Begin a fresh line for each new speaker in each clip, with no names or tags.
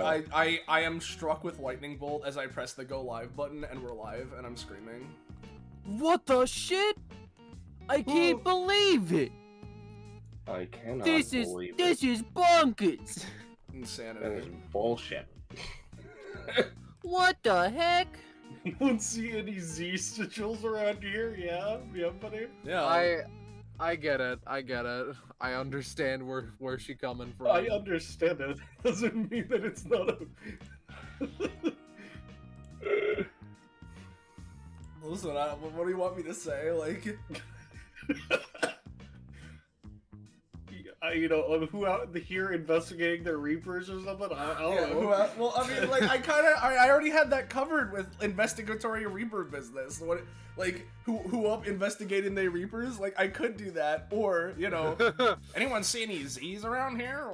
I am struck with lightning bolt as I press the go live button and we're live and I'm screaming.
What the shit? I can't believe it.
I cannot
This is bonkers.
Insanity.
That is bullshit.
What the heck?
You don't see any Z sigils around here, yeah, buddy.
Yeah.
I get it. I understand where she coming from.
I understand it. Doesn't mean that it's not a.
Listen, what do you want me to say? Like,
who out here investigating their Reapers or something? I don't know.
Well, I mean, like, I already had that covered with investigatory Reaper business. What, like, who up investigating their Reapers? Like, I could do that, or anyone see any Z's around here?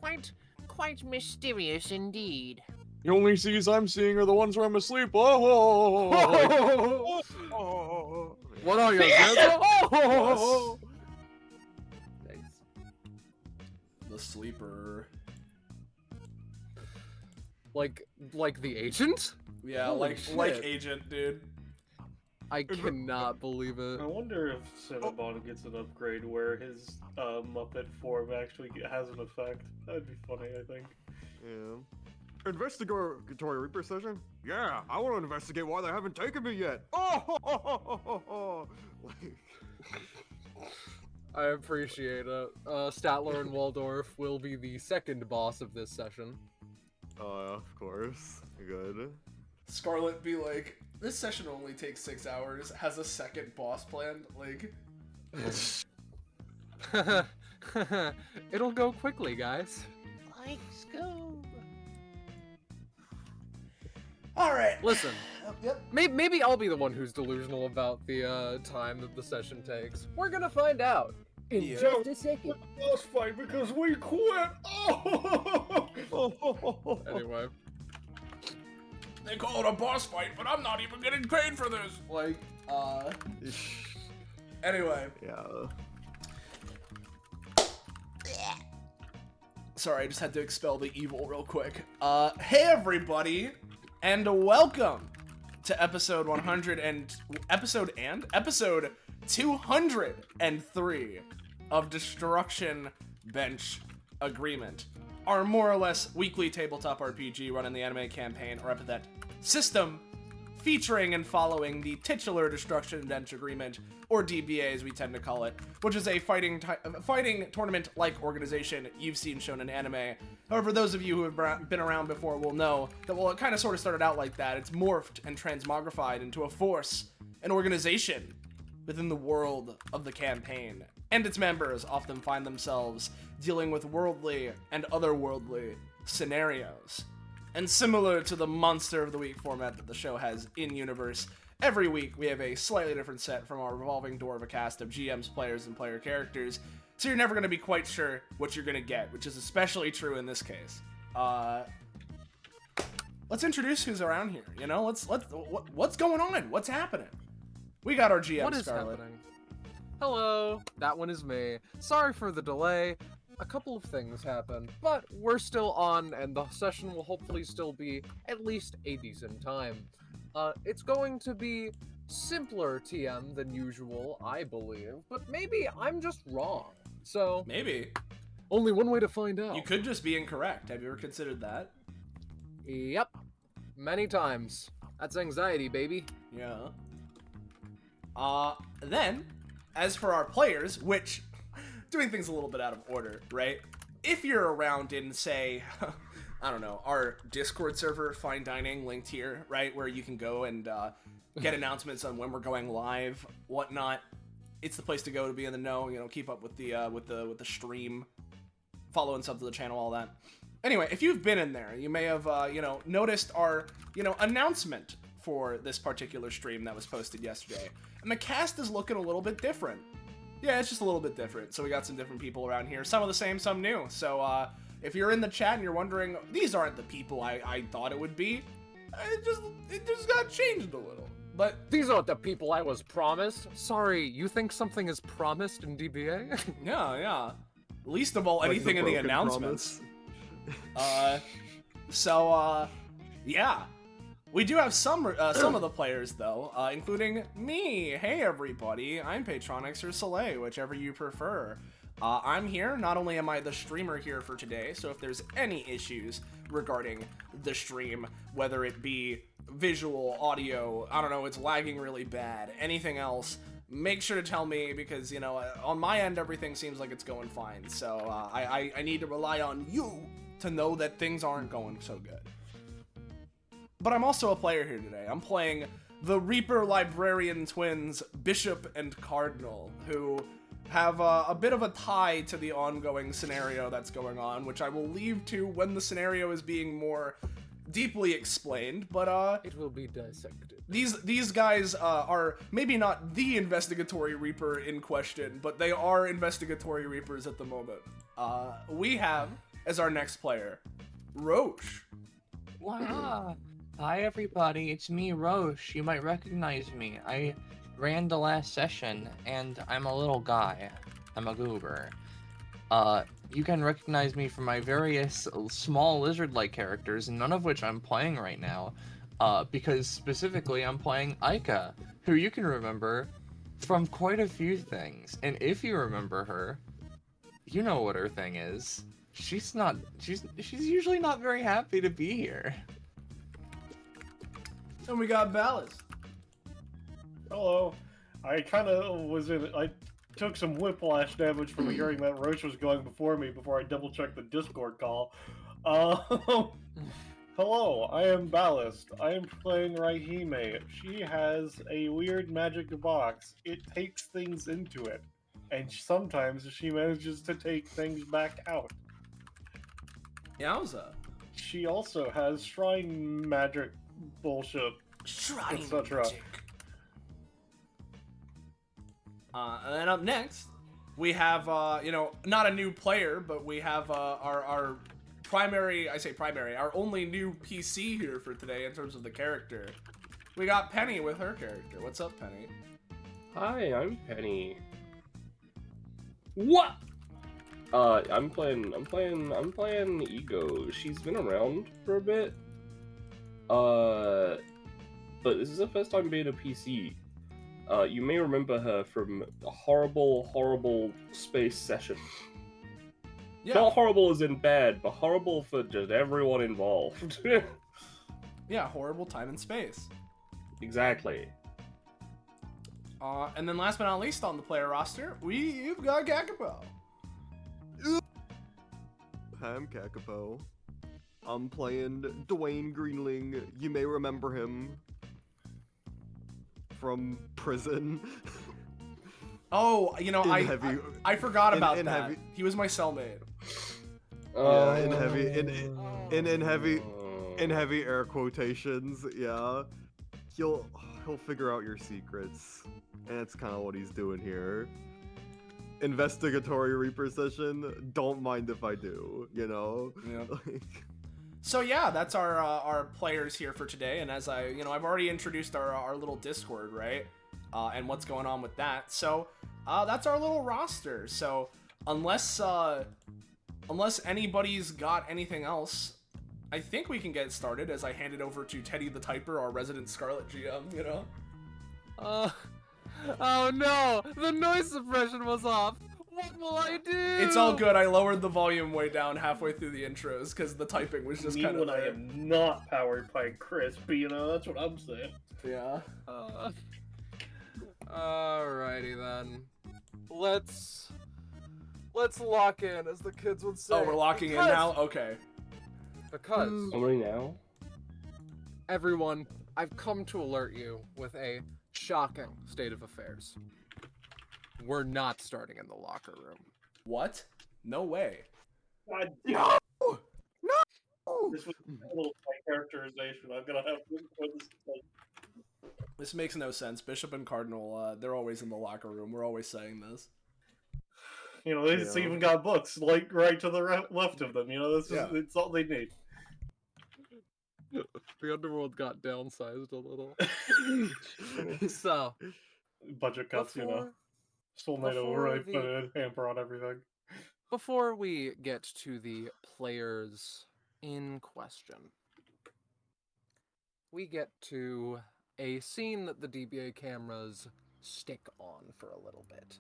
Like,
Quite mysterious indeed.
The only Z's I'm seeing are the ones where I'm asleep. Oh!
What are you, kids? Oh!
Nice.
the sleeper.
Like the agent?
Yeah,
Holy
like
shit.
agent, dude.
I cannot believe it.
I wonder if Cinnabon gets an upgrade where his Muppet form actually has an effect. That'd be funny, I think.
Yeah. Investigatory Reaper session? Yeah, I want to investigate why they haven't taken me yet. Oh!
I appreciate it. Statler and Waldorf will be the second boss of this session.
Of course. Good.
Scarlet be like, this session only takes 6 hours, has a second boss planned, like...
It'll go quickly, guys.
Let's go.
Alright.
Listen,
Yep.
maybe I'll be the one who's delusional about the time that the session takes. We're gonna find out in
Yeah.
just a second.
Boss fight because we quit! Oh!
Anyway.
They call it a boss fight, but I'm not even getting paid for this! Like, Anyway.
Yeah.
Sorry, I just had to expel the evil real quick. Hey everybody, and welcome to episode 203 of Destruction Bench Agreement, our more or less weekly tabletop RPG run in the anime campaign or Epithet System, featuring and following the titular Destruction Bench Agreement, or DBA as we tend to call it, which is a fighting tournament-like organization you've seen shown in anime. However, those of you who have been around before will know that while it kind of sort of started out like that, it's morphed and transmogrified into a force, an organization within the world of the campaign. And its members often find themselves dealing with worldly and otherworldly scenarios. And similar to the Monster of the Week format that the show has in-universe, every week we have a slightly different set from our revolving door of a cast of GMs, players, and player characters, so you're never going to be quite sure what you're going to get, which is especially true in this case. Let's introduce who's around here, you know? What's going on? What's happening? We got our GM,
What is
Scarlet.
happening? Hello, that one is me. Sorry for the delay. A couple of things happened, but we're still on, and the session will hopefully still be at least a decent time. It's going to be simpler TM than usual, I believe, but maybe I'm just wrong. So,
Maybe.
only one way to find out.
You could just be incorrect. Have you ever considered that?
Yep. Many times. That's anxiety, baby.
Yeah. Then, as for our players, which, doing things a little bit out of order, right? If you're around in, say, I don't know, our Discord server, Fine Dining, linked here, right? Where you can go and get announcements on when we're going live, whatnot. It's the place to go to be in the know, you know, keep up with the stream, follow and sub to the channel, all that. Anyway, if you've been in there, you may have, noticed our, announcement for this particular stream that was posted yesterday. And the cast is looking a little bit different. Yeah, it's just a little bit different. So we got some different people around here. Some of the same, some new. So, if you're in the chat and you're wondering, these aren't the people I thought it would be, it just got changed a little. But
These aren't the people I was promised. Sorry, you think something is promised in DBA?
yeah. least of all
Like the
anything in the
broken
announcements.
promise.
Yeah. We do have some of the players, though, including me. Hey, everybody. I'm Patronix or Soleil, whichever you prefer. I'm here. Not only am I the streamer here for today, so if there's any issues regarding the stream, whether it be visual, audio, I don't know, it's lagging really bad, anything else, make sure to tell me because, you know, on my end, everything seems like it's going fine. So I need to rely on you to know that things aren't going so good. But I'm also a player here today. I'm playing the Reaper Librarian twins, Bishop and Cardinal, who have a bit of a tie to the ongoing scenario that's going on, which I will leave to when the scenario is being more deeply explained. But
It will be dissected.
these guys are maybe not the investigatory Reaper in question, but they are investigatory Reapers at the moment. We have as our next player, Roche.
Wow. Hi everybody, it's me, Roche. You might recognize me. I ran the last session, and I'm a little guy. I'm a goober. You can recognize me from my various small lizard-like characters, none of which I'm playing right now, because specifically I'm playing Aika, who you can remember from quite a few things. And if you remember her, you know what her thing is. She's usually not very happy to be here.
And we got Ballast.
Hello. I took some whiplash damage from hearing that Roche was going before me before I double checked the Discord call. Hello, I am Ballast. I am playing Raihime. She has a weird magic box. It takes things into it. And sometimes she manages to take things back out.
Yowza.
She also has shrine magic bullshit,
Shrine
etc.
magic. And then up next, we have, not a new player, but we have our our only new PC here for today in terms of the character. We got Penny with her character. What's up, Penny?
Hi, I'm Penny. What? I'm playing Ego. She's been around for a bit. But this is her first time being a PC. You may remember her from a horrible space session.
Yeah.
Not horrible as in bad, but horrible for just everyone involved.
Yeah, horrible time and space.
Exactly.
And then last but not least on the player roster, we've got Kakapo.
I'm Kakapo. I'm playing Dwayne Greenling. You may remember him from prison.
Oh, you know,
Heavy-
I forgot about
in
that.
Heavy-
He was my cellmate.
Yeah, in heavy air quotations. Yeah, he'll figure out your secrets, and that's kind of what he's doing here. Investigatory Reaper session. Don't mind if I do. You know.
Yeah.
Like,
So yeah, that's our players here for today. And as I've already introduced our little Discord, right? And what's going on with that. So that's our little roster. So unless anybody's got anything else, I think we can get started as I hand it over to Teddy the Typer, our resident Scarlet GM, you know?
Oh no! The noise suppression was off! What will I do?
It's all good. I lowered the volume way down halfway through the intros because the typing was just
Me
kind of
when I am not powered by Crispy, you know, that's what I'm saying.
Yeah.
Alrighty then. Let's lock in, as the kids would say.
Oh, we're locking in now? Okay.
Because
How many now?
everyone, I've come to alert you with a shocking state of affairs. We're not starting in the locker room.
What? No way.
God,
no!
this was a little my characterization. I'm gonna have to put this.
This makes no sense. Bishop and Cardinal, they're always in the locker room. We're always saying this.
You know, it's
Yeah.
even got books like right to the left of them. You know,
Yeah.
it's all they need.
The underworld got downsized a little. So,
Budget cuts, you know. Still made
before
override
the-
put a hamper on everything.
before we get to the players in question, we get to a scene that the DBA cameras stick on for a little bit.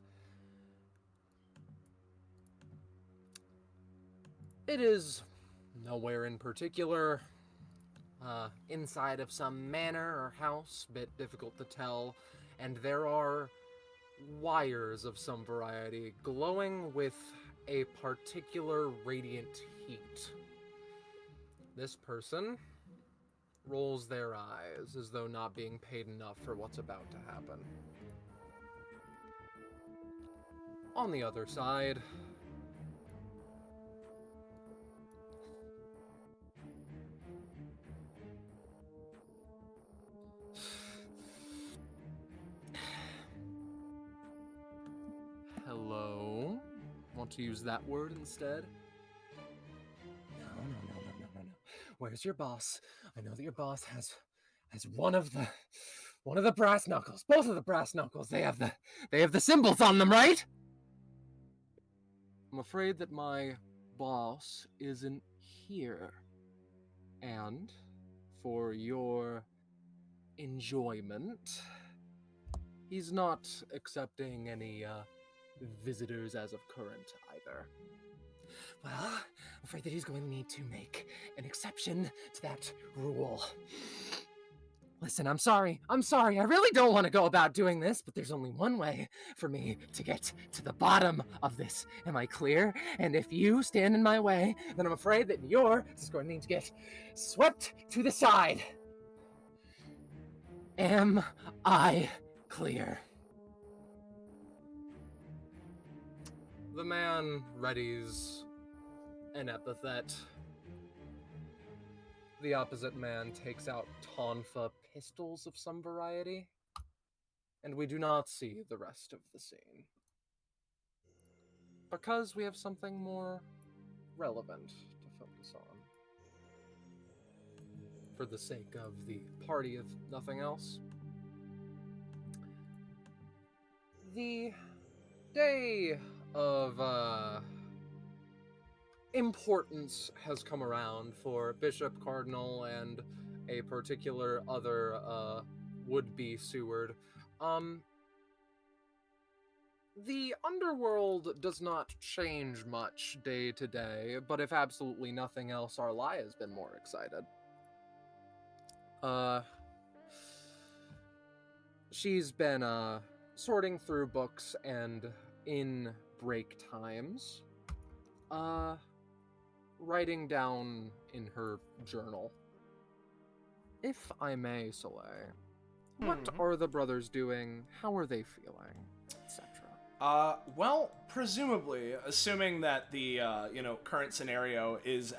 It is nowhere in particular. Inside of some manor or house, bit difficult to tell, and there are wires of some variety glowing with a particular radiant heat. This person rolls their eyes as though not being paid enough for what's about to happen. On the other side, hello? Want to use that word instead? No. Where's your boss? I know that your boss has one of the brass knuckles. Both of the brass knuckles. They have the symbols on them, right? I'm afraid that my boss isn't here. And for your enjoyment, he's not accepting any visitors as of current either. Well, I'm afraid that he's going to need to make an exception to that rule. Listen, I'm sorry. I really don't want to go about doing this, but there's only one way for me to get to the bottom of this. Am I clear? And if you stand in my way, then I'm afraid that you're just going to need to get swept to the side. Am I clear? The man readies an epithet. The opposite man takes out tonfa pistols of some variety, and we do not see the rest of the scene. Because we have something more relevant to focus on. For the sake of the party, if nothing else. The day of importance has come around for Bishop, Cardinal, and a particular other would-be Seward. The underworld does not change much day to day, but if absolutely nothing else, Arlai has been more excited. She's been sorting through books and in break times, writing down in her journal. If I may, Soleil, what are the brothers doing? How are they feeling? Etc.
Well, presumably, assuming that the current scenario is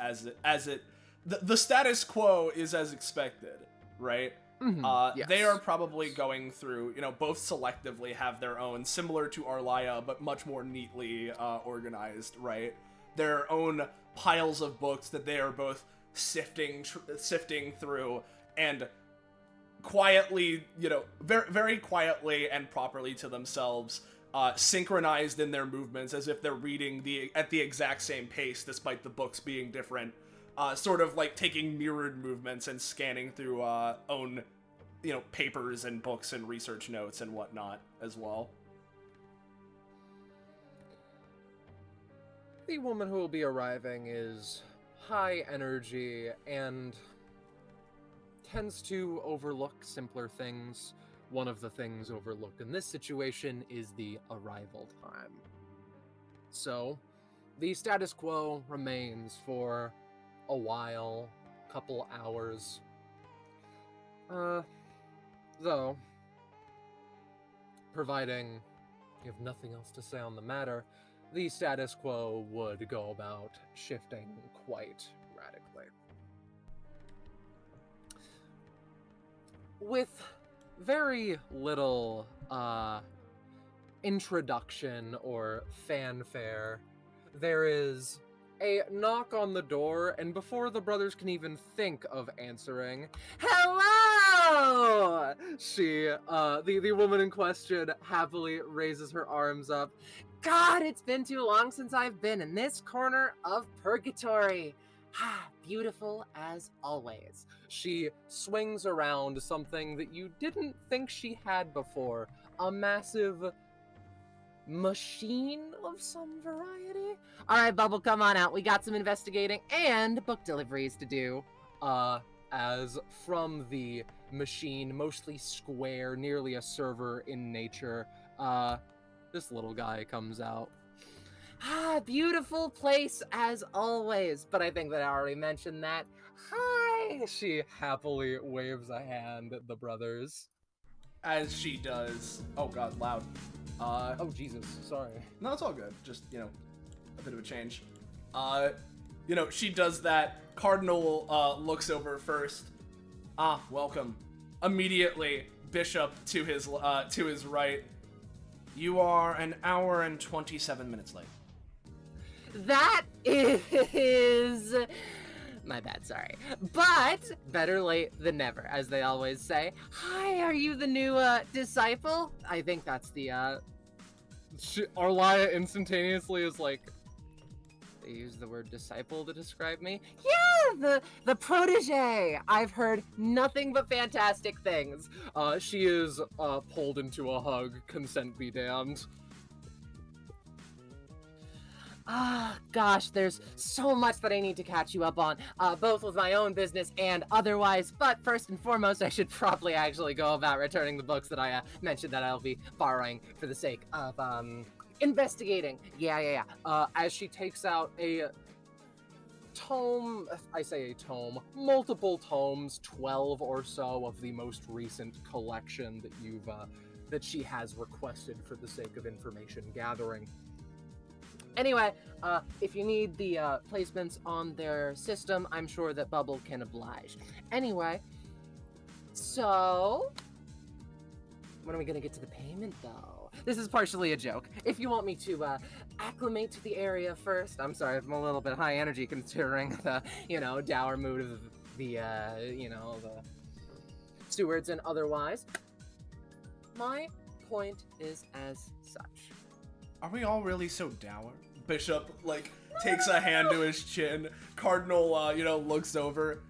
the status quo is as expected, right?
Yes.
They are probably going through, both selectively have their own, similar to Arlaia, but much more neatly organized, right? Their own piles of books that they are both sifting through and quietly, very, very quietly and properly to themselves, synchronized in their movements as if they're reading at the exact same pace, despite the books being different. Sort of like taking mirrored movements and scanning through own, papers and books and research notes and whatnot as well.
The woman who will be arriving is high energy and tends to overlook simpler things. One of the things overlooked in this situation is the arrival time. So, the status quo remains for a while, couple hours. Though, providing you have nothing else to say on the matter, the status quo would go about shifting quite radically. With very little introduction or fanfare, there is a knock on the door, and before the brothers can even think of answering, "Hello!" Oh! She, the woman in question happily raises her arms up. God, it's been too long since I've been in this corner of purgatory. Ah, beautiful as always. She swings around something that you didn't think she had before. A massive machine of some variety. All right, Bubble, come on out. We got some investigating and book deliveries to do. As from the machine, mostly square, nearly a server in nature, this little guy comes out. Ah, beautiful place as always. But I think that I already mentioned that. Hi! She happily waves a hand at the brothers.
As she does. Oh god, loud.
Oh, Jesus, sorry.
No, it's all good. Just, a bit of a change. She does that. Cardinal looks over first. Ah, welcome. Immediately, Bishop to his right. You are an hour and 27 minutes late.
That is... My bad, sorry. But better late than never, as they always say. Hi, are you the new disciple?
I think that's the, Arlia instantaneously is like, they use the word disciple to describe me.
Yeah, the protege. I've heard nothing but fantastic things.
She is, pulled into a hug, consent be damned.
Ah, gosh, there's so much that I need to catch you up on, both with my own business and otherwise, but first and foremost, I should probably actually go about returning the books that I mentioned that I'll be borrowing for the sake of, investigating. Yeah.
As she takes out a tome, I say a tome, multiple tomes, 12 or so of the most recent collection that you've, that she has requested for the sake of information gathering.
Anyway, if you need the placements on their system, I'm sure that Bubble can oblige. Anyway, so when are we gonna get to the payment, though? This is partially a joke. If you want me to acclimate to the area first, I'm sorry if I'm a little bit high energy considering the, dour mood of the, the stewards and otherwise. My point is as such.
Are we all really so dour? Bishop, takes a hand to his chin. Cardinal, looks over.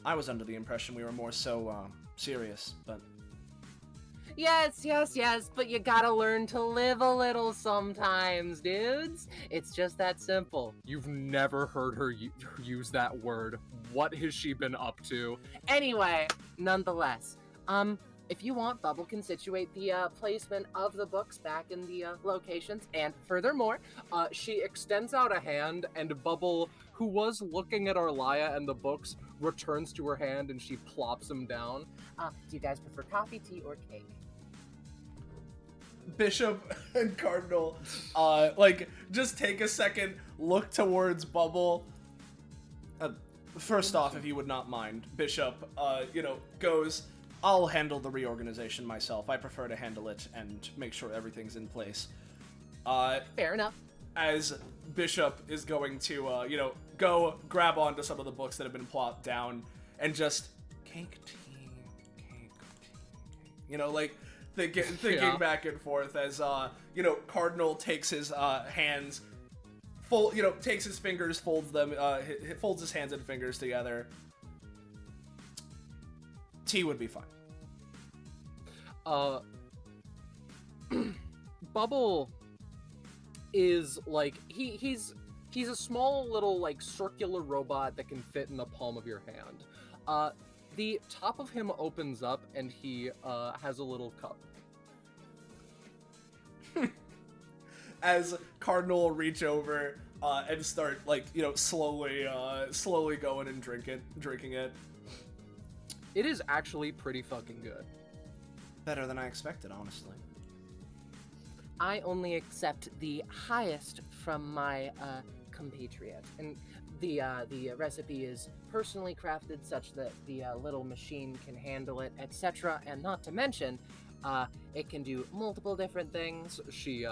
I was under the impression we were more so, serious, but...
Yes, but you gotta learn to live a little sometimes, dudes. It's just that simple.
You've never heard her use that word. What has she been up to?
Anyway, nonetheless, if you want, Bubble can situate the placement of the books back in the locations, and furthermore,
she extends out a hand, and Bubble, who was looking at Arlia and the books, returns to her hand and she plops them down.
Do you guys prefer coffee, tea, or cake?
Bishop and Cardinal, just take a second, look towards Bubble. First off, if you would not mind, Bishop, goes... I'll handle the reorganization myself. I prefer to handle it and make sure everything's in place.
Fair enough.
As Bishop is going to, go grab onto some of the books that have been plopped down and just cake, tea, thinking back and forth as, Cardinal takes his hands, takes his fingers, folds his hands and fingers together. Tea would be fine.
Bubble is he's a small little circular robot that can fit in the palm of your hand. The top of him opens up and he has a little cup.
As Cardinal will reach over and start slowly going and drinking it.
It is actually pretty fucking good.
Better than I expected, honestly.
I only accept the highest from my compatriot, and the recipe is personally crafted such that the little machine can handle it, etc. And not to mention, it can do multiple different things.
She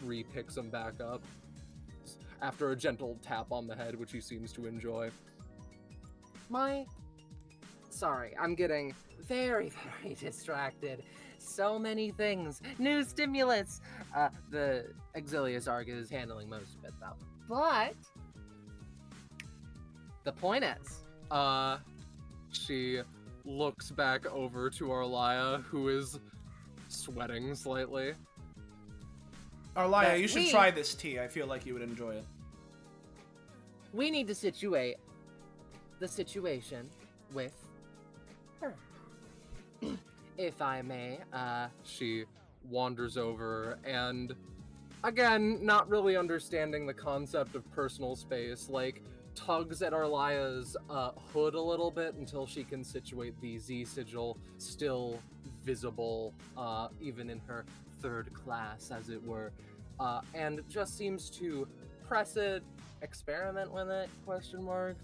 re-picks him back up after a gentle tap on the head, which he seems to enjoy.
My sorry, I'm getting very, very distracted. So many things. New stimulus. The Exilius arc is handling most of it, though. But the point is,
she looks back over to Arlia, who is sweating slightly.
Arlia,
That
you should
we-
try this tea. I feel like you would enjoy it.
we need to situate the situation with her. If I may,
She wanders over and, again, not really understanding the concept of personal space, like, tugs at Arlia's hood a little bit until she can situate the Z sigil, still visible, even in her third class, as it were, and just seems to press it, experiment with it, question mark.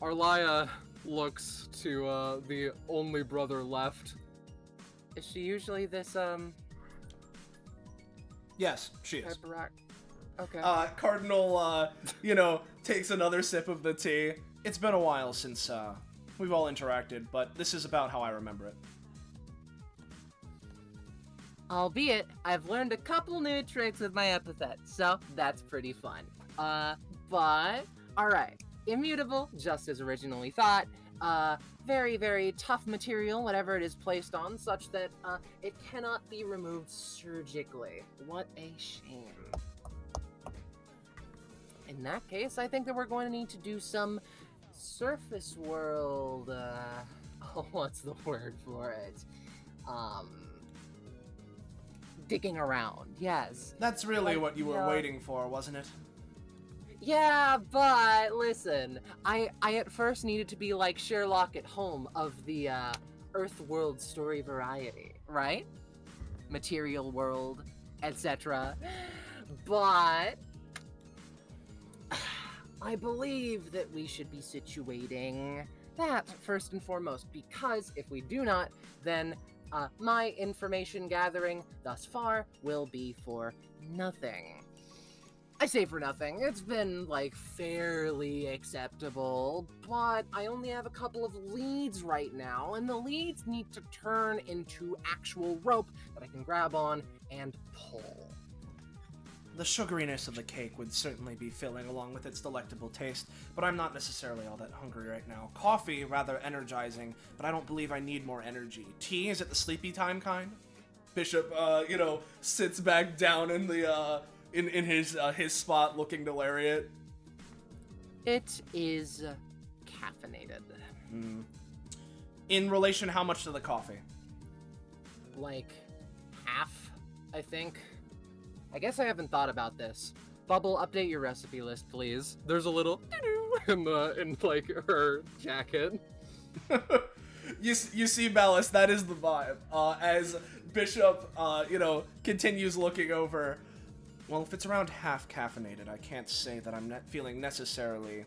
Arlia looks to the only brother left.
is she usually this,
Yes, she is.
hyperact? Okay.
Cardinal, takes another sip of the tea. It's been a while since we've all interacted, but this is about how I remember it.
Albeit, I've learned a couple new tricks with my epithet, so that's pretty fun. But, alright. Immutable, just as originally thought. Very, very tough material, whatever it is placed on, such that, it cannot be removed surgically. What a shame. In that case, I think that we're going to need to do some surface world, what's the word for it? Digging around, yes.
That's really
Like,
what you were
yeah.
waiting for, wasn't it?
Yeah, but listen, I at first needed to be like Sherlock at home of the Earth world story variety, right? Material world, etc. But I believe that we should be situating that first and foremost, because if we do not, then my information gathering thus far will be for nothing. I say for nothing, it's been, like, fairly acceptable, but I only have a couple of leads right now, and the leads need to turn into actual rope that I can grab on and pull.
The sugariness of the cake would certainly be filling along with its delectable taste, but I'm not necessarily all that hungry right now. Coffee, rather energizing, but I don't believe I need more energy. Tea, is it the sleepy time kind? Bishop, sits back down in the, in his spot looking to lariat.
It is caffeinated.
In relation, how much to the coffee?
Like, half, I think. I guess I haven't thought about this. Bubble, update your recipe list, please.
There's a little in like her jacket.
You see, Ballas, that is the vibe. As Bishop, continues looking over. Well, if it's around half caffeinated, I can't say that I'm feeling necessarily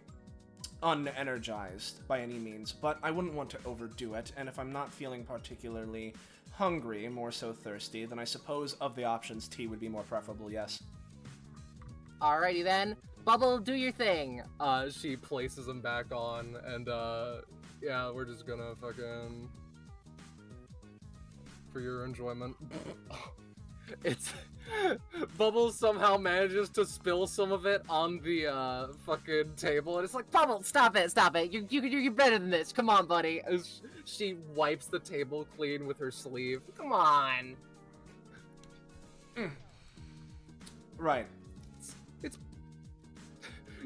unenergized by any means, but I wouldn't want to overdo it, and if I'm not feeling particularly hungry, more so thirsty, then I suppose of the options, tea would be more preferable, yes.
Alrighty then. Bubble, do your thing.
She places them back on, and yeah, we're just gonna fucking for your enjoyment. It's Bubbles somehow manages to spill some of it on the fucking table, and it's like,
Bubble, stop it. You're better than this. Come on, buddy.
as she wipes the table clean with her sleeve.
Come on.
Right.
It's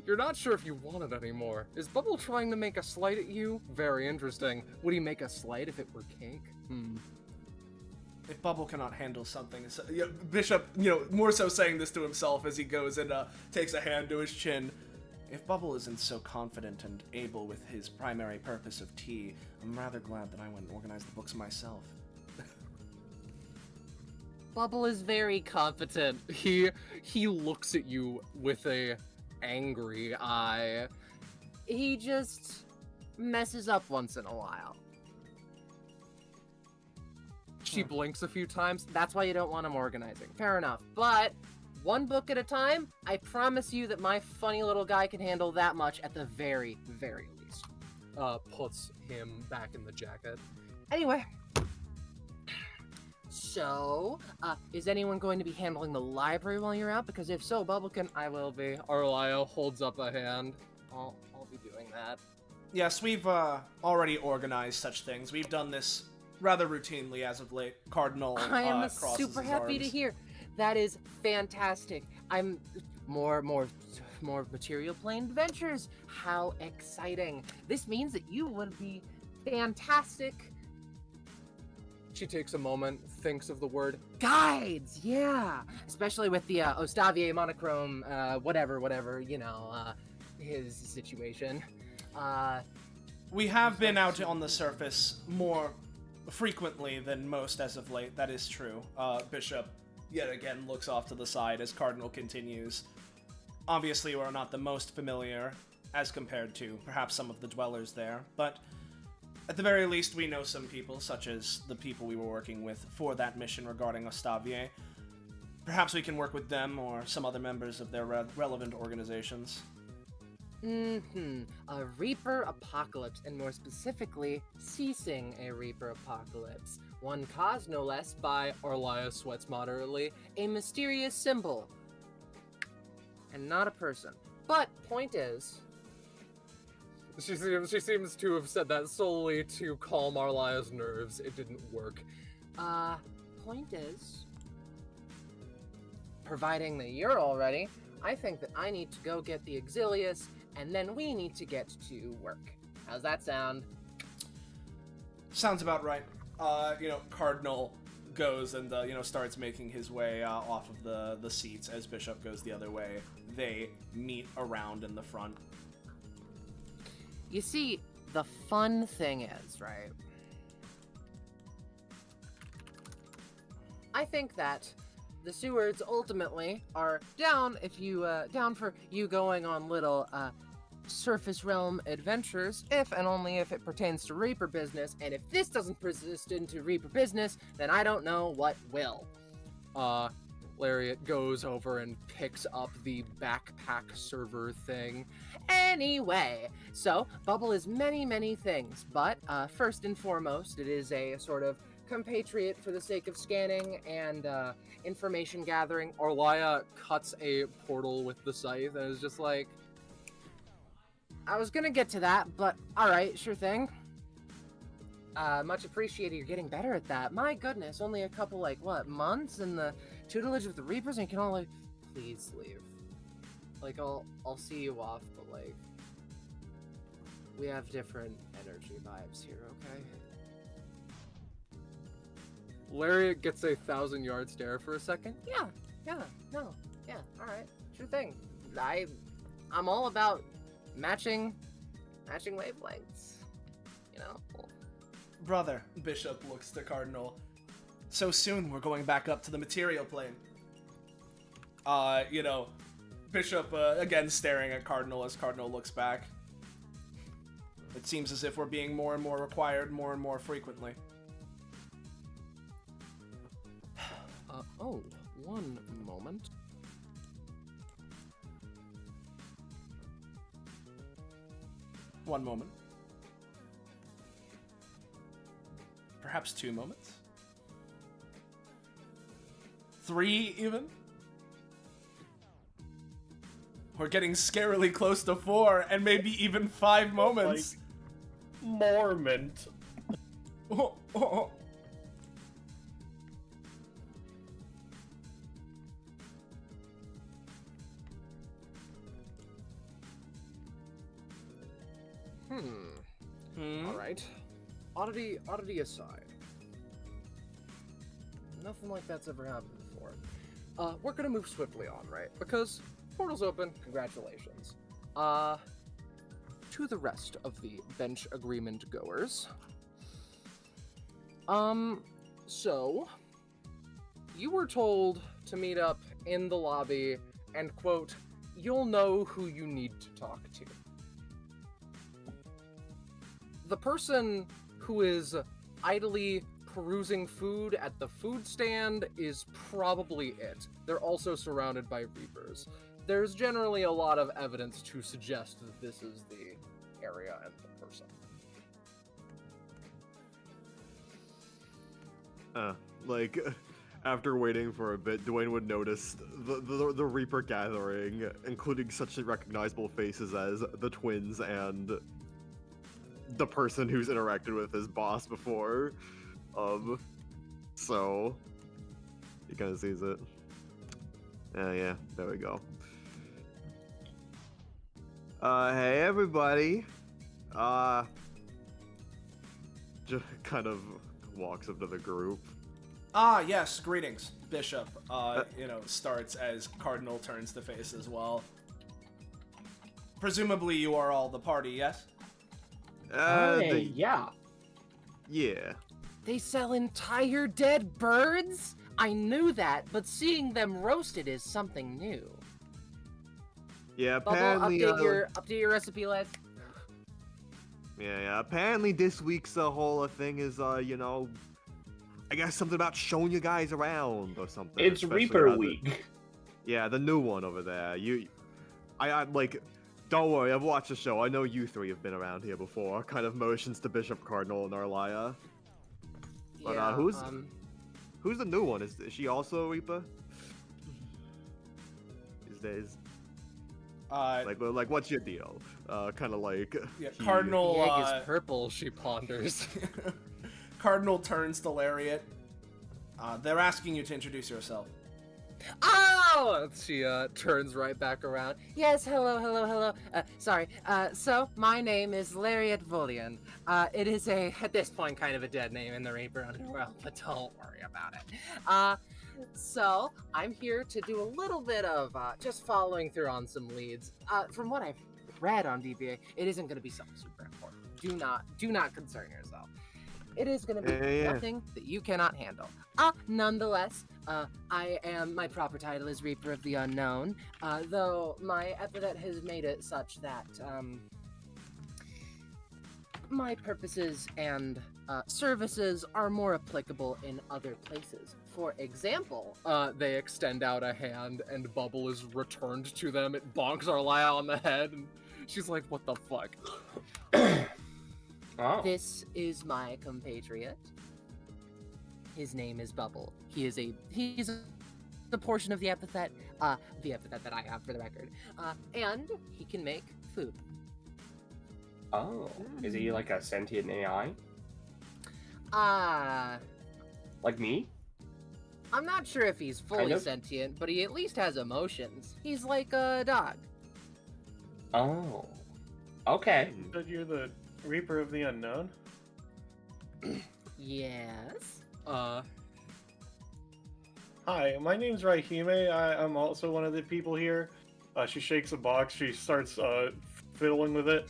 you're not sure if you want it anymore. Is Bubble trying to make a slight at you? Very interesting. Would he make a slight if it were cake?
If Bubble cannot handle something, Bishop, more so saying this to himself as he goes and takes a hand to his chin. If Bubble isn't so confident and able with his primary purpose of tea, I'm rather glad that I went and organized the books myself.
Bubble is very competent.
He looks at you with a angry eye.
He just messes up once in a while.
She blinks a few times.
That's why you don't want him organizing. Fair enough. But one book at a time, I promise you that my funny little guy can handle that much at the very, very least.
Puts him back in the jacket.
Anyway. So, is anyone going to be handling the library while you're out? Because if so, Bubblekin,
I will be. Arlia holds up a hand. I'll be doing that.
Yes, we've already organized such things. We've done this rather routinely as of late. Cardinal
I am
crosses
super
his
happy to
arms.
hear. That is fantastic. I'm more material plane adventures. How exciting. This means that you would be fantastic
She takes a moment, thinks of the word.
guides. Yeah, especially with the Ostavier monochrome, whatever, you know, his situation.
We have been out on the surface more frequently than most as of late. That is true. Bishop yet again looks off to the side as Cardinal continues. Obviously, we're not the most familiar as compared to perhaps some of the dwellers there, but at the very least, we know some people, such as the people we were working with for that mission regarding Ostavier. Perhaps we can work with them or some other members of their relevant organizations.
A Reaper Apocalypse, and more specifically, ceasing a Reaper Apocalypse. One caused no less by,
Arlia sweats moderately.
a mysterious symbol. And not a person. But, point is,
She seems to have said that solely to calm Arlia's nerves. It didn't work.
point is, providing that you're all ready, I think that I need to go get the Exilius, and then we need to get to work. How's that sound?
Sounds about right. Cardinal goes and, starts making his way off of the seats as Bishop goes the other way. They meet around in the front.
You see, the fun thing is, right? I think that the Sewards ultimately are down down for you going on little, surface realm adventures, if and only if it pertains to Reaper business, and if this doesn't persist into Reaper business, then I don't know what will.
Lariat goes over and picks up the backpack server thing.
Anyway, so Bubble is many, many things, but first and foremost, it is a sort of compatriot for the sake of scanning and information gathering.
Arlia cuts a portal with the scythe and is just like,
I was gonna get to that, but alright, sure thing. Much appreciated, you're getting better at that. My goodness, only a couple, months in the tutelage of the Reapers, and you can only... Please leave. I'll see you off, but, we have different energy vibes here, okay?
Lariat gets a 1,000-yard stare for a second.
Yeah, alright, sure thing. I'm all about matching wavelengths, you know?
Brother, Bishop looks to Cardinal. So soon we're going back up to the material plane. Bishop, again staring at Cardinal as Cardinal looks back. It seems as if we're being more and more required more and more frequently.
One moment.
One moment. Perhaps 2 moments? 3 even? We're getting scarily close to 4 and maybe even 5 moments.
Mormont.
Oh.
Alright. Oddity aside. Nothing like that's ever happened before. We're gonna move swiftly on, right? Because portal's open, congratulations. To the rest of the bench agreement goers. So, you were told to meet up in the lobby and, quote, you'll know who you need to talk to. The person who is idly perusing food at the food stand is probably it. They're also surrounded by Reapers. There's generally a lot of evidence to suggest that this is the area and the person.
Like, after waiting for a bit, Dwayne would notice the Reaper gathering, including such recognizable faces as the twins and the person who's interacted with his boss before. So he kind of sees it. Yeah, there we go. Hey everybody. Just kind of walks up to the group.
Ah, yes, greetings, Bishop. Starts as Cardinal turns to face as well. Presumably you are all the party, yes?
Yeah.
Yeah.
They sell entire dead birds? I knew that, but seeing them roasted is something new.
Yeah,
Bubble,
apparently,
update your recipe, lads.
Yeah. Apparently, this week's whole thing is, I guess something about showing you guys around or something.
It's
especially
Reaper
about
Week.
the new one over there. I'm like, don't worry, I've watched the show. I know you three have been around here before. Kind of motions to Bishop, Cardinal, and Arlia. But
Yeah,
who's the new one? Is she also a Reaper? These days. Like, what's your deal? Kind of like.
Yeah,
The
Cardinal.
egg is purple, she ponders.
Cardinal turns to Lariat. They're asking you to introduce yourself.
Oh! She turns right back around.
Yes, hello. Sorry. So, my name is Lariat Volian. It is at this point, kind of a dead name in the Reaper Underworld, but don't worry about it. So, I'm here to do a little bit of just following through on some leads. From what I've read on DBA, it isn't going to be something super important. Do not concern yourself. It is going to be nothing that you cannot handle. Nonetheless, my proper title is Reaper of the Unknown, though my epithet has made it such that, my purposes and services are more applicable in other places.
For example, they extend out a hand and Bubble is returned to them. It bonks Arlia on the head and she's like, what the fuck?
Oh.
This is my compatriot. His name is Bubble. He's a portion of the epithet that I have for the record. And he can make food.
Oh. Is he like a sentient AI?
I'm
Like me?
not sure if he's fully
Kind of.
sentient, but he at least has emotions. He's like a dog.
Oh. Okay.
You said you're the Reaper of the Unknown?
Yes.
Hi, my name's Raihime. I'm also one of the people here. She shakes a box. She starts fiddling with it.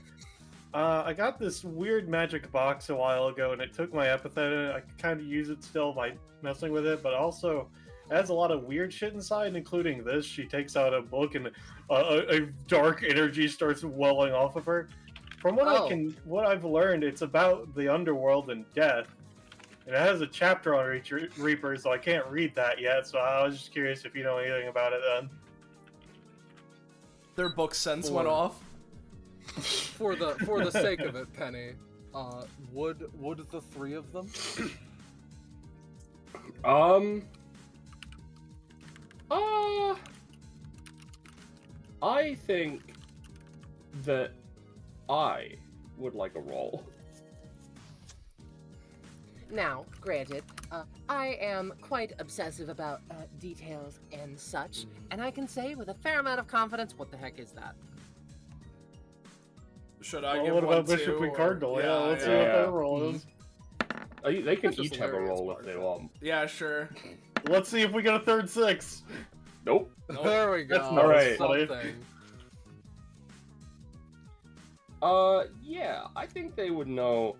I got this weird magic box a while ago, and it took my epithet in it. I kind of use it still by messing with it, but also it has a lot of weird shit inside, including this. She takes out a book, and a dark energy starts welling off of her. From what I've learned, it's about the underworld and death. And it has a chapter on Reaper, so I can't read that yet. So I was just curious if you know anything about it then.
Their book sense went off.
For the sake of it, Penny, would the three of them?
I think that I would like a roll.
Now, granted, I am quite obsessive about details and such, and I can say with a fair amount of confidence, what the heck is that?
Should I
Well,
give
what
one
about Bishop
too,
and
or-
Cardinal? Yeah, let's see what
yeah.
their roll is.
They can
That's just
each have a
hilarious
roll
part
if they
of it.
want.
Yeah, sure.
Let's see if we get a third six.
Nope.
Nope.
There we go.
That's
not Alright.
Something.
Yeah, I think they would know.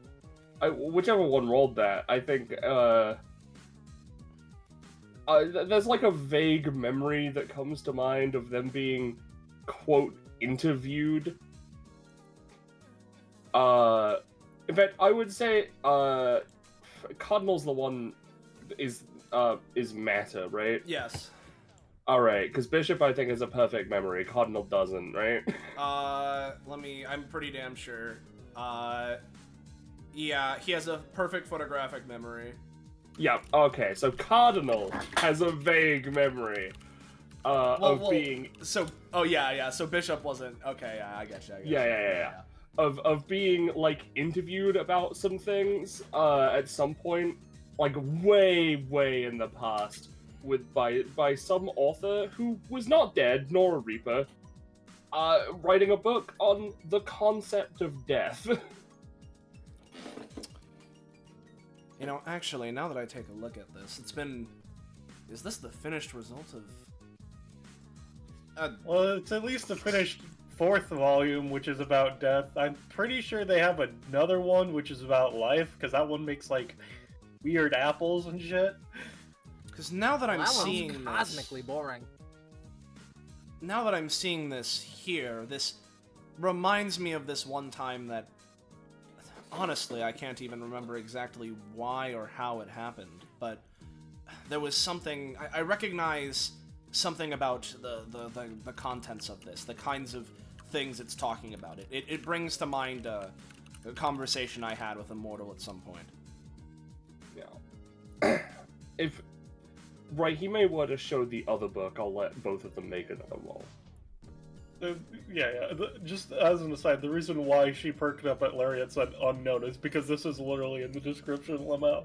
Whichever one rolled that, I think, there's like a vague memory that comes to mind of them being, quote, interviewed. In fact, I would say, Cardinal's the one is matter, right?
Yes.
All right, because Bishop I think has a perfect memory. Cardinal doesn't, right?
I'm pretty damn sure. Yeah, he has a perfect photographic memory.
Yeah. Okay, so Cardinal has a vague memory being.
So, oh yeah. So Bishop wasn't. Okay, yeah, I get you.
Yeah. Of being like interviewed about some things at some point, like way in the past, by some author who was not dead nor a Reaper, writing a book on the concept of death.
You know, actually, now that I take a look at this, is this the finished result of?
Well, it's at least the finished 4th volume, which is about death. I'm pretty sure they have another one, which is about life, because that one makes, like, weird apples and shit.
Because now that I'm
That one's
seeing this,
cosmically boring.
now that I'm seeing this here, this reminds me of this one time that, honestly, I can't even remember exactly why or how it happened, but there was something, I recognize something about the contents of this, the kinds of things it's talking about. It brings to mind a conversation I had with Immortal at some point.
Yeah. If Raihime were to show the other book, I'll let both of them make another roll.
Just as an aside, the reason why she perked up at Lariat said unknown is because this is literally in the description, Lamau.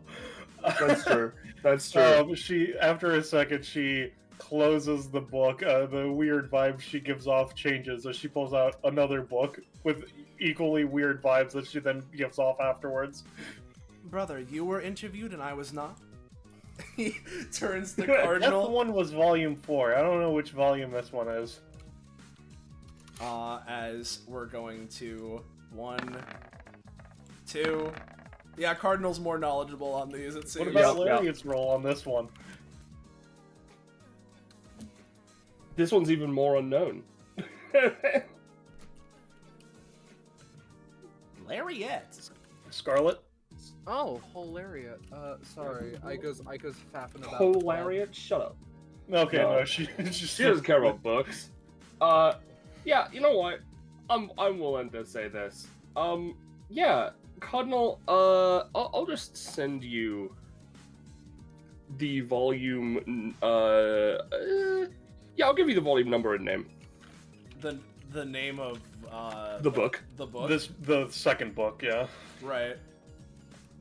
That's true. That's true.
She, after a second, she closes the book. The weird vibes she gives off changes as she pulls out another book with equally weird vibes that she then gives off afterwards.
Brother, you were interviewed and I was not? He turns the
That
cardinal.
one was volume 4. I don't know which volume this one is.
As we're going to 1, 2. Yeah, Cardinal's more knowledgeable on these, it seems.
What about
Yeah.
Lariat's role on this one?
This one's even more unknown.
Lariat.
Scarlet?
Oh, hilarious. Sorry, I goes fapping about.
Polariat? Shut up.
Okay,
No.
no, she just...
She doesn't care about books. Yeah, you know what? I'm willing to say this. Yeah, Cardinal, I'll just send you the volume, yeah, I'll give you the volume number and name.
The name of,
The book.
The book?
The second book, yeah.
Right.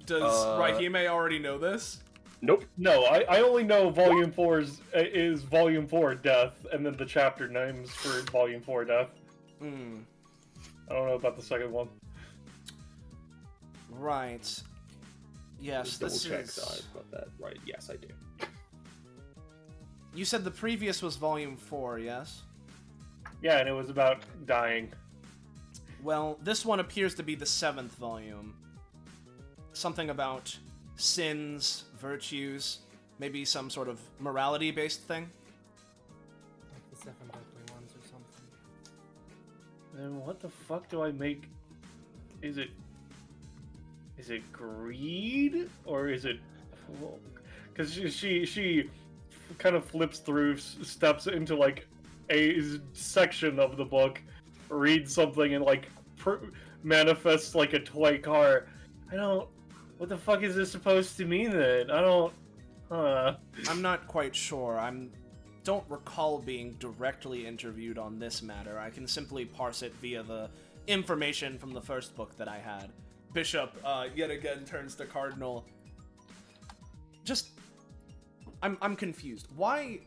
Does Raihime already know this?
Nope.
No, I only know volume 4 is volume 4 Death, and then the chapter names for volume 4 Death.
Hmm.
I don't know about the second one.
Right. Yes,
Just double
this
check
is...
that I've got that right. Yes, I do.
You said the previous was volume 4, yes?
Yeah, and it was about dying.
Well, this one appears to be the 7th volume. Something about sins, virtues, maybe some sort of morality-based thing.
Like the 7 deadly ones or something.
Then what the fuck do I make? Is it greed or is it? Because she kind of flips through, steps into like a section of the book, reads something, and like manifests like a toy car. I don't. What the fuck is this supposed to mean then? I don't.
I'm not quite sure. Don't recall being directly interviewed on this matter. I can simply parse it via the information from the first book that I had. Bishop, yet again, turns to Cardinal. I'm confused. Why?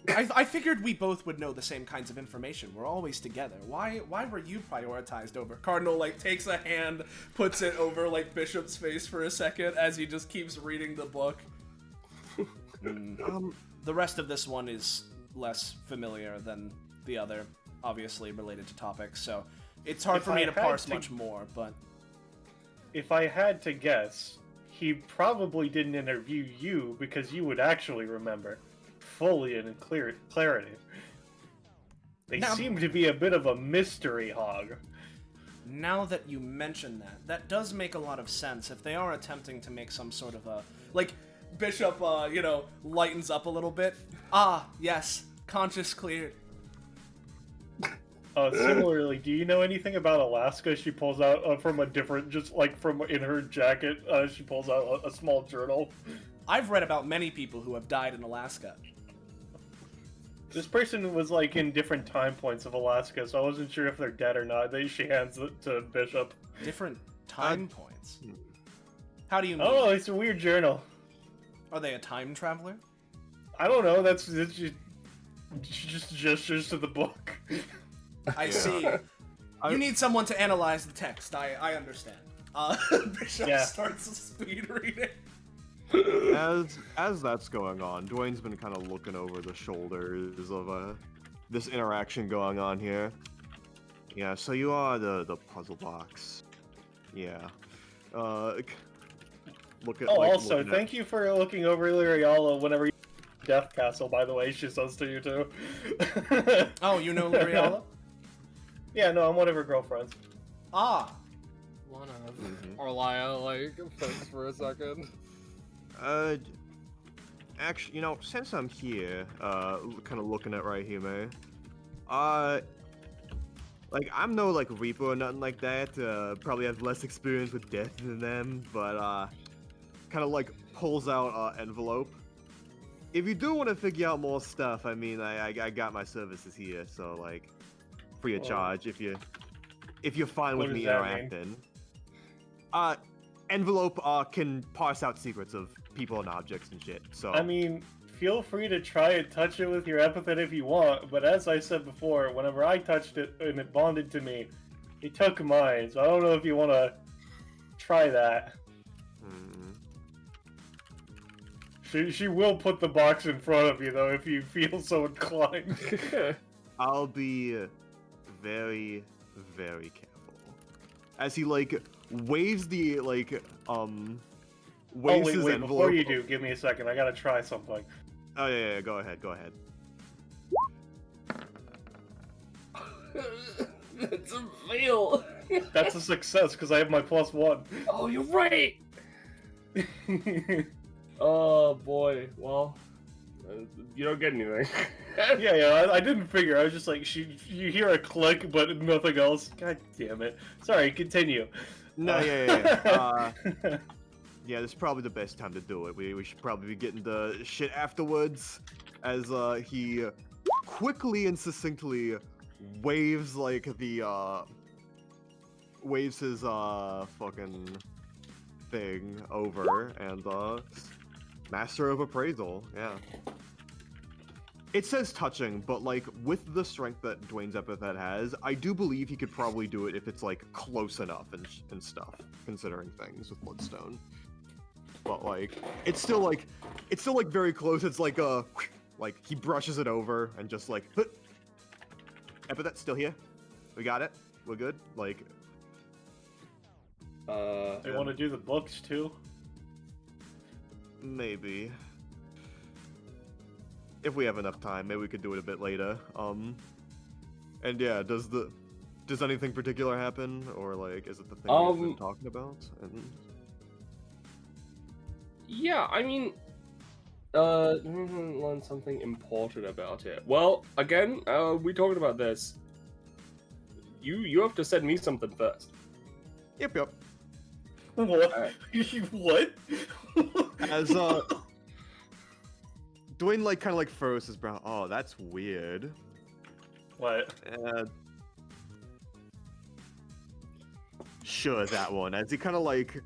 I figured we both would know the same kinds of information. We're always together. Why were you prioritized over? Cardinal, like, takes a hand, puts it over, like, Bishop's face for a second as he just keeps reading the book. The rest of this one is less familiar than the other, obviously related to topics, so it's hard for me to parse much more, but...
If I had to guess, he probably didn't interview you because you would actually remember fully and in clarity. They
Now-
seem to be a bit of a mystery hog.
now that you mention that, that does make a lot of sense. If they are attempting to make some sort of a... Like, Bishop, lightens up a little bit. Ah, yes. Conscious cleared.
Similarly, do you know anything about Alaska? She pulls out from a different, just like from in her jacket, she pulls out a small journal.
I've read about many people who have died in Alaska.
This person was like in different time points of Alaska, so I wasn't sure if they're dead or not. She hands it to Bishop.
Different time points? How do you mean?
Oh, it's a weird journal.
Are they a time traveler?
I don't know. It's just gestures to the book.
I see. You need someone to analyze the text. I understand. Bishop starts speed reading.
As that's going on, Dwayne's been kind of looking over the shoulders of this interaction going on here. Yeah, so you are the puzzle box. Yeah. Look at.
Also, thank you for looking over Liriala whenever you Death Castle. By the way, she says to you too.
Oh, you know Liriala?
Yeah, no, I'm one of her girlfriends.
Ah.
One of. Orlia, like, thanks for a second.
Actually, since I'm here, kind of looking at Raihime, like, I'm no, like, Reaper or nothing like that, probably have less experience with death than them, but, kind of, like, pulls out, envelope. If you do want to figure out more stuff, I mean, I got my services here, so, like, free of charge if you're fine with me interacting. Envelope, can parse out secrets of people and objects and shit, so...
I mean, feel free to try and touch it with your epithet if you want, but as I said before, whenever I touched it and it bonded to me, it took mine, so I don't know if you want to try that. She will put the box in front of you, though, if you feel so inclined.
I'll be very, very careful. As he, like, waves the, like, waves his envelope.
Before you do, give me a second, I gotta try something.
Oh, yeah, go ahead.
That's a fail.
That's a success, because I have my +1.
Oh, you're right! Oh, boy. Well, you don't get anything.
yeah, I didn't figure. I was just like, you hear a click, but nothing else. God damn it. Sorry, continue.
No, yeah. Yeah, this is probably the best time to do it. We should probably be getting the shit afterwards, as he quickly and succinctly waves, like, waves his fucking thing over, and Master of Appraisal, yeah. It says touching, but, like, with the strength that Dwayne's epithet has, I do believe he could probably do it if it's, like, close enough and stuff, considering things with Bloodstone. But, like, it's still, like, very close. It's like, he brushes it over and just, like, epithet's still here. We got it. We're good. Like,
you want to do the books, too?
Maybe. If we have enough time, maybe we could do it a bit later. And yeah, does anything particular happen, or, like, is it the thing we've been talking about?
Yeah, I mean, learn something important about it. Well, again, we talked about this. You have to send me something first.
Yep.
What? What?
As Dwayne, like, kind of, like, furrows his brow. Oh, that's weird.
What?
Sure, that one. As he kind of, like,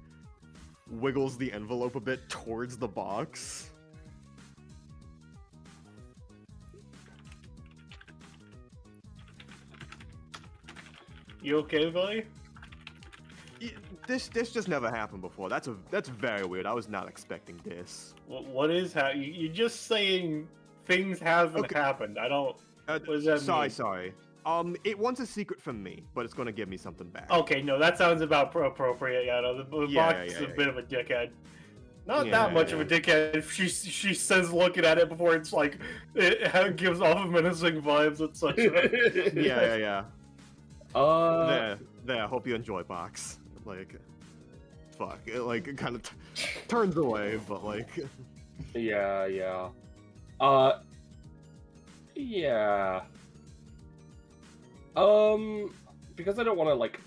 wiggles the envelope a bit towards the box.
You okay, buddy?
This just never happened before. That's very weird. I was not expecting this.
What is you're just saying things haven't happened. I don't. What does that mean?
Sorry. It wants a secret from me, but it's gonna give me something back.
Okay, no, that sounds about appropriate. Yeah, no, the box is a bit of a dickhead. Not that much of a dickhead. She says looking at it before it's like it gives off of menacing vibes, etc.
Yeah. There. Hope you enjoy, Box. Like, fuck. It like kind of turns away, but like.
Yeah. Yeah. Because I don't want to like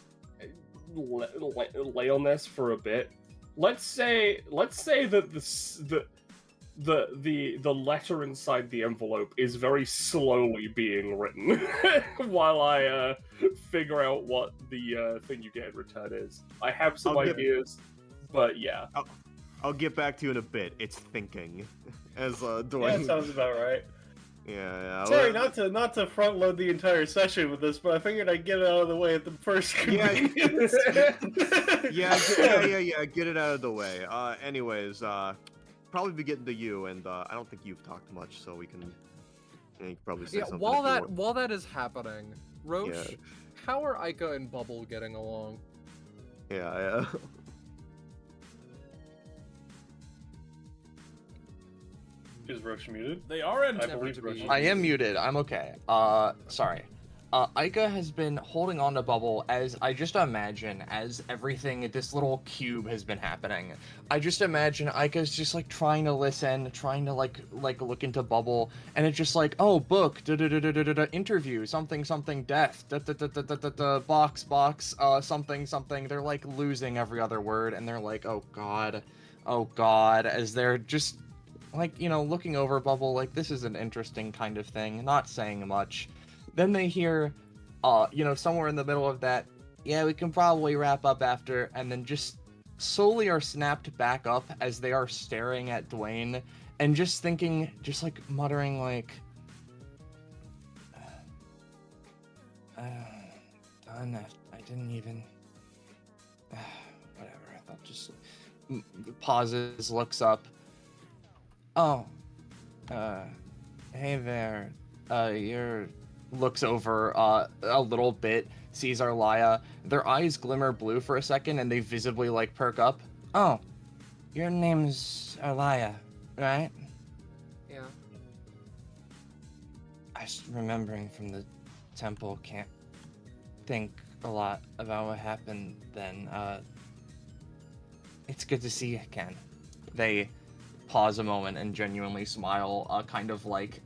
lay on this for a bit. Let's say that the letter inside the envelope is very slowly being written while I figure out what the thing you get in return is. I have some ideas, but yeah.
I'll get back to you in a bit. It's thinking, as
Yeah,
Dwayne.
that sounds about right.
Yeah.
Sorry, not to front load the entire session with this, but I figured I'd get it out of the way at the first convenience.
Yeah. Get it out of the way. Anyways, probably be getting to you, and I don't think you've talked much, so we can. You can probably say something.
While that is happening, Roche,
Yeah.
how are Aika and Bubble getting along?
Yeah.
Is Roche muted?
They are in.
I believe Roche is
I am
muted.
muted. I'm okay. Sorry. Aika has been holding on to Bubble as I just imagine as everything, this little cube has been happening. I just imagine Aika's just like trying to listen, trying to like look into Bubble, and it's just like, oh, book, interview, something, death, box, something. They're like losing every other word, and they're like, oh god, as they're just like, you know, looking over Bubble, like, this is an interesting kind of thing, not saying much. Then they hear, you know, somewhere in the middle of that, yeah, we can probably wrap up after, and then just slowly are snapped back up as they are staring at Dwayne, and just thinking, just like muttering, like, done, I didn't even, whatever, I thought just, pauses, looks up, oh, hey there, looks over a little bit, sees Arlia. Their eyes glimmer blue for a second, and they visibly like perk up. Oh, your name's Arlia, right?
Yeah.
I was remembering from the temple, can't think a lot about what happened then. It's good to see you again. They pause a moment and genuinely smile, kind of like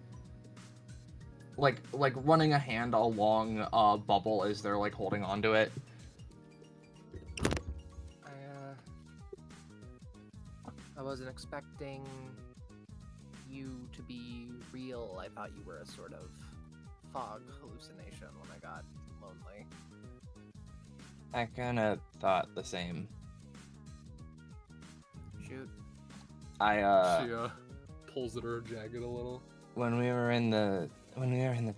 running a hand along Bubble as they're like holding onto it.
I wasn't expecting you to be real. I thought you were a sort of fog hallucination when I got lonely.
I kinda thought the same.
Shoot.
She pulls at her jacket a little.
When we were in the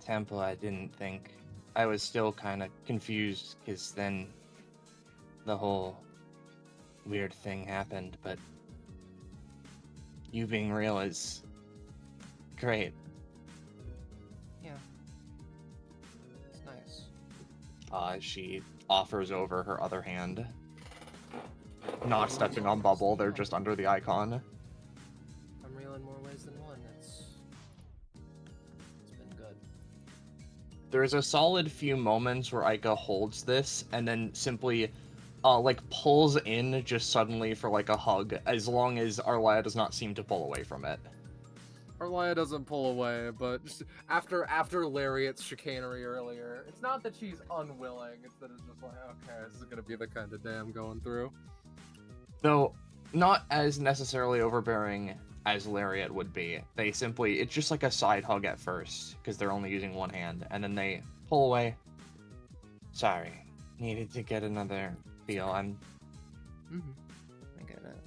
temple, I didn't think. I was still kind of confused because then the whole weird thing happened, but you being real is great.
Yeah. It's nice.
She offers over her other hand. Not stepping on Bubble, they're just under the icon.
I'm real in more ways than one. It's been good.
There's a solid few moments where Aika holds this and then simply like pulls in just suddenly for like a hug, as long as Arlia does not seem to pull away from it.
Arlia doesn't pull away, but just after Lariat's chicanery earlier, it's not that she's unwilling, it's that it's just like, okay, this is gonna be the kind of day I'm going through.
Though not as necessarily overbearing as Lariat would be. They simply, it's just like a side hug at first, because they're only using one hand, and then they pull away. Sorry, needed to get another feel. I get it.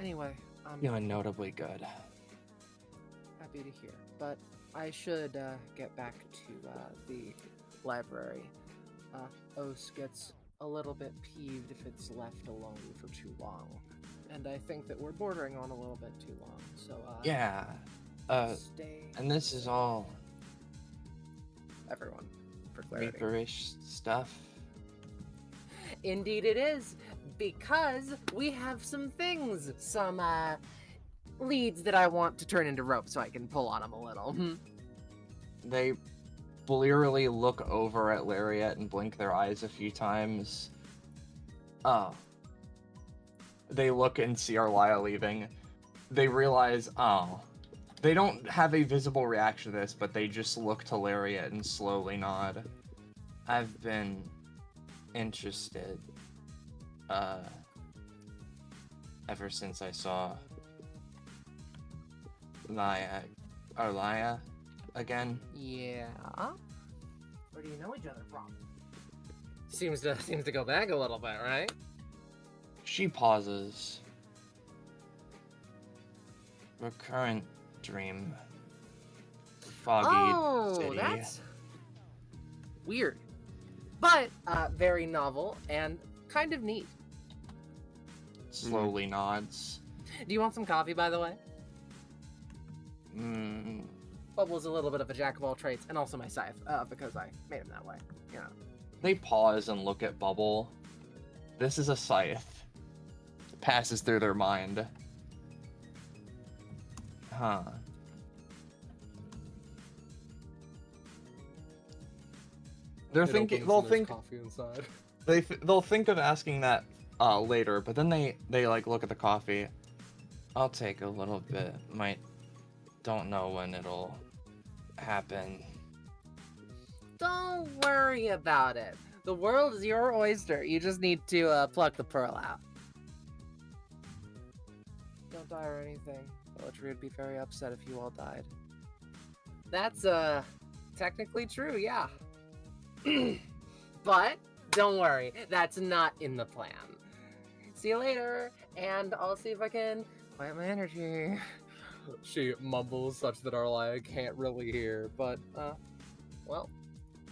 Anyway, I'm
Feeling notably good.
happy to hear. But I should get back to the library. Os gets a little bit peeved if it's left alone for too long. And I think that we're bordering on a little bit too long. So
Yeah.
stay
And this is all
everyone for clarity.
Reaperish stuff.
Indeed it is, because we have some things, some leads that I want to turn into rope so I can pull on them a little.
They blearily look over at Lariat and blink their eyes a few times. Oh. They look and see Arlia leaving. They realize, oh. They don't have a visible reaction to this, but they just look to Lariat and slowly nod. I've been interested, ever since I saw Arlia again.
Yeah. Where do you know each other from? Seems to go back a little bit, right?
She pauses. Recurrent dream. Foggy city.
That's weird, but very novel and kind of neat.
Slowly nods.
Do you want some coffee, by the way?
Mm,
Bubble's a little bit of a jack of all trades, and also my scythe, because I made him that way. You know.
They pause and look at Bubble. This is a scythe. Passes through their mind. Huh. They're thinking. They'll think.
Coffee inside.
They'll think of asking that later, but then they like look at the coffee. I'll take a little bit. Don't know when it'll happen.
Don't worry about it. The world is your oyster. You just need to pluck the pearl out. Don't die or anything. Poetry would be very upset if you all died. That's technically true, yeah. But don't worry, that's not in the plan. See you later, and I'll see if I can quiet my energy.
She mumbles such that Arlia can't really hear, but, well,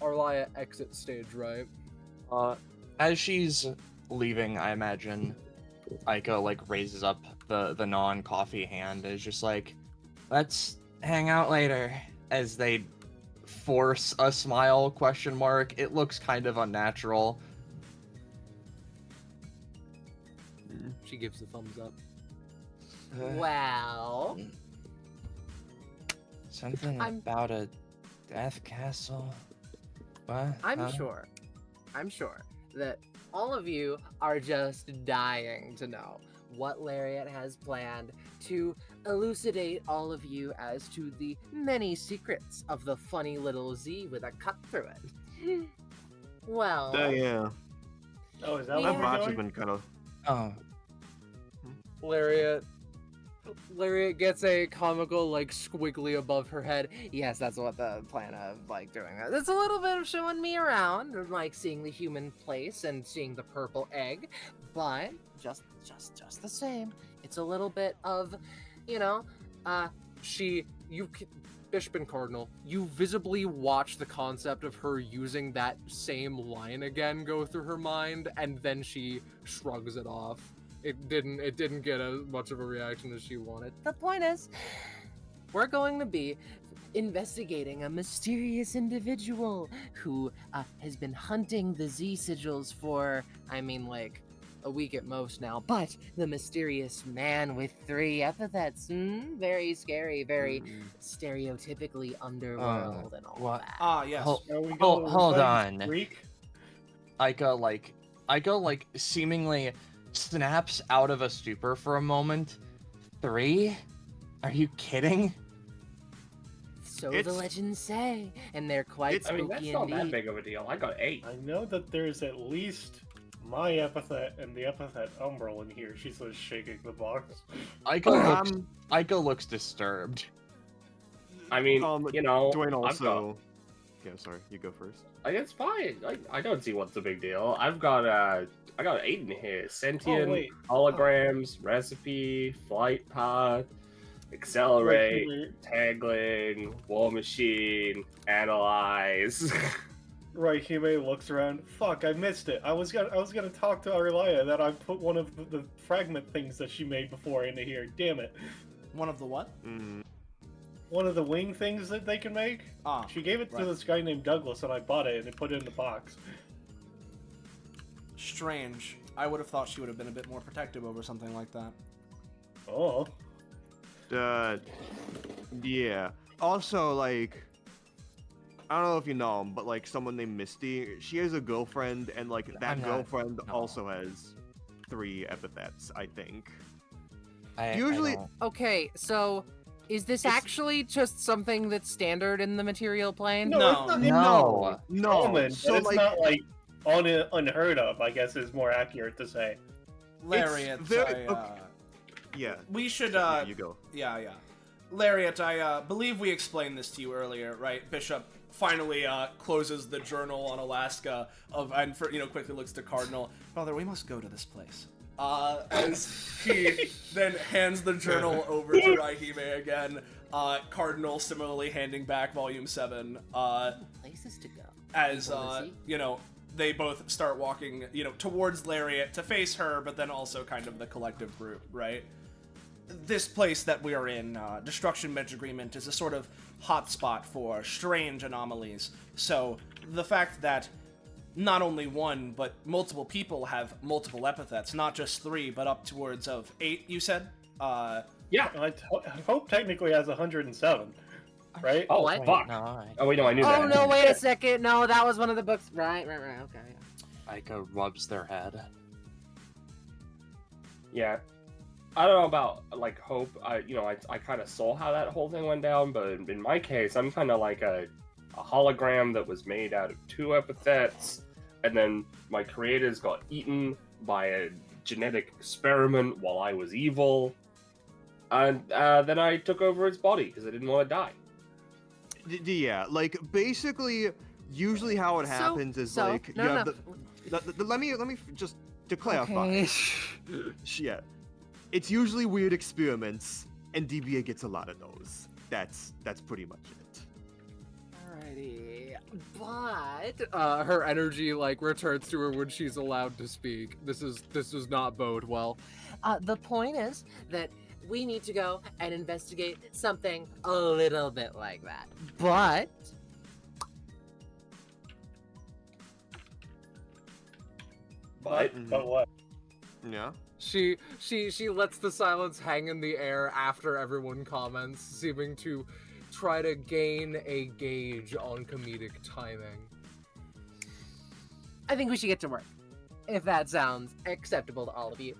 Arlia exits stage right.
As she's leaving, I imagine Aika like raises up the non-coffee hand, is just like, let's hang out later, as they force a smile question mark. It looks kind of unnatural.
She gives a thumbs up.
Well,
Something
I'm-
about a death castle. What?
I'm
Huh?
sure that all of you are just dying to know what Lariat has planned to elucidate all of you as to the many secrets of the funny little Z with a cut through it. Well,
Yeah.
Oh, is that
Yeah.
what
That
we're
match has
doing?
been kind of.
Oh,
Lariat gets a comical, like, squiggly above her head.
yes, that's what the plan of like doing that. It's a little bit of showing me around, and, like seeing the human place and seeing the purple egg, but just the same, it's a little bit of, you know,
Bishop and Cardinal, you visibly watch the concept of her using that same line again go through her mind, and then she shrugs it off. It didn't get as much of a reaction as she wanted.
The point is, we're going to be investigating a mysterious individual who has been hunting the Z sigils for, like, a week at most now. But the mysterious man with 3 epithets, very scary, very stereotypically underworld and all
what?
that.
Ah, yes.
Are we
Hold
going
on.
Greek?
Aika like seemingly snaps out of a stupor for a moment. 3? Are you kidding?
So the
It's-
legends say, and they're quite
it's-
I
spooky
mean, that's not that
indeed.
big of a deal. I got 8.
I know that there's at least my epithet and the epithet Umbral in here. She says, shaking the box.
Aika looks disturbed.
I mean, you know,
Dwayne
I've got-
also. Yeah, sorry. You go first.
It's fine. I don't see what's the big deal. I got 8 in here. Sentient,
wait.
holograms, recipe, flight path, accelerate,
Right,
tagling, war machine, analyze.
Hime looks around. Fuck, I missed it. I was gonna talk to Arlia that I put one of the fragment things that she made before into here. Damn it.
One of the what?
One of the wing things that they can make.
Ah,
She gave it to
right.
this guy named Douglas, and I bought it and put it in the box.
Strange. I would have thought she would have been a bit more protective over something like that.
Oh.
Yeah. Also, like, I don't know if you know him, but like someone named Misty, she has a girlfriend, and like that
I'm not-
girlfriend
no.
also has 3 epithets, I think.
I
Usually-
don't-
Okay, so is this
It's-
actually just something that's standard in the material plane?
No,
No.
it's not.
No.
No,
Common,
so
but it's
like
not like unheard of. I guess is more accurate to say.
Lariat,
very- yeah.
we should,
Here you go.
yeah. Lariat, I believe we explained this to you earlier, right? Bishop finally closes the journal on Alaska and quickly looks to Cardinal. Father, we must go to this place. As he then hands the journal over to Raihime again. Cardinal similarly handing back Volume 7.
Places to go.
As
Well, is
they both start walking, towards Lariat to face her, but then also kind of the collective group, right? This place that we are in, Destruction Bench Agreement, is a sort of hotspot for strange anomalies. So the fact that not only one, but multiple people have multiple epithets, not just 3, but up towards of 8, you said?
Yeah.
Hope technically has 107, right?
Oh,
What?
fuck.
No, I,
Oh, wait, no, I knew that.
Oh no! Wait a second. No, that was one of the books. Right. Okay.
Ica rubs their head.
Yeah. I don't know about, like, Hope. I kind of saw how that whole thing went down, but in my case, I'm kind of like a hologram that was made out of 2 epithets, and then my creators got eaten by a genetic experiment while I was evil, and then I took over its body because I didn't want to die.
Yeah, like basically, usually how it happens is like you have let me just to clarify.
Okay.
Yeah, it's usually weird experiments, and DBA gets a lot of those. That's pretty much it.
Alrighty, but
Her energy like returns to her when she's allowed to speak. This does not bode well.
the point is that we need to go and investigate something a little bit like that. But
But what?
Yeah.
She lets the silence hang in the air after everyone comments, seeming to try to gain a gauge on comedic timing.
I think we should get to work, if that sounds acceptable to all of you.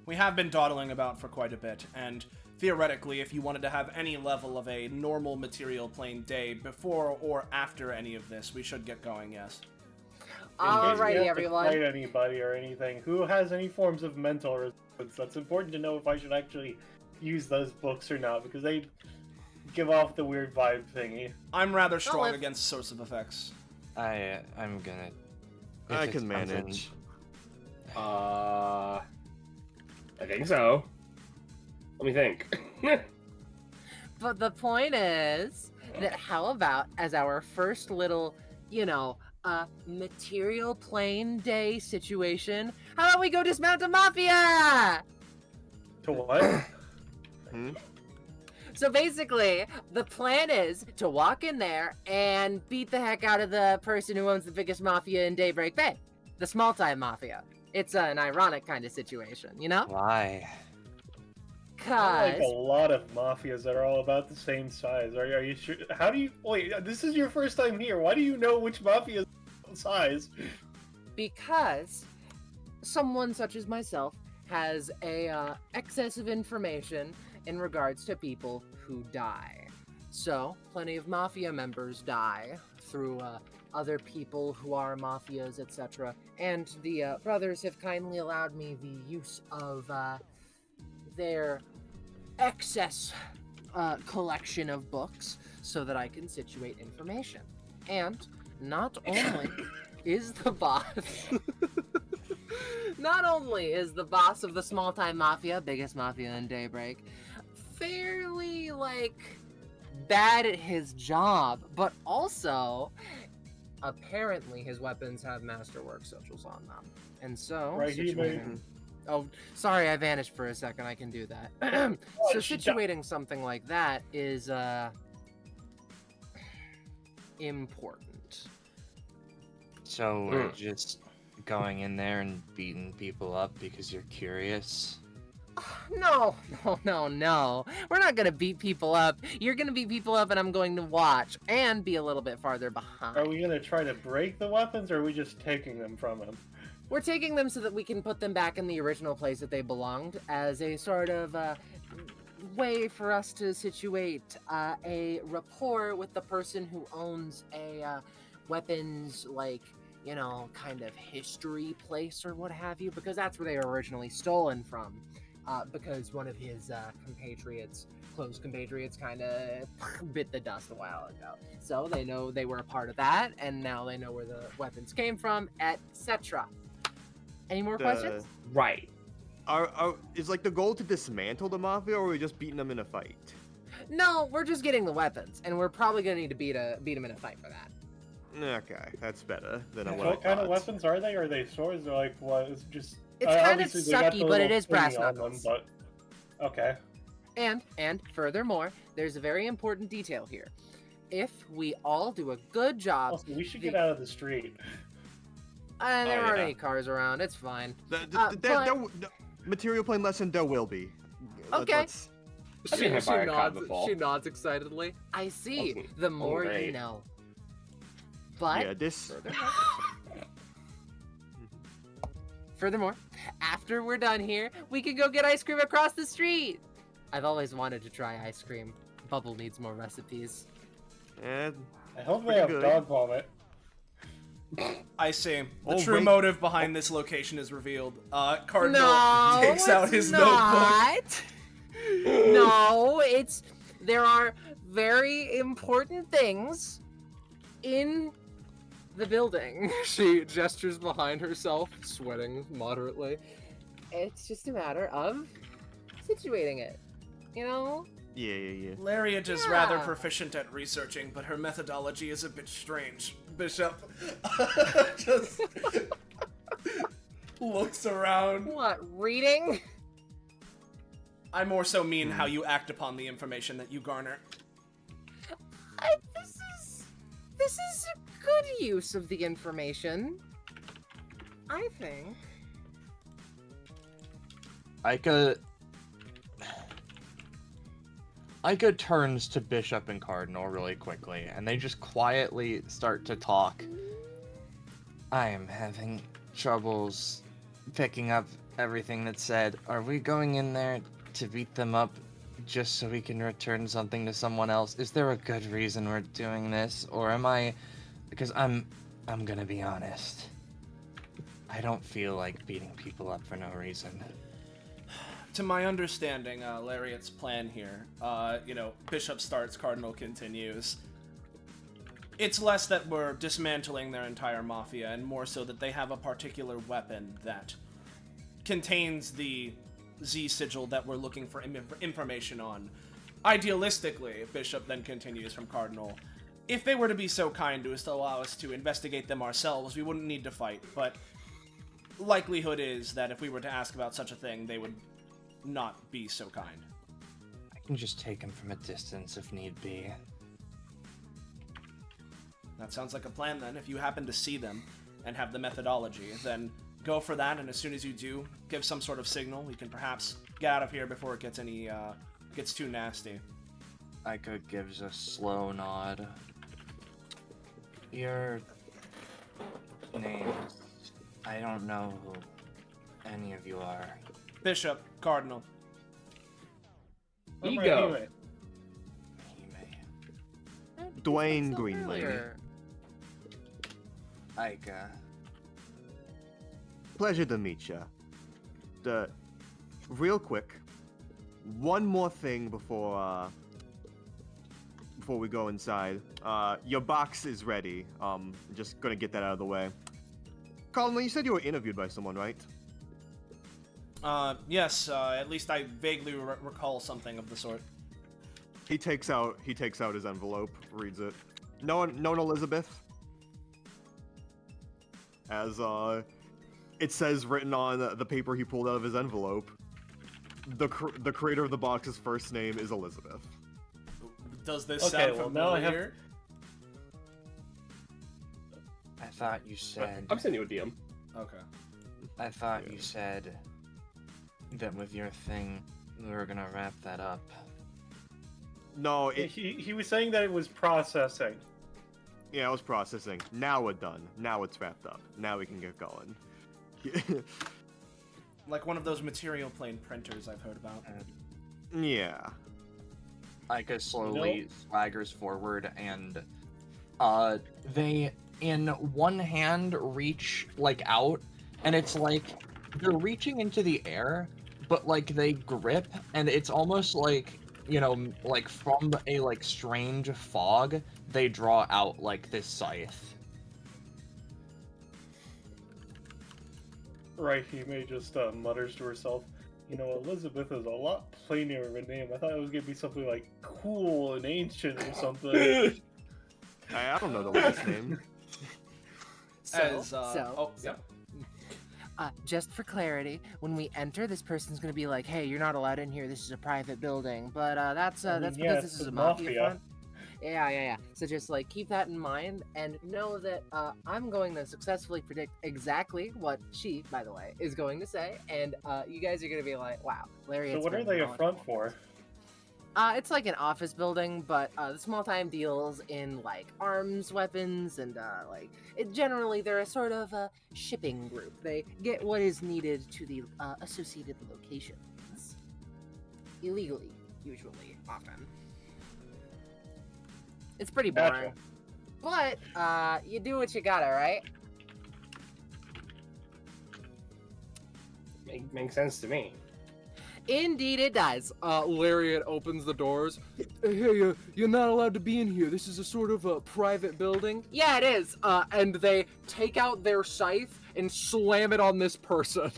We have been dawdling about for quite a bit, and theoretically, if you wanted to have any level of a normal material plane day before or after any of this, we should get going, yes.
In case we have
Alrighty,
to
everyone.
fight anybody or anything who has any forms of mental resistance, that's important to know if I should actually use those books or not, because they give off the weird vibe thingy.
I'm rather strong
if-
against sorts of effects.
I'm gonna. if
I
it
can
comes in-
manage.
I think so. Let me think.
But the point is that how about as our first little, material plane day situation, how about we go dismount a mafia?
To what?
So basically, the plan is to walk in there and beat the heck out of the person who owns the biggest mafia in Daybreak Bay, the small time mafia. It's an ironic kind of situation, you know?
Why?
I like
Cause
a lot of mafias that are all about the same size. Are you sure? How do you wait? This is your first time here. Why do you know which mafia is size?
because someone such as myself has a excess of information in regards to people who die. So, plenty of mafia members die through other people who are mafias, etc. And the brothers have kindly allowed me the use of their excess collection of books so that I can situate information. And not only is the boss not only is the boss of the small time mafia, biggest mafia in Daybreak, fairly bad at his job, but also apparently his weapons have masterwork sigils on them. And so
Right, he
situating... Oh, sorry, I vanished for a second. I can do that. So situating something like that is important.
So we're just going in there and beating people up because you're curious?
No. We're not gonna beat people up. You're gonna beat people up and I'm going to watch and be a little bit farther behind.
Are we gonna try to break the weapons, or are we just taking them from him?
We're taking them so that we can put them back in the original place that they belonged as a sort of way for us to situate a rapport with the person who owns a weapons, like, you know, kind of history place or what have you, because that's where they were originally stolen from. Because one of his close compatriots, kind of bit the dust a while ago. So they know they were a part of that, and now they know where the weapons came from, etc. Any more questions?
Right.
Is like the goal to dismantle the mafia, or are we just beating them in a fight?
No, we're just getting the weapons, and we're probably gonna need to beat him in a fight for that.
Okay, that's better than what I
What kind of
thought.
weapons are they? Are they swords, or like what? It's just.
It's kind of
obviously they got the
sucky, but it
little
is brass
thingy on them,
knuckles.
but okay.
And furthermore, there's a very important detail here. If we all do a good job,
Also, we should get out of the street.
there aren't
yeah.
any cars around. It's fine.
Material plane lesson, there will be.
Okay.
I've been hit by a car before.
She nods excitedly.
I see.
Wasn't-
The more you
great.
know. But
Yeah, this.
furthermore, after we're done here, we can go get ice cream across the street. I've always wanted to try ice cream. Bubble needs more recipes.
And
I hope they
Pretty
have
good.
dog vomit.
I see. The
Oh,
true
wait.
motive behind this location is revealed. Cardinal
No,
takes out
it's
his notebook.
not. No, there are very important things in the building.
She gestures behind herself, sweating moderately.
It's just a matter of situating it. You know?
yeah.
Lariat is rather
Yeah.
proficient at researching, but her methodology is a bit strange. Bishop just looks around.
What, reading?
I more so mean how you act upon the information that you garner.
This is a good use of the information. I think.
Ica turns to Bishop and Cardinal really quickly, and they just quietly start to talk. I am having troubles picking up everything that's said. Are we going in there to beat them up just so we can return something to someone else? Is there a good reason we're doing this? Or am I... Because I'm gonna be honest. I don't feel like beating people up for no reason.
To my understanding, Lariat's plan here, Bishop starts, Cardinal continues. It's less that we're dismantling their entire mafia, and more so that they have a particular weapon that contains the Z sigil that we're looking for information on. Idealistically, Bishop then continues from Cardinal, if they were to be so kind as to allow us to investigate them ourselves, we wouldn't need to fight, but likelihood is that if we were to ask about such a thing, they would not be so kind.
I can just take him from a distance if need be.
That sounds like a plan then. If you happen to see them and have the methodology, then go for that, and as soon as you do, give some sort of signal. We can perhaps get out of here before it gets gets too nasty.
Ica gives a slow nod. Your names. I don't know who any of you are.
Bishop, Cardinal.
I'm
Ego.
Rahime.
Hime.
Dwayne
So
Green Lady.
earlier.
Ica.
Pleasure to meet ya. Real quick, one more thing before we go inside. Your box is ready. Just gonna get that out of the way. Colin, you said you were interviewed by someone, right?
Yes, at least I vaguely recall something of the sort.
He takes out his envelope, reads it. Known Elizabeth. As it says written on the paper he pulled out of his envelope, the creator of the box's first name is Elizabeth.
Does this
Okay,
sound
well, now I have-
familiar?
I thought you said.
I'm sending you a DM.
Okay.
I thought
Yeah.
you said that with your thing, we were gonna wrap that up.
No, it
He was saying that it was processing.
yeah, it was processing. Now we're done. Now it's wrapped up. Now we can get going.
Like one of those material plane printers I've heard about.
Yeah.
Ica slowly swaggers forward and they in one hand reach like out, and it's like they're reaching into the air, but like they grip, and it's almost like, you know, like from a like strange fog they draw out like this scythe.
Right, he may just mutters to herself, you know, Elizabeth is a lot plainer of a name. I thought it was gonna be something like cool and ancient or something.
I don't know the last name.
Just for clarity, when we enter, this person's gonna be like, "Hey, you're not allowed in here. This is a private building." But that's because
yes,
this is
the
a mafia
mafia.
front. Yeah. So just like keep that in mind and know that I'm going to successfully predict exactly what she, by the way, is going to say, and you guys are gonna be like, "Wow, Larry."
So what are they a front for?
It's like an office building, but the small time deals in like arms, weapons, and generally they're a sort of shipping group. They get what is needed to the associated locations illegally, usually, often. It's pretty boring, but you do what you gotta, right?
Makes sense to me.
Indeed, it does.
Lariat opens the doors. Hey, you're not allowed to be in here. This is a sort of a private building. Yeah, it is. And they take out their scythe and slam it on this person.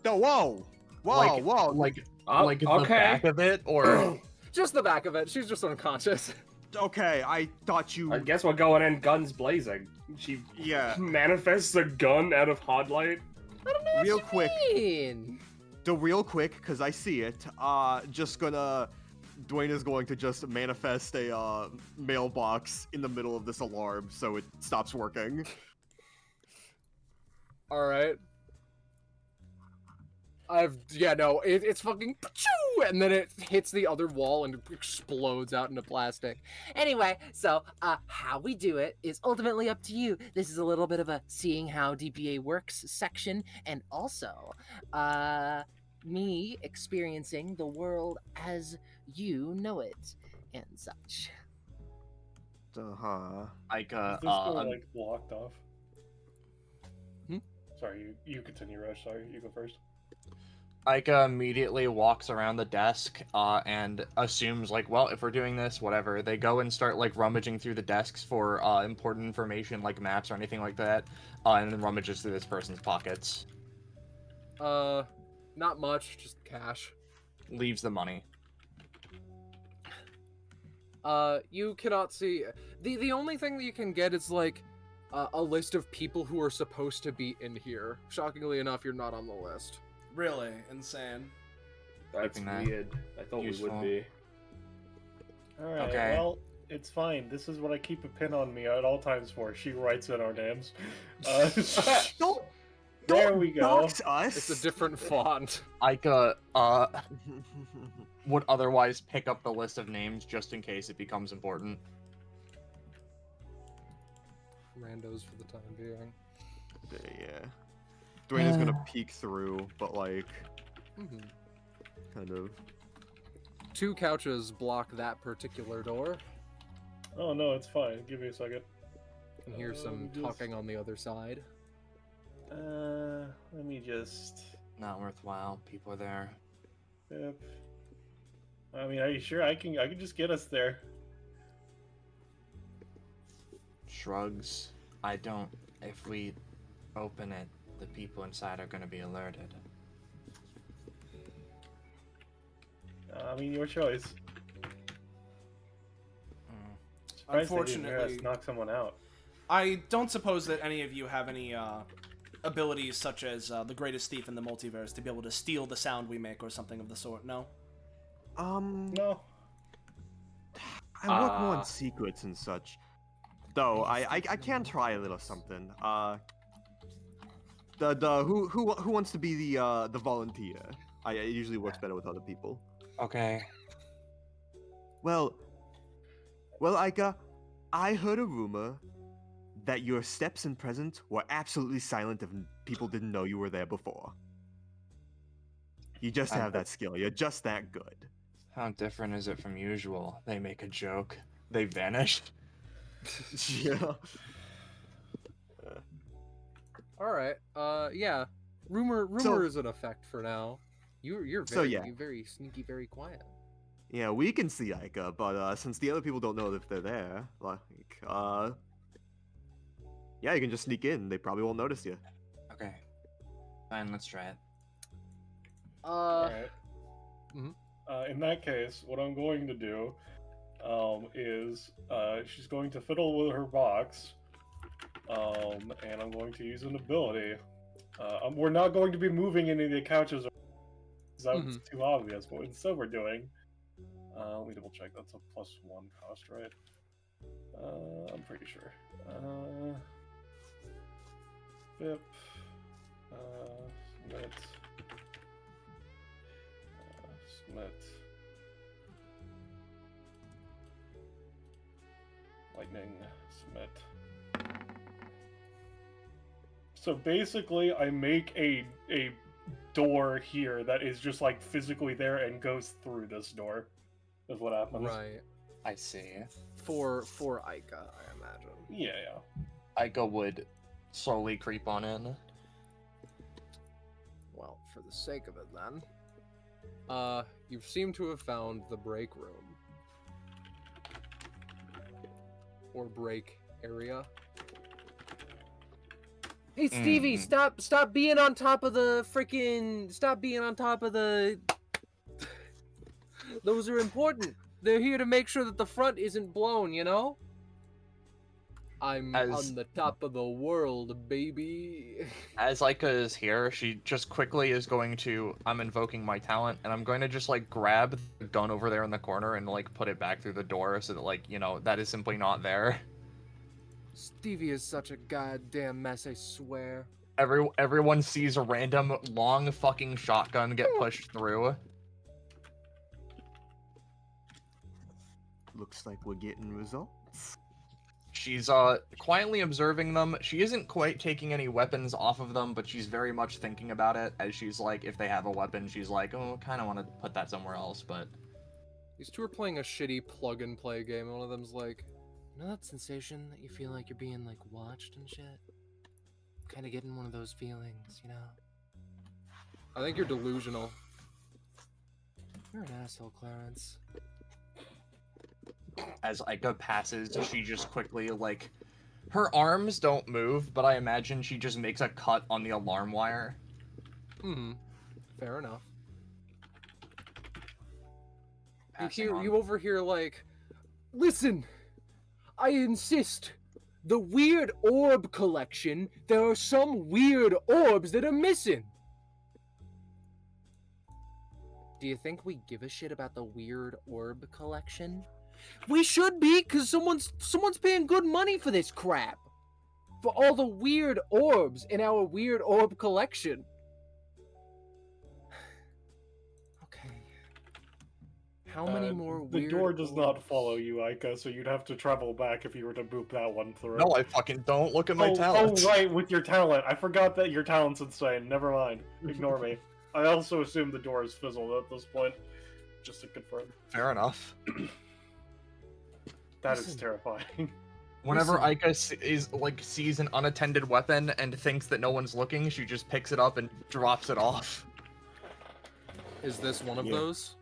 No, whoa!
Like the back of it, or
Just the back of it. She's just unconscious.
Okay, I thought you.
I guess we're going in guns blazing. She
Yeah.
manifests a gun out of hot light.
I don't know what
Real
you
quick.
mean.
So real quick, because I see it, Dwayne is going to just manifest a mailbox in the middle of this alarm so it stops working.
All right. It's fucking pachoo, and then it hits the other wall and explodes out into plastic.
Anyway, so how we do it is ultimately up to you. This is a little bit of a seeing how DBA works section, and also me experiencing the world as you know it and such.
Uh-huh.
Ica
Is this door like blocked off?
Hmm?
Sorry, you continue, Rush. Sorry, you go first.
Ica immediately walks around the desk and assumes, like, well, if we're doing this, whatever. They go and start, like, rummaging through the desks for important information, like maps or anything like that, and then rummages through this person's pockets.
Not much, just cash.
Leaves the money.
You cannot see... The only thing that you can get is, like, a list of people who are supposed to be in here. Shockingly enough, you're not on the list.
Really insane.
That's
Keeping that
weird. I thought we
useful.
would be.
Alright,
Okay.
well, it's fine. This is what I keep a pin on me at all times for. She writes in our names.
Don't
There we go.
dox us.
It's a different font.
Ica would otherwise pick up the list of names just in case it becomes important.
Randos for the time being.
Yeah. Dwayne is gonna peek through, but like, kind of.
2 couches block that particular door.
Oh no, it's fine. Give me a second.
You can hear some
Just-
talking on the other side.
Let me just.
Not worthwhile. People are there.
Yep. I mean, are you sure I can just get us there?
Shrugs. I don't. If we open it, the people inside are going to be alerted.
I mean, your choice. Surprised they didn't hear us
Unfortunately,
knock someone out.
I don't suppose that any of you have any abilities such as the greatest thief in the multiverse to be able to steal the sound we make or something of the sort, no?
No.
I work more on secrets and such. Though, I can try a little something. Who wants to be the volunteer? It usually works better with other people.
Okay.
Well, Aika, I heard a rumor that your steps and presence were absolutely silent if people didn't know you were there before. You just have that skill. You're just that good.
How different is it from usual? They make a joke. They vanish.
Yeah.
All right. Yeah. Rumor
So-
is in effect for now. You're
So,
very
yeah.
you're very sneaky, very quiet.
Yeah, we can see Aika, but since the other people don't know if they're there, yeah, you can just sneak in. They probably won't notice you.
Okay. Fine, let's try it.
Alright.
Mhm.
In that case, what I'm going to do is she's going to fiddle with her box, and I'm going to use an ability. We're not going to be moving any of the couches. That's too obvious. But instead, we're doing. Let me double check. That's a +1 cost, right? I'm pretty sure. Yep. Smith. Smith. Lightning. Smith. So basically, I make a door here that is just like physically there and goes through this door. Is what happens.
Right.
I see.
For Aika, I imagine.
Yeah, yeah.
Aika would slowly creep on in.
Well, for the sake of it then. You seem to have found the break room. Or break area.
Hey Stevie,
Mhm.
stop being on top of the freaking stop being on top of the Those are important. They're here to make sure that the front isn't blown, you know?
I'm
As-
on the top of the world, baby.
As Aika is here, she just quickly is going to, I'm invoking my talent, and I'm going to just, like, grab the gun over there in the corner and, like, put it back through the door so that, like, you know, that is simply not there.
Stevie is such a goddamn mess, I swear.
Everyone sees a random long fucking shotgun get pushed through.
Looks like we're getting results.
She's quietly observing them. She isn't quite taking any weapons off of them, but she's very much thinking about it. As she's like, if they have a weapon, she's like, oh, kind of want to put that somewhere else. But
These two are playing a shitty plug-and-play game, and one of them's like,
You know that sensation that you feel like you're being like watched and shit? Kind of getting one of those feelings, you know?
I think you're delusional.
You're an asshole, Clarence.
as Aika passes, she just quickly, like, her arms don't move, but I imagine she just makes a cut on the alarm wire.
Fair enough.
Passing
You
on.
overhear like, listen, I insist. The weird orb collection, there are some weird orbs that are missing.
Do you think we give a shit about the weird orb collection?
We should be, cause someone's paying good money for this crap. For all the weird orbs in our weird orb collection.
Okay. How many more
The
weird
door does not
orbs?
follow you, Aika, so you'd have to travel back if you were to boop that one through.
No, I fucking don't. Look at my
oh,
talents.
oh, right, with your talent. I forgot that your talent's insane. Never mind. Ignore me. I also assume the door is fizzled at this point. Just to confirm.
Fair enough.
That is
Listen.
terrifying.
Whenever
Listen.
Aika sees an unattended weapon and thinks that no one's looking, she just picks it up and drops it off.
Is this one of
Yeah.
those?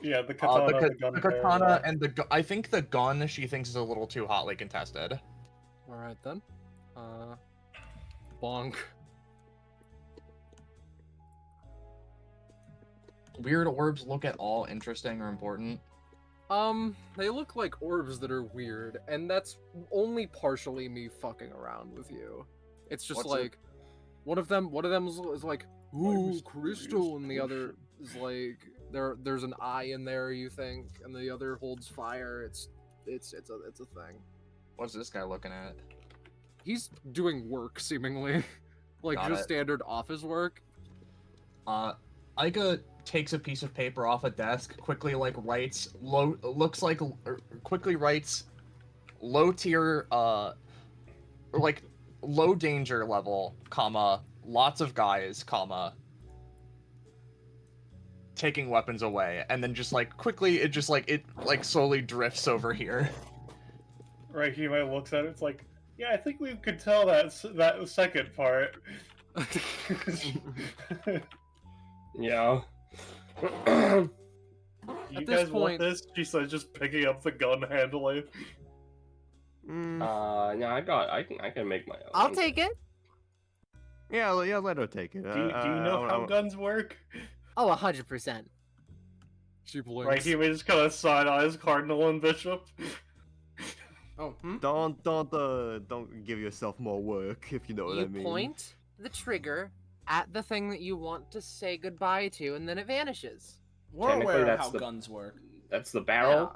Yeah, the katana, the gun
The
bearer,
katana
yeah.
and I think the gun she thinks is a little too hotly contested.
Alright then. Bonk.
Weird orbs look at all interesting or important.
They look like orbs that are weird, and that's only partially me fucking around with you. It's just
What's
like, one of them is like, ooh,
mysterious
crystal, and the other is like, there's an eye in there, you think, and the other holds fire. It's a thing.
What's this guy looking at?
He's doing work, seemingly. Like
Got
just
it.
standard office work.
Aika takes a piece of paper off a desk, quickly like writes quickly writes low tier or like low danger level, comma, lots of guys, comma, taking weapons away, and then just like quickly it slowly drifts over here.
Right, he might looks at it. It's like, yeah, I think we could tell that second part.
Yeah.
You
At
guys
this
want
point-
this? She says, just picking up the gun handily.
Yeah, I can make my own.
I'll take it.
Yeah, let her take it.
Do you know how guns work?
Oh, 100%.
She blinks.
Right, he may just kind of side eyes Cardinal and Bishop.
Oh,
Don't give yourself more work, if you know what I
You
mean.
point the trigger at the thing that you want to say goodbye to, and then it vanishes.
we're
Technically,
aware of
that's
how
the-
guns work.
That's the barrel.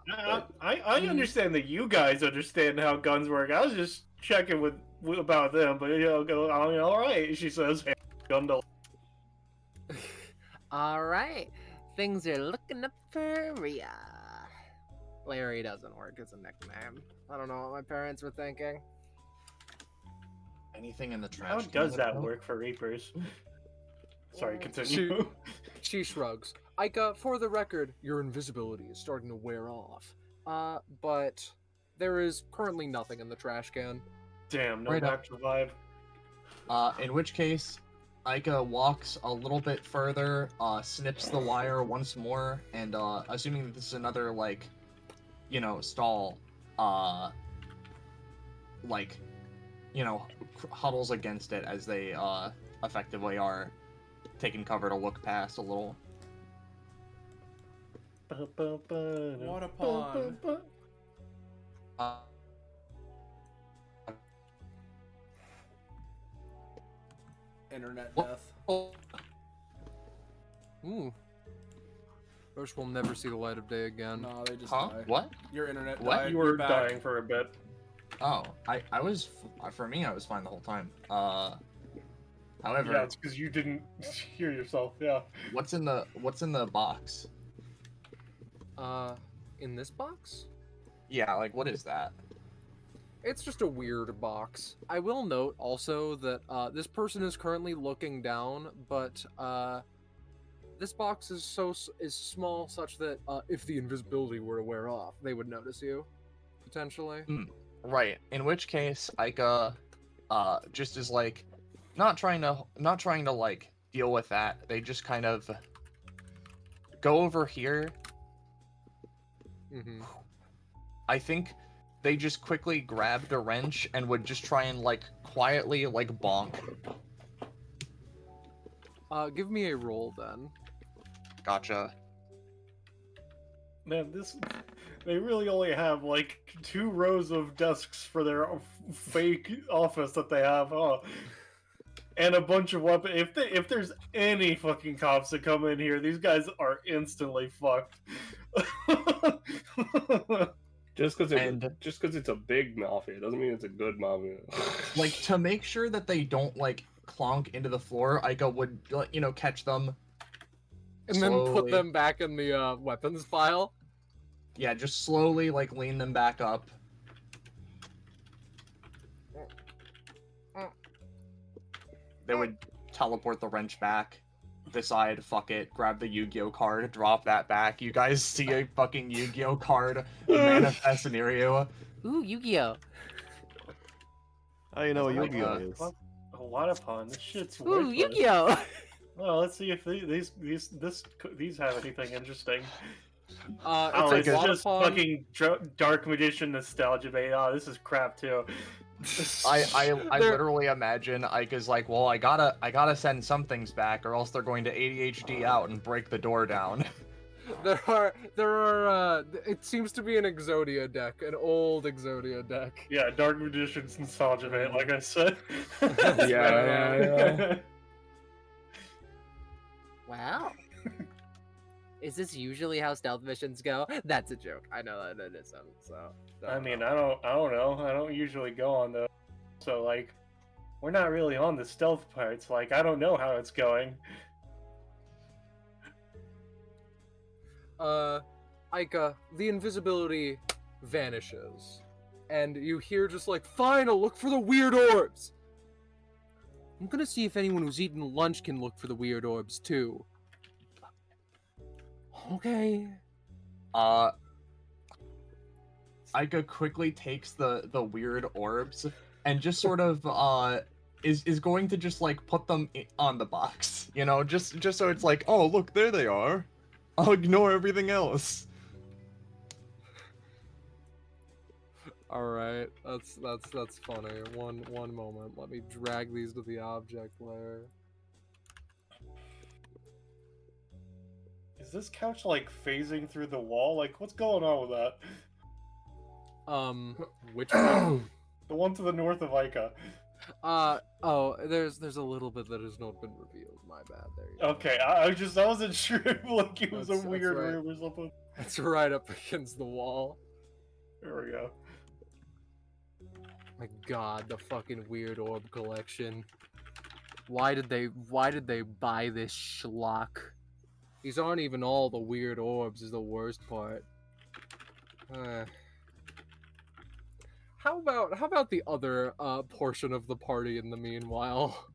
I
Mm.
understand that you guys understand how guns work. I was just checking with about them, but all right. She says, hey, gun to
All right, things are looking up for Rhea. Larry doesn't work as a nickname. I don't know what my parents were thinking.
Anything in the trash?
How
can
does
would
that
help?
work for Reapers? Sorry, continue.
She shrugs. Aika, for the record, your invisibility is starting to wear off. But there is currently nothing in the trash can.
Damn, no
Right
back to vibe.
In which case, Aika walks a little bit further, snips the wire once more, and assuming that this is another like, stall, huddles against it as they effectively are taking cover to look past a little.
What a pawn.
Uh,
Internet
What?
death.
Ooh. Roche will never see the light of day again.
No, they just
huh?
die.
What?
Your internet
What?
died.
You
You're
were
back.
dying for a bit.
Oh, I was for me I was fine the whole time. However,
Yeah, it's because you didn't hear yourself. Yeah.
what's in the box?
In this box?
Yeah, like what is that?
It's just a weird box. I will note also that this person is currently looking down, but this box is small such that if the invisibility were to wear off, they would notice you, potentially.
Right. In which case, Aika, just is like, not trying to like deal with that. They just kind of go over here.
Mm-hmm.
I think they just quickly grab the wrench and would just try and like quietly like bonk.
Give me a roll then.
Gotcha.
Man, they really only have like 2 rows of desks for their fake office that they have, huh? And a bunch of weapons. If there's any fucking cops that come in here, these guys are instantly fucked.
Just because
And-
it's a big mafia doesn't mean it's a good mafia.
Like to make sure that they don't like clonk into the floor, Aika would catch them.
And then put
slowly.
them back in the weapons pile.
Yeah, just slowly like lean them back up. They would teleport the wrench back, decide, fuck it, grab the Yu-Gi-Oh card, drop that back. You guys see a fucking Yu-Gi-Oh card manifest near you.
Ooh, Yu-Gi-Oh!
Oh, you know what
Like,
Yu-Gi-Oh is.
A lot of fun. This shit's
Ooh,
worthless.
Yu-Gi-Oh!
Well, let's see if these have anything interesting.
It's
It's
a lot of
just
fun.
fucking Dark Magician nostalgia, mate. Oh, this is crap too.
I
There-
literally imagine Ika's like, well, I gotta send some things back, or else they're going to ADHD out and break the door down.
There are it seems to be an Exodia deck, an old Exodia deck.
Yeah, Dark Magician's nostalgia, mate. Like I said.
Yeah.
Wow. Is this usually how stealth missions go? That's a joke. I know that it isn't. So.
I mean, I don't know. I don't usually go on those. So like, we're not really on the stealth parts. Like, I don't know how it's going.
Aika, the invisibility vanishes. And you hear just like, fine, I'll look for the weird orbs. I'm gonna see if anyone who's eaten lunch can look for the weird orbs too. Okay.
Aika quickly takes the weird orbs and just sort of is going to just like put them on the box, you know, just so it's like, oh look, there they are. I'll ignore everything else.
All right, that's funny. One moment. Let me drag these to the object layer.
Is this couch like phasing through the wall? Like, what's going on with that?
Which one?
The one to the north of Ica.
Oh, there's a little bit that has not been revealed. My bad. There you go.
Okay, I wasn't sure if like it was
That's
a weird
right.
room or something.
It's right up against the wall.
There we go.
My God, the fucking weird orb collection. Why did they buy this schlock? These aren't even all the weird orbs. Is the worst part. How about the other portion of the party in the meanwhile?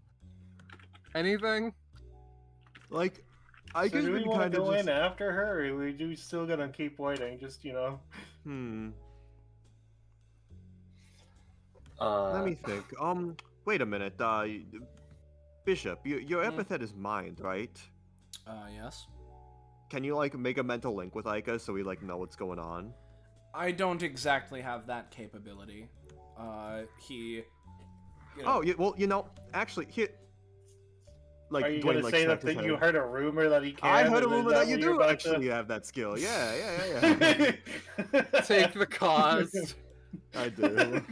Anything?
Like, I
So
guess
do we
we
want
kind
to
of
go
just...
in after her, or are we still gonna keep waiting? Just, you know.
Let me think. Wait a minute. Bishop, your epithet is mind, right?
Yes.
Can you like make a mental link with Ica so we like know what's going on?
I don't exactly have that capability. He... You know,
Oh, well, you know, actually, here... Like,
Are you
Dwayne,
gonna
like,
say
snapped
that
his
you
head.
heard a rumor that he can?
I heard a
and is
rumor that you
what you're
do
about
actually
to-
have that skill. Yeah.
Take the cost.
I do.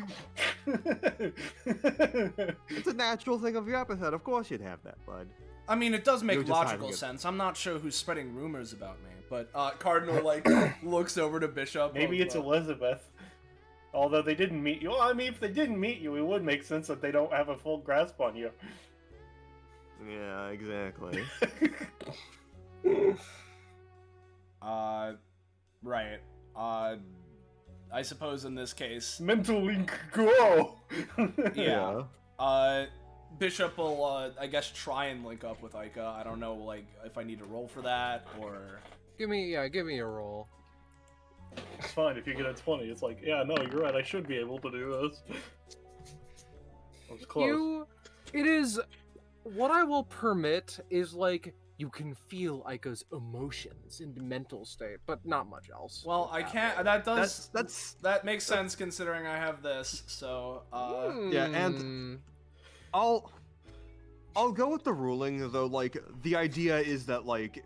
It's a natural thing of your epithet. Of course you'd have that, bud.
I mean, it does
You're
make
just
logical
hiding it.
sense. I'm not sure who's spreading rumors about me, but Cardinal like looks over to Bishop.
Maybe it's Elizabeth. Although they didn't meet you. Well, I mean, if they didn't meet you, it would make sense that they don't have a full grasp on you.
Yeah, exactly.
Right. I suppose in this case,
Mental link go.
yeah. Bishop will, I guess, try and link up with Ica. I don't know, like, if I need to roll for that, or...
Give me a roll.
It's fine if you get a 20. It's like, yeah, no, you're right. I should be able to do this. I was close.
It is... What I will permit is, like, you can feel Ica's emotions and mental state, but not much else.
Well, I can't... That does...
That
makes sense considering I have this, so,
Yeah, and I'll go with the ruling though. Like, the idea is that like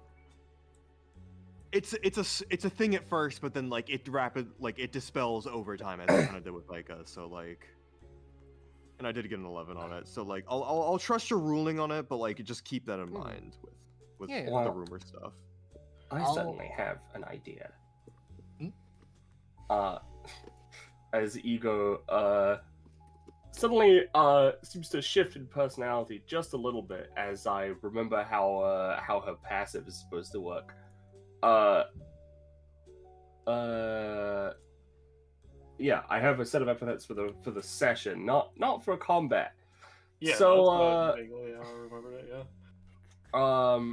it's a thing at first, but then like it dispels over time, as I kind of did with Ica. So like, and I did get an 11 on it. So like, I'll trust your ruling on it, but like just keep that in mind with
Yeah.
the rumor stuff.
I certainly have an idea.
Hmm?
As Ego suddenly seems to shift in personality just a little bit as I remember how her passive is supposed to work. Yeah, I have a set of epithets for the session, not for combat.
Yeah,
So
that's vaguely how I remembered it, yeah.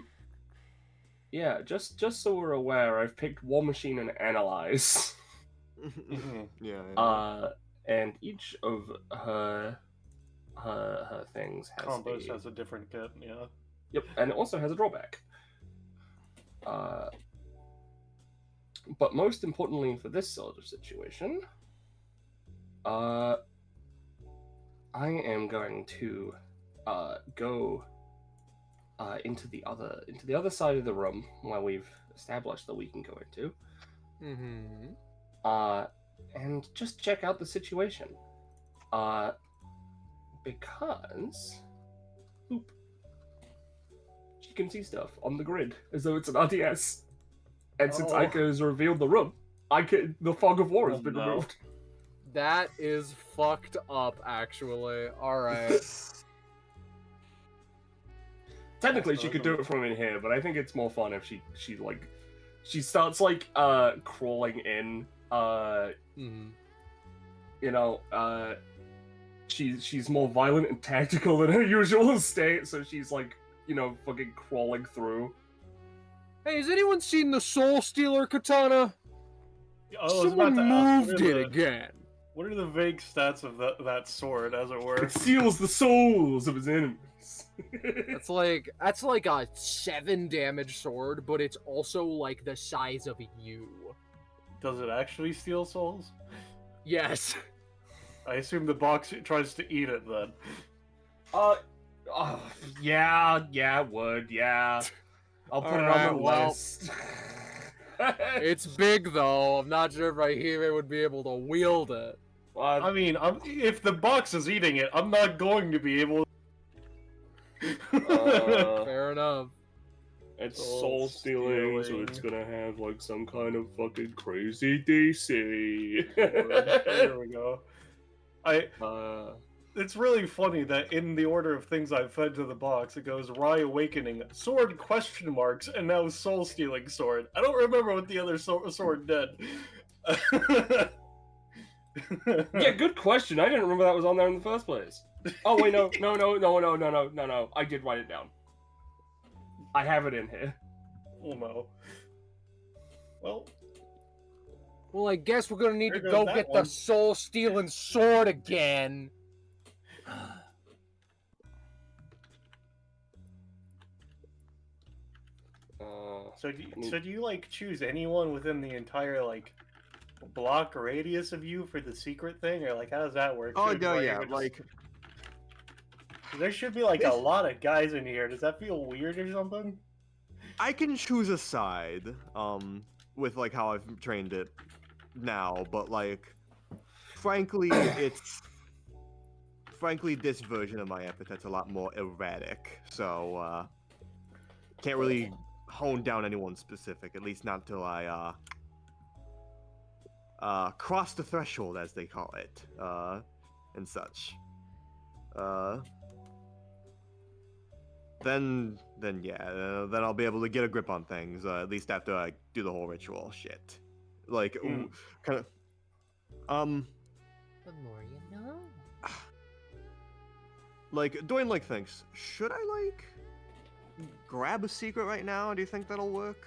Yeah, just so we're aware, I've picked War Machine and Analyze.
Yeah.
And each of her things has
Combos has a different kit, yeah.
Yep, and it also has a drawback. But most importantly for this sort of situation, I am going to go into the other side of the room where we've established that we can go into. And just check out the situation. Because she can see stuff on the grid as though it's an RTS. And since
Oh.
Ica has revealed the room, the fog of war has
Oh,
been
no.
removed.
That is fucked up, actually. Alright.
Technically, she could do it from in here, but I think it's more fun if she starts like crawling in. You know, she's more violent and tactical than her usual state, so she's like, you know, fucking crawling through.
Hey, has anyone seen the Soul Stealer katana?
I was
Someone
about to ask,
moved it again.
What are the vague stats of that sword, as it were?
It steals the souls of his enemies.
That's like a 7 damage sword, but it's also like the size of you.
Does it actually steal souls?
Yes.
I assume the box tries to eat it then.
Yeah, it would, yeah. I'll put it on the list.
It's big though. I'm not sure if Rahime would be able to wield it.
I mean, if the box is eating it, I'm not going to be able.
Fair enough.
It's soul stealing, so it's gonna have like some kind of fucking crazy DC.
There we go. It's really funny that in the order of things I've fed to the box, it goes Rai Awakening, sword question marks, and now soul stealing sword. I don't remember what the other sword did.
Yeah, good question. I didn't remember that was on there in the first place. Oh wait, no. I did write it down. I have it in here.
Oh no.
Well, I guess we're gonna need to
There
go
goes
get
that one.
the soul stealing sword again.
So do you like choose anyone within the entire like block radius of you for the secret thing, or like how does that work?
Oh
Should-
no,
or
yeah,
you just-
like
there should be like a lot of guys in here. Does that feel weird or something?
I can choose a side, with like how I've trained it now, but like, frankly, this version of my epithet's a lot more erratic, so can't really hone down anyone specific, at least not till I cross the threshold, as they call it, and such. Then I'll be able to get a grip on things, at least after I do the whole ritual shit. Like, kind of,
The more you know.
like, doing like things. Should I, like, grab a secret right now? Do you think that'll work?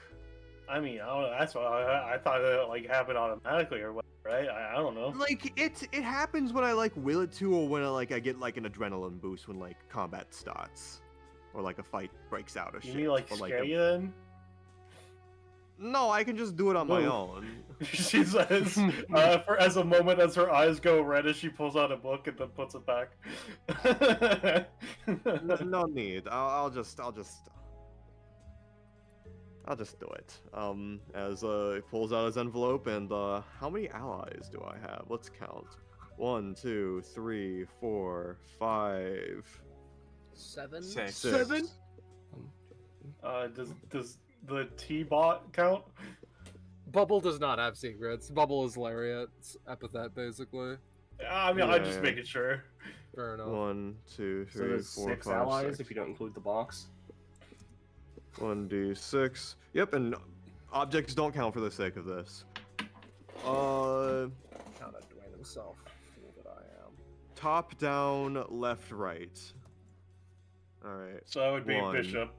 I mean, I don't know. That's what I thought it like happened automatically or what, right? I don't know.
Like, it happens when I, like, will it to, or when I get, like, an adrenaline boost when, like, combat starts. Or, like, a fight breaks out or
You
shit.
mean like
or,
scare you then?
No, I can just do it on my
Move.
own.
She says, for as a moment as her eyes go red as she pulls out a book and then puts it back.
No need. I'll just do it. As he pulls out his envelope, and how many allies do I have? Let's count. 1, 2, 3, 4, 5.
7?
Six.
7?
Does the T-bot count?
Bubble does not have secrets. Bubble is Lariat's epithet, basically.
I mean, I'm
Yeah.
just making sure.
Fair enough.
1, 2,
So
3,
there's
4,
6
5,
allies
6.
if you don't include the box.
1d6. Yep, and objects don't count for the sake of this.
Count on Dwayne himself. Fool that I am.
Top, down, left, right. Alright.
So that would be
1,
Bishop.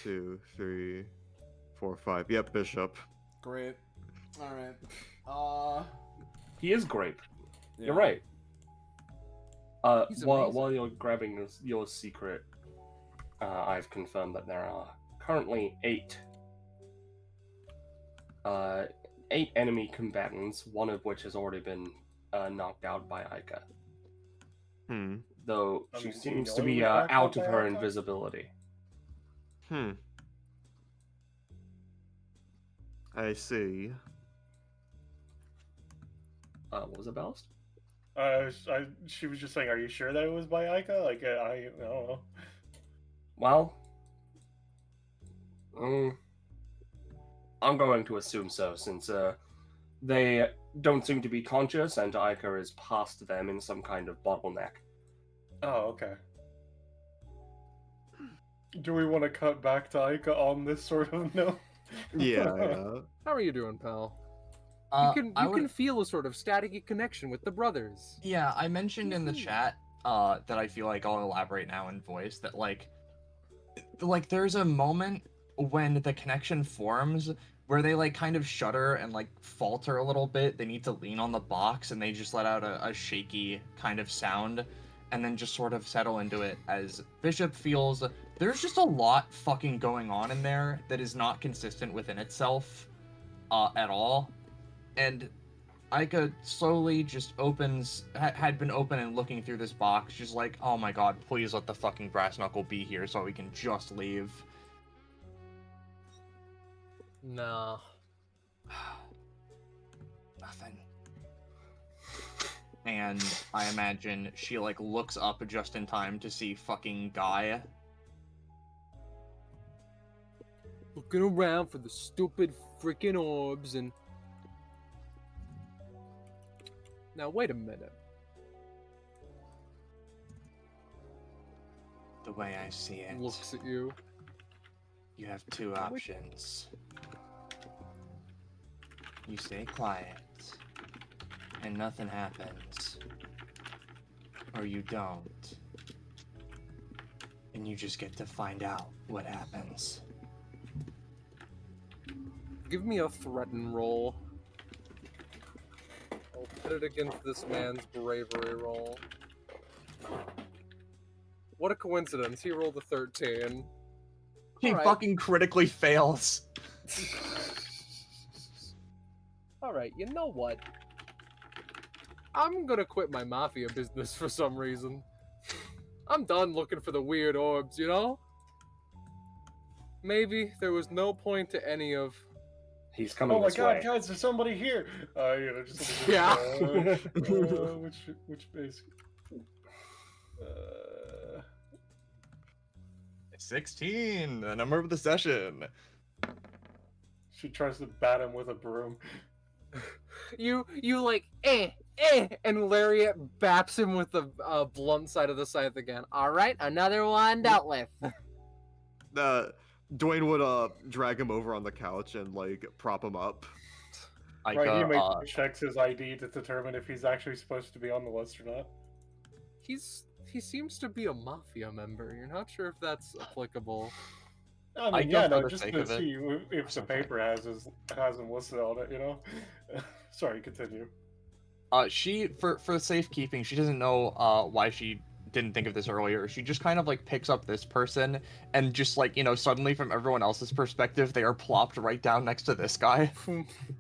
2, 3, 4, 5. Yep, Bishop.
Great. Alright.
He is grape.
Yeah.
You're right.
He's
While
amazing.
you're grabbing your secret, I've confirmed that there are currently 8 enemy combatants, one of which has already been knocked out by Aika. Though
I
she
mean,
seems
you
to
know
be
he was knocked out
out of
by
her
Aika?
invisibility.
I see.
What was it, Ballast?
She was just saying, are you sure that it was by Aika? Like, I don't know.
Well, I'm going to assume so, since they don't seem to be conscious, and Aika is past them in some kind of bottleneck.
Oh, okay. Do we want to cut back to Aika on this sort of note?
Yeah, yeah.
How are you doing, pal? You
I
can feel a sort of staticky connection with the brothers.
Yeah, I mentioned in the chat that I feel like I'll elaborate now in voice that like there's a moment when the connection forms where they like kind of shudder and like falter a little bit. They need to lean on the box and they just let out a shaky kind of sound and then just sort of settle into it as Bishop feels there's just a lot fucking going on in there that is not consistent within itself at all. And Aika slowly just had been open and looking through this box, just like, oh my god, please let the fucking brass knuckle be here so we can just leave.
No.
Nothing. And I imagine she like looks up just in time to see fucking Guy.
Looking around for the stupid freaking orbs and... Now, wait a minute.
The way I see it,
Looks at you.
you have two options. You stay quiet, and nothing happens. Or you don't. And you just get to find out what happens.
Give me a threaten roll. I'll put it against this man's bravery roll. What a coincidence. He rolled a 13.
He
Alright.
fucking critically fails.
Alright, you know what? I'm gonna quit my mafia business for some reason. I'm done looking for the weird orbs, you know? Maybe there was no point to any of...
He's coming
Oh my
this
god,
way.
guys, there's somebody here! Just
Yeah.
which base?
16, the number of the session.
She tries to bat him with a broom.
You like, and Lariat baps him with the blunt side of the scythe again. Alright, another one dealt with.
Dwayne would drag him over on the couch and like prop him up.
Like,
Right, he checks his ID to determine if he's actually supposed to be on the list or not.
He seems to be a mafia member. You're not sure if that's applicable.
I mean,
I
yeah,
go for
no,
the
just
sake
to
of it.
see if
It's
the
okay.
paper has him listed on it, you know? Sorry, continue.
She for safekeeping, she doesn't know why she didn't think of this earlier. She just kind of like picks up this person and just like, you know, suddenly from everyone else's perspective, they are plopped right down next to this guy.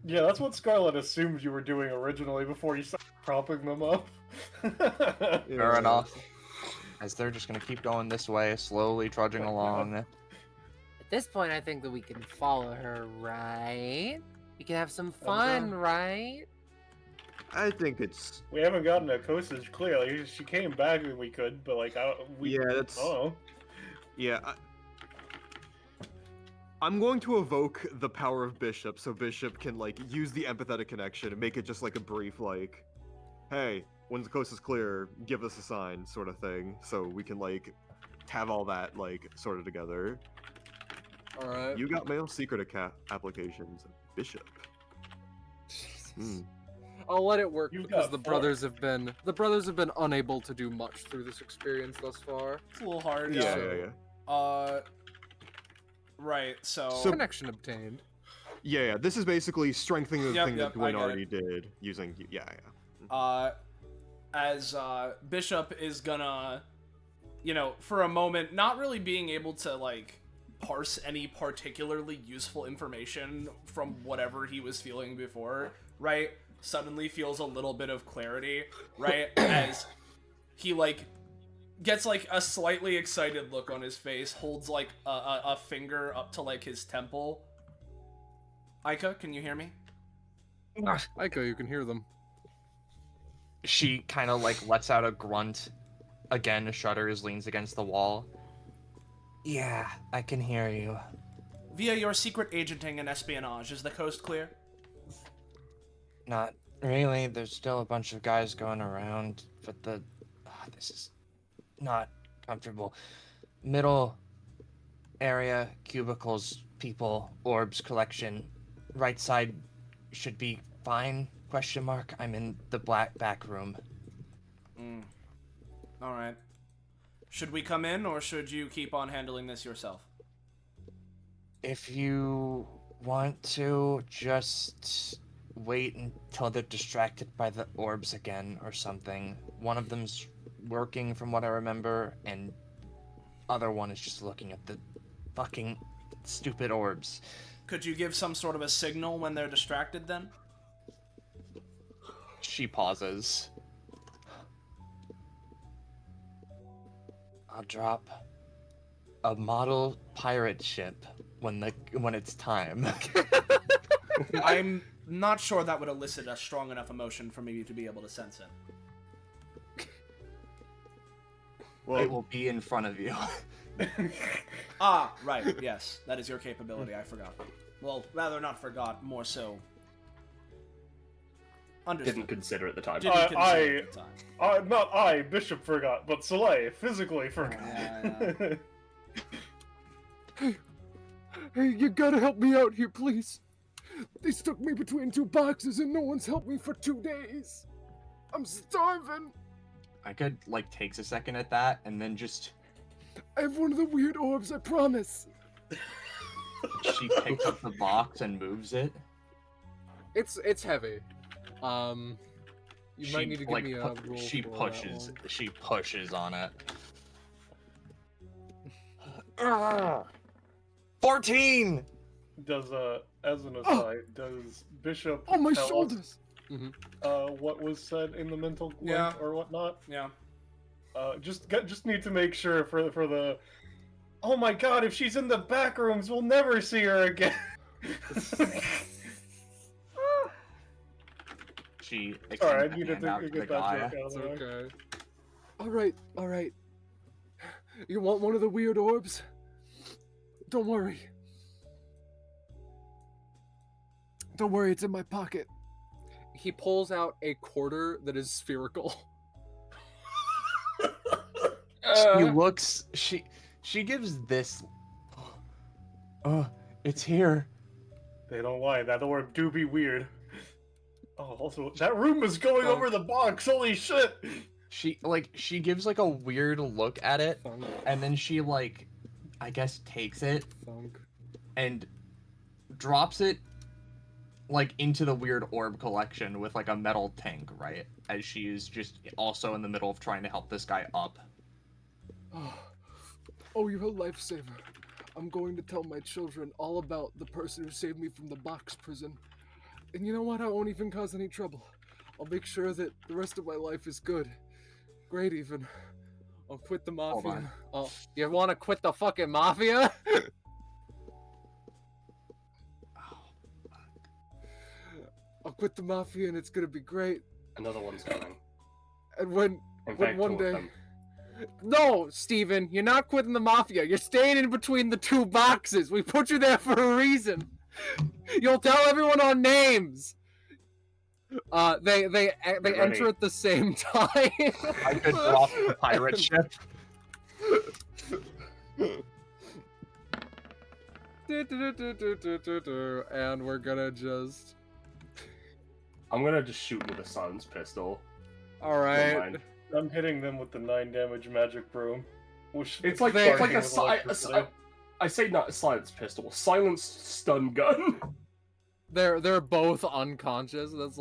Yeah, that's what Scarlet assumed you were doing originally before you started propping them up.
Fair enough. As they're just gonna keep going this way, slowly trudging along.
At this point, I think that we can follow her, right? We can have some fun, right?
I think it's
We haven't gotten a coastage clearly. She came back when we could, but like,
that's
oh.
yeah. I'm going to evoke the power of Bishop so Bishop can like use the empathetic connection and make it just like a brief like, hey, when the coast is clear, give us a sign sort of thing, so we can like have all that like sorted together.
Alright.
You got mail secret applications, Bishop. Hmm.
I'll let it work
You've
because
got
the
four.
brothers have been unable to do much through this experience thus far.
It's a little hard.
Yeah.
Right. So.
Connection obtained.
Yeah. This is basically strengthening the
Yep,
thing
yep,
that
I
Dwayne
get
already did using. Yeah.
As Bishop is gonna, you know, for a moment, not really being able to like parse any particularly useful information from whatever he was feeling before, right? Suddenly feels a little bit of clarity, right? As he like gets like a slightly excited look on his face, holds like a finger up to like his temple. Aika, can you hear me?
Aiko, you can hear them.
She kind of like lets out a grunt. Again, shudders, leans against the wall. Yeah, I can hear you.
Via your secret agenting and espionage, is the coast clear?
Not really. There's still a bunch of guys going around, but this is not comfortable. Middle area, cubicles, people, orbs collection. Right side should be fine? Question mark. I'm in the back room.
All right. Should we come in, or should you keep on handling this yourself?
If you want to, just wait until they're distracted by the orbs again or something. One of them's working from what I remember, and other one is just looking at the fucking stupid orbs.
Could you give some sort of a signal when they're distracted, then?
She pauses. I'll drop a model pirate ship when it's time.
I'm not sure that would elicit a strong enough emotion for me to be able to sense it.
Well, it will be in front of you.
Ah, right, yes. That is your capability, I forgot. Well, rather not forgot, more so... Understood.
Didn't consider at the time.
Didn't consider at the time.
Not I, Bishop forgot, but Soleil physically forgot.
Yeah.
Hey, you gotta help me out here, please. They stuck me between two boxes and no one's helped me for 2 days. I'm starving.
I could, takes a second at that, and then just...
I have one of the weird orbs, I promise.
She picks up the box and moves it.
It's heavy. You might need to give me a roll.
She pushes on it. 14!
Does as an aside, does Bishop
Oh, my
tell
shoulders!
us, what was said in the mental
Yeah.
link or whatnot?
Yeah.
Just need to make sure for the. Oh my God! If she's in the back rooms, we'll never see her again.
She
Sorry, I
extends a
needed
hand
to
out to the
get that
guy.
joke out of
It's
the way.
okay. Alright. You want one of the weird orbs? Don't worry. Don't worry, it's in my pocket. He pulls out a quarter that is spherical.
She looks. She gives this. It's here.
They don't lie. That orb do be weird. Oh, also, that room was going over the box. Holy shit!
She gives a weird look at it,
Thunk,
and then she I guess takes it
thunk.
and drops it into the weird orb collection with a metal tank, right? As she is just also in the middle of trying to help this guy up.
Oh, you're a lifesaver. I'm going to tell my children all about the person who saved me from the box prison. And you know what? I won't even cause any trouble. I'll make sure that the rest of my life is good. Great, even. I'll quit the mafia. Oh, you want to quit the fucking mafia? I'll quit the mafia and it's gonna be great.
Another one's coming.
And when
In fact,
one
two of
day...
them.
No, Steven, you're not quitting the mafia. You're staying in between the two boxes. We put you there for a reason. You'll tell everyone our names. They enter at the same time.
I could drop the pirate ship.
And we're gonna just...
I'm gonna just shoot with a sun's pistol. Don't
Alright.
mind.
I'm hitting them with the 9 damage magic broom. Which
It's like
They-
I say not a silenced pistol, silenced stun gun.
They're both unconscious. That's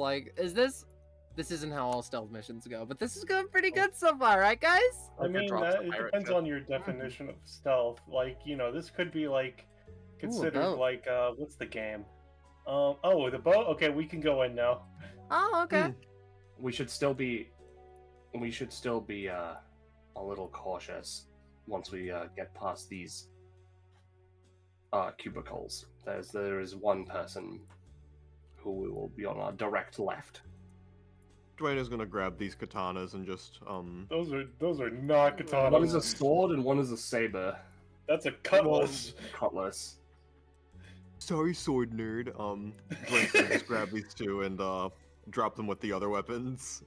this isn't how all stealth missions go, but this is going pretty good so far, right, guys?
I mean,
drops the
it
pirate
depends
ship.
on your definition of stealth. this could be considered
boat.
what's the game? Oh, the boat. Okay, we can go in now.
Oh, okay.
We should still be a little cautious once we get past these cubicles. There is one person who will be on our direct left.
Dwayne is gonna grab these katanas and just
Those are not katanas.
One is a sword and one is a saber.
That's a cutlass.
Cutlass.
sorry, sword nerd. Dwayne's gonna just grab these two and drop them with the other weapons.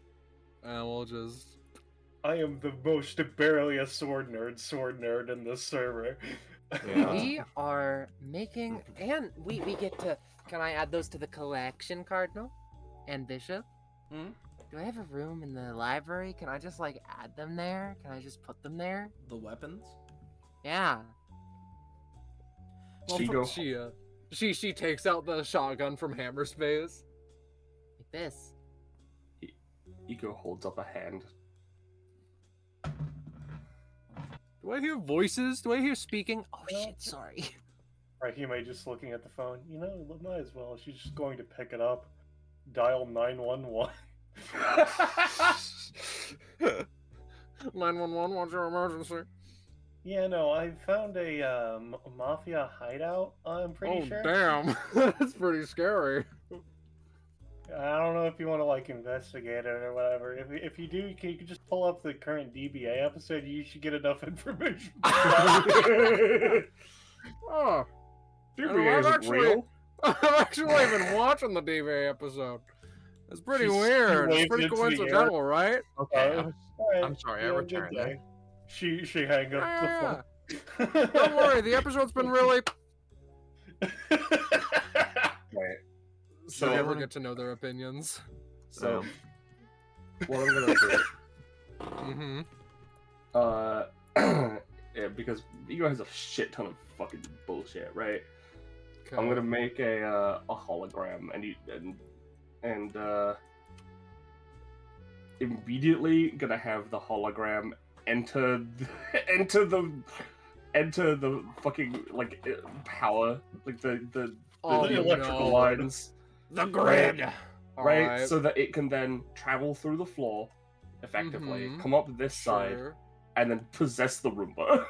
And we'll just...
I am the most barely a sword nerd in this server.
Yeah.
We are making, and we get to. Can I add those to the collection, Cardinal and Bishop?
Hmm?
Do I have a room in the library? Can I just like add them there? Can I just put them there?
The weapons?
Yeah.
Well,
She go.
She takes out the shotgun from Hammerspace.
Like this.
Ego holds up a hand.
Do I hear voices? Do I hear speaking?
Oh shit, sorry.
Rahime just looking at the phone. You know, might as well. She's just going to pick it up. Dial 911.
911, what's your emergency?
Yeah, no, I found a mafia hideout. I'm pretty sure.
Damn. That's pretty scary.
I don't know if you want to like investigate it or whatever. If you do, you can just pull up the current DBA episode. You should get enough information.
Oh,
DBA
I've
isn't real.
I've actually been watching the DBA episode. It's pretty
She
weird. It's
waved
pretty
into the air.
coincidental, right?
Okay,
Alright,
I'm sorry, I
you have a
returned
good
that.
day. She hang up the phone.
Don't worry, the episode's been really.
Right.
So
So,
you ever get to know their opinions.
so what I'm gonna do,
Mm-hmm.
yeah, because Ego has a shit ton of fucking bullshit, right? I'm gonna make a hologram, and immediately gonna have the hologram enter the fucking like power, like the electrical lines,
The grid.
right?
Alright.
So that it can then travel through the floor effectively,
Mhm.
come up this side,
Sure.
and then possess the Roomba.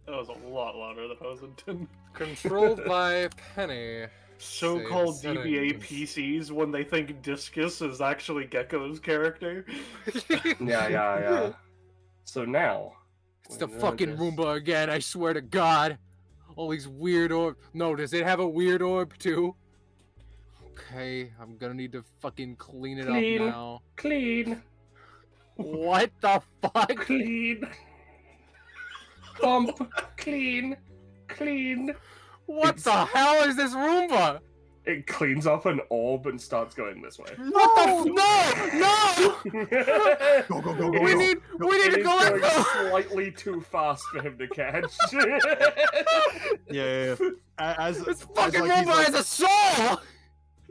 That was a lot louder than I was intending.
Controlled by Penny.
So-called
Save
DBA
settings.
PCs when they think Discus is actually Gecko's character.
Yeah. So now
It's the
we're gonna
fucking
just-
Roomba again, I swear to God. All these weird orbs. No, does it have a weird orb too? Okay, I'm gonna need to fucking clean it
Clean.
up now.
Clean,
What the fuck?
clean, pump, clean.
What
It's-
the hell is this Roomba?
It cleans up an orb and starts going this way.
What the No!
Go, go, go, go,
We
go.
need
It
to
is
collect
going
those!
slightly too fast for him to catch.
Yeah. As
This
as,
fucking
like, he's
Roomba
like-
has a soul!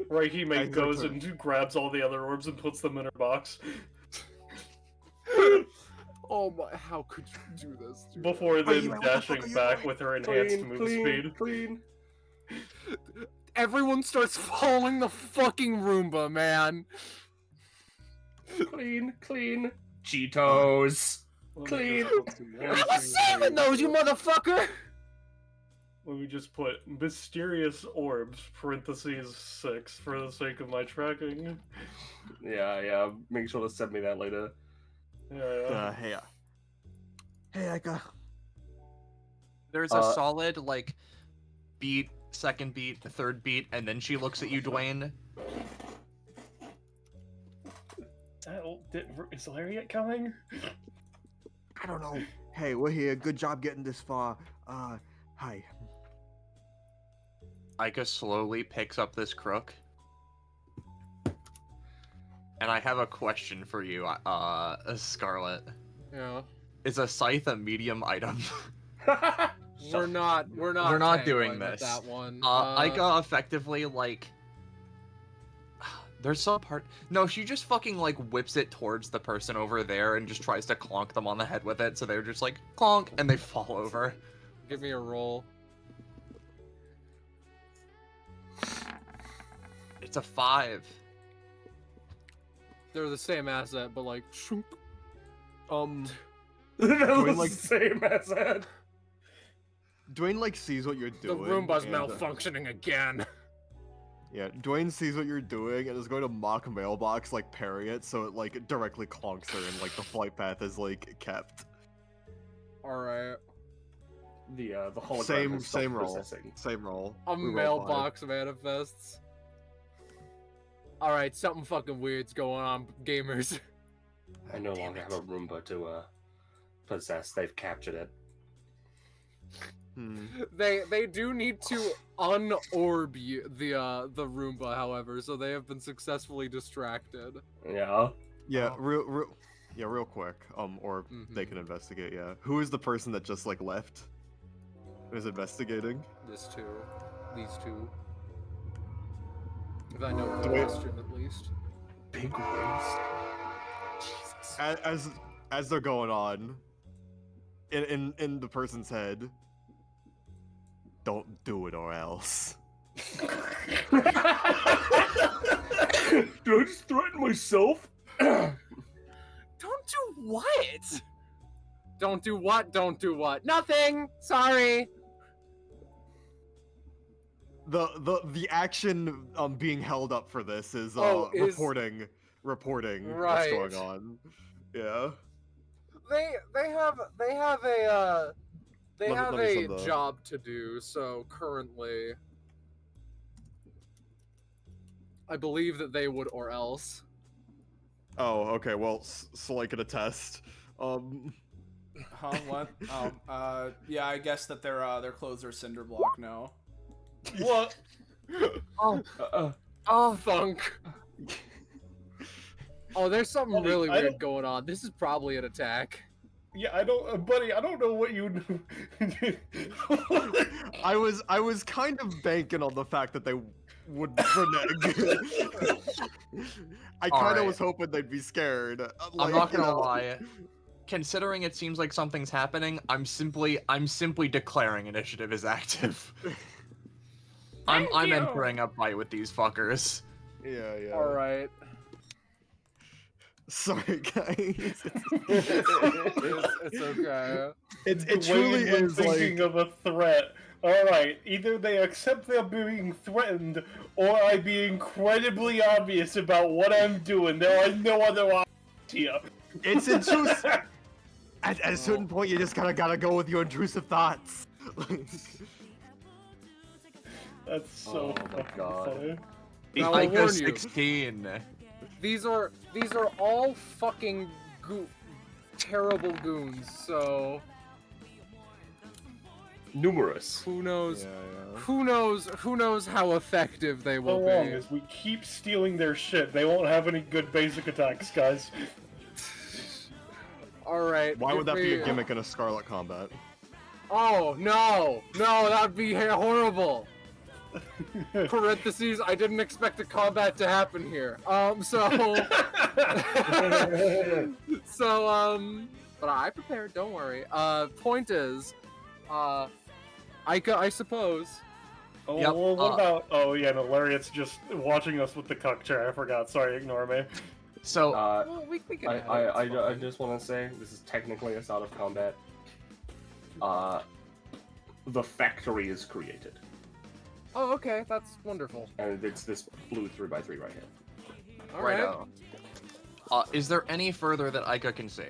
Rahime
Guys,
goes
look,
and grabs all the other orbs and puts them in her box.
Oh my, how could you do this? Dude?
Before
Rahime,
then
what the
dashing
fuck are you
back
doing?
with her enhanced
Clean,
move
clean,
speed.
clean.
Everyone starts following the fucking Roomba, man.
Clean. Cheetos. Clean.
I was saving those, you motherfucker!
Let me just put mysterious orbs parentheses 6 for the sake of my tracking.
Yeah. Make sure to send me that later.
Yeah.
Hey, I got.
There's a solid like beat, second beat, third beat, and then she looks at you, Dwayne.
Is Lariat coming?
I don't know. Hey, we're here. Good job getting this far. Hi.
Ica slowly picks up this crook. And I have a question for you, Scarlet.
Yeah.
Is a scythe a medium item?
We're not
We're not doing
tangling with
this.
that one.
Ica effectively like there's some part no, she just fucking like whips it towards the person over there and just tries to clonk them on the head with it, so they're just like clonk and they fall over.
Give me a roll.
It's a 5.
They're the same asset, but like shunk.
That was
like-
the same as that.
Dwayne like sees what you're
The
doing.
Roomba's
and,
malfunctioning again.
Yeah, Dwayne sees what you're doing and is going to mock mailbox like parry it, so it like directly clonks her and like the flight path is like kept.
Alright.
The hologram
Same
has stopped
roll.
processing.
Same roll.
A
We roll
mailbox manifests. Alright, something fucking weird's going on, gamers.
I no longer have a Roomba to possess. They've captured it.
They do need to unorb the Roomba, however, so they have been successfully distracted.
Yeah.
Yeah, real quick. Or they can investigate. Yeah, who is the person that just like left? Who's investigating?
These two. If I know the
Wait.
question at least.
Big waste.
Jesus.
As they're going on, in the person's head, don't do it or else.
Did I just threaten myself?
Don't do what? Don't do what? Don't do what? Nothing! Sorry!
The action being held up for this is reporting
Right.
what's going on. Yeah.
They have a
Let me send the-
job to do, so currently I believe that they would or else.
Oh, okay. Well, so I can attest.
Huh? What? Yeah, I guess that their clothes are cinder block now.
What?
Oh, funk. Oh, there's something
Buddy,
really
I
weird
don't-
going on. This is probably an attack.
Yeah, I don't, buddy. I don't know what you.
I was kind of banking on the fact that they would renege. I kind of
Alright.
was hoping they'd be scared.
I'm not gonna lie. Considering it seems like something's happening, I'm simply declaring initiative is active. I'm entering a fight with these fuckers.
Yeah.
All right.
Sorry, guys.
It's okay.
It truly
Dwayne
is
thinking
like.
of a threat. All right, either they accept they're being threatened, or I be incredibly obvious about what I'm doing. There are no other options here.
It's intrusive. At a certain point, you just gotta go with your intrusive thoughts.
That's so
Oh my
fucking
God.
funny.
Now, I'll
Ica
warn you.
16.
These are all fucking terrible goons. So
Numerous.
who knows?
Yeah.
Who knows how effective they
So
will
long
be?
as we keep stealing their shit, they won't have any good basic attacks, guys.
All right.
Why would that
give
be
me-
a gimmick in a Scarlet combat?
Oh no, that'd be horrible. Parentheses, I didn't expect the combat to happen here. But I prepared, don't worry. Point is, Ica, I suppose.
Oh,
Yep,
well, what about? Oh yeah, no, Lariat's just watching us with the cuck chair. I forgot. Sorry, ignore me.
So,
Well, we can have it, it's
I
fine.
just want to say this is technically a sort of combat. The factory is created,
Oh, okay, that's wonderful.
and it's this blue 3x3 right here.
All
right
right.
out. Is there any further that Ica can see?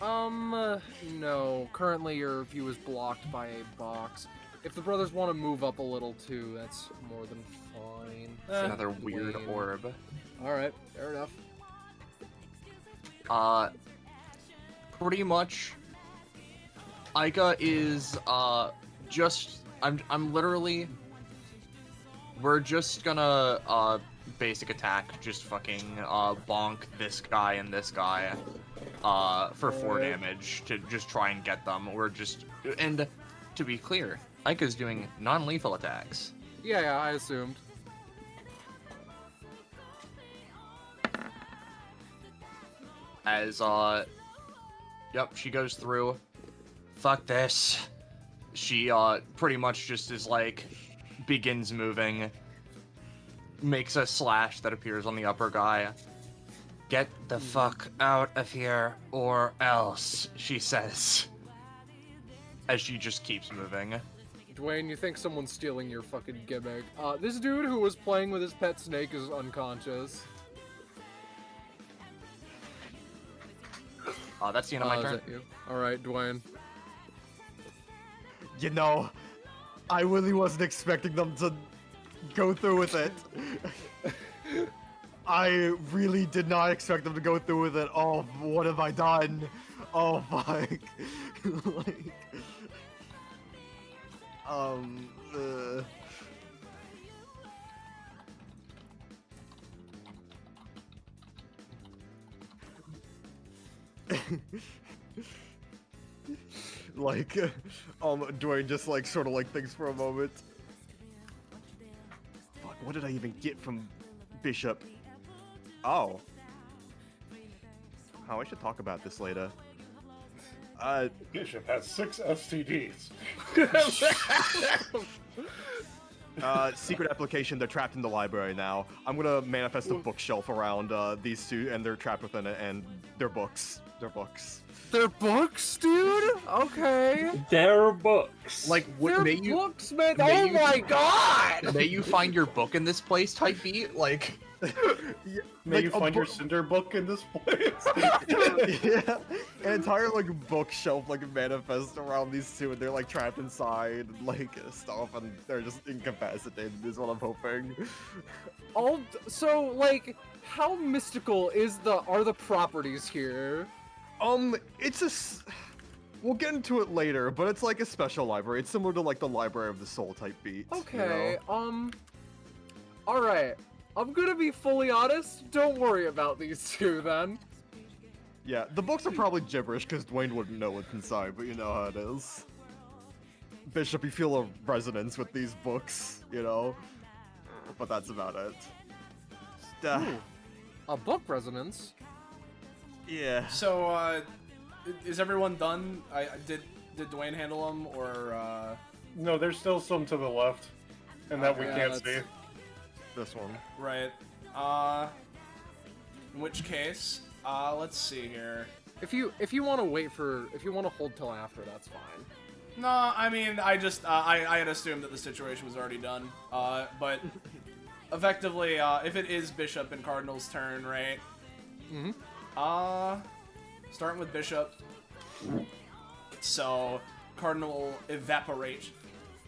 No. Currently, your view is blocked by a box. If the brothers want to move up a little too, that's more than fine.
Another weird
Wayne.
orb.
All right, fair enough.
Pretty much, Ica is just I'm literally. We're just gonna basic attack, just fucking bonk this guy and this guy for 4 damage to just try and get them. We're just and to be clear, Ica's doing non-lethal attacks.
Yeah, I assumed.
As yep, she goes through. Fuck this. She pretty much just is like begins moving, makes a slash that appears on the upper guy. Get the fuck out of here or else, she says. As she just keeps moving.
Dwayne, you think someone's stealing your fucking gimmick. This dude who was playing with his pet snake is unconscious.
That's the end of my
Is
turn.
that you? Alright, Dwayne.
You know, I really wasn't expecting them to go through with it. I really did not expect them to go through with it. Oh, what have I done? Oh, fuck. Like, uh... like, Dwayne just like sort of like thinks for a moment. Fuck, what did I even get from Bishop? Oh, I should talk about this later.
Bishop has 6 STDs.
Secret application. They're trapped in the library now. I'm gonna manifest a bookshelf around these two, and they're trapped within it, and they're books. They're books.
They're books, dude? Okay.
They're books.
Like,
They're
may you
books, man.
may
Oh
you-
my god!
may you find your book in this place type beat? Like,
May
Like
you
a
find your
book-
cinder book in this place?
Yeah, an entire like bookshelf like manifests around these two, and they're like trapped inside and like stuff, and they're just incapacitated. Is what I'm hoping.
So, like, how mystical are the properties here?
It's we'll get into it later, but it's like a special library. It's similar to like the Library of the Soul type beat.
Okay,
You know?
Alright. I'm gonna be fully honest, don't worry about these two then.
Yeah, the books are probably gibberish because Dwayne wouldn't know what's inside, but you know how it is. Bishop, you feel a resonance with these books, you know? But that's about it.
Ooh, a book resonance?
Yeah.
So, is everyone done? Did Dwayne handle them, or
No, there's still some to the left, and that we
Okay,
can't see.
that's-
This one.
right? In which case, let's see here.
If you want to hold till after, that's fine.
No, I mean, I just, I had assumed that the situation was already done. But effectively, if it is Bishop and Cardinal's turn, right?
Mhm.
Starting with Bishop. So, Cardinal will evaporate.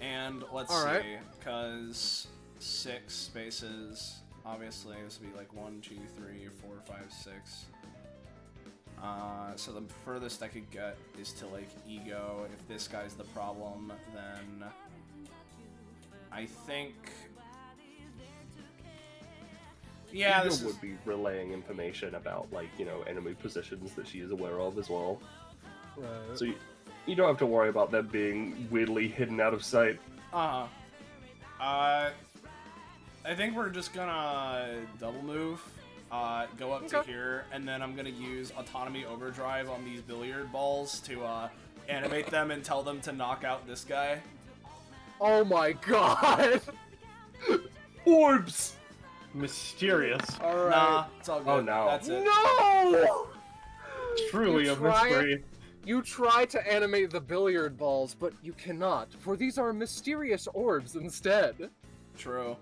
And let's
Alright.
see, because 6 spaces, obviously, this would be like 1, 2, 3, 4, 5, 6. So the furthest I could get is to like ego. If this guy's the problem, then I think, yeah,
Ego
this is
would be relaying information about, like, you know, enemy positions that she is aware of as well.
Right.
So you don't have to worry about them being weirdly hidden out of sight.
I think we're just gonna double move, go up to
Okay.
here, and then I'm gonna use autonomy overdrive on these billiard balls to animate them and tell them to knock out this guy.
Oh my god!
Orbs!
Mysterious.
Alright.
Nah, it's all good.
Oh, no.
That's it.
No!
Truly
You
a
try
mystery.
You try to animate the billiard balls, but you cannot, for these are mysterious orbs instead.
True.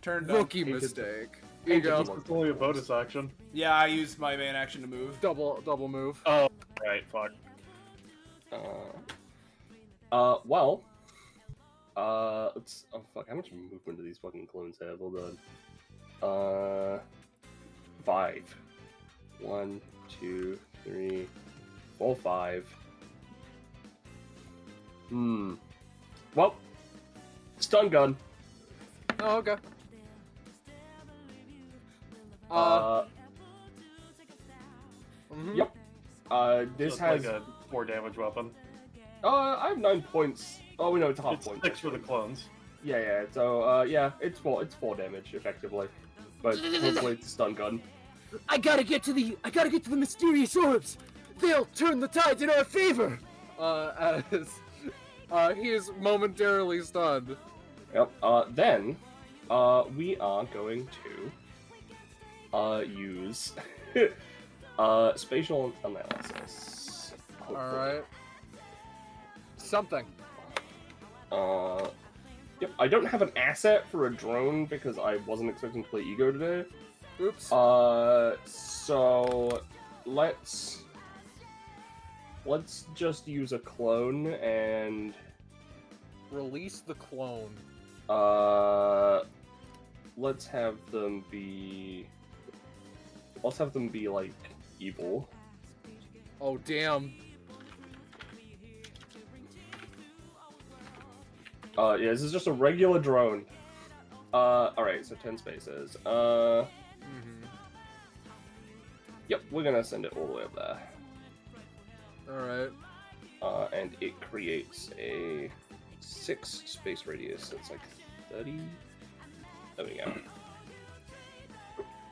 Turn done.
Rookie mistake. Here you go.
It's only a bonus action.
Yeah, I used my main action to move.
Double move.
Oh, right, fuck.
Well, let's, oh fuck, how much movement do these fucking clones have? Hold on. 5. 1, 2, 3, 4, 5. Well, stun gun.
Oh, okay. Mhm.
Yep. This
It's
has,
like a 4 damage weapon.
I have 9 points. Oh, no, it's half
It's
points.
6 for the clones.
Yeah. So, yeah, it's 4 damage effectively, but hopefully it's a stun gun.
I gotta get to the mysterious orbs. They'll turn the tides in our favor.
As he is momentarily stunned.
Yep. Then, we are going to use spatial analysis. hopefully.
Alright. Something.
Yep. I don't have an asset for a drone because I wasn't expecting to play Ego today.
Oops.
So let's just use a clone and
Release the clone.
let's have them be. Let's have them be like evil.
Oh damn.
Yeah, this is just a regular drone. Alright, so 10 spaces. Yep, we're gonna send it all the way up there.
Alright.
And it creates a 6 space radius, so it's like 30. There we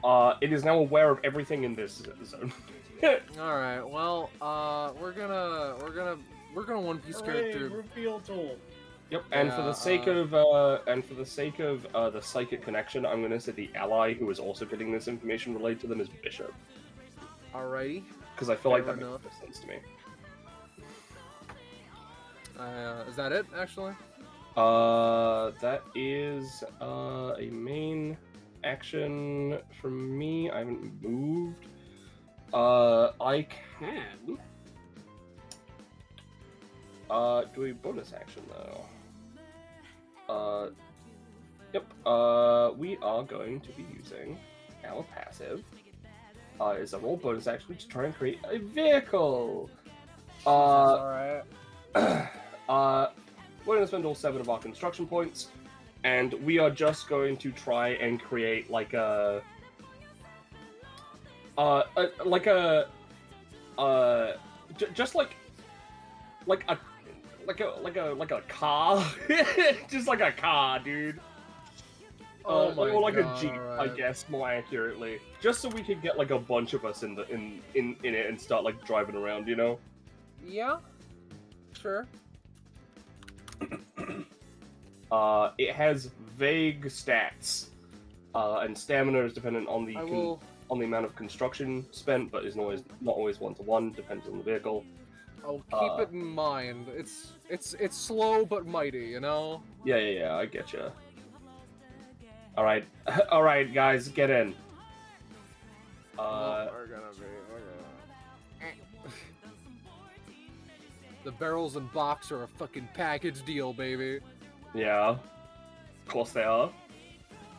go. It is now aware of everything in this zone.
Alright, well, we're gonna One Piece character.
Reveal tool.
Yep, and for the sake of the psychic connection, I'm gonna say the ally who is also getting this information related to them is Bishop.
Alrighty.
Because I feel like
Fair
that
enough.
makes sense to me.
Is that it, actually?
That is a main action from me. I haven't moved. I can do a bonus action though. Yep. We are going to be using our passive. Is a roll bonus action to try and create a vehicle.
Alright.
We're gonna spend all 7 of our construction points, and we are just going to try and create like a just like a car, just like a car, dude.
Oh my
or like
God,
a jeep, I
alright.
guess, more accurately. Just so we can get like a bunch of us in it and start like driving around, you know?
Yeah. Sure.
It has vague stats, and stamina is dependent on the on the amount of construction spent, but is not always 1-to-1. Depends on the vehicle.
I'll keep it in mind. It's slow but mighty, you know.
Yeah. I get you. All right, guys, get in.
We're gonna be. The barrels and box are a fucking package deal, baby.
Yeah, of course they are.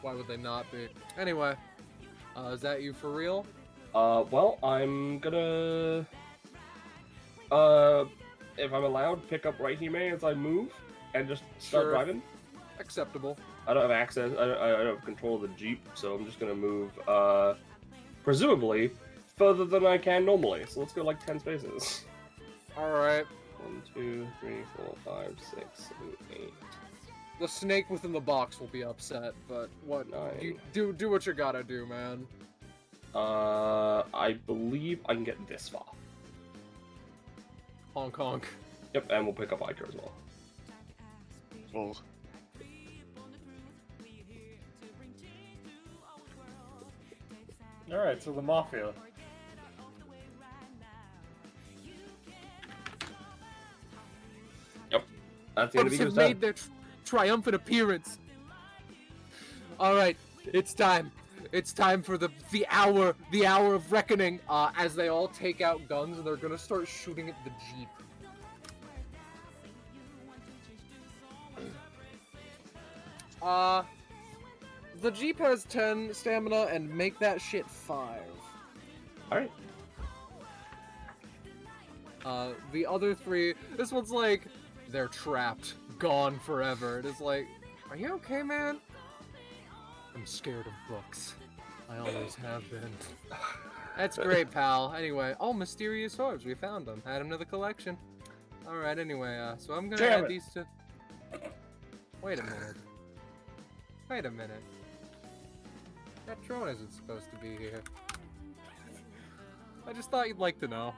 Why would they not be? Anyway, is that you for real?
Well, I'm gonna, if I'm allowed, pick up Raihime as I move and just start
Sure.
driving.
Acceptable.
I don't have access. I don't have control of the Jeep, so I'm just gonna move, presumably further than I can normally. So let's go like 10 spaces.
All right.
1, 2, 3, 4, 5, 6, 7, 8.
The snake within the box will be upset, but what?
9.
You do what you gotta do, man.
I believe I can get this far.
Honk honk.
Yep, and we'll pick up Iker as well.
Oh.
All right, so the mafia.
Yep, that's the end of
Orbs
the
have made their triumphant appearance. All right, it's time. It's time for the hour of reckoning. As they all take out guns and they're gonna start shooting at the Jeep. The Jeep has 10 stamina, and make that shit 5.
Alright.
The other 3, this one's like, they're trapped, gone forever. It is like, are you okay, man? I'm scared of books. I always have been. That's great, pal. Anyway, oh, mysterious orbs, we found them. Add them to the collection. Alright, anyway, so I'm gonna
Damn
add
it.
these to... Wait a minute. Wait a minute. That drone isn't supposed to be here. I just thought you'd like to know.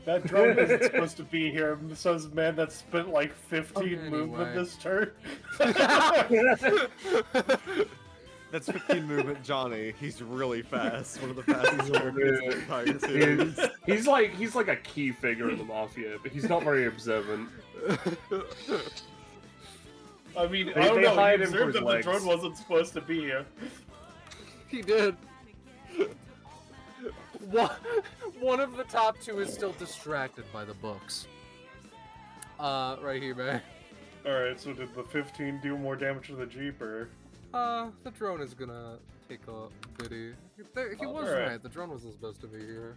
That drone isn't supposed to be here, says man that spent like 15
Okay,
movement
anyway.
this turn.
That's 15 movement Johnny. He's really fast. One of the fastest characters in the entire series.
He's like a key figure in the Mafia, but he's not very observant.
I mean,
They
I don't know, he
hide him for
observed
his
that
legs.
the drone wasn't supposed to be here.
He did. One of the top 2 is still distracted by the books. Right here, man.
Alright, so did the 15 do more damage to the Jeep, or...?
The drone is gonna take a biddy. He was
Alright.
right. The drone wasn't supposed to be here.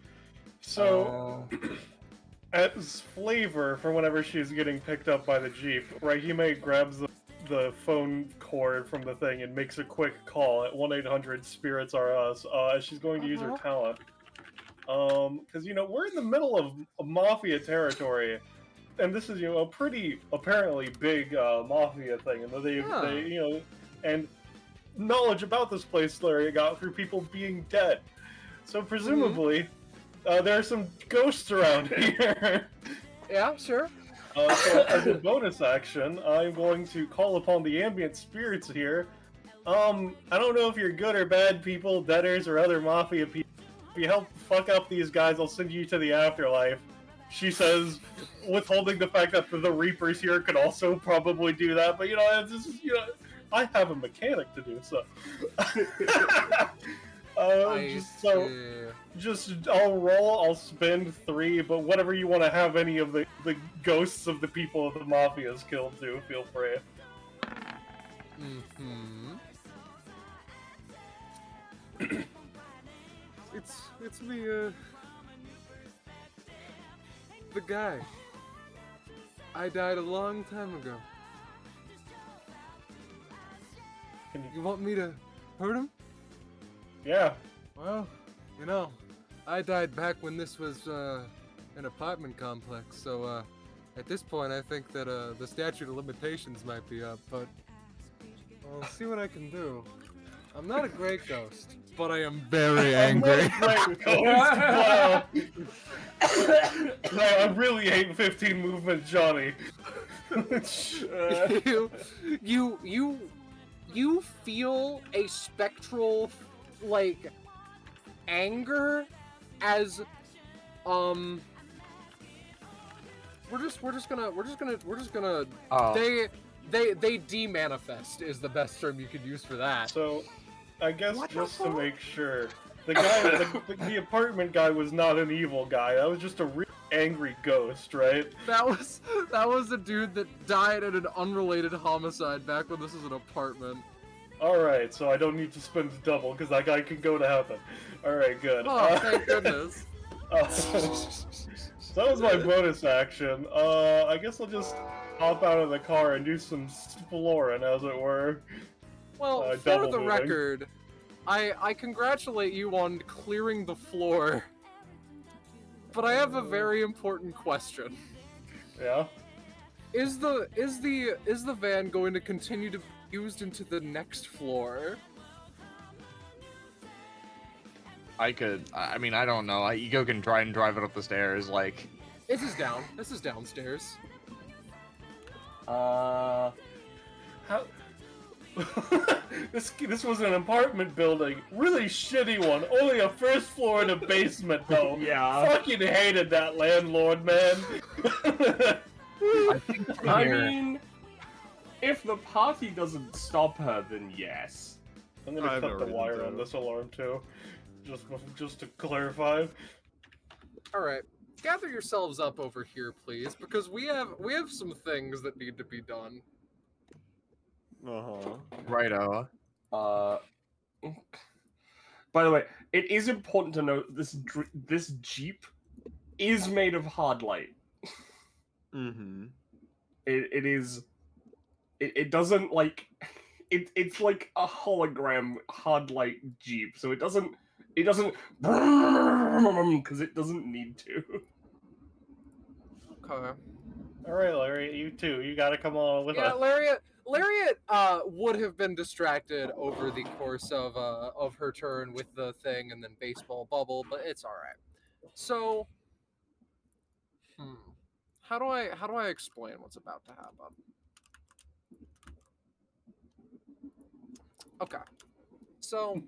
So, as flavor for whenever she's getting picked up by the Jeep, Rahime grabs the phone cord from the thing and makes a quick call at 1-800-SPIRITS-ARE-US as she's going to use her talent. Because, we're in the middle of mafia territory, and this is, a pretty, apparently, big mafia thing, and they, and knowledge about this place Larry got through people being dead. So presumably, there are some ghosts around here.
Yeah, sure.
So as a bonus action, I'm going to call upon the ambient spirits here. I don't know if you're good or bad people, debtors, or other mafia people. If you help fuck up these guys, I'll send you to the afterlife. She says, withholding the fact that the Reapers here could also probably do that, but this is, I have a mechanic to do so. I'll roll, I'll spend 3, but whatever you want to have any of the ghosts of the people of the Mafia's killed to, feel free.
It's me, the guy. I died a long time ago. You want me to hurt him?
Yeah.
Well, I died back when this was an apartment complex, so at this point I think that the statute of limitations might be up, but I'll see what I can do. I'm not a great ghost, but I am very angry.
Great ghost. Wow. No, I really hate 15 movement Johnny.
You feel a spectral, like, anger as we're just gonna they demanifest is the best term you could use for that.
So, I guess just to make sure, the guy, the apartment guy was not an evil guy. That was just a really angry ghost, right?
That was a dude that died in an unrelated homicide back when this was an apartment.
Alright, so I don't need to spend double, because that guy can go to heaven. Alright, good.
Oh, thank goodness.
So that was my bonus action. I guess I'll just hop out of the car and do some exploring, as it were.
Well, for
double
the
moving.
record, I congratulate you on clearing the floor. But I have a very important question.
Yeah?
Is the van going to continue to be used into the next floor?
I don't know. Ego can try and drive it up the stairs, like...
This is down. This is downstairs.
How... this was an apartment building. Really shitty one. Only a first floor and a basement, though.
Yeah.
Fucking hated that landlord, man.
I mean, if the party doesn't stop her, then yes.
I'm gonna
I have
cut
no
the
reason
wire
to.
on this alarm, too. Just to clarify.
Alright. Gather yourselves up over here, please, because we have some things that need to be done.
Uh-huh.
Righto.
By the way, it is important to note this Jeep is made of hard light.
Mm-hmm.
It doesn't like it's like a hologram hard light Jeep, so it doesn't because it doesn't need to.
Okay.
Alright, Larry, you too. You gotta come on with
Yeah,
us.
Lariat would have been distracted over the course of her turn with the thing and then baseball bubble, but it's all right. So, how do I explain what's about to happen? Okay, so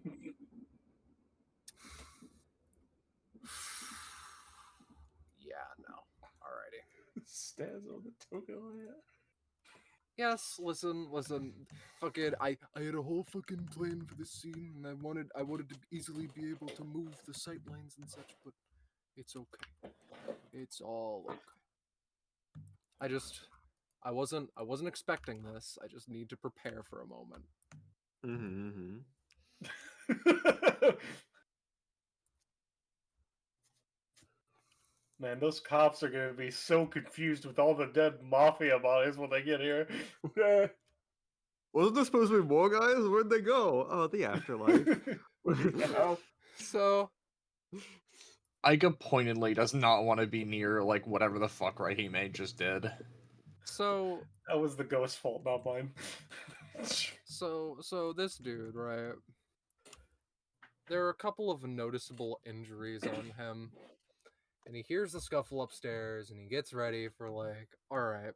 yeah, no, alrighty.
Stairs on the token.
Yes, listen. Fucking, I had a whole fucking plan for this scene, and I wanted to easily be able to move the sight lines and such, but it's okay. It's all okay. I wasn't expecting this. I just need to prepare for a moment.
Mm-hmm.
Man, those cops are gonna be so confused with all the dead mafia bodies when they get here.
Wasn't there supposed to be more guys? Where'd they go? Oh, the afterlife.
So,
Aika pointedly does not want to be near, like, whatever the fuck Rahime just did.
so,
That was the ghost's fault, not mine.
so this dude, right? There are a couple of noticeable injuries on him. And he hears the scuffle upstairs and he gets ready for like, all right,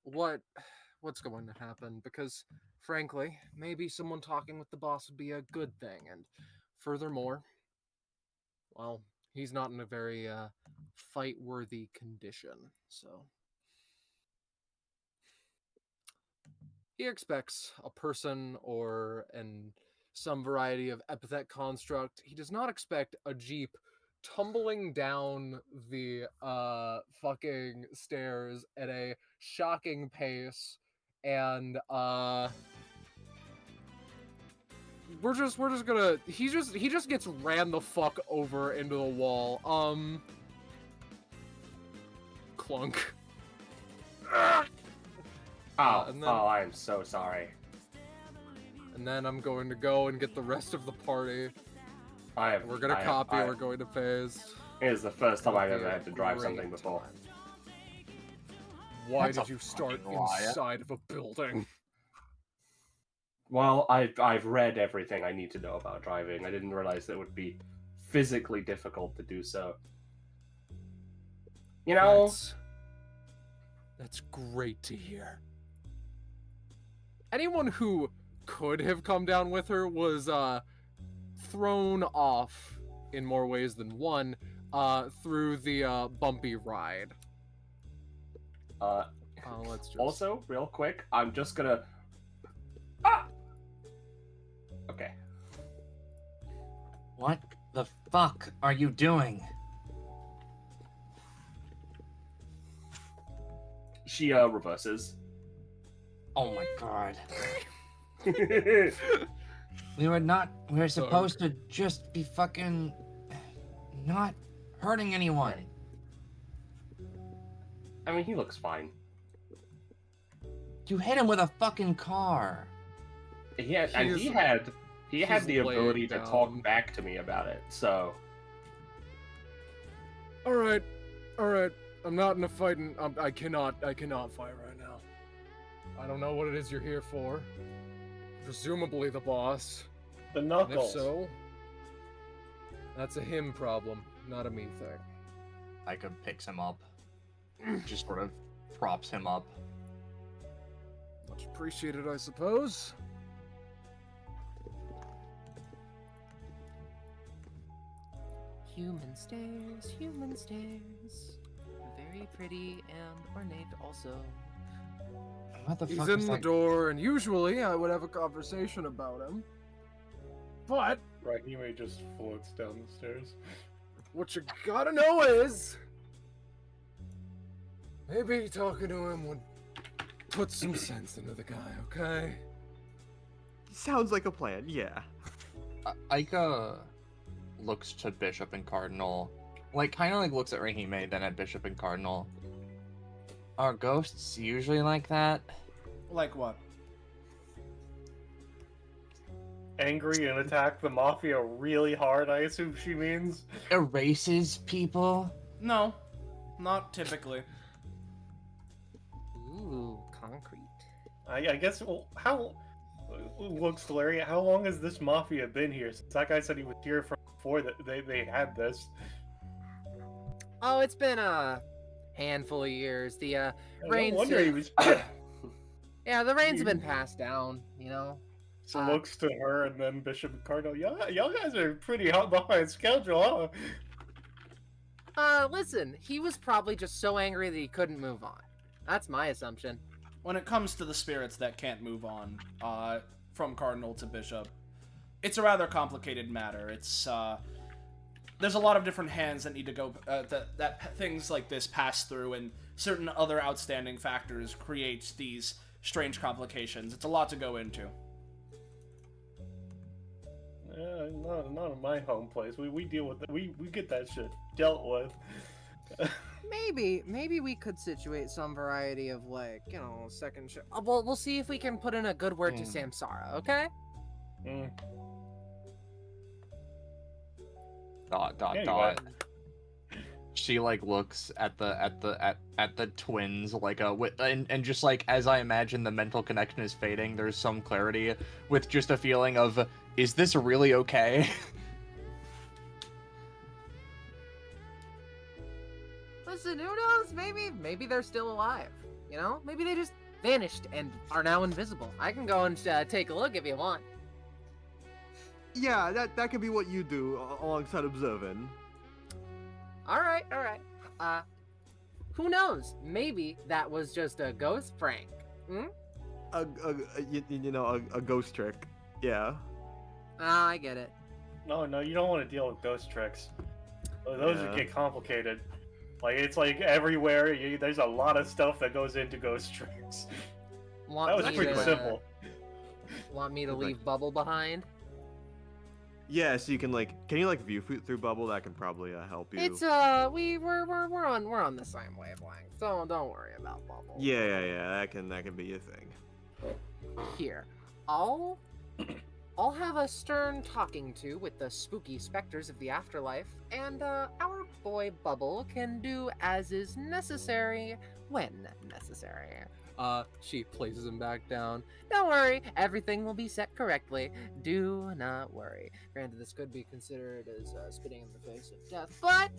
what's going to happen? Because frankly, maybe someone talking with the boss would be a good thing. And furthermore, well, he's not in a very fight-worthy condition, so he expects a person or some variety of epithet construct. He does not expect a jeep tumbling down the fucking stairs at a shocking pace, and we're just gonna he just gets ran the fuck over into the wall. Clunk. And then-
I am so sorry.
And then I'm going to go and get the rest of the party. We're gonna copy. We're going to phase.
It is the first time I've
It'll be
ever
a
had to drive
great
something before.
time. Why
That's
did
a
you start
fucking lie.
inside of a building?
Well, I've read everything I need to know about driving. I didn't realize that it would be physically difficult to do so. You know,
That's great to hear. Anyone who could have come down with her was thrown off in more ways than one through the bumpy ride. Let's just...
also, real quick, I'm just gonna... Okay.
What the fuck are you doing?
She, reverses.
Oh my god. We were supposed to just be fucking not hurting anyone.
I mean, he looks fine.
You hit him with a fucking car.
He had
he's
the ability
laying
to
down.
talk back to me about it, so...
All right. I'm not in a fight, and I cannot fight right now. I don't know what it is you're here for. Presumably the boss.
The
And
knuckles.
if so, that's a him problem, not a me thing.
Aika picks him up. Just sort of props him up.
Much appreciated, I suppose.
Human stairs. Very pretty and ornate also.
What the
He's
fuck
in
is
the
that?
door, and usually I would have a conversation about him. But
Rahime just floats down the stairs.
what you gotta know is, maybe talking to him would put some sense into the guy, okay?
Sounds like a plan, yeah.
Aika looks to Bishop and Cardinal. Like, kind of like looks at Rahime, then at Bishop and Cardinal. Are ghosts usually like that?
Like what?
Angry and attack the mafia really hard, I assume she means.
Erases people?
No, not typically.
Ooh, concrete.
I guess, well, looks Larry, how long has this mafia been here? Since that guy said he was here from before that they had this.
Oh, it's been a handful of years. The
No
reins.
wonder he was.
Yeah, the reins have been passed down. You know.
So looks to her and then Bishop and Cardinal. Y'all guys are pretty hot behind schedule, huh?
Listen, he was probably just so angry that he couldn't move on. That's my assumption.
When it comes to the spirits that can't move on, from Cardinal to Bishop, it's a rather complicated matter. It's, there's a lot of different hands that need to go, that things like this pass through, and certain other outstanding factors create these strange complications. It's a lot to go into.
Not in my home place. We deal with that. We get that shit dealt with.
Maybe we could situate some variety of like, second show. We'll see if we can put in a good word to Samsara, okay?
Mm.
Dot dot
Anyway.
dot. She like looks at the twins like and just like as I imagine the mental connection is fading, there's some clarity with just a feeling of, is this really okay?
Listen, who knows? Maybe they're still alive. Maybe they just vanished and are now invisible. I can go and take a look if you want.
Yeah, that could be what you do alongside observing.
All right. Who knows? Maybe that was just a ghost prank.
A ghost trick. Yeah.
Ah, I get it.
No, you don't want to deal with ghost tricks. Those
Yeah.
get complicated. Like it's like everywhere. There's a lot of stuff that goes into ghost tricks. That was pretty simple.
Want me to
Like-
leave Bubble behind?
Yeah, so you can can you view through bubble? That can probably help you.
It's we're on the same wavelength. So don't worry about Bubble.
Yeah. That can be a thing.
Here, I'll have a stern talking to with the spooky specters of the afterlife, and our boy Bubble can do as is necessary when necessary.
She places him back down.
Don't worry, everything will be set correctly. Do not worry. Granted, this could be considered as spitting in the face of death, but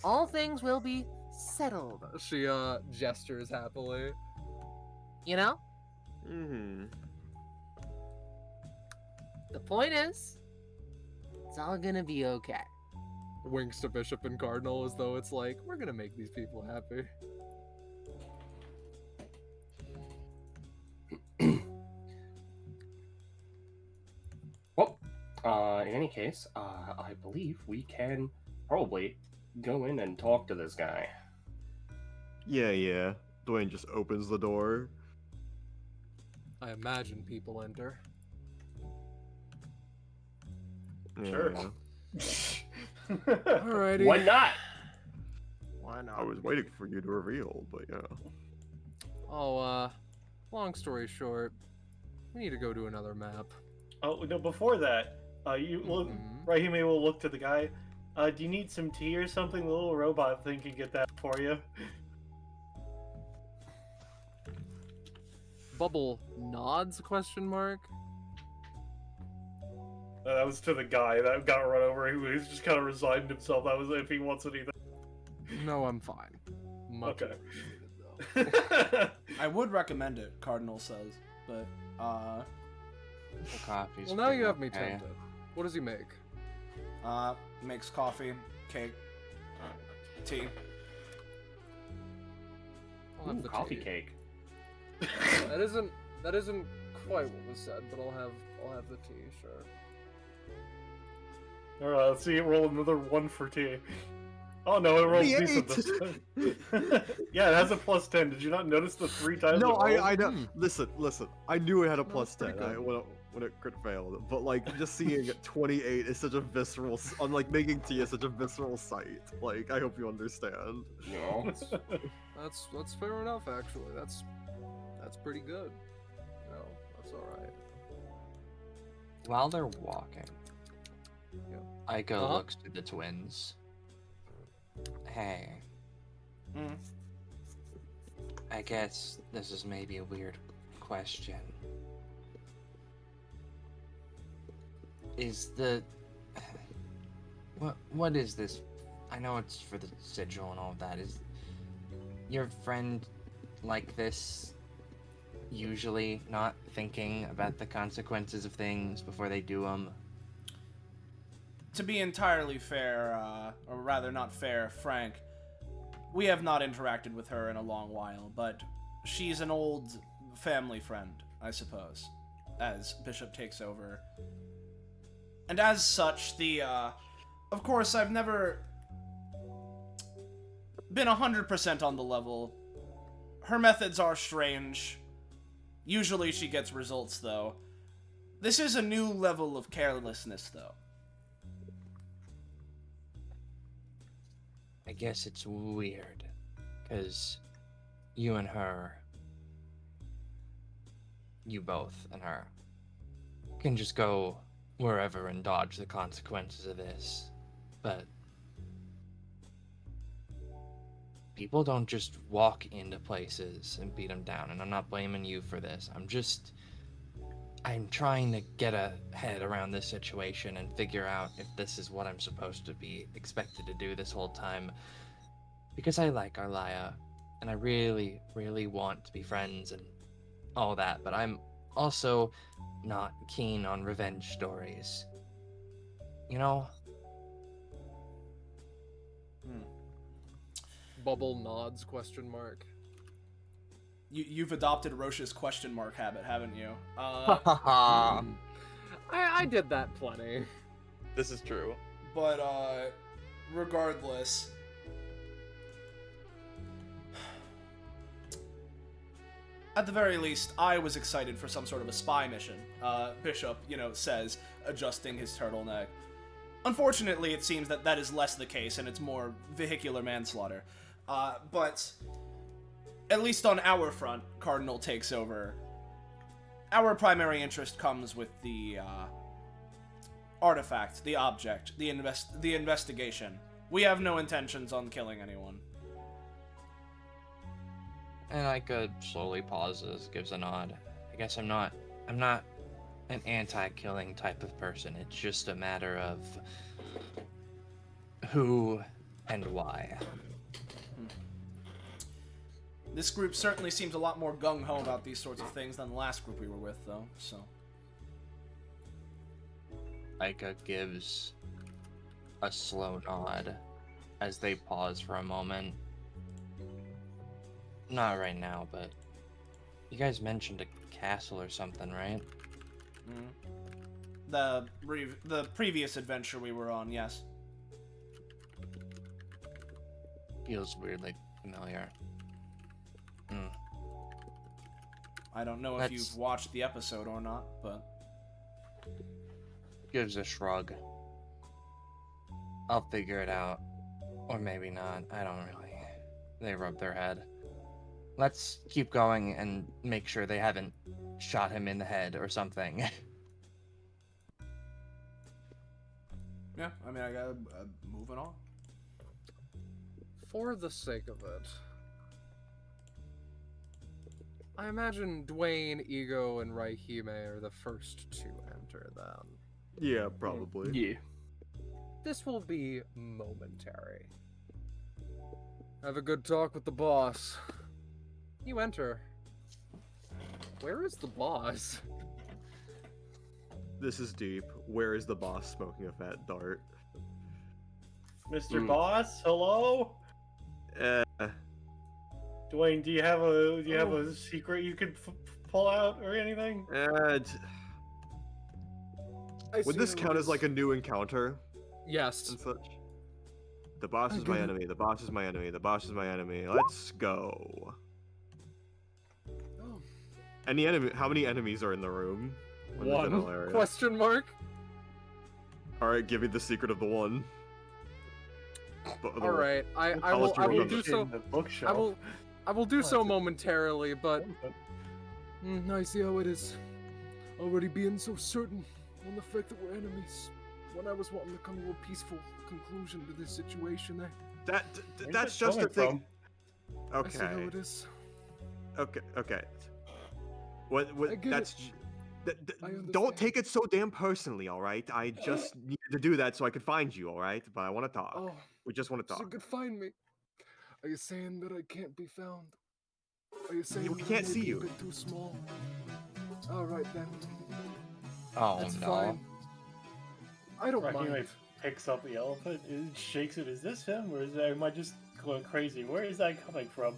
all things will be settled.
She gestures happily.
Mm-hmm.
The point is, it's all gonna be okay.
Winks to Bishop and Cardinal as though it's like, we're gonna make these people happy.
Well, in any case, I believe we can probably go in and talk to this guy.
Yeah. Dwayne just opens the door.
I imagine people enter.
Sure.
Yeah.
Alrighty.
Why not?
Why not?
I was waiting for you to reveal, but yeah.
Oh, long story short, we need to go to another map.
Oh no! Before that, you look. Rahime will look to the guy. Do you need some tea or something? The little robot thing can get that for you.
Bubble nods, question mark?
That was to the guy that got run over. He's just kind of resigned himself. That was if he wants anything.
No, I'm fine. Much
Okay.
appreciated, though.
I would recommend it, Cardinal says, but
The coffee's
Well, now you have me
okay.
tempted. What does he make?
makes coffee, cake, tea.
I'll have
Ooh,
the
coffee
tea.
cake.
That isn't quite what was said, but I'll have the tea, sure.
All right, let's see it roll another 1 for tea. Oh no, it rolls
The
decent this time. Yeah, it has a +10. Did you not notice the 3 times?
No,
it rolled?
I know. Listen. I knew it had a
No,
plus
it's pretty
10
good.
when it crit failed, but just seeing 28 is such a visceral. Making tea is such a visceral sight. I hope you understand.
No.
That's fair enough, actually. That's pretty good. No, that's all right.
While they're walking,
Yeah.
Aiko
Uh-huh.
looks to the twins. Hey,
Mm.
I guess this is maybe a weird question. Is the... What is this? I know it's for the sigil and all of that. Is your friend like this usually, not thinking about the consequences of things before they do them?
To be entirely fair, or rather not fair, frank, we have not interacted with her in a long while, but she's an old family friend, I suppose, as Bishop takes over. And as such, of course, I've never been 100% on the level. Her methods are strange. Usually she gets results, though. This is a new level of carelessness, though.
I guess it's weird, because you and her, you both and her, can just go wherever and dodge the consequences of this, but people don't just walk into places and beat them down, and I'm not blaming you for this. I'm trying to get a head around this situation and figure out if this is what I'm supposed to be expected to do this whole time. Because I like Arlaya, and I really, really want to be friends and all that, but I'm also not keen on revenge stories. You know?
Bubble nods, question mark.
You've adopted Roche's question mark habit, haven't you?
I did that plenty.
This is true.
But, regardless... At the very least, I was excited for some sort of a spy mission, Bishop, says, adjusting his turtleneck. Unfortunately, it seems that that is less the case, and it's more vehicular manslaughter. But... At least on our front, Cardinal takes over. Our primary interest comes with the artifact, the object, the investigation. We have no intentions on killing anyone.
And Aika slowly pauses, gives a nod. I guess I'm not an anti-killing type of person. It's just a matter of who and why.
This group certainly seems a lot more gung-ho about these sorts of things than the last group we were with, though, so...
Aika gives a slow nod as they pause for a moment. Not right now, but... You guys mentioned a castle or something, right?
The previous adventure we were on, yes.
Feels weirdly familiar.
I don't know if you've watched the episode or not, but...
Gives a shrug. I'll figure it out. Or maybe not. I don't really. They rub their head. Let's keep going and make sure they haven't shot him in the head or something.
Yeah, I mean, I gotta moving on.
For the sake of it, I imagine Dwayne, Ego, and Raihime are the first to enter then.
Yeah, probably.
Yeah.
This will be momentary. Have a good talk with the boss. You enter. Where is the boss?
This is deep. Where is the boss smoking a fat dart?
Mr. Boss, hello? Dwayne, do you have a secret you could pull out or anything?
Would this count as like a new encounter
Yes.
and such? The boss is my enemy. The boss is my enemy. The boss is my enemy. Let's go.
Oh.
Any enemy? How many enemies are in the room? In the general
One?
area?
Question mark?
All right, give me the secret of the one.
All right, I
I'll
will
let you
I will
remember.
do so.
In the bookshelf.
I will do so momentarily, but I see how it is. Already being so certain on the fact that we're enemies. When I was wanting to come to a peaceful conclusion to this situation,
That's just a thing.
I see how
Okay.
it is.
Okay. What
I get
that's
it. I
don't
understand.
take it so damn personally, all right? I just needed to do that so I could find you, all right? But I want to talk.
Oh,
We just want to
so you
talk.
could find me. Are you saying that I can't be found? Are you saying
we
that
can't
I may
see
be
you.
a bit too small? All right then.
Oh
That's
no.
fine. I don't mind.
Rahime picks up the elephant and shakes it. Is this him, or am I just going crazy? Where is that coming from?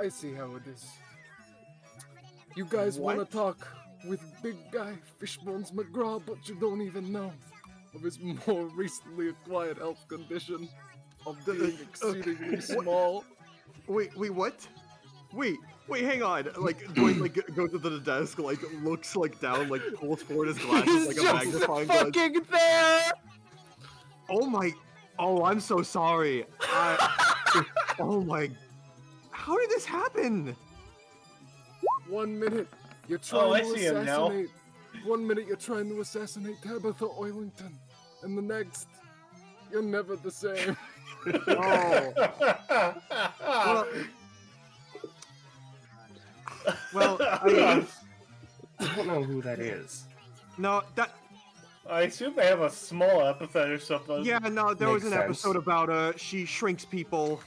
I see how it is. You guys want to
What?
talk with big guy Fishbones McGraw, but you don't even know of his more recently acquired health condition of being exceedingly small.
Wait, what? Wait, hang on. Like Dwayne like goes to the desk, like looks like down, like pulls forward his glasses, like a magnifying glass.
fucking there!
Oh my! Oh, I'm so sorry. Oh my! How did this happen?
1 minute, you're
Oh,
trying
I
to
see him now.
assassinate. 1 minute, you're trying to assassinate Tabitha Oilington, and the next, you're never the same.
Oh. Well,
I don't know who that is.
no, that.
I assume they have a small epithet or something.
Yeah, no, there was
Makes
an
sense.
episode about she shrinks people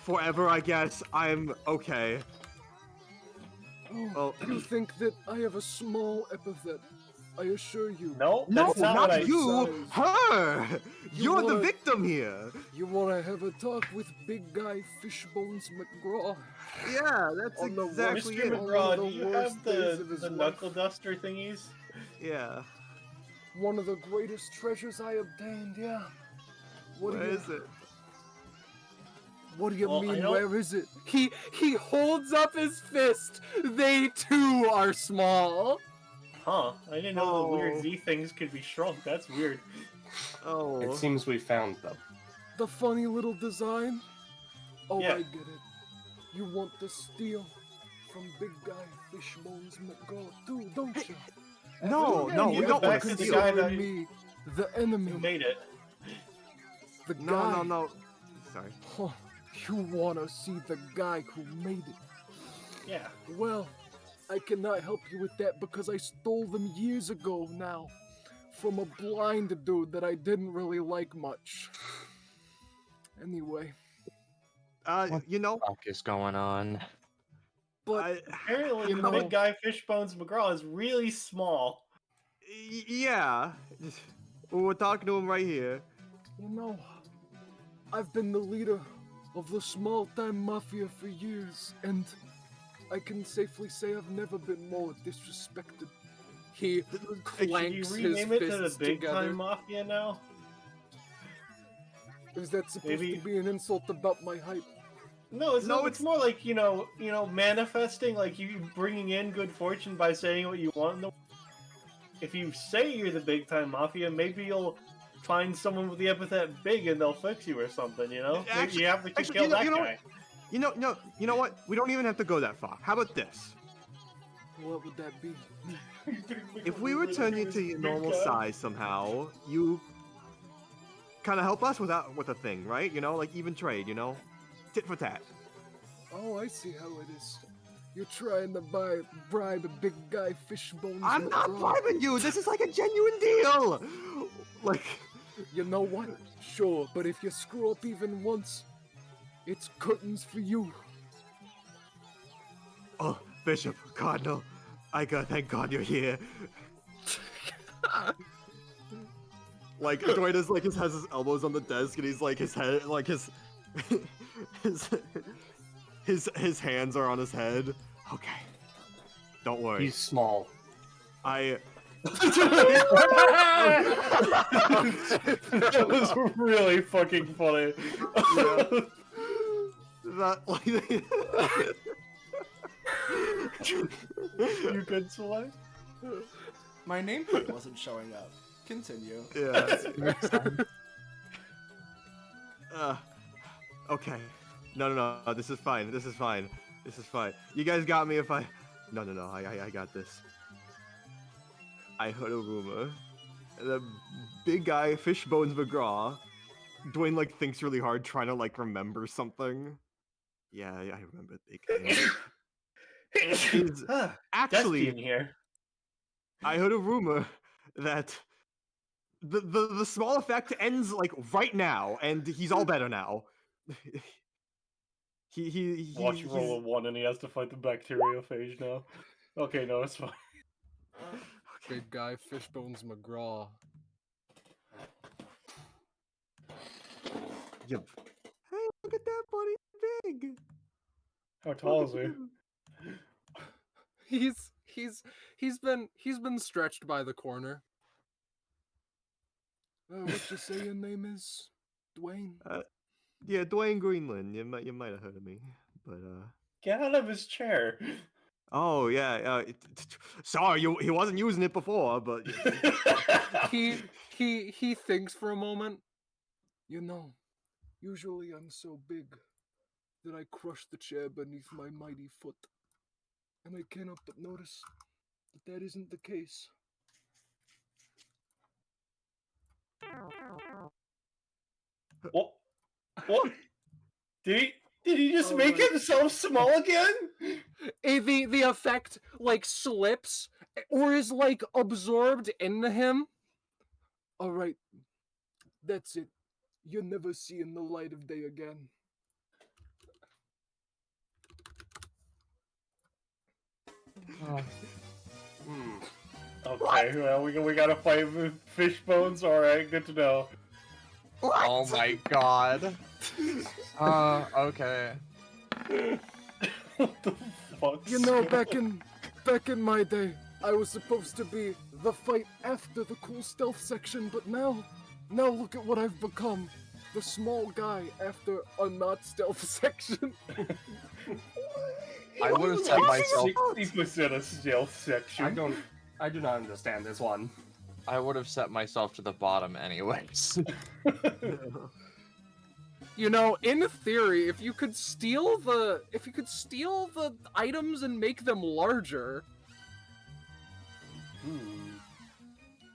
forever. I guess I'm okay.
Oh, you think that I have a small epithet? I assure you.
No,
No,
that's not,
not
what I
you. Her. You're the
wanna-
victim here.
You wanna have a talk with Big Guy Fishbones McGraw?
Yeah, that's
On the
exactly
Mr.
it.
One
McGraw,
of
do
the
you
worst
have
days of his
the
life.
knuckle duster thingies?
Yeah.
One of the greatest treasures I obtained, yeah. What
Where
do you,
is it?
What do you
Well, I
mean,
don't-
where is it? He holds up his fist. They too are small.
Huh? I didn't know the weird
Oh.
Z things could be shrunk. That's weird.
Oh.
It seems we found them.
The funny little design. Oh,
Yeah.
I get it. You want to steal from Big Guy Fishbones McGraw too, don't you?
No,
Yeah,
no,
you
we
go
don't
back
want
to
to
the
steal.
guy
Considering
that-
me the enemy.
Who made it?
The guy.
No, no, no. Sorry.
Oh, you wanna see the guy who made it?
Yeah.
Well, I cannot help you with that because I stole them years ago now. From a blind dude that I didn't really like much. Anyway,
You know,
Fuck is going on?
but
Apparently,
You
the
know-
big guy Fishbones McGraw is really small.
Yeah. We're talking to him right here.
you know, I've been the leader of the small-time mafia for years, and I can safely say I've never been more disrespected. He
Should you
clanks his
rename it to the
fists
Big
together.
Time Mafia now?
Is that supposed
Maybe-
to be an insult about my height?
No, it's
No,
not. It's more like manifesting, like you bringing in good fortune by saying what you want in the. If you say you're the Big Time Mafia, maybe you'll find someone with the epithet big and they'll fix you or something. You know, maybe you have to
Actually,
kill that
you know
guy.
You know what? We don't even have to go that far. How about this?
What would that be?
If we return you to your normal size somehow, you kind of help us with a thing, right? You know, like even trade. You know, tit for tat.
Oh, I see how it is. You're trying to bribe a Big Guy Fishbones.
I'm not
McGraw.
bribing you. This is like a genuine deal. Like,
You know what? Sure, but if you screw up even once, it's curtains for you.
oh, Bishop, Cardinal, thank God you're here. Like Dwight is like has his elbows on the desk and he's like his head like his his hands are on his head. Okay. Don't worry.
He's small.
That was really fucking funny.
That like
You good, Soleil?
My nameplate wasn't showing up. Continue.
yeah. Okay. No. This is fine. This is fine. You guys got me if I. No. I got this. I heard a rumor. The big guy, Fishbones McGraw. Dwayne like thinks really hard, trying to like remember something. Yeah, I remember big thing. Is actually,
in here.
I heard a rumor that the small effect ends like right now, and he's all better now. he
Watch roll a 1 and he has to fight the bacteriophage now. Okay, no, it's fine.
Big Guy Fishbones McGraw.
Yep. Hey, look at that, buddy, big.
How tall is he?
He's been stretched by the corner. What you say your name is? Dwayne?
Yeah, Dwayne Greenland. You might have heard of me, but
Get out of his chair.
Oh yeah, sorry, he wasn't using it before, but
He thinks for a moment. You know, usually I'm so big that I crush the chair beneath my mighty foot. And I cannot but notice that that isn't the case.
What? What? Did he just
Oh
make
my-
himself small again?
The effect like slips or is like absorbed into him. All right, that's it. You're never seeing the light of day again.
Oh,
Okay, well we gotta fight with fish bones. All right, good to know.
oh my god. Okay.
What the fuck?
You know, back in my day, I was supposed to be the fight after the cool stealth section, but now look at what I've become. The small guy after a not stealth section.
I would have set myself.
60% of stealth section.
I do not understand this one.
I would have set myself to the bottom anyways.
You know, in theory, if you could steal the items and make them larger.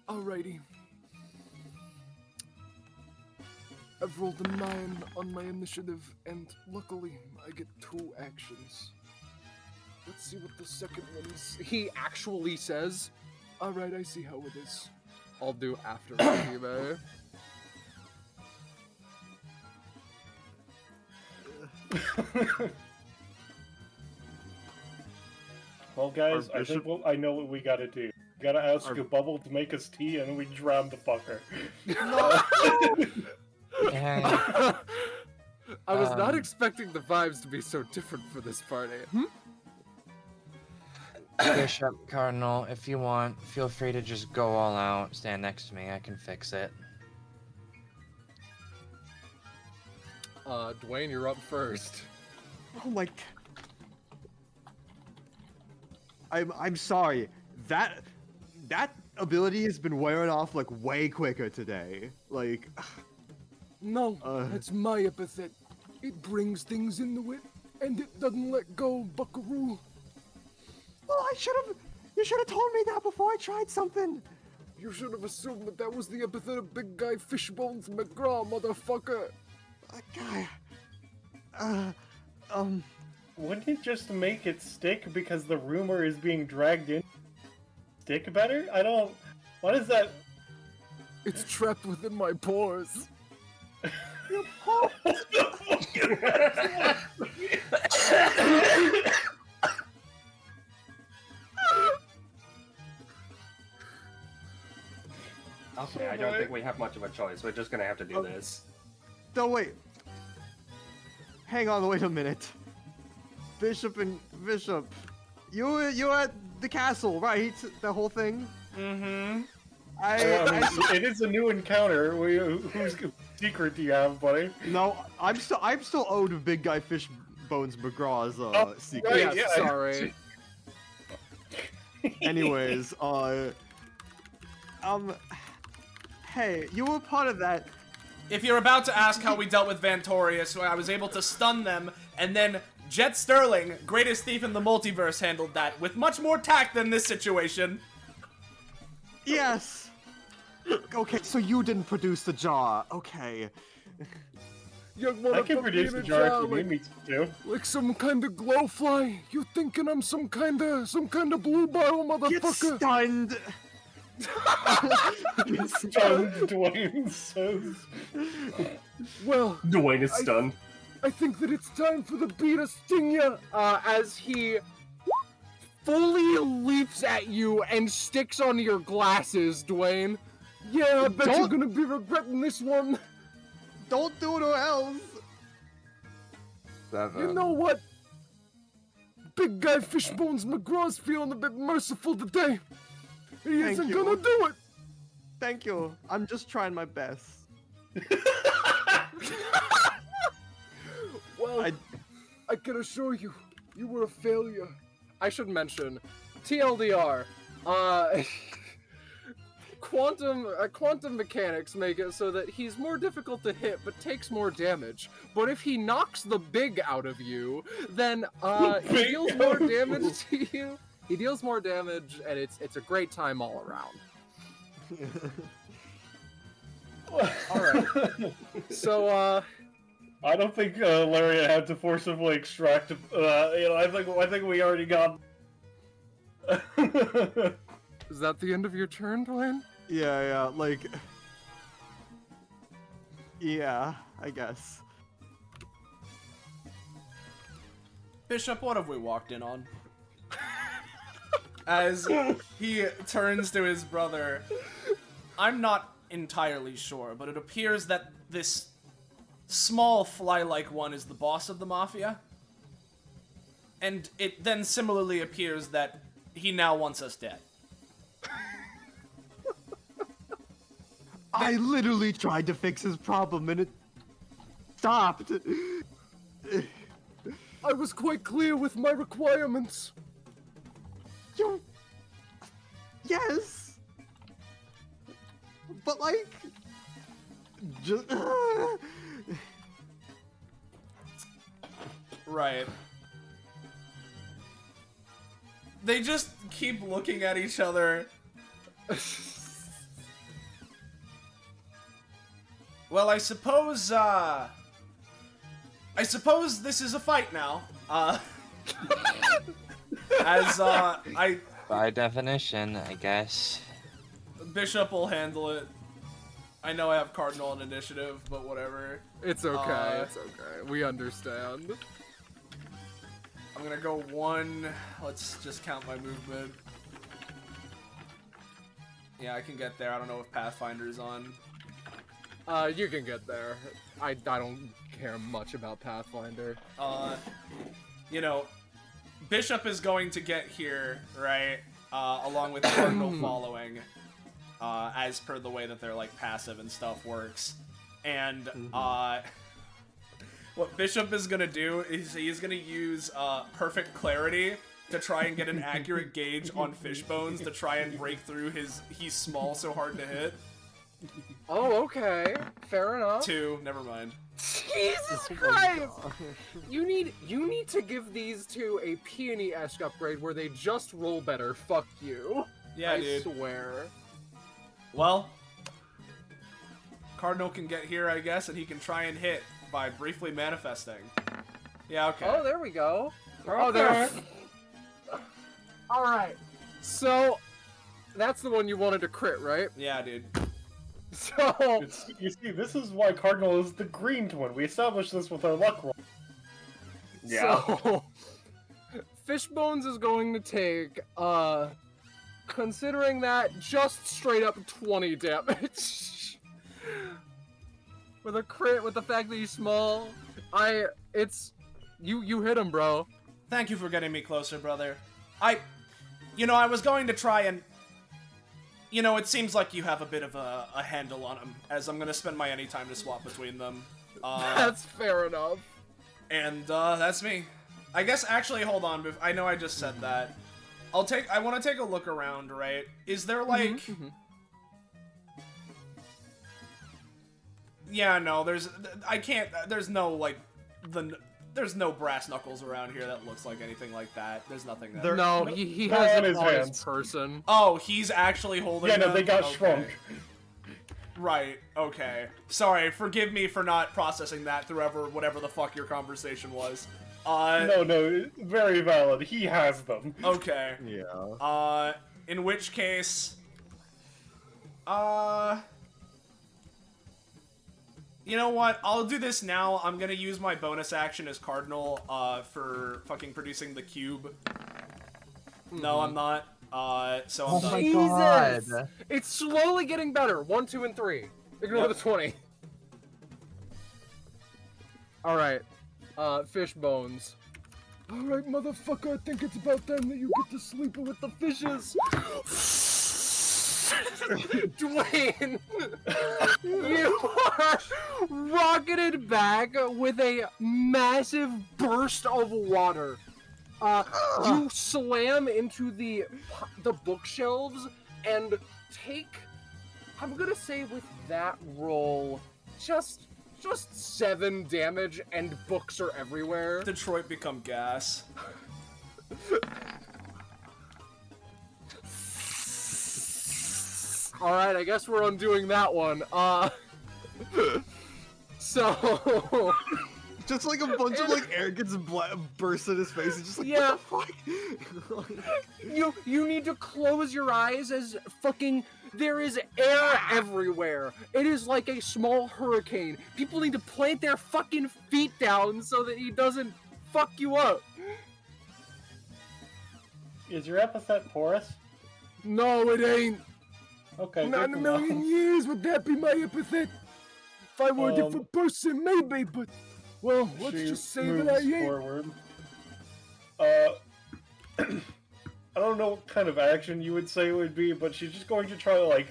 Alrighty. I've rolled a 9 on my initiative, and luckily I get 2 actions. Let's see what the second one is. He actually says, alright, I see how it is. I'll do after eBay.
Well, guys,
Our
I think
bishop-
I know what we gotta do. We gotta ask
Our-
a bubble to make us tea, and then we drown the fucker.
And
I was not
Um,
expecting the vibes to be so different for this party.
Bishop, Cardinal, if you want, feel free to just go all out. Stand next to me. I can fix it.
Dwayne, you're up first.
oh my. I'm sorry. That ability has been wearing off like way quicker today. Like,
No,
Uh.
that's my epithet. It brings things into it, and it doesn't let go, buckaroo.
well, you should have told me that before I tried something.
You should have assumed that was the epithet of Big Guy Fishbones McGraw, motherfucker.
Guy.
Wouldn't it just make it stick because the rumor is being dragged in? Stick better? I don't. What is that?
It's trapped within my pores.
Okay, I don't think we have much of a choice. We're just gonna have to do this.
No, wait. Hang on, wait a minute. Bishop, you at the castle, right? The whole thing.
Mm-hmm.
I
It is a new encounter. Whose secret do you have, buddy?
no, I'm still owed of Big Guy Fish Bones McGraw's secret.
right.
Yeah,
yeah.
sorry.
Anyways, hey, you were part of that.
If you're about to ask how we dealt with Vantorius, where I was able to stun them, and then Jet Sterling, greatest thief in the multiverse, handled that with much more tact than this situation.
Yes. Okay, so you didn't produce the jar. Okay.
Young
I can
motherfucker
produce
in
a
a
jar
jar,
if you need me to.
like some kind of glowfly. You thinking I'm some kind of blue bottle
Get
motherfucker?
stunned.
Stunned, Dwayne says.
Well,
Dwayne is stunned.
I think that it's time for the bee to sting ya. As he fully leaps at you and sticks on your glasses, Dwayne. Yeah, I bet you're
Don't-
gonna be regretting this one.
Don't do it or else.
You know what? Big Guy Fishbones McGraw's feeling a bit merciful today. He
Thank
isn't
you.
gonna do it.
Thank you. I'm just trying my best.
Well,
I-
I can assure you, You were a failure. I should mention, TLDR, quantum mechanics make it so that he's more difficult to hit but takes more damage. But if he knocks the big out of you, then he deals more damage to you. He deals more damage, and it's a great time all around. Alright. So,
I don't think Lariat had to forcibly extract. I think we already got.
Is that the end of your turn, Dwayne?
Yeah, like... Yeah, I guess.
Bishop, what have we walked in on? As he turns to his brother, I'm not entirely sure, but it appears that this small fly-like one is the boss of the Mafia. And it then similarly appears that he now wants us dead.
I literally tried to fix his problem and it stopped.
I was quite clear with my requirements.
You... Yes. But like... Just...
Right. They just keep looking at each other. Well, I suppose this is a fight now.
By definition, I guess.
Bishop will handle it. I know I have Cardinal on initiative, but whatever.
It's okay, it's okay. We understand.
I'm gonna go 1. Let's just count my movement. Yeah, I can get there. I don't know if Pathfinder's on.
You can get there. I don't care much about Pathfinder.
You know, Bishop is going to get here, right? Along with Cardinal following, as per the way that their, like, passive and stuff works. And, what Bishop is gonna do is he's gonna use, Perfect Clarity to try and get an accurate gauge on Fishbones to try and break through he's small so hard to hit.
Oh, okay. Fair enough.
2, never mind.
Jesus Christ! You need to give these two a Peony-esque upgrade where they just roll better. Fuck you.
Yeah, dude.
I swear.
Well, Cardinal can get here, I guess, and he can try and hit by briefly manifesting. Yeah, okay.
Oh, there we go. Oh, there. Alright. So, that's the one you wanted to crit, right?
Yeah, dude.
So...
You see, this is why Cardinal is the green twin. We established this with our luck roll.
Yeah.
So, Fishbones is going to take, considering that, just straight up 20 damage. With a crit, with the fact that he's small, you hit him, bro.
Thank you for getting me closer, brother. I was going to try and... it seems like you have a bit of a handle on him, as I'm gonna spend my any time to swap between them.
That's fair enough.
And, that's me. I guess, actually, hold on, I know I just said that. I want to take a look around, right? Is there, like... Yeah, no, there's no, like, there's no brass knuckles around here that looks like anything like that. There's nothing there.
No, he has it on his person.
Oh, he's actually holding
Yeah, no,
them?
they got
Okay.
shrunk.
Right, okay. Sorry, forgive me for not processing that through whatever the fuck your conversation was.
No, very valid. He has them.
Okay.
Yeah.
In which case... You know what? I'll do this now. I'm gonna use my bonus action as Cardinal, for fucking producing the cube. No, I'm not. So I'm done.
Jesus! It's slowly getting better. 1, 2, and 3. Ignore the 20. Alright. Fishbones. Alright, motherfucker, I think it's about time that you get to sleep with the fishes. Dwayne, you are rocketed back with a massive burst of water. You slam into the bookshelves and take, I'm gonna say with that roll, just 7 damage, and books are everywhere.
Detroit become gas.
Alright, I guess we're undoing that one. So...
Just like a bunch of like air gets burst in his face. It's just like,
Yeah.
what the fuck?
You need to close your eyes as fucking there is air everywhere. It is like a small hurricane. People need to plant their fucking feet down so that he doesn't fuck you up.
Is your epithet porous?
No, it ain't.
Okay.
Not in
good
a
to know.
million years would that be my epithet. If I were a different person, maybe, but well, let's
She
just say that
moves
I ain't.
forward. I don't know what kind of action you would say it would be, but she's just going to try to like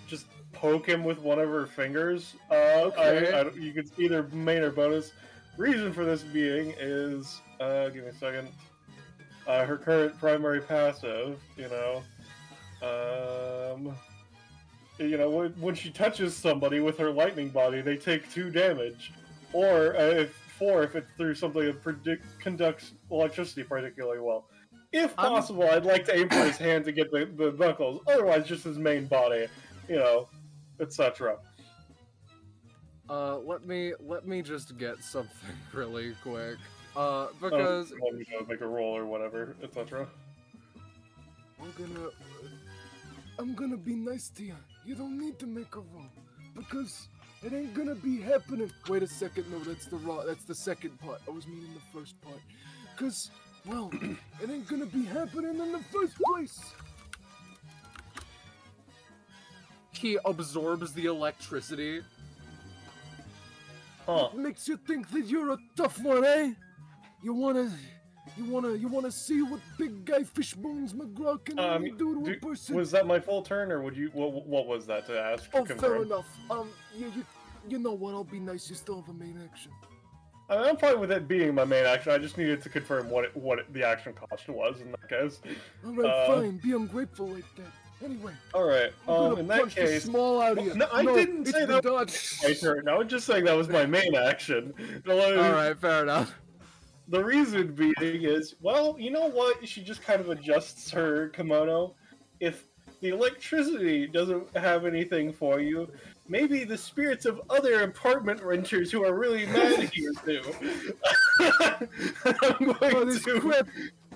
just poke him with one of her fingers.
Okay.
You could either main or bonus. Reason for this being is, give me a second. Her current primary passive, when she touches somebody with her lightning body, they take 2 damage, or 4 if it's through something that conducts electricity particularly well. If possible, I'd like to aim for his hand to get the knuckles. Otherwise, just his main body, etc.
Let me just get something really quick. Because
Make a roll or whatever, etc.
I'm gonna be nice to you. You don't need to make a roll because it ain't gonna be happening. Wait a second, no, that's the second part. I was meaning the first part. Cause, well, it ain't gonna be happening in the first place. He absorbs the electricity.
Huh.
Makes you think that you're a tough one, eh? You wanna see what big guy Fishbones McGraw can really do to a person?
Was that my full turn, or would you? What was that to ask?
Oh,
confirm?
fair enough. You know what? I'll be nice. You still have a main action.
I'm fine with it being my main action. I just needed to confirm what the action cost was in that case.
All right, fine. Be ungrateful like that. Anyway.
All right.
I'm gonna
In that
punch the
case,
small out of you.
No, I didn't
it's
say
the
that
dodge.
was my turn. I was just saying that was my main action.
All right, fair enough.
The reason being is, well, you know what? She just kind of adjusts her kimono. If the electricity doesn't have anything for you, maybe the spirits of other apartment renters who are really mad at you do. I'm going to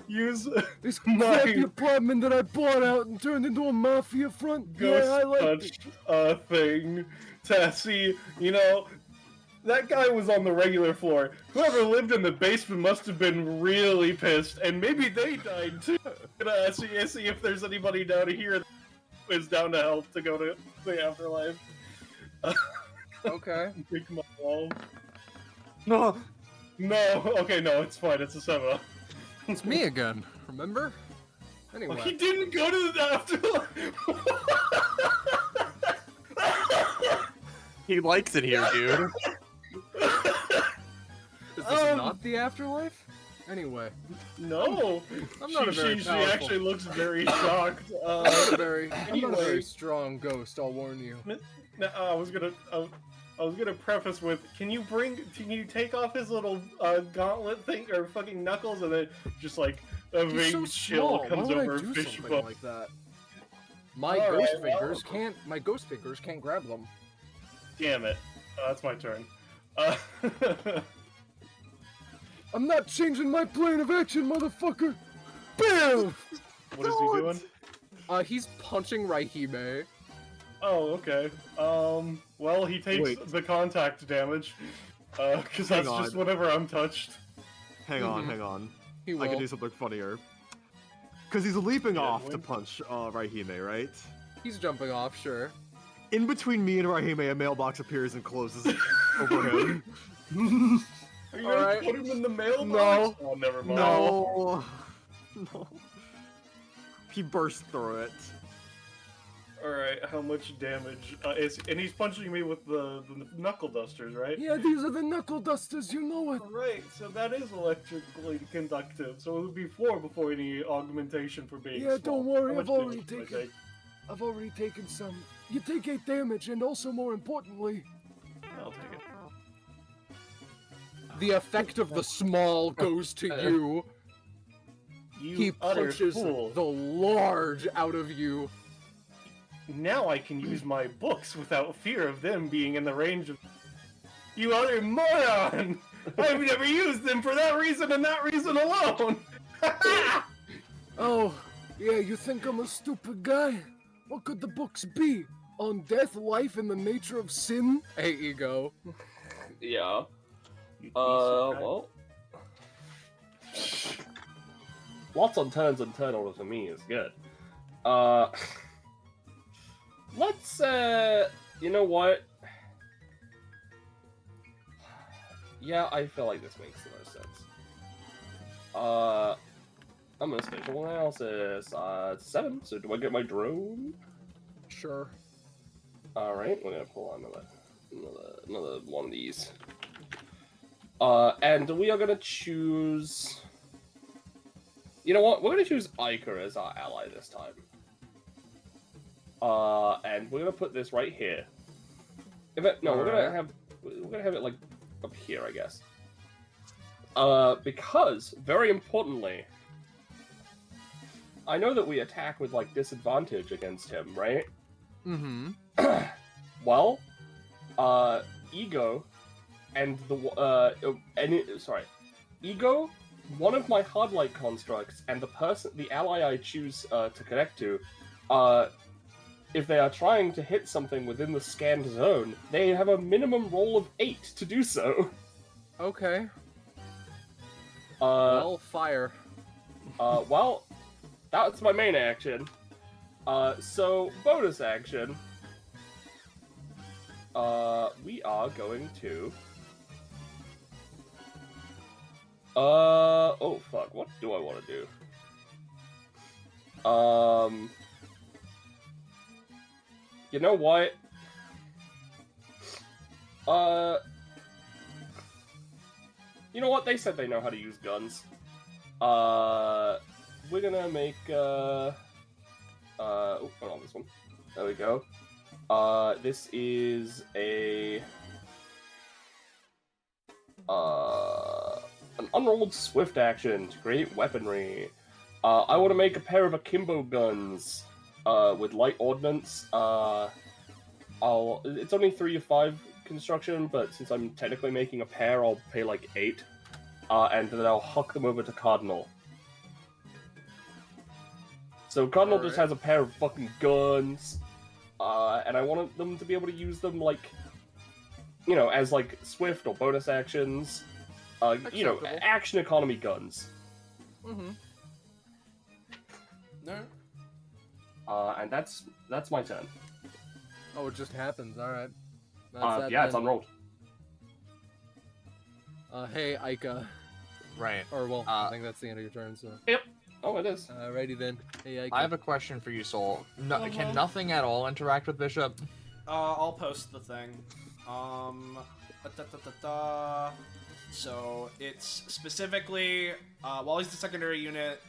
use
This
my
crappy apartment that I bought out and turned into a mafia front.
ghost
Yeah, I like it.
touch thing to see, that guy was on the regular floor. Whoever lived in the basement must have been really pissed, and maybe they died too. See if there's anybody down here that is down to help to go to the afterlife.
Okay.
Make my wall.
No.
No, okay, no, it's fine. It's a 7.
It's me again. Remember? Anyway.
He didn't go to the afterlife.
He likes it here, dude.
Is this not the afterlife? Anyway.
No.
I'm not a very
she
powerful.
actually looks very shocked.
I'm not a very
Anyway.
strong ghost, I'll warn you.
No, I was gonna preface with, can you take off his little gauntlet thing or fucking knuckles, and then just like a
He's
big
so
chill
small.
comes
Why would
over
I do
Fishbone.
something like that? My
All
ghost
right,
fingers my ghost fingers can't grab them.
Damn it! That's my turn.
I'm not changing my plane of action, motherfucker! Bam!
What is he doing?
He's punching Raihime.
Oh, okay. Well, he takes
Wait.
the contact damage, because
Hang
that's just
on.
whenever I'm touched.
Hang on.
He will.
I can do something funnier. Because he's leaping
Yeah,
off to
win.
punch Raihime, right?
He's jumping off, sure.
In between me and Raihime, a mailbox appears and closes over him.
Are you
All
gonna
right.
put him in the mailbox?
No.
Oh, never mind.
No. No. He burst through it.
Alright, how much damage? And he's punching me with the knuckle dusters, right?
Yeah, these are the knuckle dusters, you know it.
Right, so that is electrically conductive. So it would be 4 before any augmentation for being
Yeah,
small.
don't worry,
How
I've
much
already
damage do I
taken-
take?
I've already taken some. You take 8 damage, and also more importantly,
I'll take it.
the effect of the small goes to you.
You
He
utter
punches
fool.
the large out of you.
Now I can use my books without fear of them being in the range of... You utter moron! I've never used them for that reason and that reason alone!
Oh, yeah, you think I'm a stupid guy? What could the books be? On death, life, and the nature of sin? Hey, Ego.
Yeah.
You piece of crap.
Well. Lots on turns and turn order for me is good. Let's, you know what? Yeah, I feel like this makes the most sense. I'm gonna spatial analysis. 7, so do I get my drone?
Sure.
Alright, we're gonna pull on another one of these. And we are gonna choose... You know what? We're gonna choose Iker as our ally this time. And we're gonna put this right here. We're gonna have it like up here, I guess. Because very importantly, I know that we attack with like disadvantage against him, right?
Mm-hmm.
Well, Ego and Ego, one of my hardlight constructs, and the ally I choose to connect to, if they are trying to hit something within the scanned zone, they have a minimum roll of 8 to do so.
Okay. Well, fire.
Well, that's my main action. So, bonus action. We are going to... oh fuck, what do I want to do? You know what? You know what? They said they know how to use guns. We're gonna make, oh, not this one. There we go. This is an unrolled swift action to create weaponry. I want to make a pair of akimbo guns, with light ordnance. It's only 3 to 5 construction, but since I'm technically making a pair, I'll pay like 8. And then I'll huck them over to Cardinal. So Cardinal just has a pair of fucking guns, and I want them to be able to use them like, you know, as like swift or bonus actions. You know, action economy guns.
Mm-hmm.
No.
And that's my turn.
Oh, it just happens. All right.
Yeah, it's unrolled.
Hey, Ica.
Right.
Or well, I think that's the end of your turn. So.
Yep. Oh, it is.
Alrighty then. Hey, Ica.
I have a question for you, Soul. No, Can nothing at all interact with Bishop?
I'll post the thing. So it's specifically, while he's the secondary unit,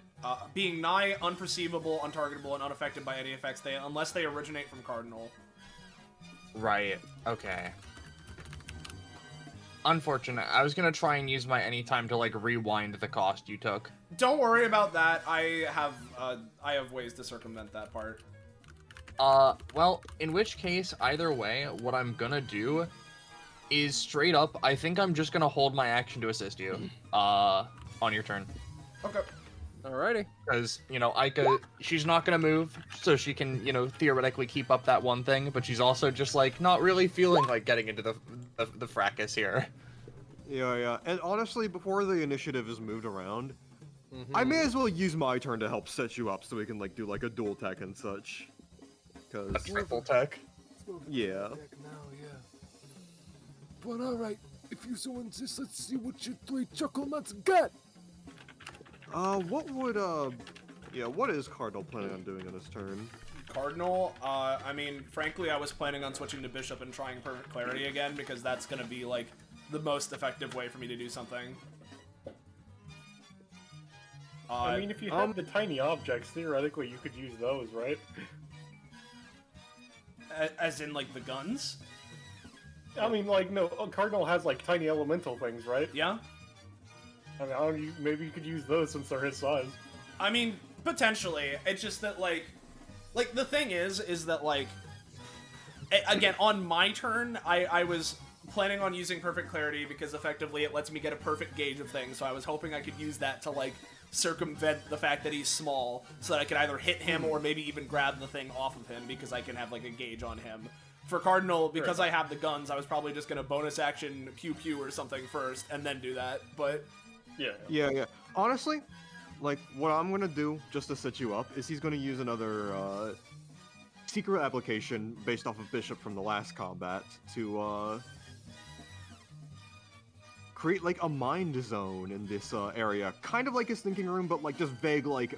being nigh, unperceivable, untargetable, and unaffected by any effects, unless they originate from Cardinal.
Right. Okay. Unfortunate. I was gonna try and use my anytime to like rewind the cost you took.
Don't worry about that. I have ways to circumvent that part.
Well, in which case, either way, what I'm gonna do is straight up, I think I'm just gonna hold my action to assist you, on your turn.
Okay.
Alrighty.
Because, you know, Ica, she's not gonna move, so she can, you know, theoretically keep up that one thing, but she's also just, like, not really feeling like getting into the fracas here.
Yeah. And honestly, before the initiative is moved around, I may as well use my turn to help set you up so we can, like, do, like, a dual tech and such. Cause...
A triple tech?
Yeah.
But alright, if you so insist, let's see what your 3 chuckle nuts got!
What is Cardinal planning on doing on his turn?
Cardinal, I mean, frankly, I was planning on switching to Bishop and trying Perfect Clarity again, because that's gonna be, like, the most effective way for me to do something.
I mean, if you have the tiny objects, theoretically, you could use those, right?
As in, like, the guns?
I mean, like, no, Cardinal has, like, tiny elemental things, right?
Yeah?
I mean, maybe you could use those since they're his size.
I mean, potentially. It's just that, like, the thing is that, like, again, on my turn, I was planning on using Perfect Clarity because effectively it lets me get a perfect gauge of things, so I was hoping I could use that to, like, circumvent the fact that he's small, so that I could either hit him or maybe even grab the thing off of him because I can have, like, a gauge on him. For Cardinal, because I have the guns, I was probably just gonna bonus action pew-pew or something first, and then do that, but...
Yeah. Honestly, like, what I'm gonna do, just to set you up, is he's gonna use another, secret application based off of Bishop from the last combat to, create, like, a mind zone in this, area. Kind of like his thinking room, but, like, just vague, like,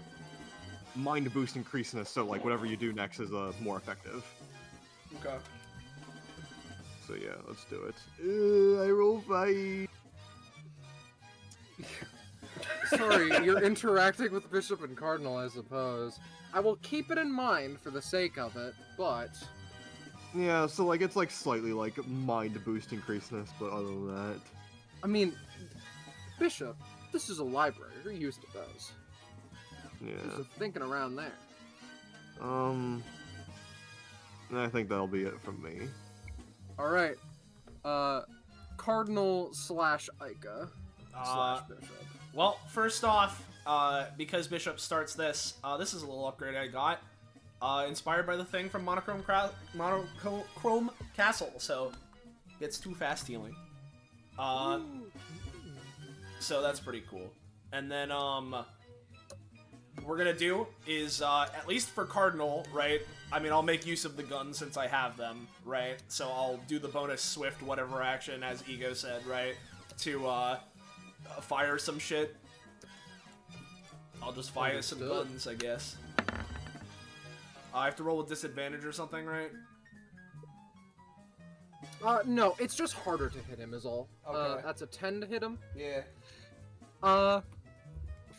mind boost increaseness, so, like, whatever you do next is, more effective.
Okay.
So, yeah, let's do it. I roll 5.
Sorry, you're interacting with Bishop and Cardinal, I suppose. I will keep it in mind for the sake of it, but...
Yeah, so, like, it's, like, slightly, like, mind boost increaseness, but other than that...
I mean, Bishop, this is a library. You're used to those.
Yeah.
Just thinking around there.
I think that'll be it from me.
Alright. Cardinal / Ica / Bishop.
Well, first off, because Bishop starts this, this is a little upgrade I got. Inspired by the thing from Monochrome Castle, so gets 2 fast healing. So that's pretty cool. And then, what we're gonna do is, at least for Cardinal, right? I mean, I'll make use of the guns since I have them, right? So I'll do the bonus Swift whatever action, as Ego said, right? To, fire some shit. I'll just fire some guns, I guess. I have to roll with disadvantage or something, right?
No, it's just harder to hit him is all.
Okay.
That's a 10 to hit him.
Yeah.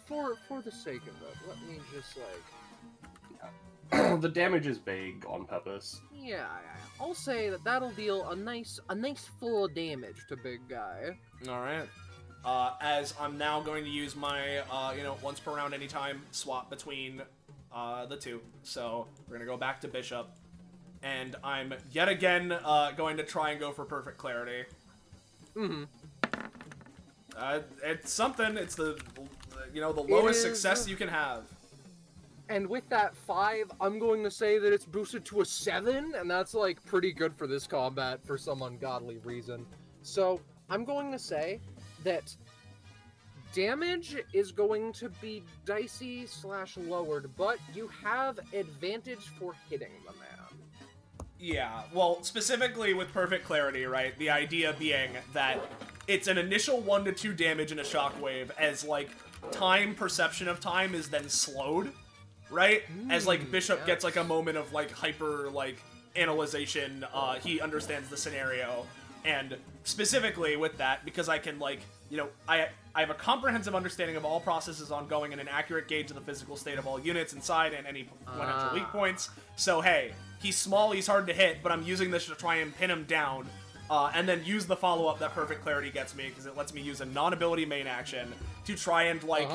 For the sake of it, let me just, like...
The damage is vague on purpose.
Yeah, I'll say that'll deal a nice full damage to big guy.
Alright. As I'm now going to use my, once per round anytime swap between, the two. So, we're gonna go back to Bishop. And I'm, yet again, going to try and go for Perfect Clarity.
Mm-hmm.
It's something. It's the lowest success you can have.
And with that 5, I'm going to say that it's boosted to a 7, and that's, like, pretty good for this combat for some ungodly reason. So, I'm going to say that damage is going to be dicey / lowered, but you have advantage for hitting the man.
Yeah, well, specifically with Perfect Clarity, right? The idea being that it's an initial 1 to 2 damage in a shockwave, as, like, perception of time is then slowed, right? As, like, Bishop gets, like, a moment of, like, hyper, like, analyzation, he understands the scenario, and specifically with that, because I can, like, I have a comprehensive understanding of all processes ongoing and an accurate gauge of the physical state of all units inside and any potential weak points, so, hey, he's small, he's hard to hit, but I'm using this to try and pin him down, and then use the follow-up that Perfect Clarity gets me, because it lets me use a non-ability main action to try and, like,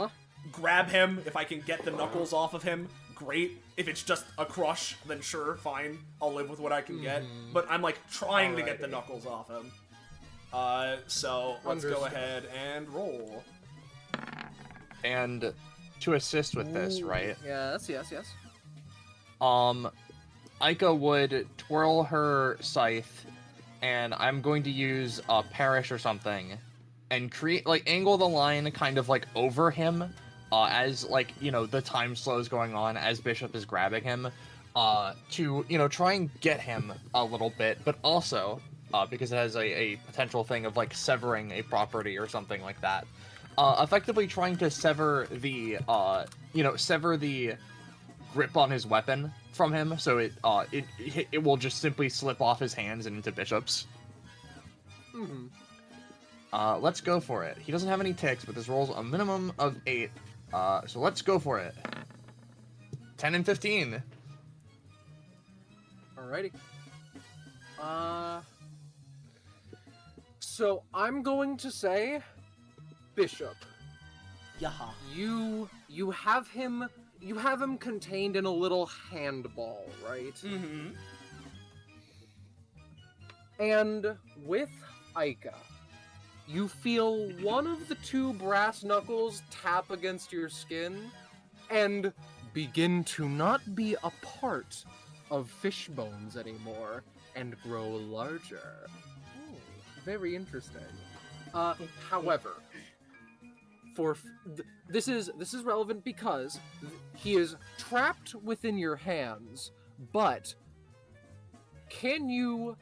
grab him. If I can get the knuckles off of him, great. If it's just a crush, then sure, fine. I'll live with what I can get. But I'm, like, trying to get the knuckles off him. So let's go ahead and roll.
And to assist with this, right?
Yes.
Ica would twirl her scythe, and I'm going to use Perish or something, and angle the line kind of like over him, as like, the time slow is going on as Bishop is grabbing him, to, try and get him a little bit, but also, because it has a potential thing of like severing a property or something like that, effectively trying to sever the grip on his weapon from him, so it will just simply slip off his hands and into Bishop's. Let's go for it. He doesn't have any ticks, but this rolls a minimum of 8. So let's go for it. 10 and 15.
Alrighty. So I'm going to say, Bishop,
Yaha.
you have him contained in a little handball, right?
Mm-hmm.
And with Aika, you feel one of the 2 brass knuckles tap against your skin and begin to not be a part of fish bones anymore and grow larger. Oh, very interesting. However, this is relevant because he is trapped within your hands, but can you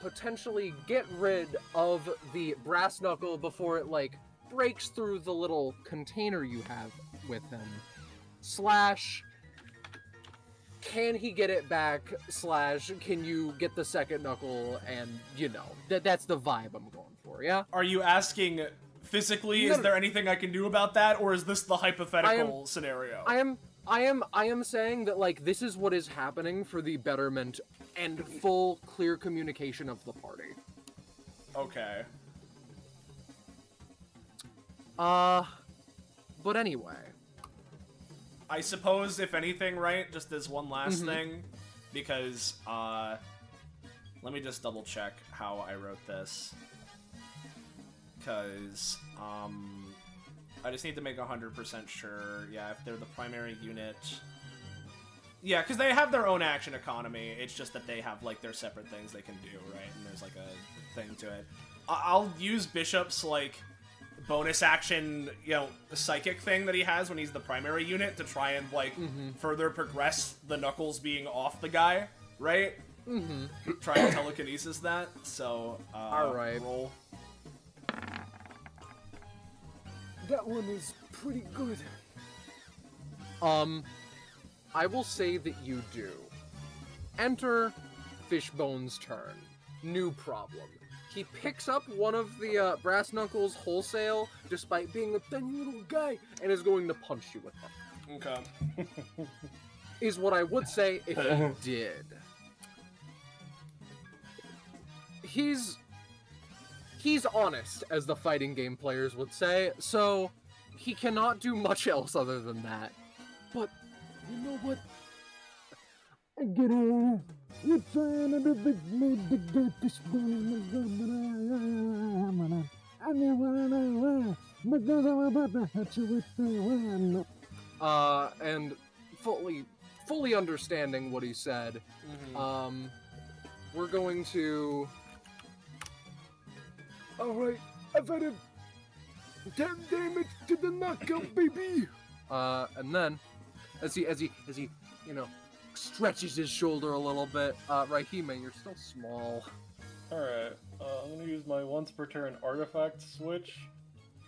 potentially get rid of the brass knuckle before it like breaks through the little container you have with him? Slash, can he get it back? Slash, can you get the second knuckle? And you know, that's the vibe I'm going for. Yeah.
Are you asking physically? Is there anything I can do about that, or is this the hypothetical scenario?
I am saying that like this is what is happening for the betterment and full clear communication of the party.
Okay.
But anyway.
I suppose, if anything, right, just as one last thing, because, let me just double check how I wrote this, because, I just need to make 100% sure, yeah, if they're the primary unit, yeah, because they have their own action economy, it's just that they have, like, their separate things they can do, right, and there's, like, a thing to it. I'll use Bishop's, like, bonus action, you know, psychic thing that he has when he's the primary unit to try and, like, further progress the knuckles being off the guy, right? Try and telekinesis that, so,
Alright.
roll.
That one is pretty good. I will say that you do. Enter Fishbone's turn. New problem. He picks up one of the brass knuckles wholesale, despite being a tiny little guy, and is going to punch you with them.
Okay.
Is what I would say if he did. He's honest, as the fighting game players would say, so he cannot do much else other than that. But, you know what? I get it. You're trying to do the dirty and fully understanding what he said, we're going to... Alright, I've had a 10 damage to the knockout, baby! And then, as he, you know, stretches his shoulder a little bit, Raihime, you're still small.
Alright, I'm gonna use my once per turn artifact switch.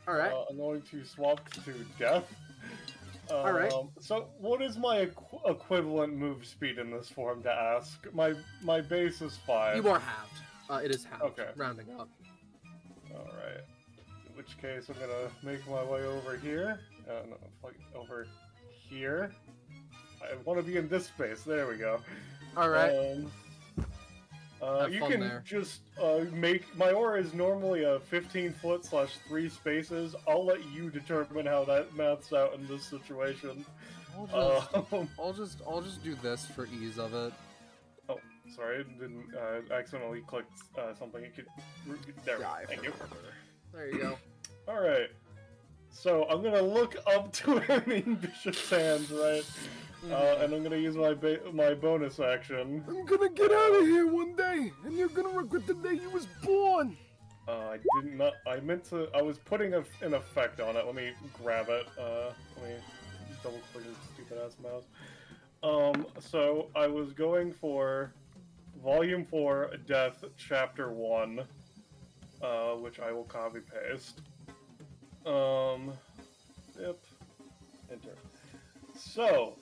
Alright.
I'm going to swap to death.
Alright.
So, what is my equivalent move speed in this form, to ask? My base is 5.
You are halved. It is halved,
Okay.
rounding up.
Alright. In which case, I'm gonna make my way over here. No, like over here. I want to be in this space. There we go.
Alright.
You
fun
can
there.
just make... My aura is normally a 15-foot / 3 spaces. I'll let you determine how that maths out in this situation.
I'll just do this for ease of it.
Oh, sorry, I didn't accidentally click something. You could... There,
Die
thank you.
forever. There you go.
Alright. So, I'm gonna look up to him in Bishop's hands, right? And I'm gonna use my bonus action.
I'm gonna get out of here one day, and you're gonna regret the day you was born!
I did not... I meant to... I was putting an effect on it. Let me grab it. Let me double click his stupid ass mouse. So, I was going for Volume 4, Death, Chapter 1, which I will copy-paste. Yep. Enter. So,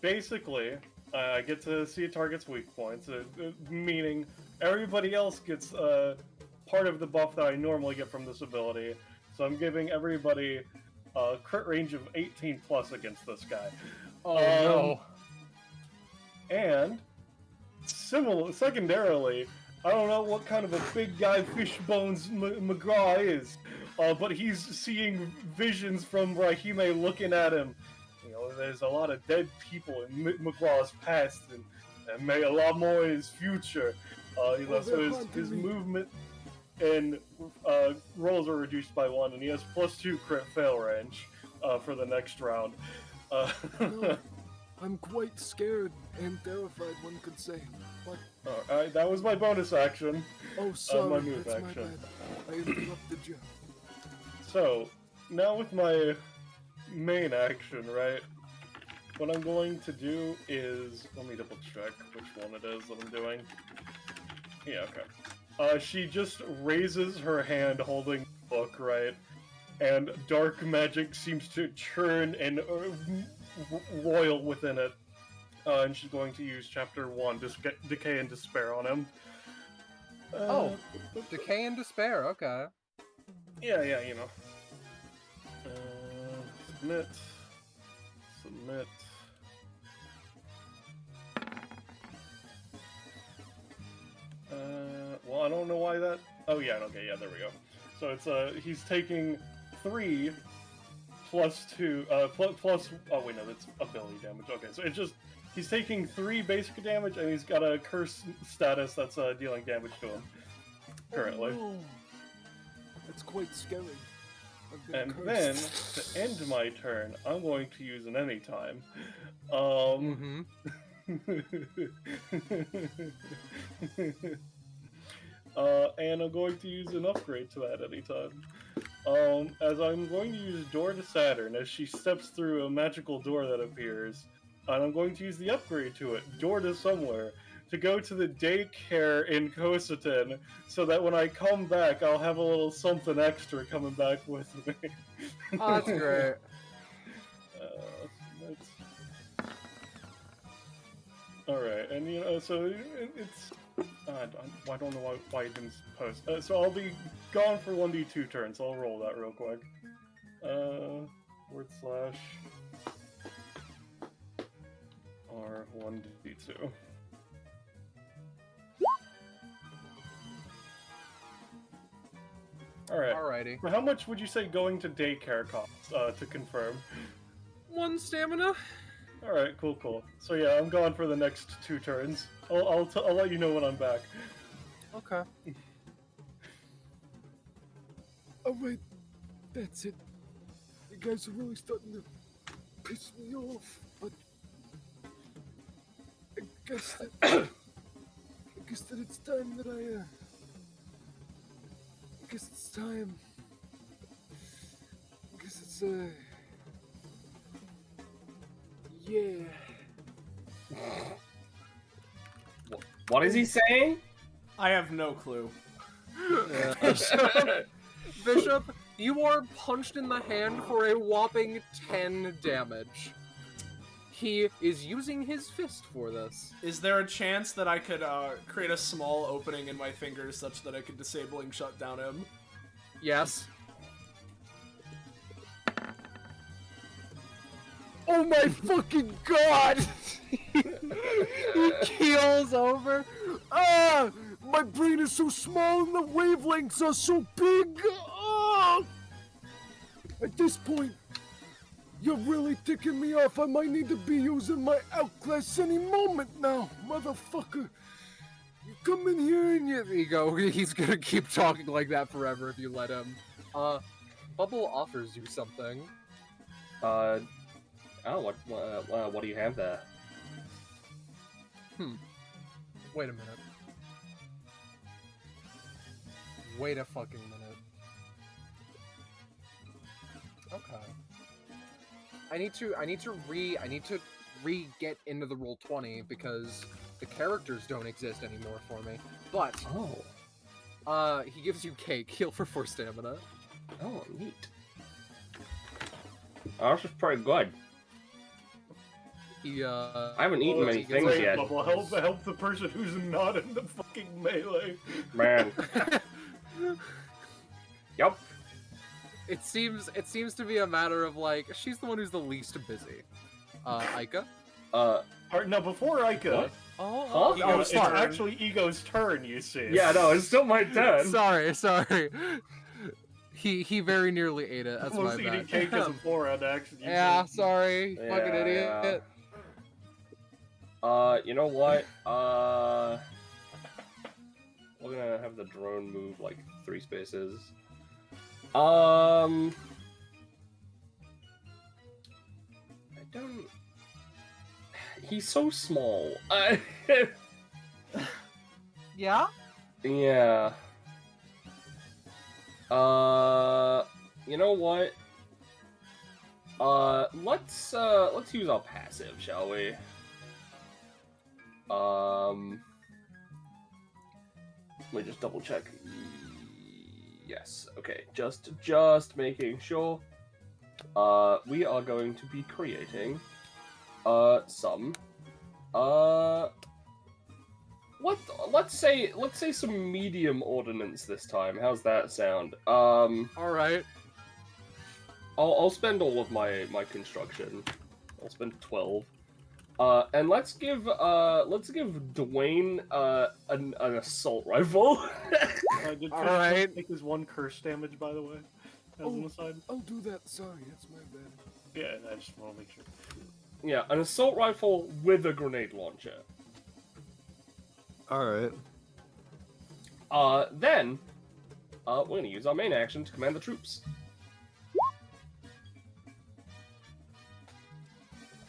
basically, I get to see a target's weak points, meaning everybody else gets part of the buff that I normally get from this ability. So I'm giving everybody a crit range of 18 plus against this guy.
Oh no.
And secondarily, I don't know what kind of a big guy Fishbones McGraw is, but he's seeing visions from Raihime looking at him. You know, there's a lot of dead people in McGraw's past, and maybe a lot more in his future. You know, so his movement and rolls are reduced by 1, and he has +2 crit fail range for the next round.
No, I'm quite scared and terrified, one could say. What?
Alright, that was my bonus action.
Oh, sorry,
my move
that's
action.
my bad. I interrupted you.
So, now with my main action, right? What I'm going to do is... Let me double check which one it is that I'm doing. Yeah, okay. She just raises her hand holding the book, right? And dark magic seems to churn and roil within it. And she's going to use Chapter 1, Decay and Despair on him.
Oh, Decay and Despair, okay.
Yeah, you know. Submit. Submit. Well, I don't know why that... Oh, yeah, okay, yeah, there we go. So it's, he's taking 3 plus 2, plus... Oh, wait, no, that's ability damage. Okay, so it's just... He's taking 3 basic damage, and he's got a curse status that's dealing damage to him. Currently.
Oh, no. That's quite scary.
And
cursed.
then, to end my turn, I'm going to use an anytime. And I'm going to use an upgrade to that anytime. As I'm going to use Door to Saturn as she steps through a magical door that appears. And I'm going to use the upgrade to it, Door to Somewhere, to go to the daycare in Kosaten, so that when I come back, I'll have a little something extra coming back with me.
Oh, that's great.
Alright, and you know, so it's... I don't know why it didn't post. So I'll be gone for 1d2 turns, so I'll roll that real quick. /R1d2. Alright.
Alrighty.
How much would you say going to daycare costs, to confirm?
1 stamina?
Alright, cool. So yeah, I'm gone for the next 2 turns. I'll let you know when I'm back.
Okay.
Alright, that's it. You guys are really starting to piss me off, but I guess that it's time that I guess it's time. I guess it's yeah.
What is he saying?
I have no clue.
Bishop, you are punched in the hand for a whopping 10 damage. He is using his fist for this.
Is there a chance that I could create a small opening in my fingers such that I could disabling shut down him?
Yes.
Oh my fucking god! He keels over. Ah! My brain is so small and the wavelengths are so big! Ah! At this point, you're really ticking me off. I might need to be using my outclass any moment now, motherfucker.
You come in here and you... There you go. He's gonna keep talking like that forever if you let him. Bubble offers you something.
Oh, what do you have there?
Wait a minute. Wait a fucking minute. Okay. I need to re-get into the Roll20 because the characters don't exist anymore for me. But he gives you cake, heal for 4 stamina.
Oh, neat. Oh, this is pretty good.
He
I haven't eaten many
he gets
things
Great,
yet.
Bubble. Help the person who's not in the fucking melee.
Man. Yep.
It seems to be a matter of like she's the one who's the least busy. Aika.
No, before Ica.
What?
Oh,
Huh?
It's actually Ego's turn, you see.
Yeah, no, it's still my turn.
Sorry. He very nearly ate it. That's
Almost
my
eating
bad.
cake as a forehand action.
Yeah, sorry. Fucking idiot.
You know what? We're gonna have the drone move like 3 spaces. I don't. He's so small.
Yeah?
Yeah. You know what? Let's use our passive, shall we? Let me just double check. Yes. Okay. Just making sure. We are going to be creating some let's say some medium ordnance this time. How's that sound?
All right.
I'll spend all of my construction. I'll spend 12. And let's give Dwayne an assault rifle.
Did
All
Fish
right.
take his 1 curse damage, by the way? As an aside?
I'll do that. Sorry, that's my bad.
Yeah, I just want to make sure.
Yeah, an assault rifle with a grenade launcher.
Alright.
Then we're gonna use our main action to command the troops.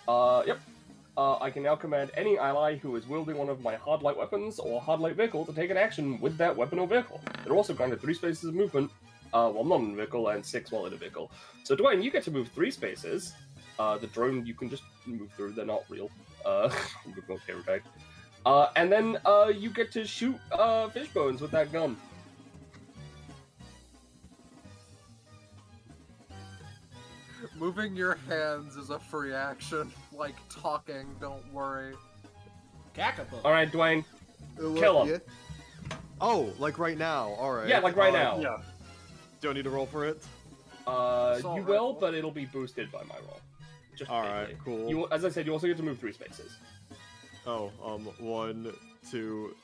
Yep. I can now command any ally who is wielding one of my hard light weapons or hard light vehicle to take an action with that weapon or vehicle. They're also granted 3 spaces of movement while not in a vehicle and 6 while in a vehicle. So Dwayne, you get to move 3 spaces. The drone you can just move through; they're not real. With no camera tag. And then you get to shoot fish bones with that gun.
Moving your hands is a free action. Like talking, don't worry.
Cackapoo.
All right, Dwayne. Kill him.
Yeah. Oh, like right now. Alright.
Yeah, like right now.
Yeah.
Do I need to roll for it?
Assault
You will,
rifle.
but it'll be boosted by my roll. Just
Alright,
barely.
cool.
You, as I said, you also get to move 3 spaces.
Oh, 1, 2,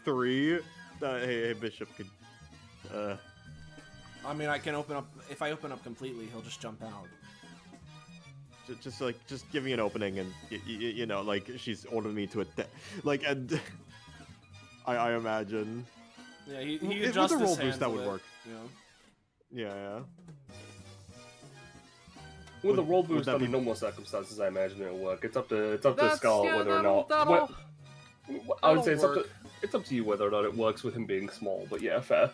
3. Hey, Bishop could.
I mean, I can open up. If I open up completely, he'll just jump out.
Just give me an opening, and you know, like she's ordered me to like, and I imagine.
Yeah, he
With
adjusts
a roll
his
boost,
hands
that
a
would
bit,
work.
You know?
Yeah.
With a roll
Would
boost
that
under
be-
normal circumstances, I imagine it'll work. It's up to
That's-
Scarlet
yeah,
whether or
that'll-
not.
that'll-
I would say
that'll
it's up to you whether or not it works with him being small. But yeah, fair.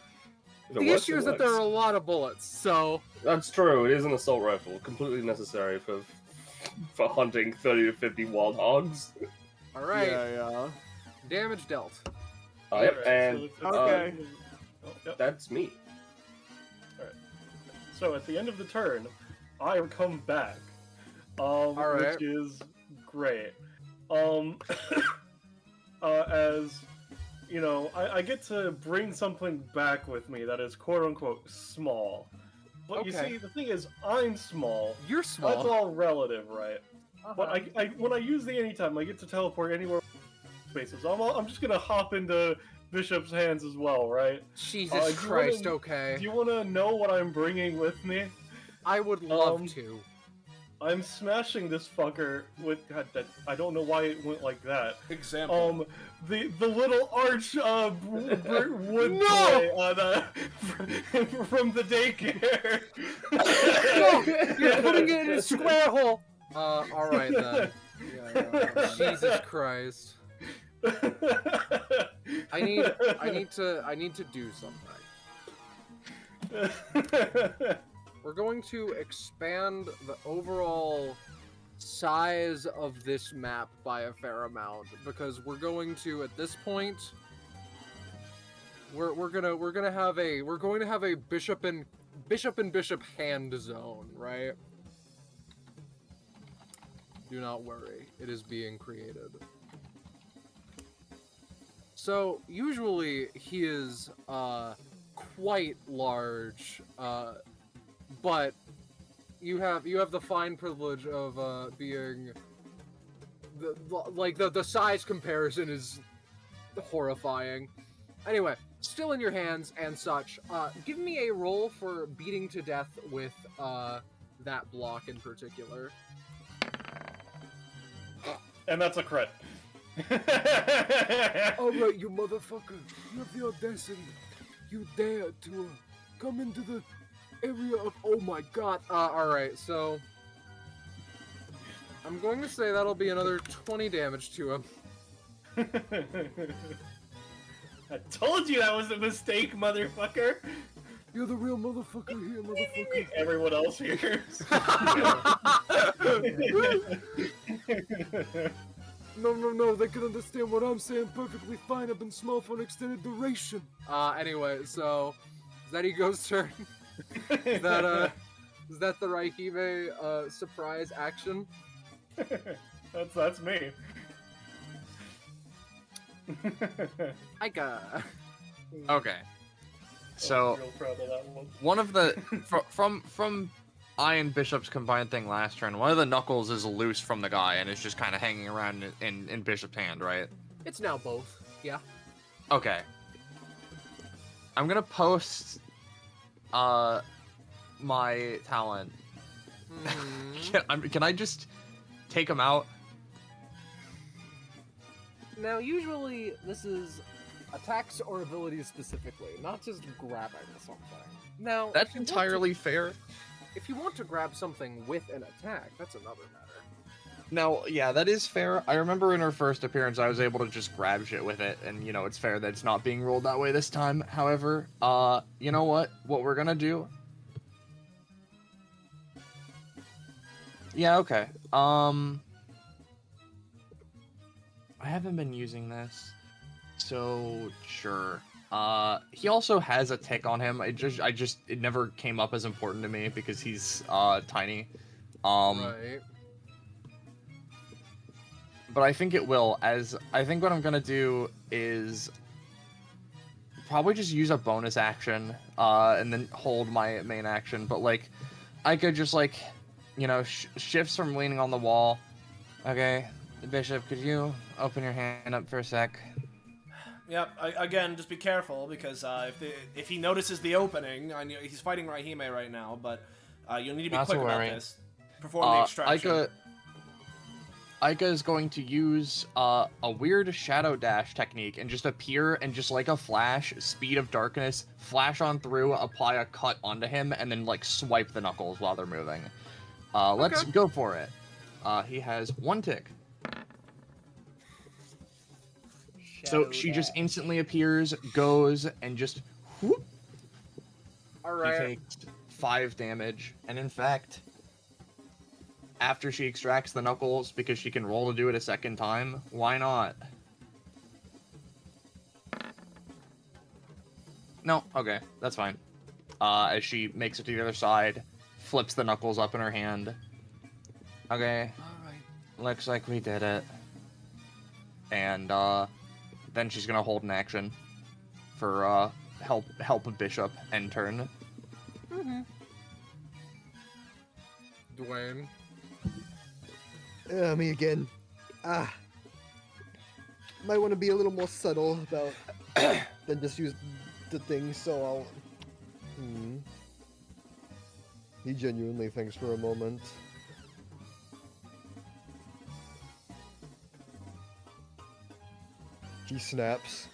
If it
The
works,
issue
it
is that there
works.
are a lot of bullets, so
That's true. It is an assault rifle, completely necessary for hunting 30 to 50 wild hogs.
all right.
Yeah.
Damage dealt.
Yep,
Alright,
and
so
okay.
yep.
that's me.
So at the end of the turn, I come back,
Alright.
which is great. As you know, I get to bring something back with me that is quote unquote small. But you
Okay.
see, the thing is, I'm small.
You're
That's
small.
all relative, right? But I when I use the anytime, I get to teleport anywhere spaces. I'm just gonna hop into Bishop's hands as well, right?
Jesus
do you
Christ,
wanna-
okay.
Do you want to know what I'm bringing with me?
I would love
Um,
to.
I'm smashing this fucker with God. That I don't know why it went like that.
Example.
The little arch wood
No!
toy from the daycare.
No! You're putting it in a square hole! Alright then. Jesus Christ. I need to do something. We're going to expand the overall size of this map by a fair amount because we're going to at this point we're going to have a bishop and bishop hand zone, right? Do not worry. It is being created. So, usually he is quite large, but you have the fine privilege of being the size comparison is horrifying. Anyway, still in your hands and such. Give me a roll for beating to death with that block in particular.
And that's a crit.
Alright, you motherfucker. You have the audacity. You dare to come into the area of...
Oh my god. Alright, so... I'm going to say that'll be another 20 damage to him.
I told you that was a mistake, motherfucker.
You're the real motherfucker here, motherfucker.
Everyone else hears.
No, they can understand what I'm saying perfectly fine. I've been small for an extended duration.
Anyway, so... Is that Ego's turn? Is that the Raihime, surprise action?
That's me.
Aika.
Okay. So
Real proud of that one.
one of the from I and Bishop's combined thing last turn, one of the knuckles is loose from the guy and is just kind of hanging around in Bishop's hand, right?
It's now both. Yeah.
Okay. I'm gonna post my talent. Can I just take him out?
Now, usually, this is attacks or abilities specifically, not just grabbing something. Now,
That's
if you want
entirely fair.
if you want to grab something with an attack, that's another matter.
Now, yeah, that is fair. I remember in her first appearance, I was able to just grab shit with it, and, you know, it's fair that it's not being rolled that way this time. However, you know what? What we're gonna do... Yeah, okay. I haven't been using this, so sure. He also has a tick on him. It never came up as important to me because he's, tiny.
Right.
But I think it will, as I think what I'm gonna do is probably just use a bonus action, and then hold my main action. But like, I could just like, you know, shifts from leaning on the wall. Okay, Bishop, could you open your hand up for a sec?
Yep. Again, just be careful because if he notices the opening, I know he's fighting Raihime right now, but you'll need to be
Not
quick
to
about
worry.
this. Perform the extraction.
Aika is going to use a weird shadow dash technique and just appear and just like a flash, speed of darkness, flash on through, apply a cut onto him, and then like swipe the knuckles while they're moving. Let's go for it. He has one tick. So she just instantly appears, goes, and just whoop.
Alright.
He takes 5 damage, and in fact, after she extracts the knuckles, because she can roll to do it a second time, why not? No, okay, that's fine. As she makes it to the other side, flips the knuckles up in her hand. Okay,
Alright.
looks like we did it. And, then she's gonna hold an action for, help a bishop end turn.
Dwayne.
Me again. Might want to be a little more subtle about than just use the thing, so I'll... He genuinely thinks for a moment. He snaps.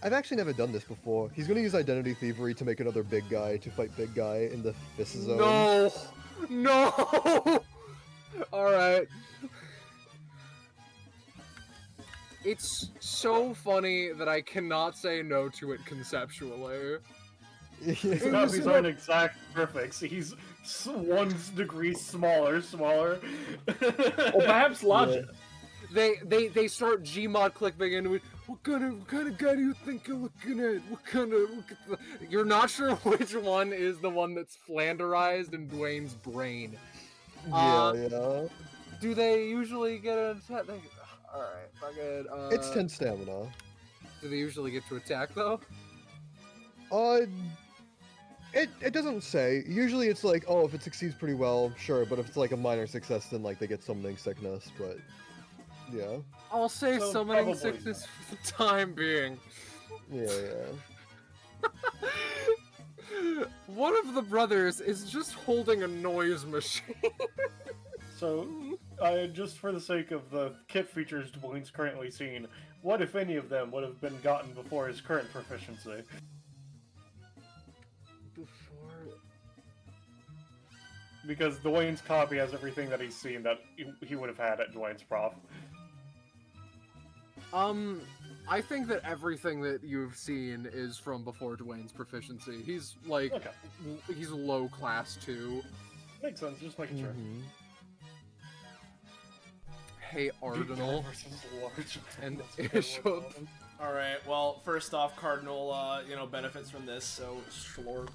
I've actually never done this before. He's gonna use Identity Thievery to make another big guy to fight big guy in the fist zone.
No! No! Alright. It's so funny that I cannot say no to it conceptually.
It's not his own exact perfects. He's 1 degree smaller.
Or perhaps logic.
They start Gmod clipping into it. What kind of guy do you think you're looking at? You're not sure which one is the one that's flanderized in Dwayne's brain.
Yeah.
Do they usually get an attack? Alright, fucking,
It's 10 stamina.
Do they usually get to attack, though?
It doesn't say. Usually it's like, oh, if it succeeds pretty well, sure, but if it's like a minor success, then like they get summoning sickness, but yeah.
I'll say
So
summoning
probably
sickness for the time being.
Yeah.
One of the brothers is just holding a noise machine.
So, just for the sake of the kit features Dwayne's currently seen, what if any of them would have been gotten before his current proficiency? Because Dwayne's copy has everything that he's seen that he would have had at Dwayne's prof.
I think that everything that you've seen is from before Dwayne's proficiency. He's like,
Okay.
he's low class too.
Makes sense, just making sure.
Hey, Ardinal
Versus large.
and
That's a good
Bishop.
one.
All right. Well, first off, Cardinal, benefits from this, so slurp.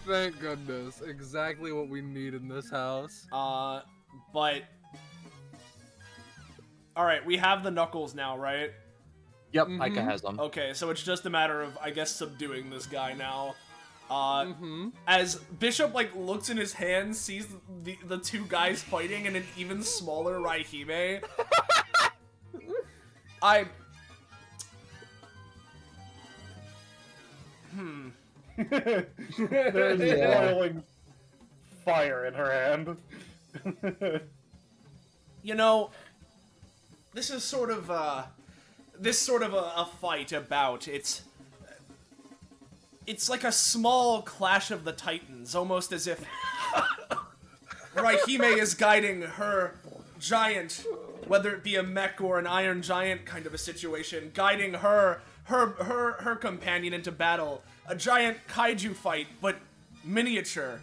Thank goodness. Exactly what we need in this house.
But all right, we have the knuckles now, right?
Yep, Micah has them.
Okay, so it's just a matter of, I guess, subduing this guy now.
Mm-hmm.
As Bishop looks in his hands, sees the two guys fighting and an even smaller Raihime.
There's boiling fire in her hand.
This is sort of a fight about it's like a small clash of the titans, almost as if Raihime is guiding her giant, whether it be a mech or an iron giant kind of a situation, guiding her companion into battle. A giant kaiju fight, but miniature.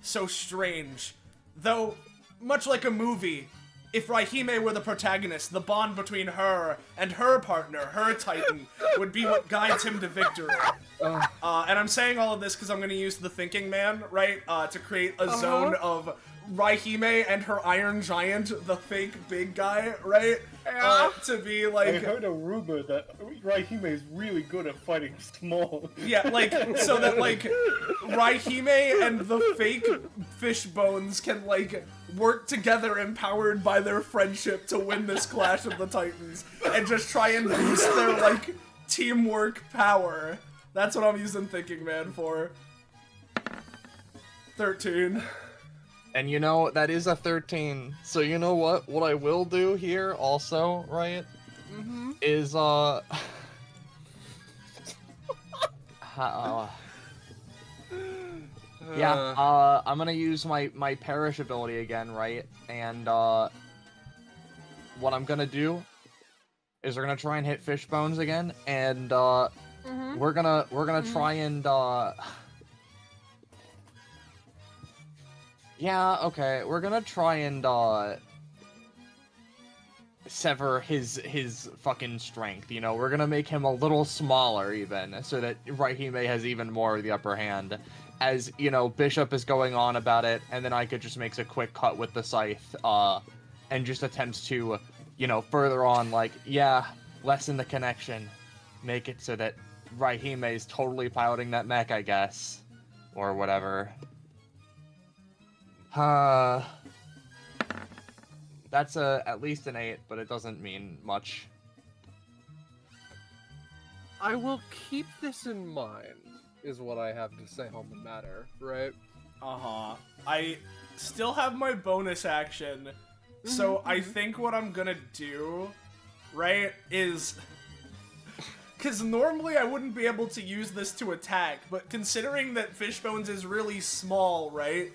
So strange. Though, much like a movie, if Raihime were the protagonist, the bond between her and her partner, her titan, would be what guides him to victory. And I'm saying all of this because I'm going to use the Thinking Man, right, to create a zone of Raihime and her iron giant, the fake big guy, right, to be like...
I heard a rumor that Raihime is really good at fighting small.
Yeah, so that, Raihime and the fake fish bones can, work together empowered by their friendship to win this Clash of the Titans and just try and boost their, teamwork power. That's what I'm using Thinking Man for. 13.
And that is a 13. So you know what? What I will do here also, right? Is I'm gonna use my perish ability again, right? And what I'm gonna do is we're gonna try and hit fish bones again, and we're gonna try and yeah, okay, we're gonna try and sever his fucking strength, we're gonna make him a little smaller even, so that Raihime has even more of the upper hand. As, Bishop is going on about it, and then Ika just makes a quick cut with the scythe, and just attempts to, further on, lessen the connection. Make it so that Raihime is totally piloting that mech, I guess. Or whatever. That's at least an 8, but it doesn't mean much.
I will keep this in mind, is what I have to say on the matter, right?
I still have my bonus action, so I think what I'm gonna do, right, is... Because normally I wouldn't be able to use this to attack, but considering that Fishbones is really small, right,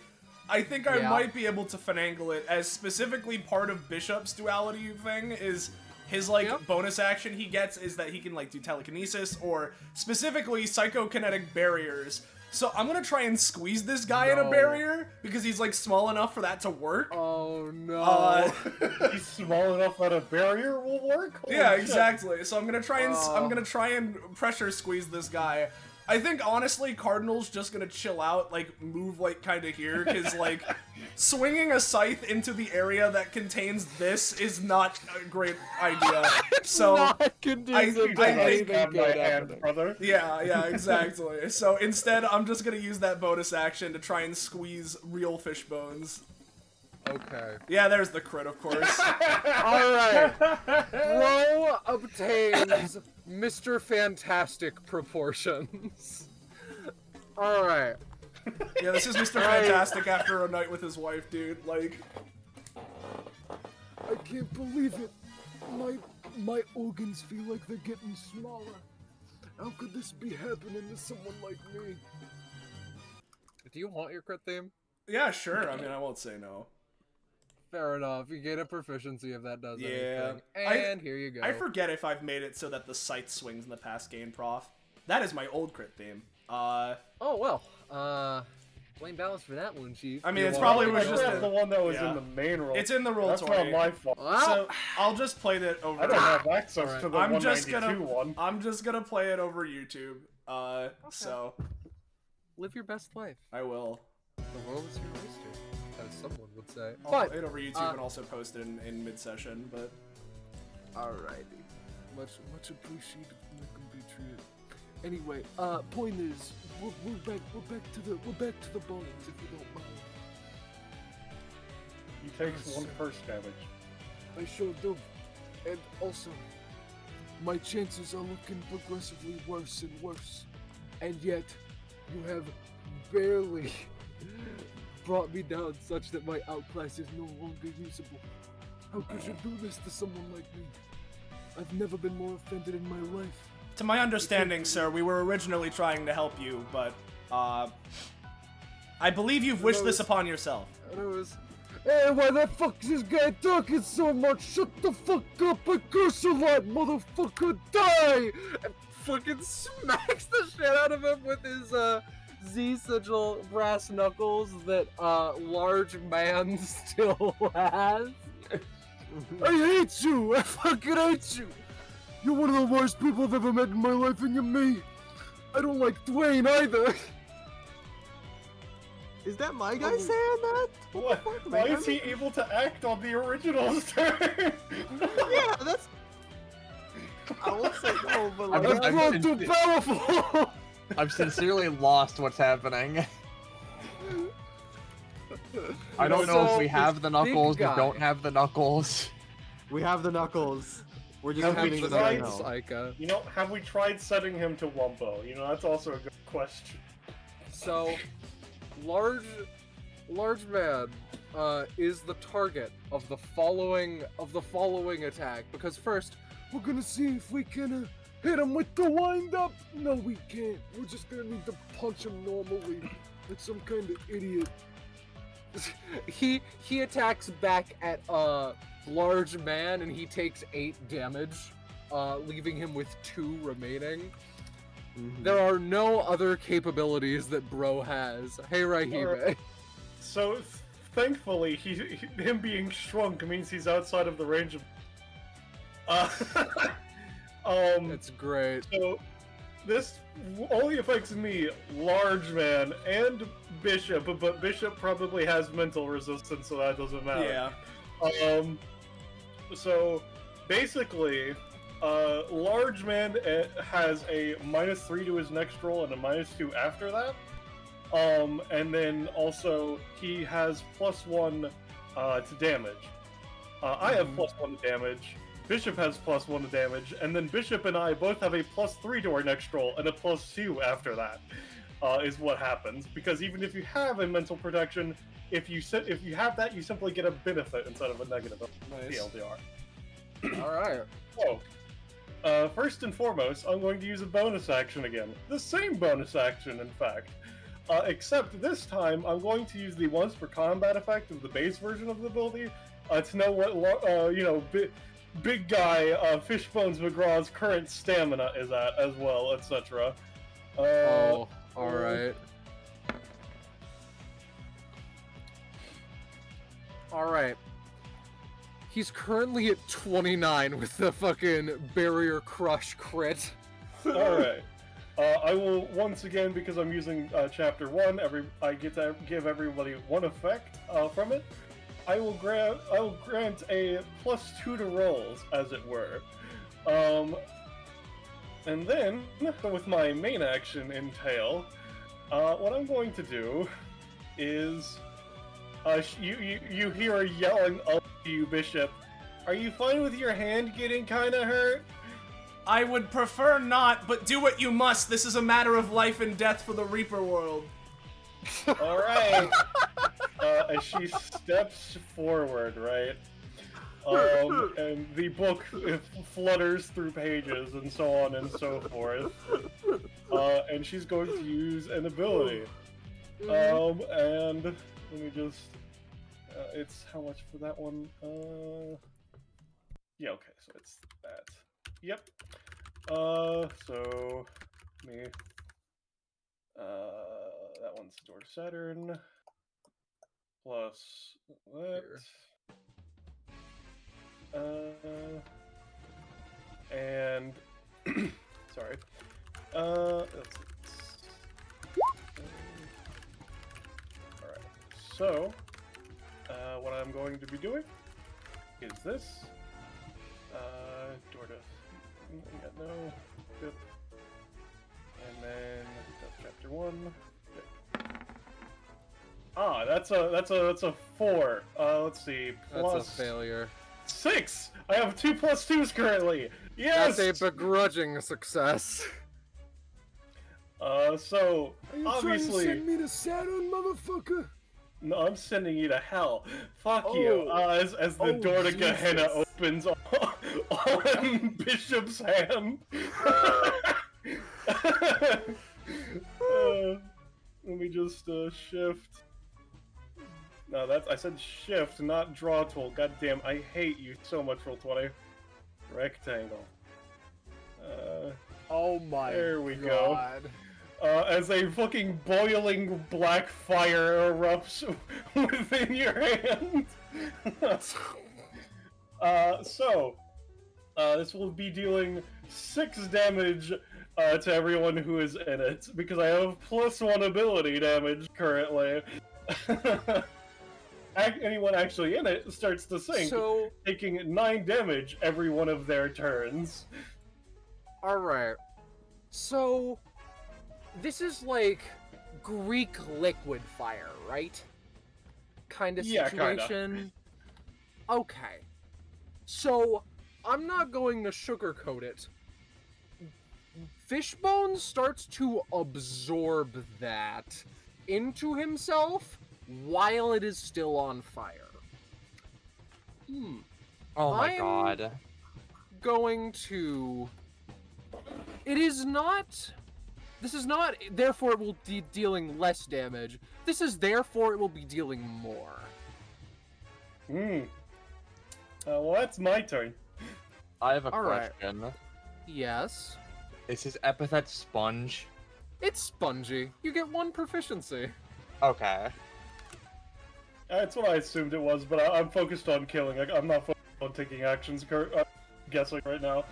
I think I might be able to finagle it, as specifically part of Bishop's duality thing is his, bonus action he gets is that he can, do telekinesis, or specifically psychokinetic barriers. So I'm gonna try and squeeze this guy in a barrier, because he's, small enough for that to work.
Oh, no.
He's small enough that a barrier will work? Holy
yeah,
shit.
exactly. So I'm gonna try and pressure squeeze this guy. I think honestly, Cardinal's just gonna chill out, like move like kind of here, because like swinging a scythe into the area that contains this is not a great idea. So
Not conducive to
I think-
anything
Have my
good
hand,
happening.
brother.
yeah, exactly. So instead, I'm just gonna use that bonus action to try and squeeze real fish bones.
Okay.
Yeah, there's the crit, of course.
Alright. Bro obtains Mr. Fantastic proportions. Alright.
Yeah, this is Mr. Fantastic after a night with his wife, dude. Like,
I can't believe it. My organs feel like they're getting smaller. How could this be happening to someone like me?
Do you want your crit theme?
yeah, sure. I mean, I won't say no.
Fair enough. You get a proficiency if that does
Yeah.
anything. And here you go.
I forget if I've made it so that the scythe swings in the past gain prof. That is my old crit theme.
Oh, well. Blame Balance for that one, Chief.
I mean, it's
You
probably
want-
was
I
just
grabbed the one that was
yeah.
in the main roll.
It's in the roll
That's not my fault.
So I'll just play that over.
I don't have access
Alright.
to the
I'm
192
just gonna
one.
I'm just gonna play it over YouTube. So
Live your best life.
I will.
The world is your oyster, as someone would say.
I'll
But
play it over YouTube and also post it in mid-session. But
Alrighty. Much appreciated, my compatriot. Anyway, point is, we're back to the bones, if you don't mind.
He takes 1 curse damage.
I sure do. And also, my chances are looking progressively worse and worse. And yet, you have barely brought me down such that my outclass is no longer usable. How could you do this to someone like me? I've never been more offended in my life.
to my understanding, sir, we were originally trying to help you, but I believe you've wished this upon yourself.
And I was, hey, why the fuck is this guy talking so much? Shut the fuck up! I curse a lot, motherfucker! Die!
and fucking smacks the shit out of him with his Z sigil brass knuckles that large man still has.
I hate you! I fucking hate you! You're one of the worst people I've ever met in my life, and you're me! I don't like Dwayne either!
Is that my guy saying that?
What? Why is he able to act on the original's turn?
Yeah, that's. I won't say no, but like.
I'm-
I'm too powerful!
I've sincerely lost what's happening. I don't know if we have the knuckles or
guy.
don't have the knuckles.
We have the knuckles. We're just
Have we
feeding
tried
them now.
Psycho.
You know, have we tried setting him to Wumbo? You know, that's also a good question.
So, large man is the target of the following attack because first
We're gonna see if we can hit him with the wind up! No, we can't. We're just gonna need to punch him normally, like some kind of idiot.
he attacks back at large man and he takes 8 damage, leaving him with 2 remaining. There are no other capabilities that Bro has. Hey Rahime.
So, thankfully, him being shrunk means he's outside of the range of.
That's great.
So, this only affects me, large man, and Bishop, but Bishop probably has mental resistance, so that doesn't matter.
Yeah.
So, basically, large man has a -3 to his next roll and a -2 after that. And then also he has +1 to damage. I have +1 to damage. Bishop has +1 to damage, and then Bishop and I both have a +3 to our next roll and a +2 after that. Is what happens because even if you have a mental protection, if you have that, you simply get a benefit instead of a negative.
Nice.
TLDR.
All right.
So, first and foremost, I'm going to use a bonus action again. The same bonus action, in fact. Except this time, I'm going to use the once per combat effect of the base version of the ability to know what, big guy Fishbones McGraw's current stamina is at as well, etc.
Oh, all right. All right. He's currently at 29 with the fucking barrier crush crit.
Alright. I will once again, because I'm using chapter 1. I get to give everybody one effect from it. I will grant a +2 to rolls, as it were. And then, with my main action in tail, what I'm going to do is, you hear her yelling up to you, Bishop. Are you fine with your hand getting kinda hurt?
I would prefer not, but do what you must. This is a matter of life and death for the Reaper world.
Alright. As she steps forward, right? And the book flutters through pages and so on and so forth. And she's going to use an ability. And let me just... it's how much for that one? Yeah, okay, so it's that. Yep. So... me... that one's Door Saturn. Plus... that... and... sorry. Let's alright, so... what I'm going to be doing is this. Door to... yeah, no. Yep. And then chapter 1. Yep. Ah, that's a 4. Let's see. Plus
That's a failure.
6. I have 2 +2s currently. Yes.
That's a begrudging success.
So
Are you
obviously,
trying to send me to Saturn, motherfucker?
no, I'm sending you to hell. Fuck you. As the door to Gehenna opens on Bishop's hand. Let me just shift. No, I said shift, not draw tool. God damn, I hate you so much, Roll20. Rectangle.
Oh my
There we
god.
go. As a fucking boiling black fire erupts within your hand. This will be dealing 6 damage to everyone who is in it, because I have +1 ability damage currently. Anyone actually in it starts to sink,
So,
taking 9 damage every one of their turns.
alright. So, this is like Greek liquid fire, right? Kind of
Yeah,
situation.
kinda.
Okay. So, I'm not going to sugarcoat it. Fishbone starts to absorb that into himself while it is still on fire.
Oh my
I'm
god.
Going to... It is not... This is not, therefore it will be dealing less damage. This is therefore it will be dealing more.
Well, that's my turn.
I have a
Alright.
question.
Yes.
Is his epithet sponge?
It's spongy. You get 1 proficiency.
Okay.
That's what I assumed it was, but I'm focused on killing. I'm not focused on taking actions. Guessing right now.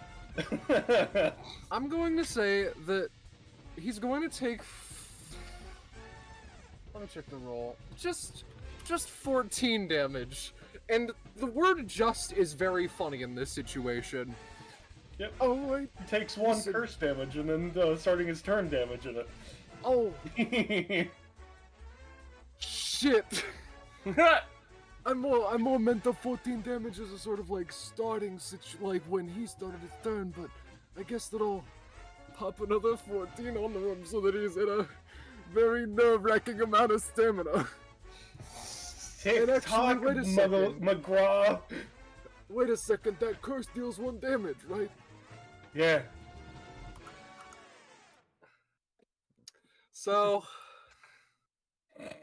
I'm going to say that he's going to take... Let me check the roll. Just 14 damage. And the word just is very funny in this situation.
Yep.
Oh, wait.
Takes 1
Listen.
curse damage and then starting his turn damage in it.
Oh, shit.
I more meant the 14 damage as a sort of like starting like when he started his turn, but I guess that I'll pop another 14 on him so that he's at a very nerve-wracking amount of stamina.
Tick
actually,
tock,
wait a second.
McGraw.
Wait a second, that curse deals 1 damage, right?
Yeah.
So,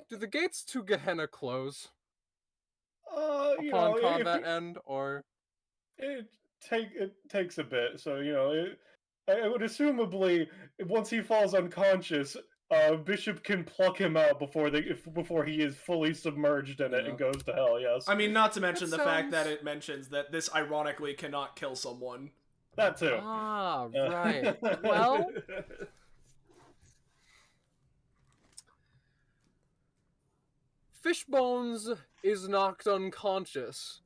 do the gates to Gehenna close
You
upon
know,
combat end, or?
it takes a bit, so I would assumably once he falls unconscious, Bishop can pluck him out before he is fully submerged in it and goes to hell. Yes.
I mean, not to mention
That
the fact that
sounds-
it mentions that this ironically cannot kill someone.
That too.
Ah, right. Well, Fishbones is knocked unconscious.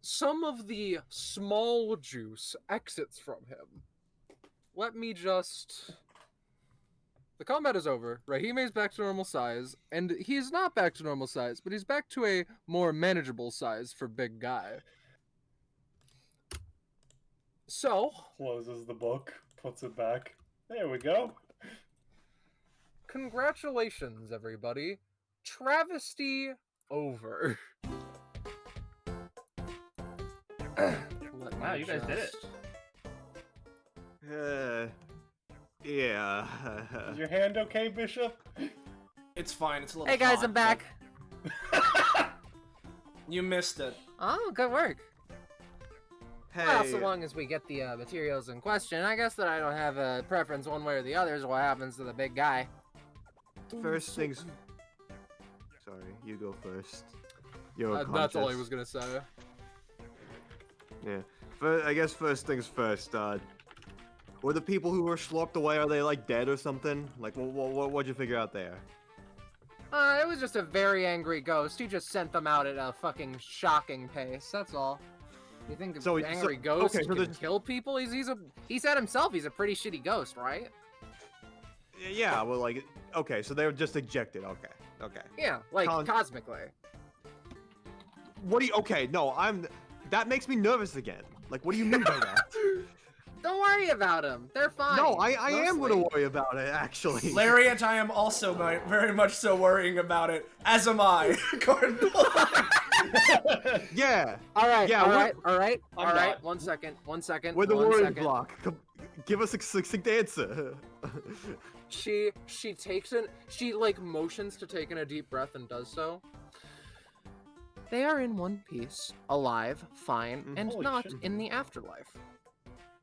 Some of the small juice exits from him. Let me just... The combat is over. Rahime's back to normal size, and he's not back to normal size, but he's back to a more manageable size for big guy. So...
Closes the book, puts it back. There we go.
Congratulations, everybody. Travesty over.
Wow, you guys did it.
Yeah.
Is your hand okay, Bishop?
It's fine. It's a little.
Hey guys,
hot,
I'm back.
but You missed it.
Oh, good work.
Hey.
Well, so long as we get the materials in question, I guess that I don't have a preference one way or the other is what happens to the big guy.
First things. Sorry, you go first. You're
That's all he
conscious.
was gonna say.
Yeah. I guess first things first. Were the people who were slurped away, are they like dead or something? Like, what'd you figure out there?
It was just a very angry ghost. He just sent them out at a fucking shocking pace. That's all. You think
So-
an angry ghost
okay, so
can
there's-
kill people? He said himself he's a pretty shitty ghost, right?
Yeah, well, like, okay, so they were just ejected. Okay.
Yeah, like cosmically.
What do you? Okay, no, that makes me nervous again. Like, what do you mean by that?
Don't worry about them. They're fine.
No, I am
mostly.
gonna worry about it, actually.
Lariat, I am also very much so worrying about it, as am I, Cardinal.
Yeah.
All right,
Yeah,
all
we're-
right.
not.
1 second.
We're the
one
worry
second.
block. Give us a succinct answer.
She takes it. She like motions to take in a deep breath and does so.
They are in one piece, alive, fine, and
Holy
not
shit.
in the afterlife.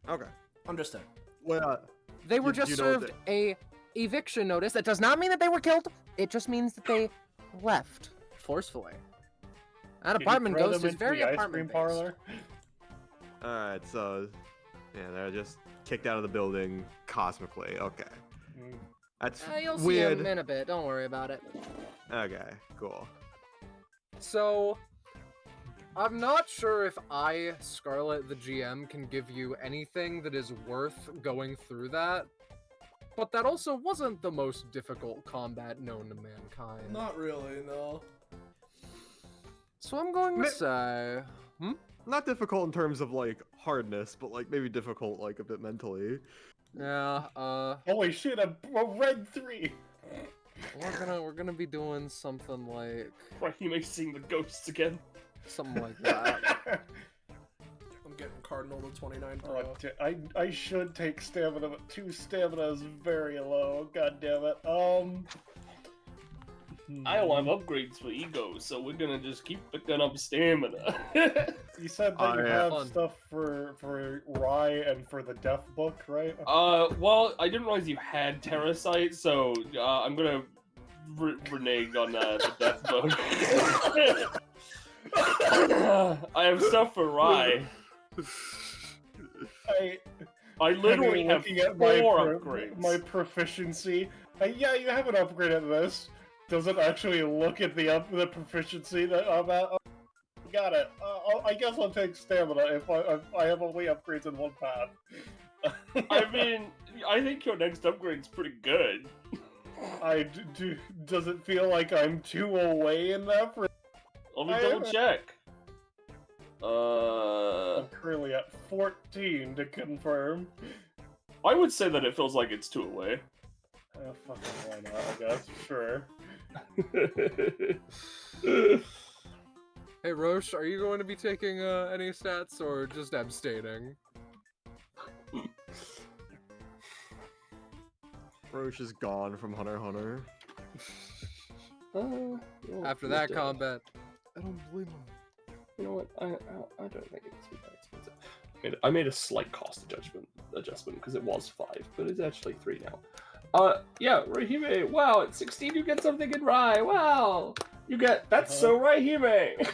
Okay.
Understood.
Well,
They were
You-
just
you know
served a eviction notice. That does not mean that they were killed. It just means that they left forcefully. That
Did you
apartment
throw
ghost
them
is
into
very
the ice
apartment
cream
based.
parlor?
alright, so yeah, they're just kicked out of the building cosmically. Okay.
Mm.
That's
You'll see
weird.
him in a bit. Don't worry about it.
Okay, cool.
So, I'm not sure if I, Scarlet, the GM, can give you anything that is worth going through that. But that also wasn't the most difficult combat known to mankind.
Not really, no.
So I'm going to say...
Not difficult in terms of like hardness, but like maybe difficult like a bit mentally.
Yeah,
Holy shit, a red 3!
we're gonna be doing something like...
Rahime seeing the ghosts again.
Something like that.
I'm getting Cardinal to 29
Oh,
pro.
I should take stamina, but 2 stamina is very low. God damn it.
I don't have upgrades for ego, so we're gonna just keep picking up stamina.
You said that you
yeah.
have
Fun.
stuff for Rye and for the Death Book, right?
Well, I didn't realize you had Terrasite, so I'm gonna renege on the death book. I have stuff for Rye. I literally have
looking at
4 upgrades.
my proficiency. Yeah, you have an upgrade at this. Doesn't actually look at the proficiency that I'm at. Got it. I guess I'll take stamina if I have only upgrades in one path.
I mean, I think your next upgrade's pretty good.
Does it feel like I'm 2 away in that?
Let me
I
double
haven't-
check.
I'm currently at 14 to confirm.
I would say that it feels like it's 2 away.
Fucking why not? I guess. Sure.
Hey, Roche, are you going to be taking any stats or just abstaining?
Roche is gone from Hunter x Hunter.
After that combat, I don't blame him.
You know what? I don't think it's that expensive. I made a slight cost adjustment because it was 5, but it's actually 3 now. Yeah, Rahime. Wow, at 16 you get something in Rye. Wow, you get that's so Rahime.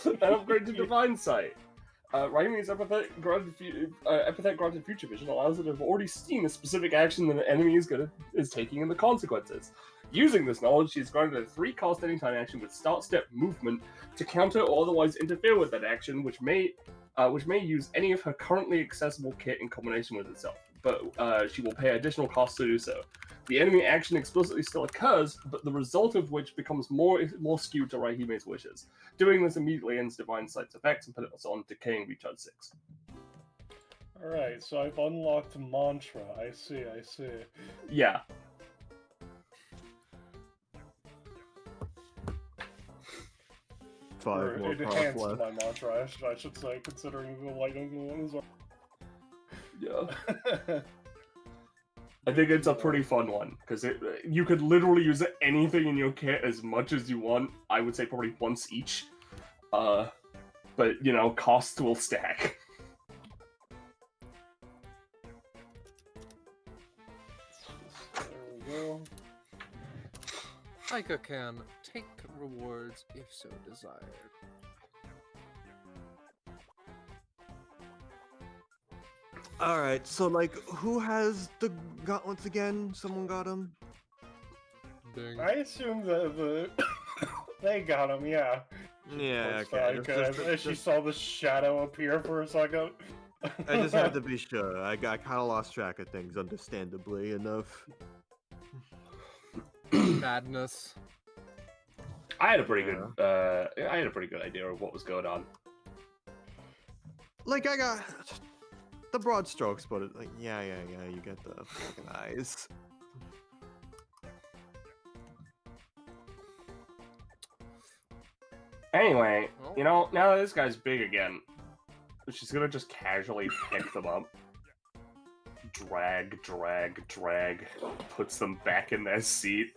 An upgrade to Divine Sight. Rahime's epithet granted future vision allows it to have already seen a specific action that an enemy is taking and the consequences. Using this knowledge, she's granted a 3-cost anytime action with start step movement to counter or otherwise interfere with that action, which may use any of her currently accessible kit in combination with itself, but she will pay additional costs to do so. The enemy action explicitly still occurs, but the result of which becomes more skewed to Raihime's wishes. Doing this immediately ends Divine Sight's effects and puts it on Decaying Recharge 6.
Alright, so I've unlocked Mantra. I see.
Yeah.
Five more
It
cards
enhanced
left.
my Mantra, I should say, considering the lightning ones are.
Yeah. I think it's a pretty fun one, because you could literally use anything in your kit as much as you want. I would say probably once each. But, you know, costs will stack.
There we go.
Aika can take rewards if so desired.
Alright, so like, who has the gauntlets again? Someone got them?
Ding.
I assume the they got him, yeah.
Yeah,
Looks
okay.
like,
Just-
she saw the shadow appear for a second.
I just had to be sure. I kind of lost track of things, understandably enough.
Madness.
I had a pretty good idea of what was going on.
Like, I got the broad strokes, but like, yeah, you get the fucking eyes.
Anyway,
Well.
you know, now that this guy's big again, she's gonna just casually pick them up. Drag, puts them back in their seat.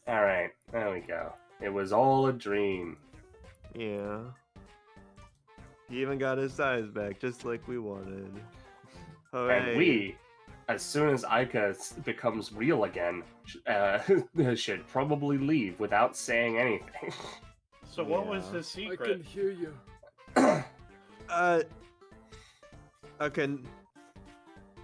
Alright, there we go. It was all a dream.
Yeah. He even got his eyes back, just like we wanted. Hooray.
And we, as soon as Aika becomes real again, should probably leave without saying anything.
So what was
Yeah.
the
I
secret?
can hear you.
Okay.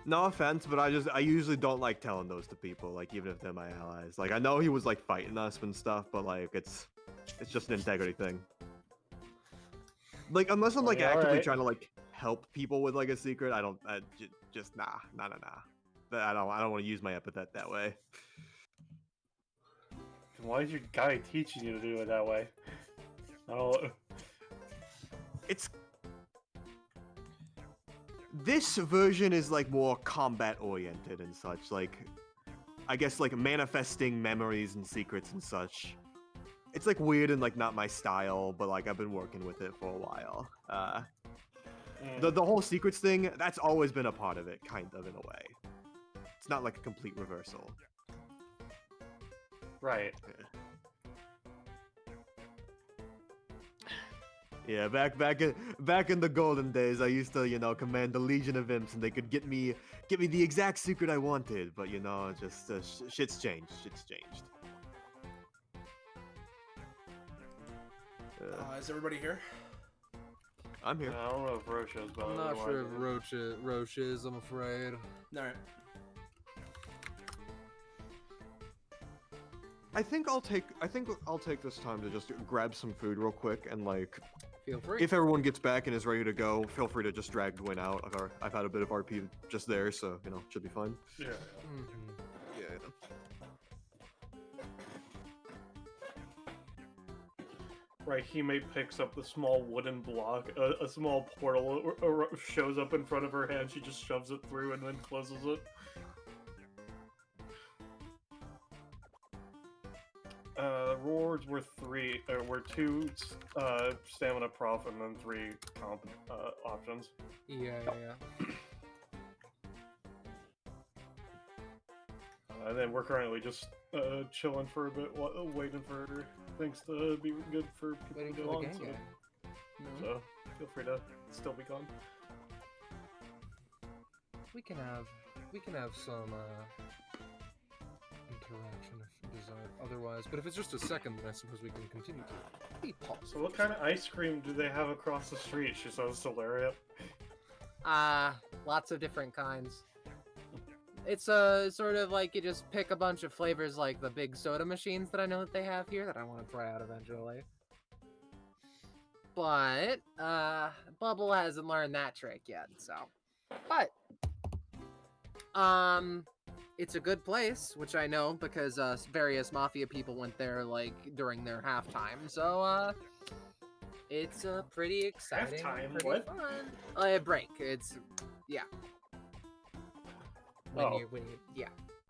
No offense, but I usually don't like telling those to people, like, even if they're my allies. Like, I know he was, like, fighting us and stuff, but, like, it's just an integrity thing. Like, unless I'm, like,
Yeah,
actively
alright.
trying to, like, help people with, like, a secret, I don't, just, nah. I don't want to use my epithet that way.
Why is your guy teaching you to do it that way? Oh,
It's... This version is, like, more combat-oriented and such, like, I guess, like, manifesting memories and secrets and such. It's, like, weird and, like, not my style, but, like, I've been working with it for a while. The whole secrets thing, that's always been a part of it, kind of, in a way. It's not, like, a complete reversal.
right.
Yeah, back in the golden days, I used to, you know, command a legion of imps, and they could get me the exact secret I wanted. But you know, just shit's changed.
Is everybody here?
I'm here.
I don't know if Roche is, but
I'm not sure if Roche is, I'm afraid.
Alright.
I think I'll take this time to just grab some food real quick, and like,
Feel free.
if everyone gets back and is ready to go, feel free to just drag Dwayne out. I've had a bit of RP just there, so you know, should be fine.
Yeah.
Mhm.
Yeah.
Right, Hime picks up the small wooden block. A small portal shows up in front of her hand. She just shoves it through and then closes it. Rewards were two stamina prof and then 3 comp options.
Yeah.
And then we're currently just chilling for a bit, waiting for things to be good for people
Waiting
to
for
go
the
on.
gang
So,
gang.
so feel free to still be gone.
We can have some interaction if desired otherwise, but if it's just a second, then I suppose we can continue to be pause.
So what kind of ice cream do they have across the street? She says to Lariat.
Lots of different kinds. It's sort of like you just pick a bunch of flavors like the big soda machines that I know that they have here that I want to try out eventually. But Bubble hasn't learned that trick yet, so. But it's a good place, which I know because various mafia people went there like during their halftime. So it's pretty exciting,
Halftime?
pretty
What?
fun. Break. It's yeah. When
Oh.
you yeah.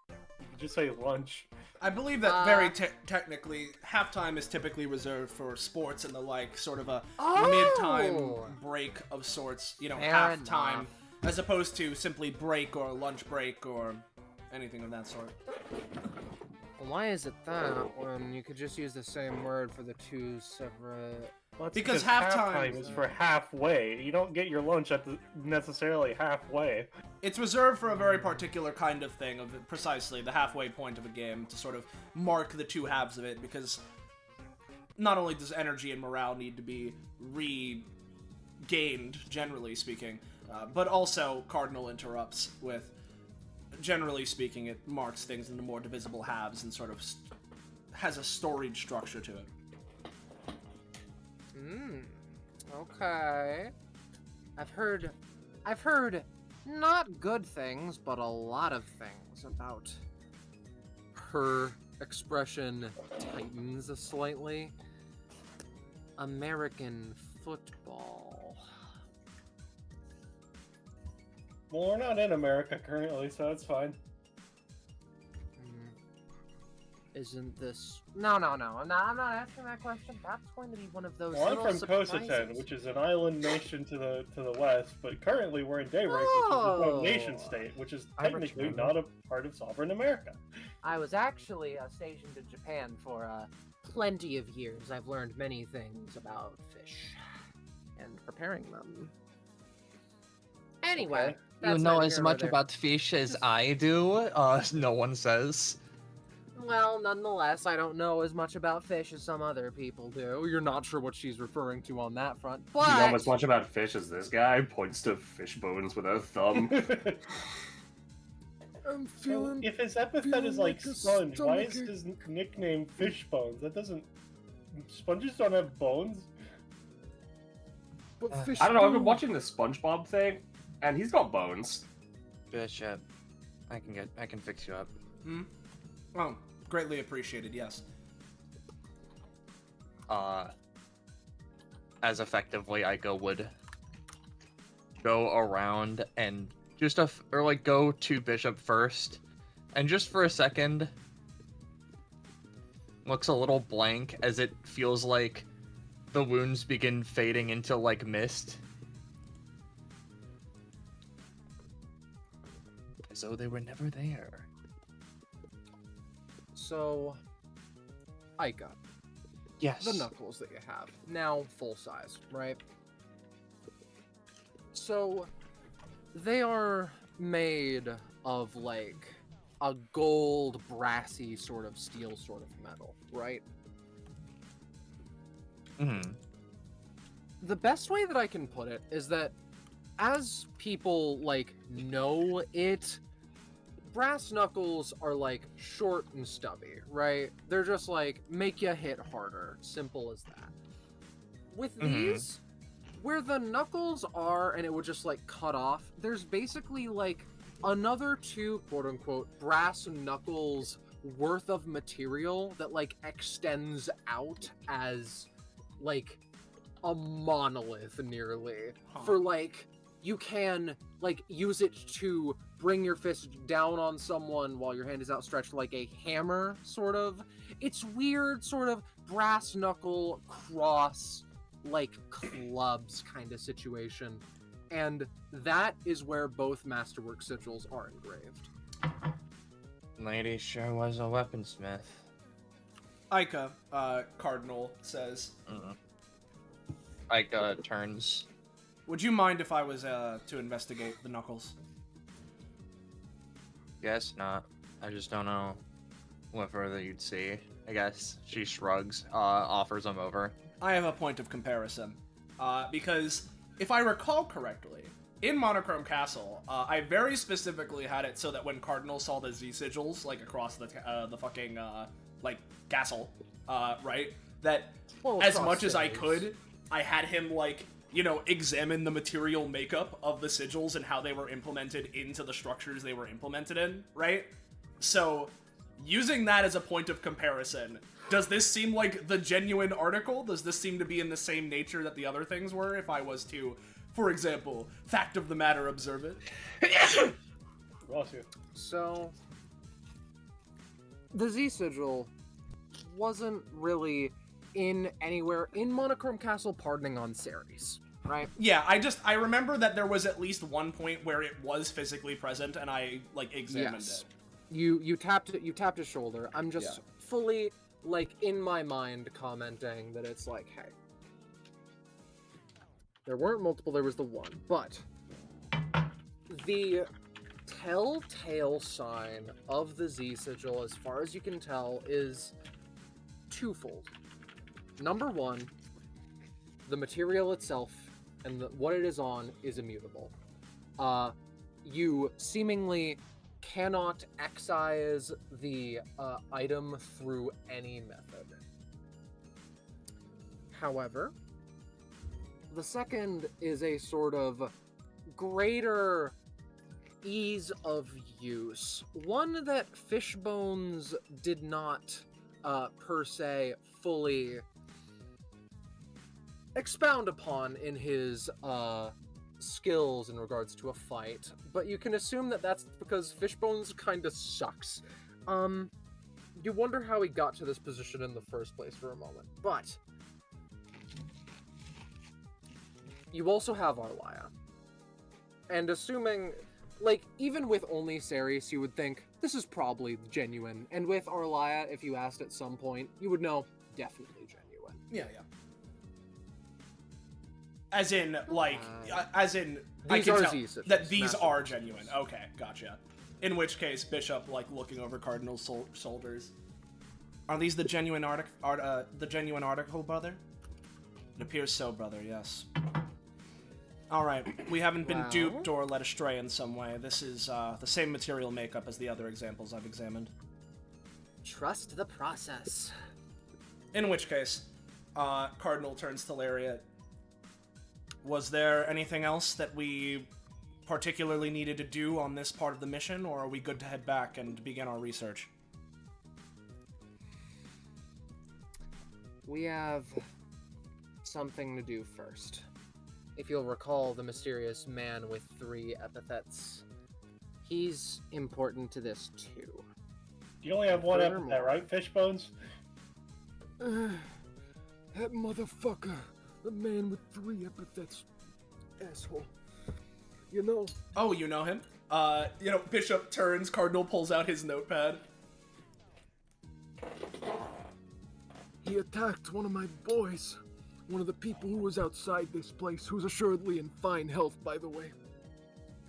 You could just say lunch.
I believe that very technically, halftime is typically reserved for sports and the like, sort of a mid-time
Oh!
break of sorts, you know,
Fair
halftime,
enough.
as opposed to simply break or lunch break or anything of that sort.
Why is it that when you could just use the same word for the two separate?
Well, it's
Because
halftime
halftime-
is for halfway. You don't get your lunch at the necessarily halfway.
It's reserved for a very particular kind of thing, of precisely the halfway point of a game, to sort of mark the two halves of it, because not only does energy and morale need to be regained, generally speaking, but also Cardinal interrupts with, generally speaking, it marks things into more divisible halves and sort of has a storied structure to it.
Okay. I've heard not good things, but a lot of things about her expression tightens slightly. American football.
Well, we're not in America currently, so it's fine.
Isn't this... No. I'm not asking that question. That's going to be one of those
Well, I'm
little
from
surprises.
Kosatan, which is an island nation to the west, but currently we're in Daybreak, which is a nation state, which is
I
technically
remember.
not a part of sovereign America.
I was actually stationed in Japan for plenty of years. I've learned many things about fish and preparing them. Anyway,
Okay.
You
that's
know
neither
as
here nor
much
there.
about fish as I do, no one says.
Well, nonetheless, I don't know as much about fish as some other people do. You're not sure what she's referring to on that front, but
You know as much about fish as this guy points to fish bones with a thumb.
I'm
So
feeling.
if his epithet
feeling
is like
like a
sponge, why is
stomachache.
his nickname Fishbones? That doesn't... Sponges don't have bones?
But fish
I don't know, I've been
do.
watching the SpongeBob thing, and he's got bones.
Bishop, I can fix you up.
Oh, greatly appreciated, yes.
As effectively Ico would go around and just go to Bishop first, and just for a second looks a little blank as it feels like the wounds begin fading into like mist, as though they were never there.
So, Ica,
Yes.
the knuckles that you have now full size, right? So, they are made of like a gold, brassy sort of steel sort of metal, right?
Mm-hmm.
The best way that I can put it is that as people like know it, brass knuckles are like short and stubby, right? They're just like make you hit harder, simple as that. With these, where the knuckles are and it would just like cut off, there's basically like another two quote unquote brass knuckles worth of material that like extends out as like a monolith nearly for like you can like use it to bring your fist down on someone while your hand is outstretched like a hammer sort of. It's weird sort of brass knuckle cross like clubs kind of situation, and that is where both masterwork sigils are engraved.
Lady sure was a weaponsmith.
Ica, Cardinal says,
Ica turns.
would you mind if I was to investigate the knuckles?
Guess not. I just don't know what further you'd see. I guess she shrugs, offers them over.
I have a point of comparison. Because if I recall correctly, in Monochrome Castle, I very specifically had it so that when Cardinal saw the Z sigils like across the fucking like castle, right? That
Well,
as
across
much as I
stairs.
could, I had him like examine the material makeup of the sigils and how they were implemented into the structures they were implemented in, right? So, using that as a point of comparison, does this seem like the genuine article? Does this seem to be in the same nature that the other things were if I was to, for example, fact of the matter observe it?
Bless you.
So, the Z sigil wasn't really in anywhere in Monochrome Castle pardoning on Ceres, right?
Yeah, I remember that there was at least one point where it was physically present and I, like, examined
Yes.
it.
You tapped it. You tapped his shoulder. I'm just fully like in my mind commenting that it's like, hey, there weren't multiple. There was the one, but the telltale sign of the Z sigil, as far as you can tell, is twofold. Number one, the material itself and what it is on is immutable. You seemingly cannot excise the item through any method. However, the second is a sort of greater ease of use. One that Fishbones did not, per se, fully expound upon in his skills in regards to a fight, but you can assume that that's because Fishbones kinda sucks. You wonder how he got to this position in the first place for a moment, but you also have Arlia. And assuming, like, even with only Ceres, you would think, this is probably genuine. And with Arlia, if you asked at some point, you would know, definitely genuine.
Yeah. As in, like, I
These
can
are
tell
Z sigils,
that these
massive
are
Z
genuine.
sigils.
Okay, gotcha. In which case, Bishop, like, looking over Cardinal's shoulders. Are these the genuine article, brother? It appears so, brother, yes. Alright, we haven't been
Well?
duped or led astray in some way. This is, the same material makeup as the other examples I've examined.
Trust the process.
In which case, Cardinal turns to Lariat. Was there anything else that we particularly needed to do on this part of the mission, or are we good to head back and begin our research?
We have something to do first. If you'll recall the mysterious man with 3 epithets, he's important to this too.
You only have one
Furthermore-
epithet, right, Fishbones?
That motherfucker. The man with 3 epithets. Asshole. You know,
Oh, you know him? Bishop turns, Cardinal pulls out his notepad.
he attacked one of my boys. One of the people who was outside this place, who's assuredly in fine health, by the way.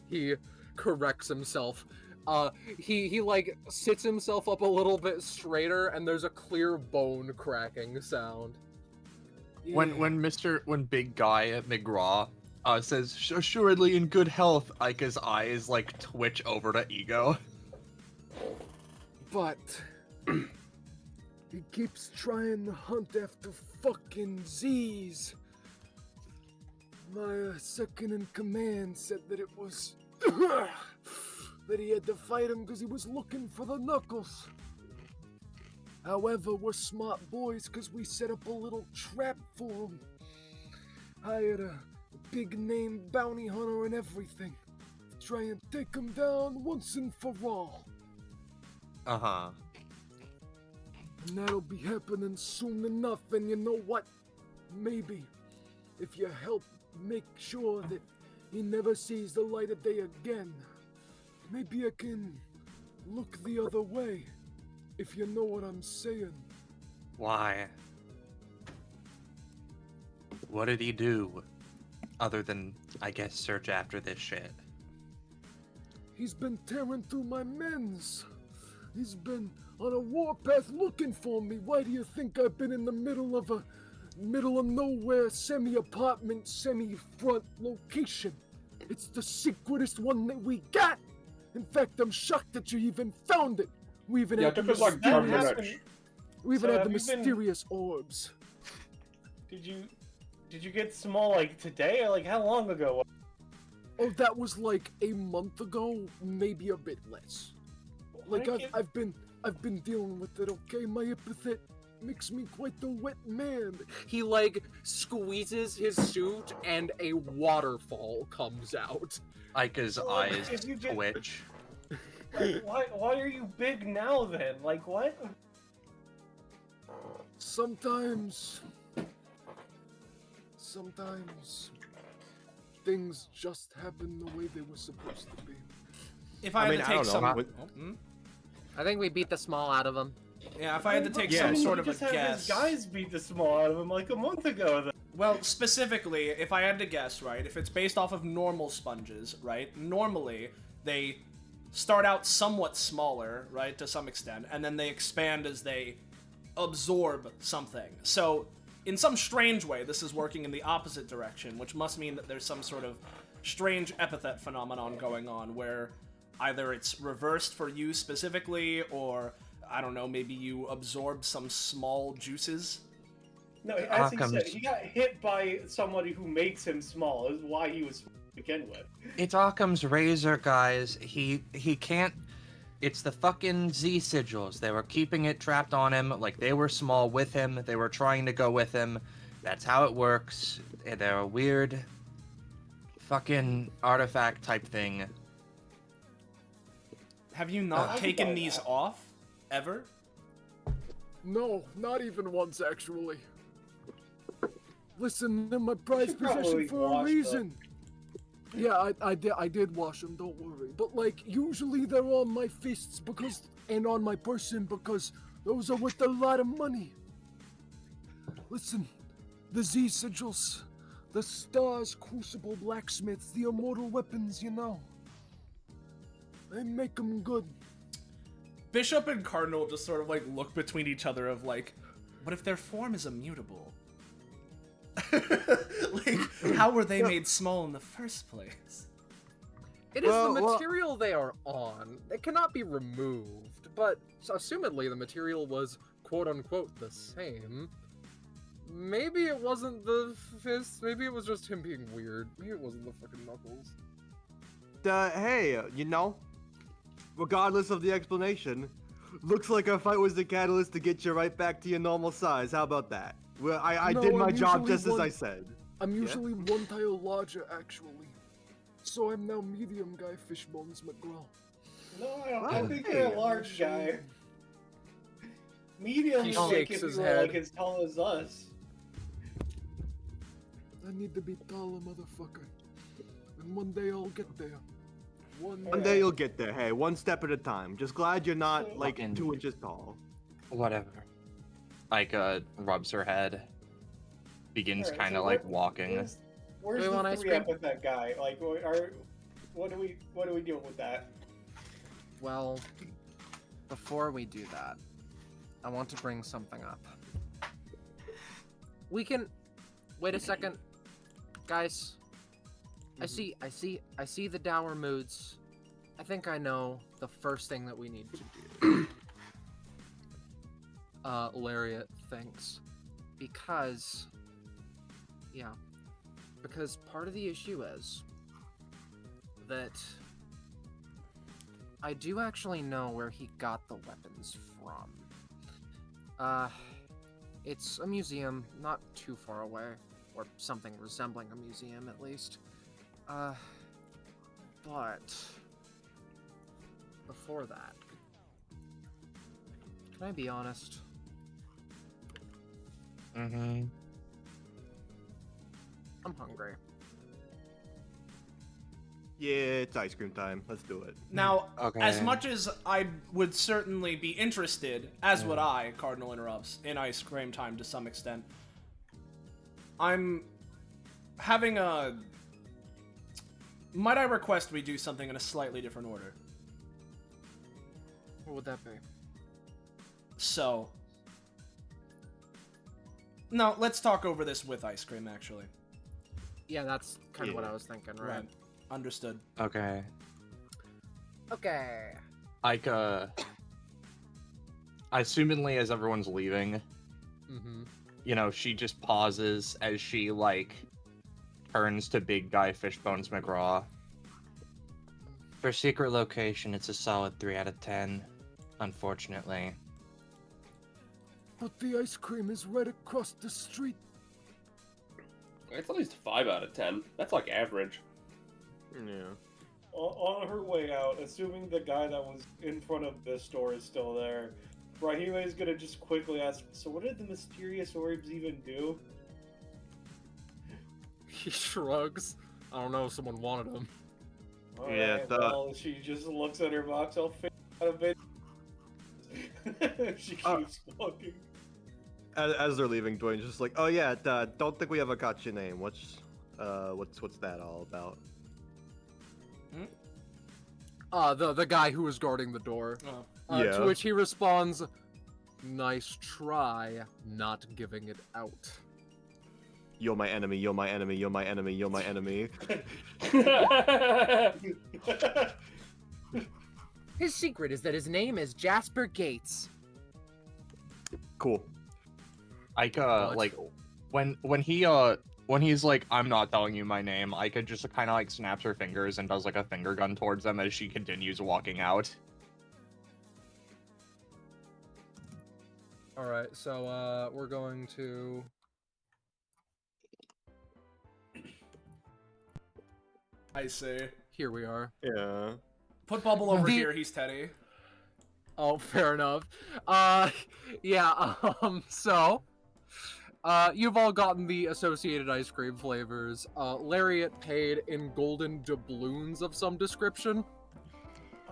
He corrects himself. He like sits himself up a little bit straighter, and there's a clear bone cracking sound.
When Big Guy McGraw says assuredly in good health, Ika's eyes like twitch over to Ego.
But he keeps trying to hunt after fucking Z's. My second in command said that it was that he had to fight him because he was looking for the knuckles. However, we're smart boys because we set up a little trap for him. Hired a big name bounty hunter and everything. Try and take him down once and for all.
Uh-huh.
And that'll be happening soon enough, and you know what? Maybe, if you help make sure that he never sees the light of day again, maybe I can look the other way, if you know what I'm saying.
Why? What did he do? Other than, I guess, search after this shit.
He's been tearing through my men's. He's been on a warpath looking for me. Why do you think I've been in the middle of nowhere, semi-apartment, semi-front location? It's the secretest one that we got. In fact, I'm shocked that you even found it. We even
Yeah,
had
it
the
took us like 10
mysterious,
minutes.
we even
So
had the
have you been-
mysterious orbs.
Did you get small like today or like how long ago?
Oh, that was like a month ago, maybe a bit less. Like
Why can't-
I've been dealing with it. Okay, my epithet makes me quite the wet man.
He like squeezes his suit and a waterfall comes out.
Aika's
Well,
eyes
if you get-
twitch.
Like, why are you big now then? Like what?
Sometimes things just happen the way they were supposed to be.
If I,
I mean,
had
I
to take
don't know.
some,
With-
Oh, hmm?
I think we beat the small out of him.
Yeah, if I had to take
Yeah,
some
so
sort of a
just had
guess.
his guys beat the small out of him like a month ago. Then.
Well, specifically, if I had to guess, right, if it's based off of normal sponges, right, normally they start out somewhat smaller, right, to some extent, and then they expand as they absorb something. So, in some strange way, this is working in the opposite direction, which must mean that there's some sort of strange epithet phenomenon going on where either it's reversed for you specifically, or, I don't know, maybe you absorb some small juices.
No, as he said,
Occam's-
he got hit by somebody who makes him small. Is why he was small to begin with.
It's Occam's razor, guys. He can't. It's the fucking Z sigils. They were keeping it trapped on him, like they were small with him. They were trying to go with him. That's how it works. They're a weird, fucking artifact type thing.
Have you not
I
taken
buy
these
that.
off, ever?
No, not even once actually. Listen, they're my prized
should probably
possession for a
wash them.
reason. Yeah, I did wash them, don't worry. But like, usually they're on my fists and on my person because those are worth a lot of money. Listen, the Z sigils, the stars, crucible blacksmiths, the immortal weapons, you know. They make them good.
Bishop and Cardinal just sort of like look between each other of like, what if their form is immutable? Like, how were they made small in the first place?
It is
Well,
the
well-
material they are on. It cannot be removed, but assumedly the material was quote-unquote the same. Maybe it wasn't the fist, maybe it was just him being weird. Maybe it wasn't the fucking knuckles.
Hey, you know, regardless of the explanation, looks like our fight was the catalyst to get you right back to your normal size. How about that? Well, I
No,
did my
I'm
job
usually
just as
one-
I said.
I'm usually one tile larger, actually. So I'm now medium guy Fishbones McGraw.
No, I don't.
Oh,
I think
hey,
you're a large guy. Medium
He
is like
shakes
if
his
you were
head.
like as tall as us.
I need to be taller, motherfucker. And one day I'll get there.
One day you'll get there. Hey, one step at a time. Just glad you're not like
Fucking-
2 inches tall.
Whatever. Aika rubs her head. Begins
Alright,
kind
so
of like
what-
walking.
Where's
Do we want
the
ice
three
cream?
epithet guy? Like, what are we doing with that?
Well, before we do that, I want to bring something up. We can wait a second, guys. I see the dour moods. I think I know the first thing that we need to do. Lariat thinks, because part of the issue is that I do actually know where he got the weapons from. It's a museum not too far away, or something resembling a museum at least. But before that, can I be honest?
Mm-hmm.
I'm hungry.
Yeah, it's ice cream time. Let's do it.
Now,
Okay.
as much as I would certainly be interested, as would I, Cardinal interrupts, in ice cream time to some extent, I'm having a... Might I request we do something in a slightly different order?
What would that be?
So... No, let's talk over this with ice cream, actually.
Yeah, that's kind of what
Yeah.
I was thinking, right?
Understood.
Okay.
Okay.
Assumingly as everyone's leaving,
Mm-hmm.
you know, she just pauses as she, like, turns to big guy Fishbones McGraw. For secret location, it's a solid 3 out of 10, unfortunately.
But the ice cream is right across the street.
It's at least 5 out of 10. That's like average.
Yeah.
On her way out, assuming the guy that was in front of the store is still there, Rahime is gonna just quickly ask, so what did the mysterious orbs even do?
He shrugs. I don't know if someone wanted him.
Yeah,
Alright, well, she just looks at her box, I'll figure out a bit. She keeps walking.
As they're leaving, Dwayne's just like, "Oh yeah, don't think we ever got your name. What's that all about?"
The guy who was guarding the door.
Oh.
Yeah.
To which he responds, "Nice try, not giving it out."
You're my enemy. You're my enemy. You're my enemy. You're my enemy.
His secret is that his name is Jasper Gates.
Cool.
What?
Like, when he's like, I'm not telling you my name, Ika just kind of like snaps her fingers and does like a finger gun towards them as she continues walking out.
Alright, so, we're going to...
I see.
Here we are.
Yeah.
Put Bubble over
The-
here, he's Teddy.
Oh, fair enough. So, you've all gotten the associated ice cream flavors. Lariat paid in golden doubloons of some description.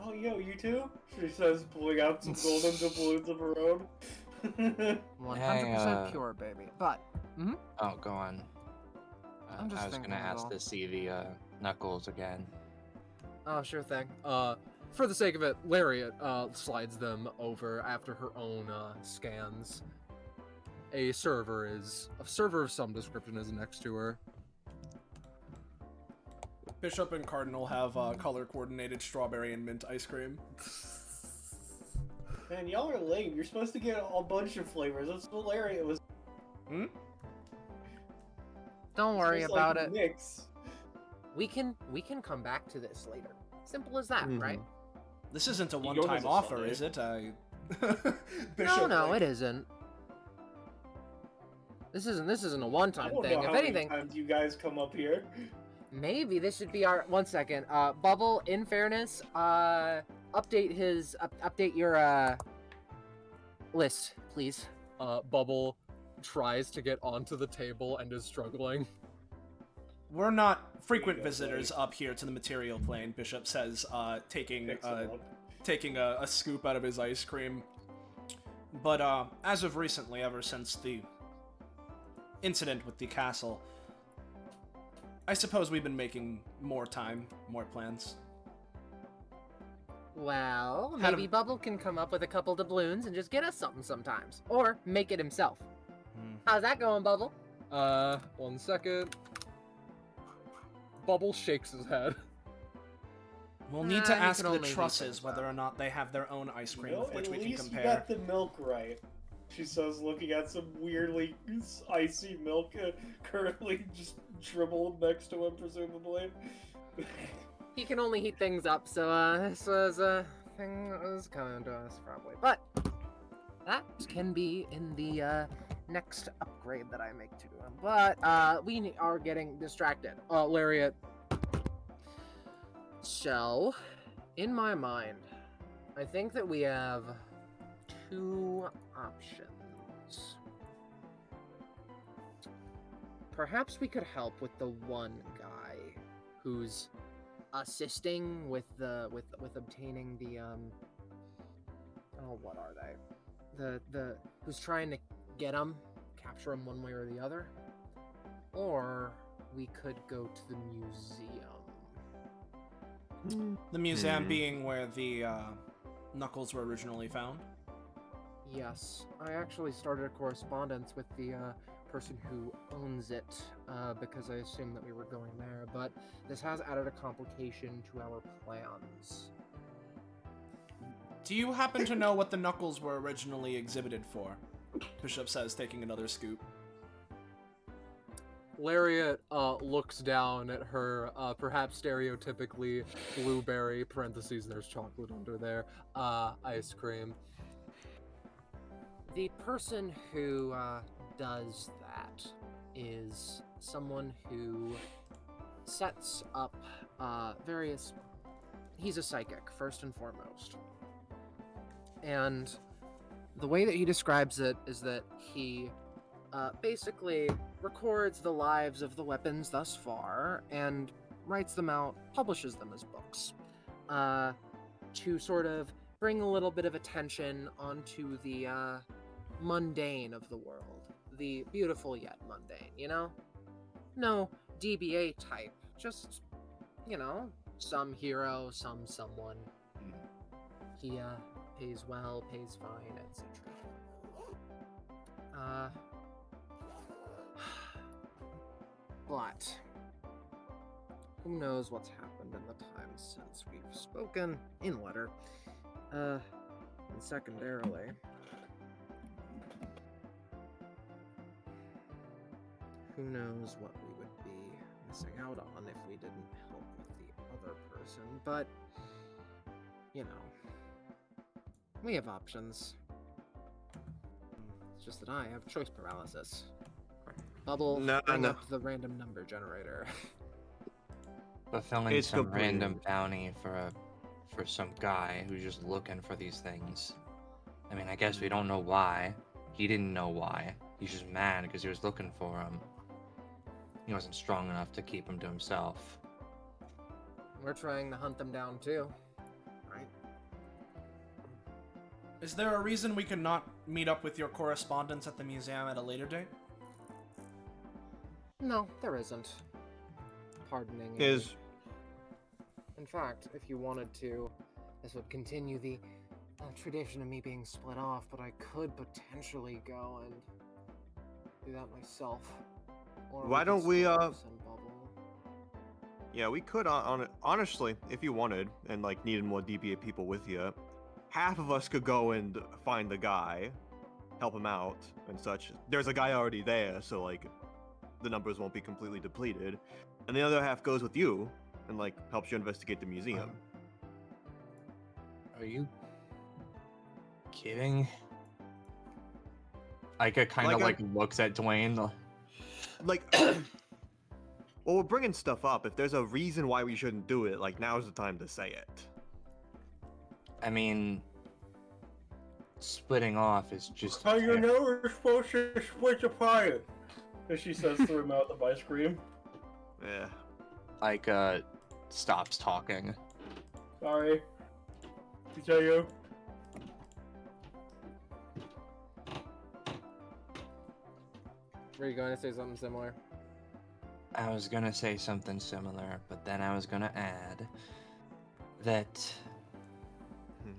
Oh, yo, you too? She says, pulling out some golden doubloons of her own.
100% pure, baby. But,
Oh, go on.
I'm just
I was
thinking
gonna
of
ask
all-
to see the Knuckles again.
oh, sure thing.
For the sake of it, Lariat slides them over after her own scans. A server of some description is next to her.
Bishop and Cardinal have color-coordinated strawberry and mint ice cream.
Man, y'all are lame. You're supposed to get a bunch of flavors. That's what Lariat was.
Don't worry
supposed to,
about
like,
it.
Mix.
We can come back to this later. Simple as that, right?
This isn't a
Ego has
one-time
a
offer,
Sunday.
is it?
No, it isn't. This isn't a
I
one-time
don't
thing.
know
If
how many
anything,
times you guys come up here.
maybe this should be our 1 second. Bubble, in fairness, update your list, please.
Bubble tries to get onto the table and is struggling.
We're not frequent visitors up here to the material plane, Bishop says, taking
Excellent.
a scoop out of his ice cream. But as of recently, ever since the incident with the castle, I suppose we've been making more time, more plans.
Well,
How to-
maybe Bubble can come up with a couple doubloons and just get us something sometimes. Or make it himself. How's that going, Bubble?
1 second. Bubble shakes his head.
We'll need to
you
ask
can
the
only do
trusses
things
whether
well.
or not they have their own ice cream with which
at
we can
least you
compare.
got the milk right. She says, looking at some weirdly icy milk currently just dribbled next to him, presumably.
He can only heat things up, so this was a thing that was coming to us probably. But that can be in the next upgrade that I make to him. But we are getting distracted.
Lariat,
So, in my mind, I think that we have two options. Perhaps we could help with the one guy who's assisting with the with obtaining the what are they? The who's trying to get him, capture him one way or the other. Or we could go to the museum.
The museum being where the knuckles were originally found.
Yes, I actually started a correspondence with the
person who owns it, because I assumed that we were going there, but this has added a complication to our plans.
Do you happen to know what the knuckles were originally exhibited for? Bishop says, taking another scoop.
Lariat looks down at her perhaps stereotypically blueberry (parentheses there's chocolate under there) ice cream. The person who does that is someone who sets up various... He's a psychic, first and foremost. And the way that he describes it is that he basically records the lives of the weapons thus far and writes them out, publishes them as books, to sort of bring a little bit of attention onto the mundane of the world. The beautiful yet mundane, you know? No DBA type, just, you know, some hero, someone. He pays well, pays fine, etc. But who knows what's happened in the time since we've spoken in letter. And secondarily, who knows what we would be missing out on if we didn't help with the other person, but, you know, we have options. It's just that I have choice paralysis. Bubble, bring up the random number generator.
Fulfilling some random bounty for some guy who's just looking for these things. I mean, I guess we don't know why. He didn't know why. He's just mad because he was looking for him. He wasn't strong enough to keep him to himself.
We're trying to hunt them down too, right?
Is there a reason we could not meet up with your correspondents at the museum at a later date?
No, there isn't. Pardoning
Is...
In fact, if you wanted to, this would continue the tradition of me being split off, but I could potentially go and do that myself. Or
Why don't
could
we,
split up some bubble.
Yeah, we could, honestly, if you wanted, and, like, needed more DBA people with you, half of us could go and find the guy, help him out, and such. There's a guy already there, so, like, the numbers won't be completely depleted. And the other half goes with you, and, like, helps you investigate the museum.
Are you kidding? Ica kind of, like, looks at Dwayne.
Like, well, we're bringing stuff up. If there's a reason why we shouldn't do it, like, now's the time to say it.
I mean, splitting off is just...
How you know we're supposed to split the pie? As she says through her mouth of ice cream.
Yeah.
Ica stops talking.
Sorry. To tell you.
Were you going to say something similar?
I was gonna say something similar, but then I was gonna add that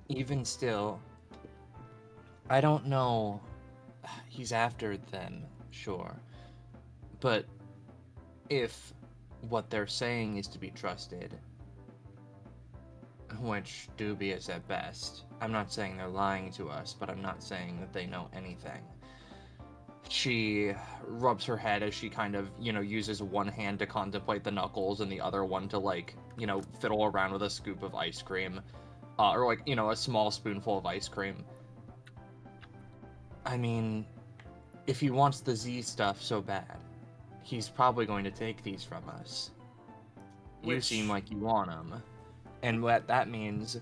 even still, I don't know. He's after them, sure. But if what they're saying is to be trusted, which dubious at best, I'm not saying they're lying to us, but I'm not saying that they know anything. She rubs her head as she kind of, you know, uses one hand to contemplate the knuckles and the other one to, like, you know, fiddle around with a scoop of ice cream. Or, like, you know, a small spoonful of ice cream. I mean, if he wants the Z stuff so bad, he's probably going to take these from us. You seem like you want them. And what that means,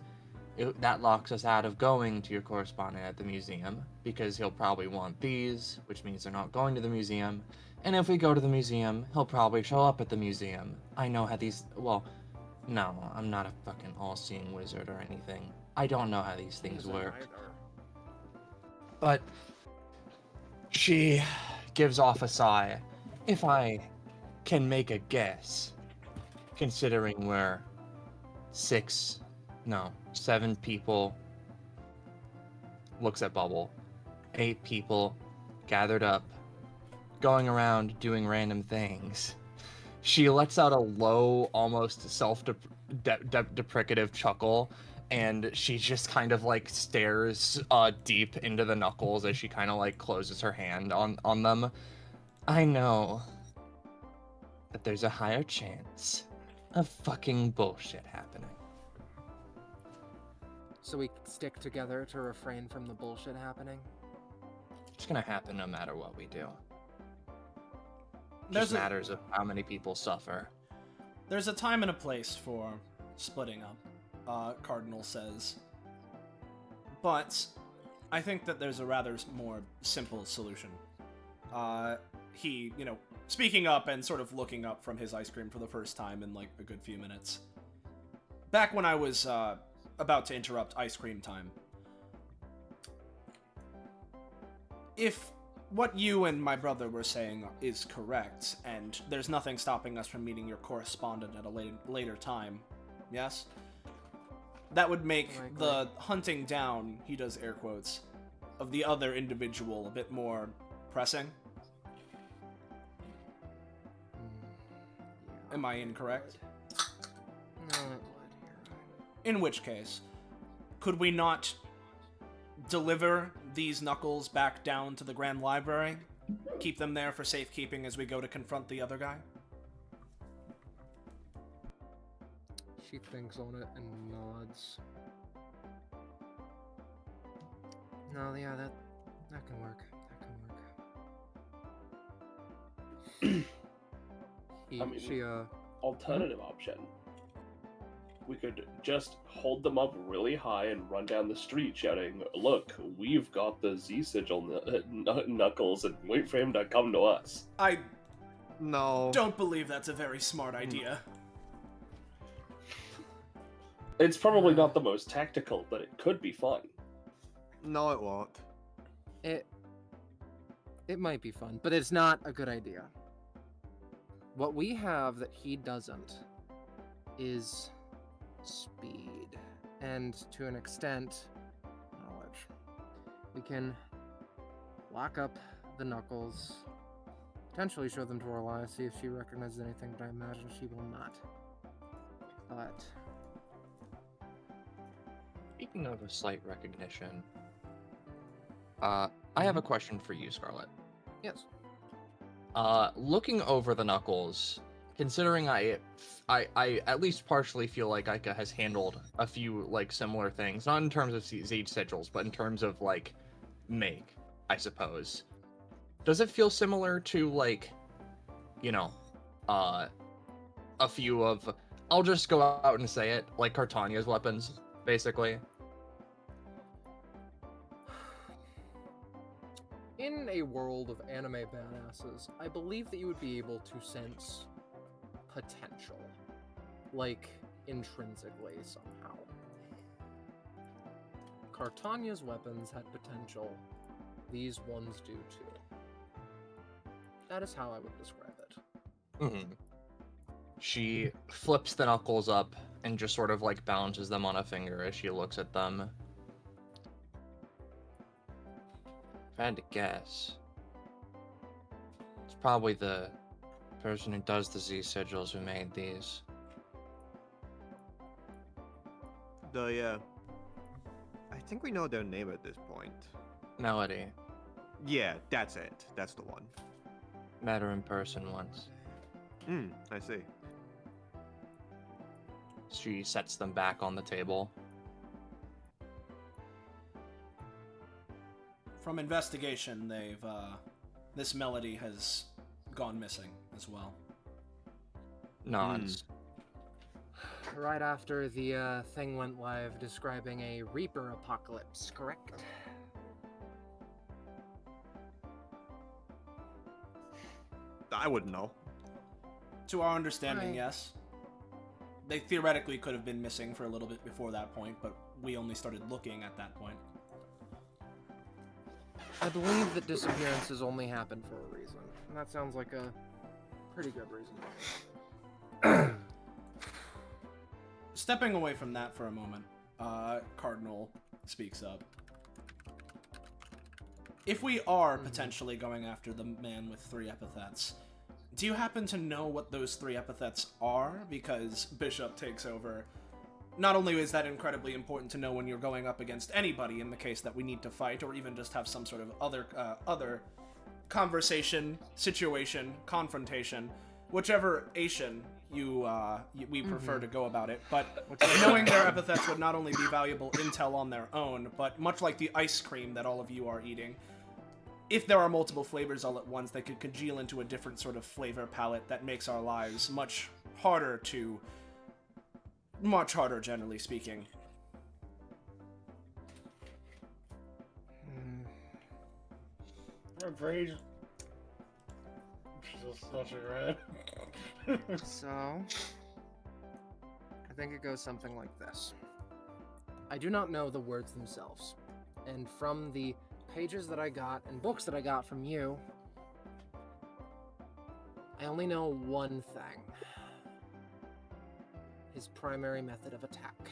that locks us out of going to your correspondent at the museum, because he'll probably want these, which means they're not going to the museum. And if we go to the museum, he'll probably show up at the museum. I know how these... Well, no, I'm not a fucking all-seeing wizard or anything. I don't know how these things work. But she gives off a sigh. If I can make a guess, considering we're 7 people, looks at Bubble, 8 people gathered up going around doing random things. She lets out a low, almost self-deprecative chuckle, and she just kind of like stares deep into the knuckles as she kind of like closes her hand on them. I know that there's a higher chance of fucking bullshit happening.
So we stick together to refrain from the bullshit happening?
It's gonna happen no matter what we do. It
There's
just matters of how many people suffer.
There's a time and a place for splitting up, Cardinal says. But I think that there's a rather more simple solution. He, speaking up and sort of looking up from his ice cream for the first time in like a good few minutes. Back when I was about to interrupt ice cream time. If what you and my brother were saying is correct, and there's nothing stopping us from meeting your correspondent at a later time, yes? That would make the hunting down, he does air quotes, of the other individual a bit more pressing. Am I incorrect?
No, it would.
In which case, could we not deliver these knuckles back down to the Grand Library? Keep them there for safekeeping as we go to confront the other guy?
She thinks on it and nods.
No, yeah, that can work. That can work.
Alternative option. We could just hold them up really high and run down the street shouting, "Look, we've got the Z sigil knuckles," and wait for him to come to us.
I
No.
don't believe that's a very smart idea.
It's probably not the most tactical, but it could be fun.
No, it won't.
It might be fun, but it's not a good idea. What we have that he doesn't is speed, and to an extent, knowledge. We can lock up the knuckles, potentially show them to Orla, see if she recognizes anything, but I imagine she will not. But
Speaking of a slight recognition, I have a question for you, Scarlet.
yes,
Looking over the knuckles, considering I at least partially feel like Ica has handled a few like similar things, not in terms of Z sigils, but in terms of like make, I suppose. Does it feel similar to like, a few of, I'll just go out and say it, like Cartania's weapons, basically?
In a world of anime badasses, I believe that you would be able to sense potential. Like, intrinsically, somehow. Cartania's weapons had potential. These ones do too. That is how I would describe it.
Mm-hmm. She flips the knuckles up and just sort of like balances them on a finger as she looks at them. If I had to guess, it's probably the person who does the Z sigils who made these.
I think we know their name at this point.
Melody.
Yeah, that's it. That's the one.
Met her in person once.
I see.
She sets them back on the table.
From investigation, this melody has gone missing as well.
Nods.
right after the thing went live describing a Reaper apocalypse, correct?
I wouldn't know.
To our understanding,
Right.
yes. They theoretically could have been missing for a little bit before that point, but we only started looking at that point.
I believe that disappearances only happen for a reason. And that sounds like a pretty good reason.
Stepping away from that for a moment, Cardinal speaks up. if we are potentially going after the man with 3 epithets, do you happen to know what those 3 epithets are? Because Bishop takes over. Not only is that incredibly important to know when you're going up against anybody in the case that we need to fight, or even just have some sort of other conversation, situation, confrontation, whichever Asian we prefer to go about it, but knowing their epithets would not only be valuable intel on their own, but much like the ice cream that all of you are eating, if there are multiple flavors all at once, they could congeal into a different sort of flavor palette that makes our lives much harder, generally speaking.
I'm afraid. She's just such a red.
So, I think it goes something like this. I do not know the words themselves, and from the pages that I got and books that I got from you, I only know one thing. His primary method of attack.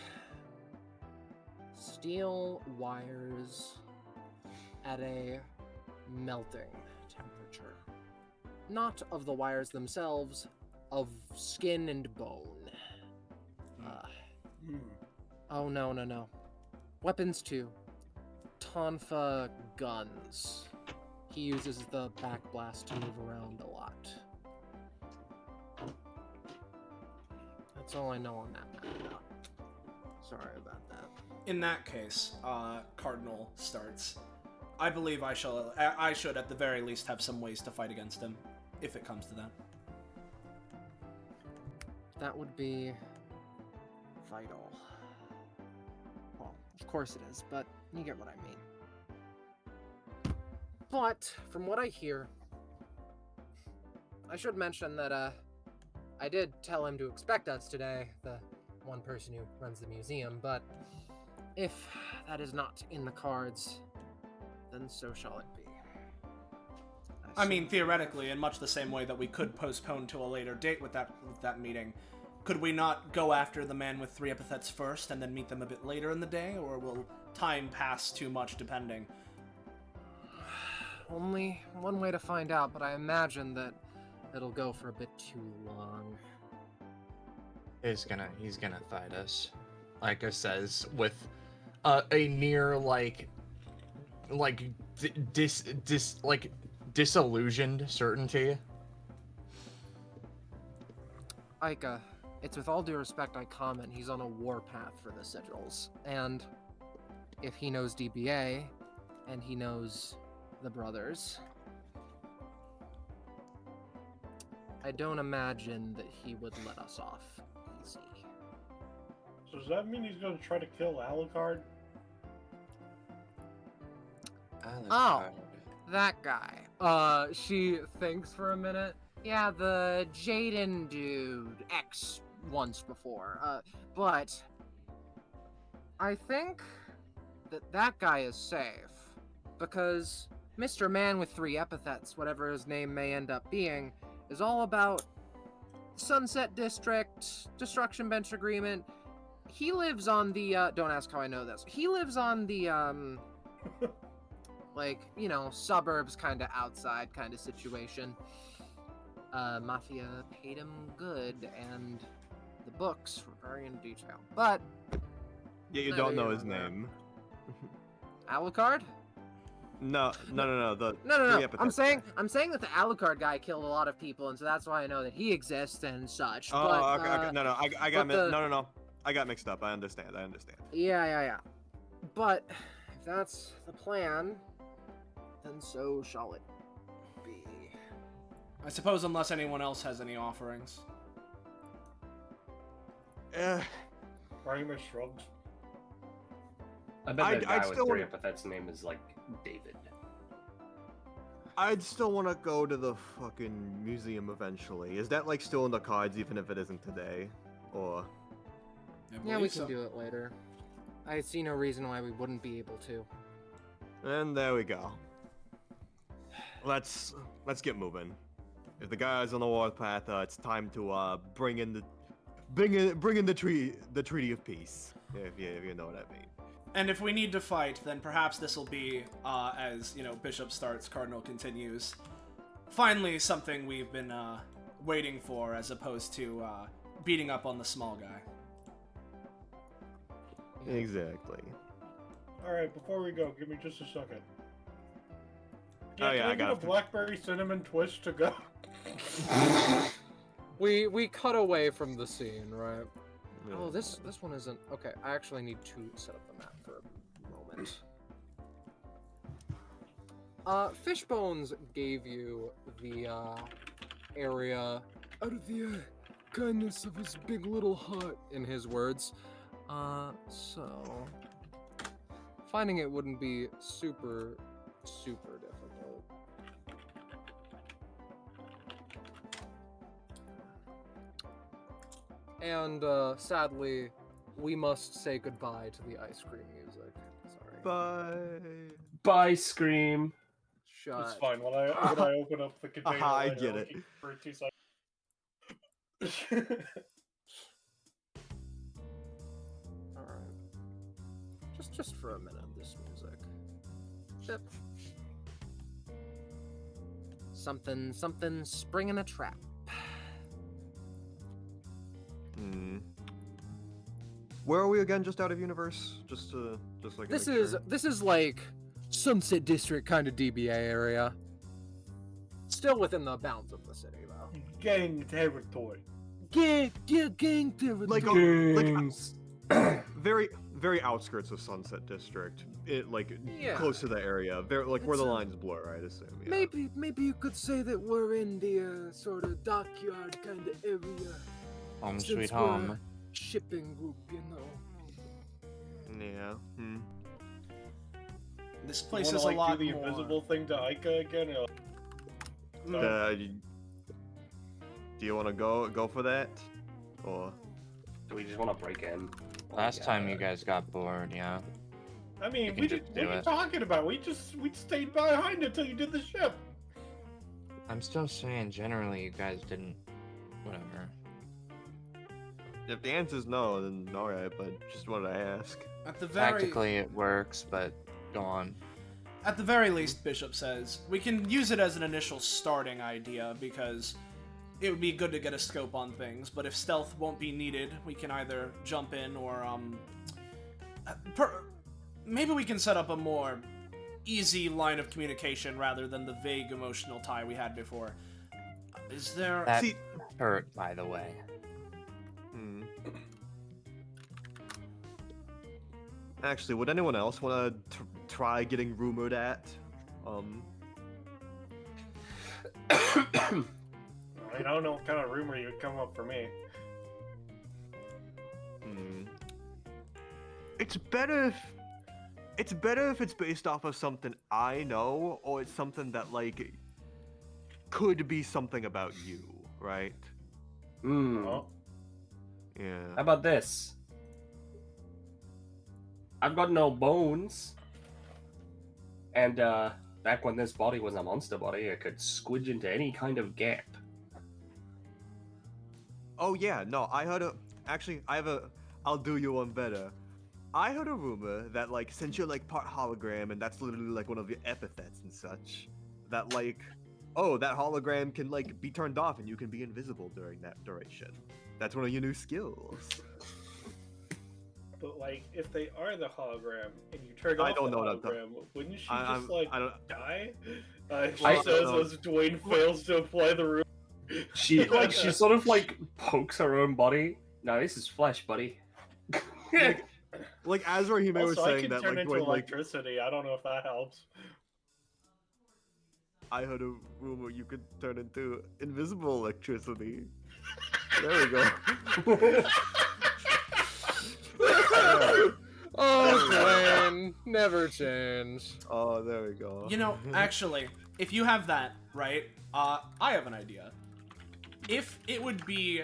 Steel wires at a melting temperature. Not of the wires themselves, of skin and bone. Oh, no. Weapons too. Tonfa guns. He uses the backblast to move around a lot. That's all I know on that matter. Sorry about that.
In that case, Cardinal starts. I believe I should at the very least have some ways to fight against him, if it comes to that.
That would be vital. Well, of course it is, but you get what I mean. But, from what I hear, I should mention that, I did tell him to expect us today, the one person who runs the museum, but if that is not in the cards, then so shall it be.
I mean, theoretically, in much the same way that we could postpone to a later date with that meeting, could we not go after the man with 3 epithets first and then meet them a bit later in the day, or will time pass too much depending?
Only one way to find out, but I imagine that it'll go for a bit too long.
He's gonna fight us, like it says, with a near disillusioned certainty.
Aika, it's with all due respect I comment, he's on a warpath for the sigils, and if he knows DBA, and he knows the brothers, I don't imagine that he would let us off easy.
So does that mean he's going to try to kill Alucard?
Oh, that guy. She thinks for a minute. Yeah, the Jaden dude, X once before. But I think that guy is safe because Mr. Man with 3 epithets, whatever his name may end up being, is all about Sunset District, Destruction Bench Agreement. He lives on the, don't ask how I know this. He lives on the, suburbs kind of outside kind of situation. Mafia paid him good, and the books were very in detail. But
Yeah, you don't know his name.
Alucard?
No. The
No.
3 epithets guy.
I'm saying that the Alucard guy killed a lot of people, and so that's why I know that he exists and such.
Oh,
but,
okay. No. I got
but
no. I got mixed up. I understand.
Yeah. But if that's the plan, then so shall it be.
I suppose unless anyone else has any offerings.
Kramer shrugged.
I bet that guy
I'd
with
still
3
wanna-
epithets name is like David.
I'd still want to go to the fucking museum eventually. Is that like still in the cards, even if it isn't today? Or
Yeah, we can do it later. I see no reason why we wouldn't be able to.
and there we go. Let's get moving. If the guy's on the warpath, it's time to bring in the treaty of peace. If you know what I mean.
And if we need to fight, then perhaps this will be, as, you know, Bishop starts, Cardinal continues. Finally, something we've been, waiting for, as opposed to, beating up on the small guy.
Exactly.
Alright, before we go, give me just a second.
Oh, yeah,
can
I
get a
got
blackberry cinnamon twist to go.
We cut away from the scene, right?
Yeah.
Oh, this one isn't... Okay, I actually need to set up the map for a moment. Fishbones gave you the, area out of the, kindness of his big little heart, in his words. So... Finding it wouldn't be super difficult. And, sadly, we must say goodbye to the ice cream music. Sorry.
Bye.
Bye, Scream.
Shut.
It's fine. When I open up the container,
I
later,
get
I'll
it.
keep for 2 seconds.
Alright. Just for a minute, this music. Shit. Something springing a trap.
Where are we again? Just out of universe? Just like.
This is like Sunset District kind of DBA area. Still within the bounds of the city, though.
Gang territory.
Gang territory.
like very outskirts of Sunset District.
Yeah.
Close to the area. Very where
It's
the
a-
lines blur, I'd assume. Yeah.
Maybe you could say that we're in the sort of dockyard kind of area.
Home
Since
sweet
we're
home.
a shipping group, you know.
Yeah.
This
You
place
wanna,
is
like,
a lot
do the
more...
invisible thing to Aika again? Or... No.
Do you want to go for that, or?
Do we just want to break in?
Last time you guys got bored, yeah.
I mean,
You can
we
just
did.
do
What are you
it.
talking about? We stayed behind until you did the ship.
I'm still saying generally you guys didn't. Whatever.
If the answer's no, then alright. But just wanted to ask.
At the very...
Tactically it works, but go on.
At the very least, Bishop says, we can use it as an initial starting idea, because it would be good to get a scope on things, but if stealth won't be needed, we can either jump in or, maybe we can set up a more easy line of communication rather than the vague emotional tie we had before. Is there...
That
See-
hurt, by the way.
Actually, would anyone else want to try getting rumored at?
I don't know what kind of rumor you'd come up for me.
It's better if it's based off of something I know, or it's something that like could be something about you, right?
Oh.
Yeah.
How about this? I've got no bones. And, back when this body was a monster body, I could squidge into any kind of gap.
Oh yeah, no, I heard I'll do you one better. I heard a rumor that like since you're like part hologram and that's literally like one of your epithets and such, that like, oh, that hologram can like be turned off and you can be invisible during that duration. That's one of your new skills.
But like, if they are the hologram and you turn
I
off
don't
the
know what I'm
hologram, wouldn't she
I-
just like
I don't-
die? She
I
says
don't know.
as Dwayne fails to apply the rule.
She sort of like pokes her own body. No, this is flesh, buddy.
Like as Rahime was
Also, I
saying
can
that
turn
like
into
Dwayne, like
electricity. I don't know if that helps.
I heard a rumor you could turn into invisible electricity. There we go.
Oh, Dwayne, never change.
Oh, there we go.
You know, actually, if you have that, right, I have an idea. If it would be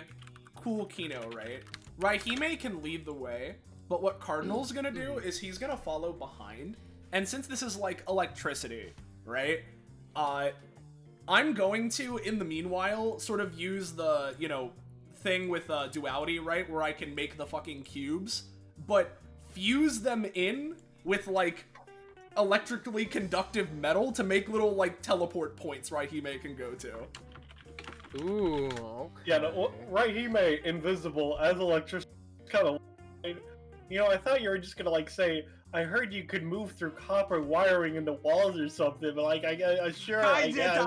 cool Kino, right, Raihime can lead the way, but what Cardinal's gonna do is he's gonna follow behind, and since this is like electricity, right, I'm going to, in the meanwhile, sort of use the, you know, thing with duality, right, where I can make the fucking cubes, but fuse them in with like electrically conductive metal to make little like teleport points Raihime can go to.
Ooh, okay.
Yeah, no, Raihime invisible as electricity, kind of. You know, I thought you were just gonna like say, I heard you could move through copper wiring in the walls or something, but like, I sure. I guess.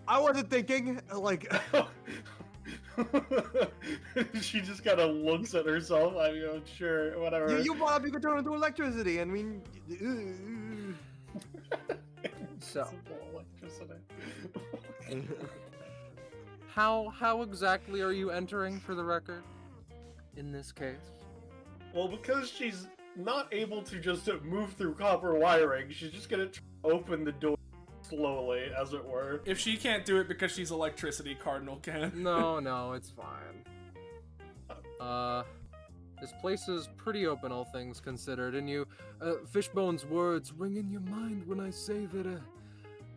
I wasn't thinking like.
She just kind of looks at herself. I mean, I'm sure, whatever.
You brought up you could turn into electricity. I mean.
So.
Electricity.
How exactly are you entering, for the record, in this case?
Well, because she's not able to just move through copper wiring, she's just gonna open the door slowly, as it were.
If she can't do it because she's electricity, Cardinal can.
No, it's fine. This place is pretty open, all things considered, and Fishbone's words ring in your mind when I say that,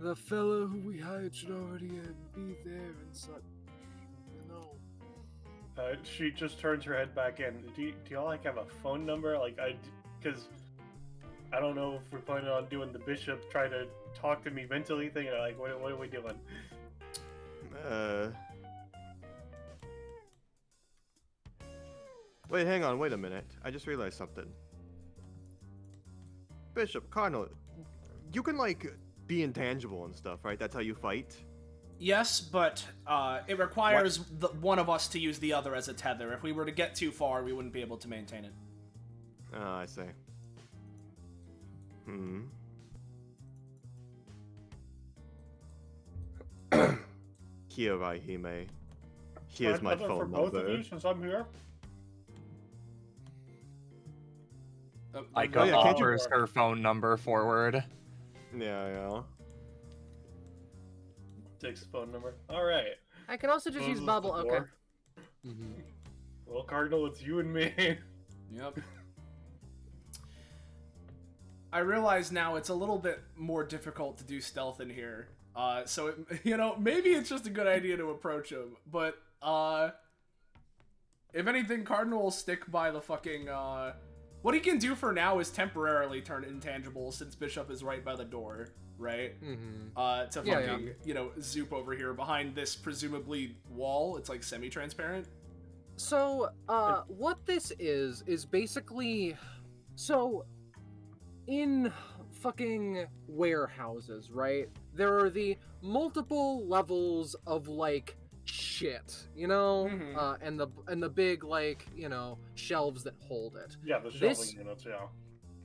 the fellow who we hired should already be there and such, you know.
She just turns her head back in. Do y'all like have a phone number? Like because I don't know if we're planning on doing the bishop try to talk to me mentally thing, or like what are we doing?
Wait, hang on, wait a minute. I just realized something. Bishop, Cardinal, you can like be intangible and stuff, right? That's how you fight?
Yes, but it requires one of us to use the other as a tether. If we were to get too far, we wouldn't be able to maintain it.
Oh, I see. Here, Raihime. Here's my phone
for both of
number.
you, since I'm here.
Aika
yeah, can't you-
offers her phone number forward.
Yeah.
Takes the phone number. All right.
I can also just use
Closes
bubble.
the
Okay.
door. Well, Cardinal, it's you and me.
Yep. I realize now it's a little bit more difficult to do stealth in here. So, maybe it's just a good idea to approach him. But, if anything, Cardinal will stick by the fucking, what he can do for now is temporarily turn intangible since Bishop is right by the door, right? To fucking, zoop over here behind this presumably wall. It's like semi-transparent.
So, what this is basically, so, in fucking warehouses, right, there are the multiple levels of, like, shit, and the big, like, shelves that hold it.
Yeah, the shelving units, yeah.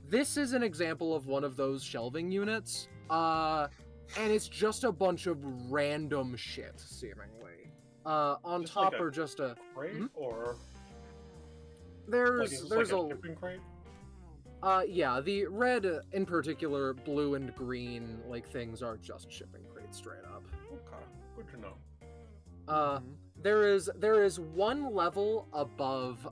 This is an example of one of those shelving units, and it's just a bunch of random shit, seemingly. On
Just
top
like
are just a
crate, or
there's
like
a
shipping crate.
yeah, the red in particular, blue and green like things are just shipping crates straight up.
Okay, good to know.
There is one level above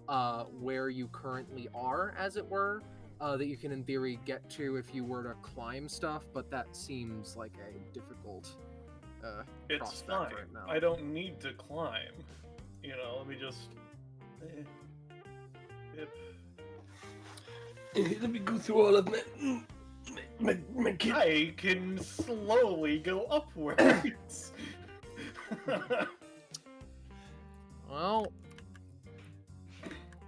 where you currently are, as it were, that you can in theory get to if you were to climb stuff, but that seems like a difficult
It's
prospect
fine.
right now.
I don't need to climb. Let me just.
Let me go through all of my kid.
I can slowly go upwards.
Well,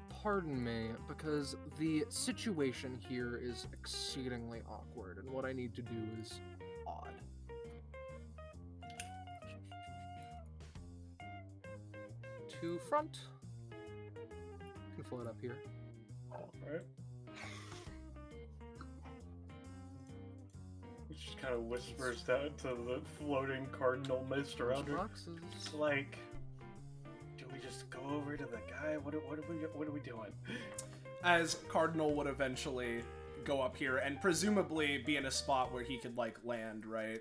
pardon me, because the situation here is exceedingly awkward, and what I need to do is odd. To front. Can float up here.
Alright. He just kind of whispers down to the floating cardinal mist around her.
Boxes.
It's like, do we just go over to the guy? What are we doing?
As Cardinal would eventually go up here and presumably be in a spot where he could like land, right?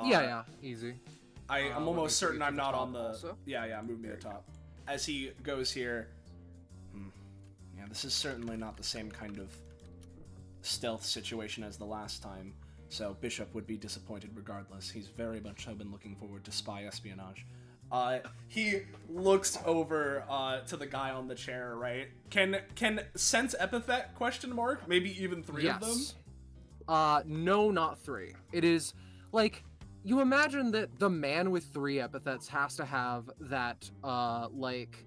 Yeah, easy.
I'm
let me
almost
take
certain
it to
I'm
the
not
top
on the.
also.
Yeah, move me to the top. As he goes here. Yeah, this is certainly not the same kind of stealth situation as the last time. So Bishop would be disappointed regardless. He's very much been looking forward to spy espionage. He looks over to the guy on the chair, right? Can sense epithet ? Maybe even three of them.
No, not 3. It is like you imagine that the man with 3 epithets has to have that like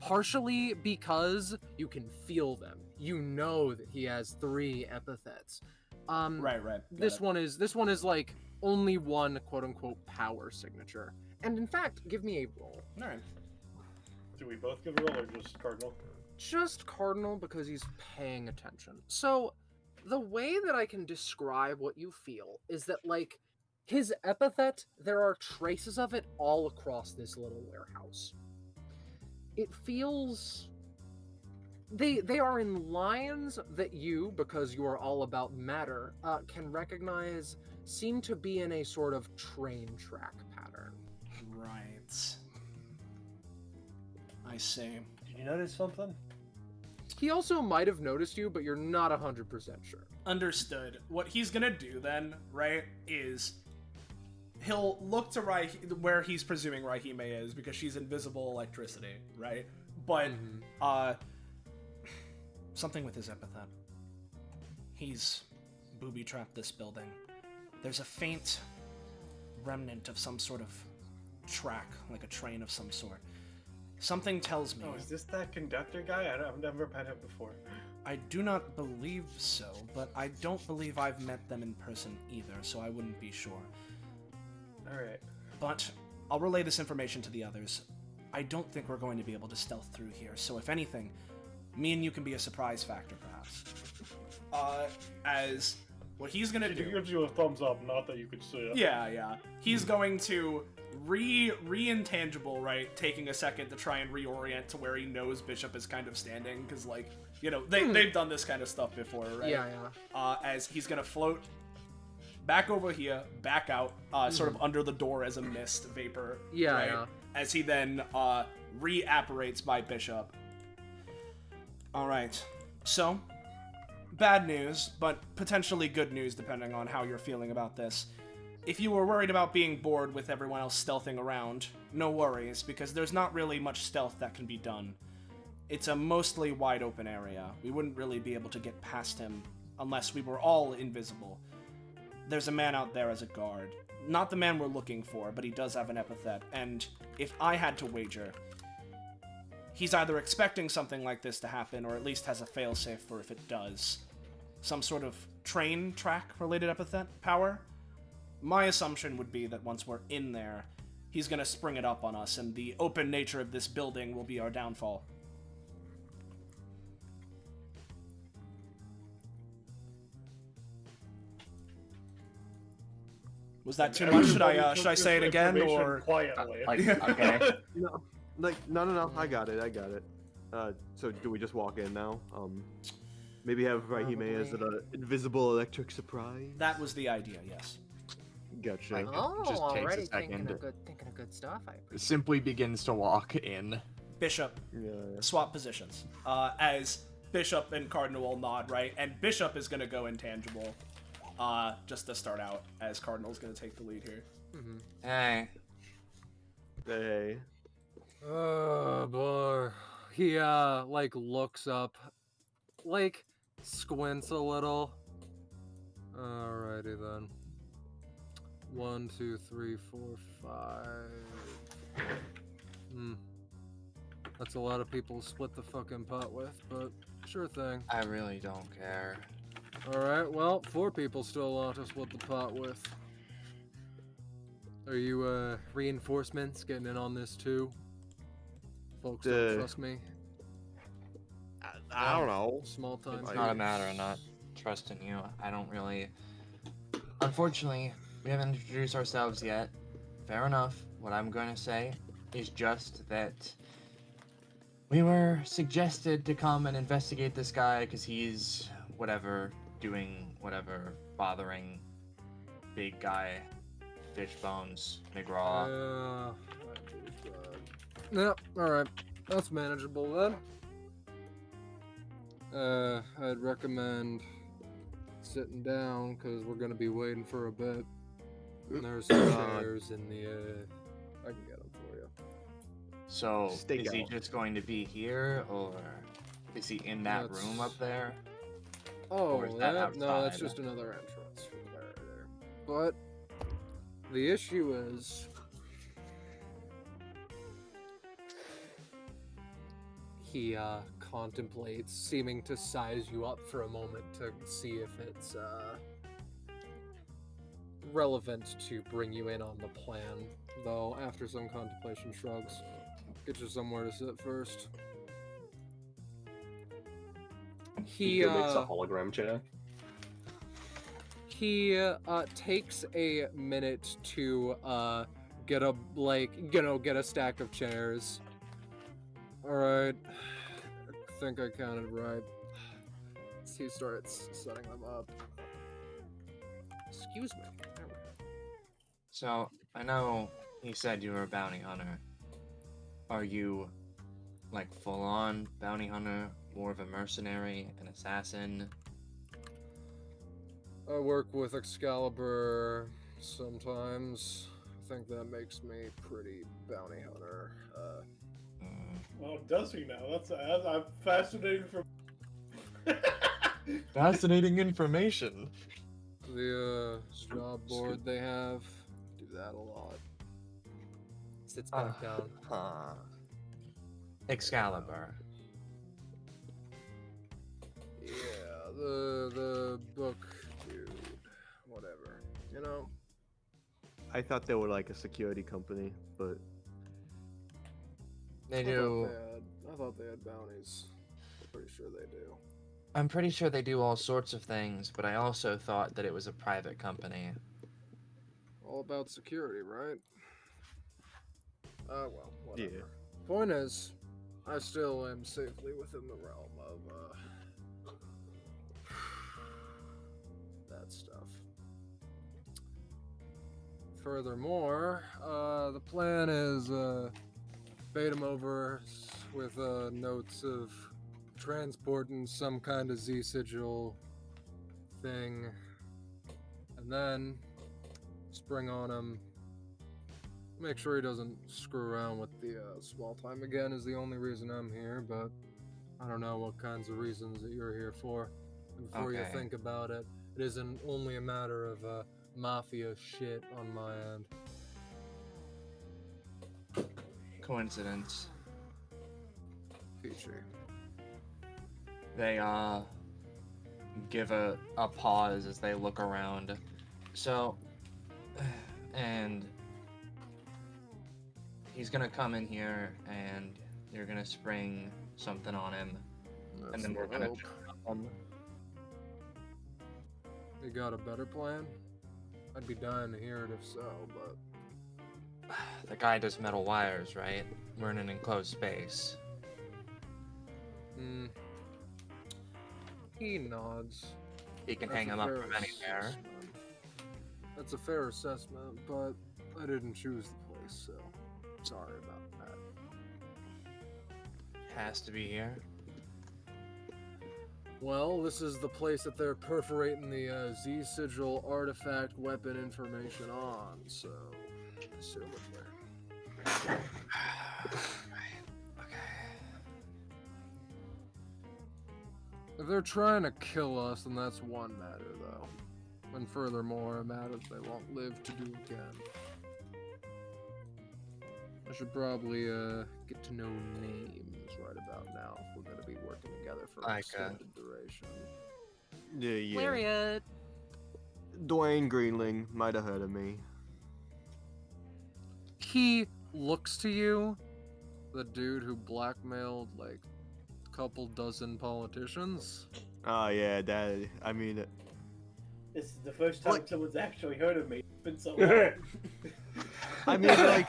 partially because you can feel them. You know that he has 3 epithets.
Right.
This one is like only one quote unquote power signature. And in fact, give me a roll.
All right.
Do we both give a roll or just Cardinal?
Just Cardinal because he's paying attention. So, the way that I can describe what you feel is that, like, his epithet, there are traces of it all across this little warehouse. It feels... They are in lines that you, because you are all about matter, can recognize seem to be in a sort of train track pattern.
Right. I see.
Did you notice something?
He also might have noticed you, but you're not 100% sure.
Understood. What he's gonna do then, right, is he'll look to where he's presuming Raihime is, because she's invisible electricity, right? But, something with his epithet. He's booby-trapped this building. There's a faint remnant of some sort of track, like a train of some sort. Something tells me...
Oh, is this that conductor guy? I've never met him before.
I do not believe so, but I don't believe I've met them in person either, so I wouldn't be sure.
Alright.
But I'll relay this information to the others. I don't think we're going to be able to stealth through here, so if anything, me and you can be a surprise factor, perhaps. As what he's gonna do...
He gives you a thumbs up, not that you could see it.
Yeah. He's going to re-intangible, right? Taking a second to try and reorient to where he knows Bishop is kind of standing, because, like, you know, they've done this kind of stuff before, right?
Yeah.
As he's gonna float back over here, back out, sort of under the door as a mist vapor.
Yeah.
As he then reapparates by Bishop. Alright, so, bad news, but potentially good news depending on how you're feeling about this. If you were worried about being bored with everyone else stealthing around, no worries, because there's not really much stealth that can be done. It's a mostly wide open area. We wouldn't really be able to get past him unless we were all invisible. There's a man out there as a guard. Not the man we're looking for, but he does have an epithet, and if I had to wager, he's either expecting something like this to happen, or at least has a failsafe for if it does. Some sort of train track-related epithet power? My assumption would be that once we're in there, he's gonna spring it up on us, and the open nature of this building will be our downfall. Was that too much? Should I say it again, or
quietly?
Okay.
No, no. I got it. So do we just walk in now? Maybe have Raihime as an invisible electric surprise?
That was the idea, yes.
Gotcha.
Oh,
Just takes a
already
second.
thinking of good stuff. I appreciate
Simply begins to walk in.
Bishop,
Yeah.
swap positions. As Bishop and Cardinal will nod, right? And Bishop is gonna go intangible, just to start out, as Cardinal's gonna take the lead here.
Hey.
Hey.
Oh boy. He like looks up, like squints a little. Alrighty then. 1, 2, 3, 4, 5. That's a lot of people to split the fucking pot with, but sure thing.
I really don't care.
Alright, well, 4 people still want to split the pot with. Are you reinforcements getting in on this too? Folks don't trust me.
I don't know.
Small time.
It's not a matter of not trusting you. I don't really... Unfortunately, we haven't introduced ourselves yet. Fair enough. What I'm going to say is just that we were suggested to come and investigate this guy because he's whatever, doing whatever, bothering big guy, fish bones, McGraw.
Yep, alright. That's manageable then. I'd recommend sitting down because we're gonna be waiting for a bit. And there's some chairs in the
I can get him for you.
So,
Stake
is he
out.
just going to be here, or is he in that
That's-
room up there?
Oh,
Or is that
no, that's
outside?
just another entrance for clarity there. But the issue is he contemplates seeming to size you up for a moment to see if it's relevant to bring you in on the plan. Though after some contemplation shrugs, get you somewhere to sit first. He
Ego makes a hologram chair.
he takes a minute to get a get a stack of chairs. All right, I think I counted right. He starts setting them up. Excuse me. There we go.
So, I know he said you were a bounty hunter. Are you, like, full-on bounty hunter, more of a mercenary, an assassin?
I work with Excalibur sometimes. I think that makes me pretty bounty hunter.
Oh, does he now? I'm fascinating for.
Fascinating information.
The job board they have, do that a lot.
Sits back down.
Excalibur.
Yeah, the book dude, whatever. You know,
I thought they were like a security company, but
They
I
do.
thought they had bounties. I'm pretty sure they do.
I'm pretty sure they do all sorts of things, but I also thought that it was a private company.
All about security, right? Well, whatever.
Yeah.
Point is, I still am safely within the realm of that stuff. Furthermore, the plan is bait him over with notes of transporting some kind of Z sigil thing, and then spring on him. Make sure he doesn't screw around with the small time again is the only reason I'm here, but I don't know what kinds of reasons that you're here for. And before you
Okay.
think about it, it isn't only a matter of mafia shit on my end.
Coincidence.
Peachy.
They give a pause as they look around. So, and he's gonna come in here and you're gonna spring something on him, and then we're gonna
You got a better plan? I'd be dying to hear it if so, but
the guy does metal wires, right? We're in an enclosed space.
he nods.
He can
That's
hang
a
him up
fair
from anywhere.
assessment. That's a fair assessment, but I didn't choose the place, so sorry about that.
Has to be here.
Well, this is the place that they're perforating the Z sigil artifact weapon information on, so assume it's there.
Okay.
If they're trying to kill us, then that's one matter, though. And furthermore, a matter they won't live to do again. I should probably get to know names right about now if we're going to be working together for an
Like,
extended duration.
yeah.
Lariat.
Dwayne Greenling might have heard of me.
He looks to you, the dude who blackmailed like a couple dozen politicians.
Oh yeah, that. I mean,
This is the first time
Like-
someone's actually heard of me. It's been so long.
I mean, like,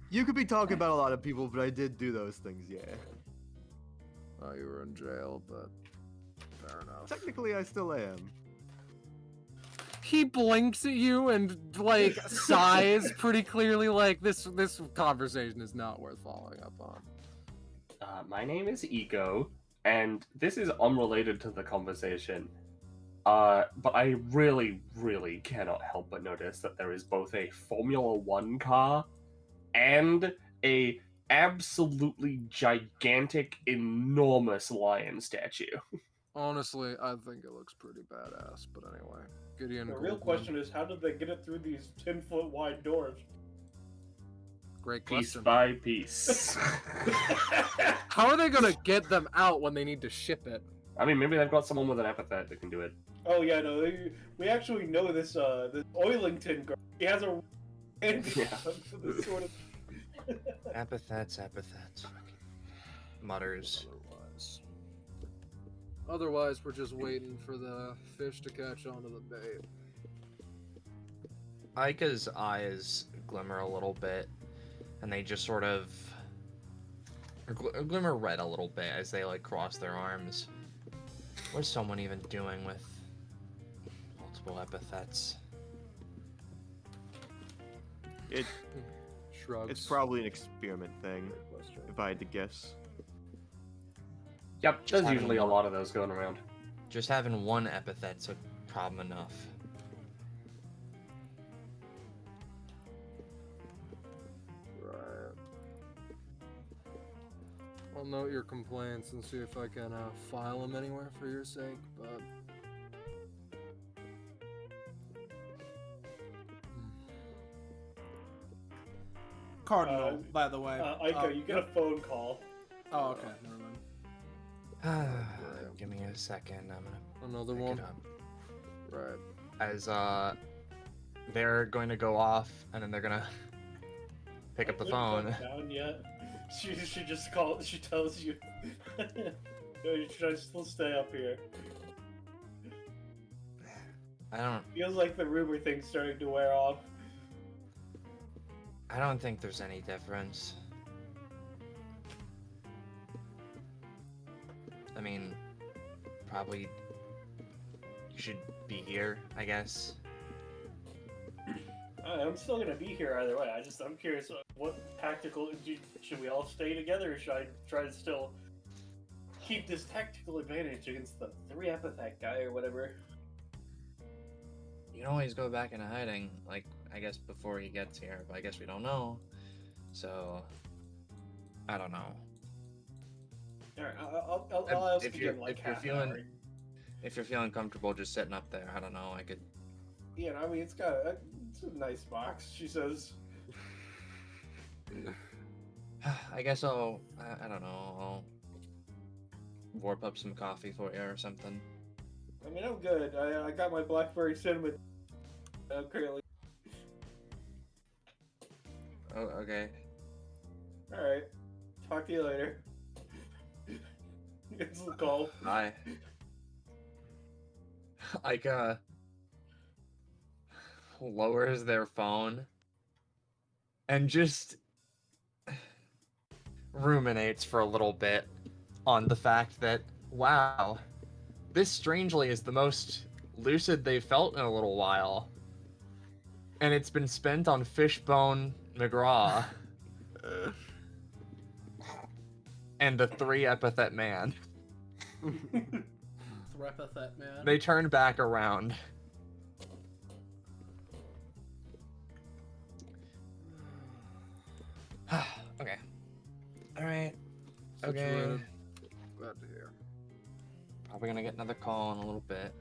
you could be talking about a lot of people, but I did do those things, yeah.
Oh, you were in jail, but fair enough.
Technically, I still am.
He blinks at you and like sighs pretty clearly, like this conversation is not worth following up on.
My name is Ego, and this is unrelated to the conversation. But I really, really cannot help but notice that there is both a Formula One car and a absolutely gigantic, enormous lion statue.
Honestly, I think it looks pretty badass. But anyway, Gideon.
The real
Goldman.
question is, how did they get it through these 10-foot wide doors?
Great
Piece
question.
by piece.
How are they gonna get them out when they need to ship it?
I mean, maybe they've got someone with an epithet that can do it.
Oh yeah, no, we actually know this this Oilington girl. He has a
Yeah.
this sort of.
Epithets. Mutters.
Otherwise, we're just waiting for the fish to catch onto the bait.
Aika's eyes glimmer a little bit, and they just sort of glimmer red a little bit as they like cross their arms. What's someone even doing with multiple epithets?
Shrugs.
It's probably an experiment thing,
Great question.
if I had to guess.
Yep,
Just
there's
having
usually a
one.
lot of those going around.
Just having one epithet's a problem enough.
Right. I'll note your complaints and see if I can file them anywhere for your sake, but...
Cardinal, by the way.
Aika, you get a phone call.
Oh, okay. Never mind.
Give me a second. I'm gonna
Another
pick
one?
it up.
Right.
As they're going to go off, and then they're gonna pick up the phone.
Down yet? She just calls. She tells you. No, you should still stay up here.
I don't
Feels like the rumor thing's starting to wear off.
think there's any difference. I mean, probably you should be here, I guess.
I'm still gonna be here either way. I'm curious. What tactical? Should we all stay together, or should I try to still keep this tactical advantage against the 3 epithet guy or whatever?
You can always go back into hiding, like, I guess before he gets here, but I guess we don't know. So, I don't know.
All right, I'll ask
If
again
you're-
like
if you're
half
feeling-
hour.
If you're feeling comfortable just sitting up there, I don't know, I could...
Yeah, I mean it's it's a nice box. She says.
I guess I don't know, I'll warp up some coffee for you or something.
I mean, I'm good. I got my blackberry cinnamon. Currently.
Oh, okay.
All right. Talk to you later. It's the call.
Bye. Aika lowers their phone and just ruminates for a little bit on the fact that, wow, this strangely is the most lucid they've felt in a little while. And it's been spent on Fishbone McGraw and the 3 epithet man.
Epithet, man.
They turn back around. Okay. Alright. Okay.
Situated. Glad to hear.
Probably gonna get another call in a little bit.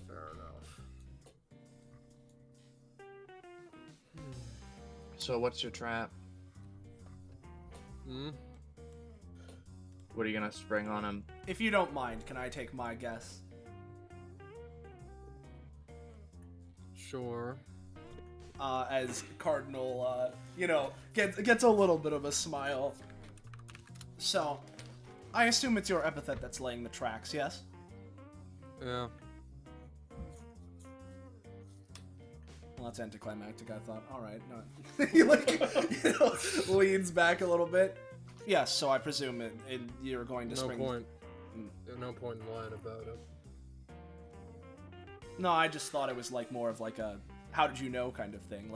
Fair enough.
So what's your trap?
Hmm?
What are you gonna spring on him?
If you don't mind, can I take my guess?
Sure.
As Cardinal, gets a little bit of a smile. So, I assume it's your epithet that's laying the tracks, yes?
Yeah.
Well, that's anticlimactic, I thought. Alright, no. He, leans back a little bit. Yes, so I presume you're going to
No
spring...
point.
Hmm.
There's no point in lying about it.
No, I just thought it was more of a how did you know kind of thing.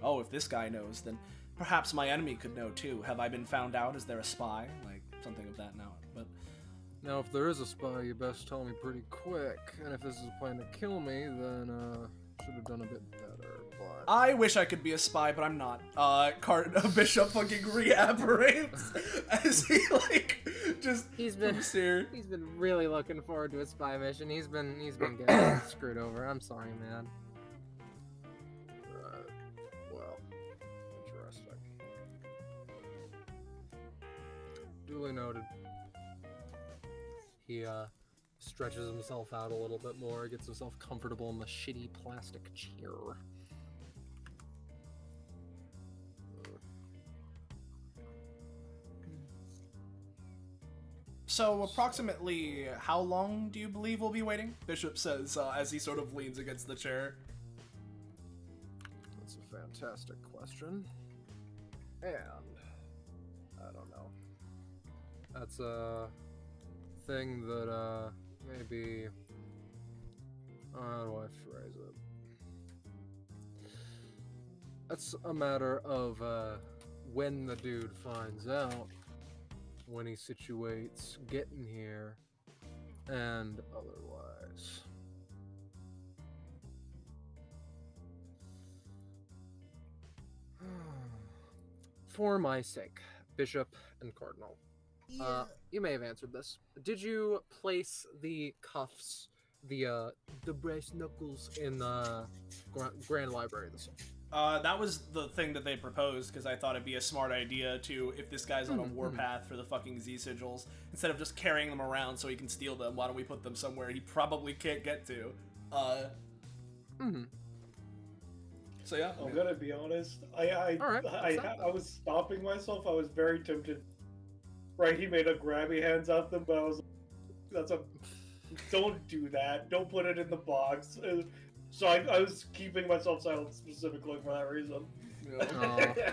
Oh, if this guy knows, then perhaps my enemy could know too. Have I been found out? Is there a spy? Something of that now. But
Now, if there is a spy, you best tell me pretty quick. And if this is a plan to kill me, then, Should have done a bit better, but...
I wish I could be a spy, but I'm not. Bishop fucking reapparates as he just
He's been
looks here.
he's been really looking forward to a spy mission. He's been getting screwed over. I'm sorry, man.
Right. Well, interesting. Duly noted. He stretches himself out a little bit more, gets himself comfortable in the shitty plastic chair.
So, approximately how long do you believe we'll be waiting? Bishop says as he sort of leans against the chair.
That's a fantastic question. And I don't know. That's a thing that maybe, how do I phrase it? That's a matter of when the dude finds out, when he situates getting here, and otherwise. For my sake, Bishop and Cardinal, you may have answered this. Did you place the cuffs, the brass knuckles in the Grand Library this year?
That was the thing that they proposed, because I thought it'd be a smart idea to, if this guy's on a warpath for the fucking Z sigils, instead of just carrying them around so he can steal them, why don't we put them somewhere he probably can't get to? So yeah.
I'm gonna be honest. I was stopping myself. I was very tempted. Right, he made a grabby hands at them, but I was like, don't do that. Don't put it in the box. So I was keeping myself silent specifically for that reason.
Yeah.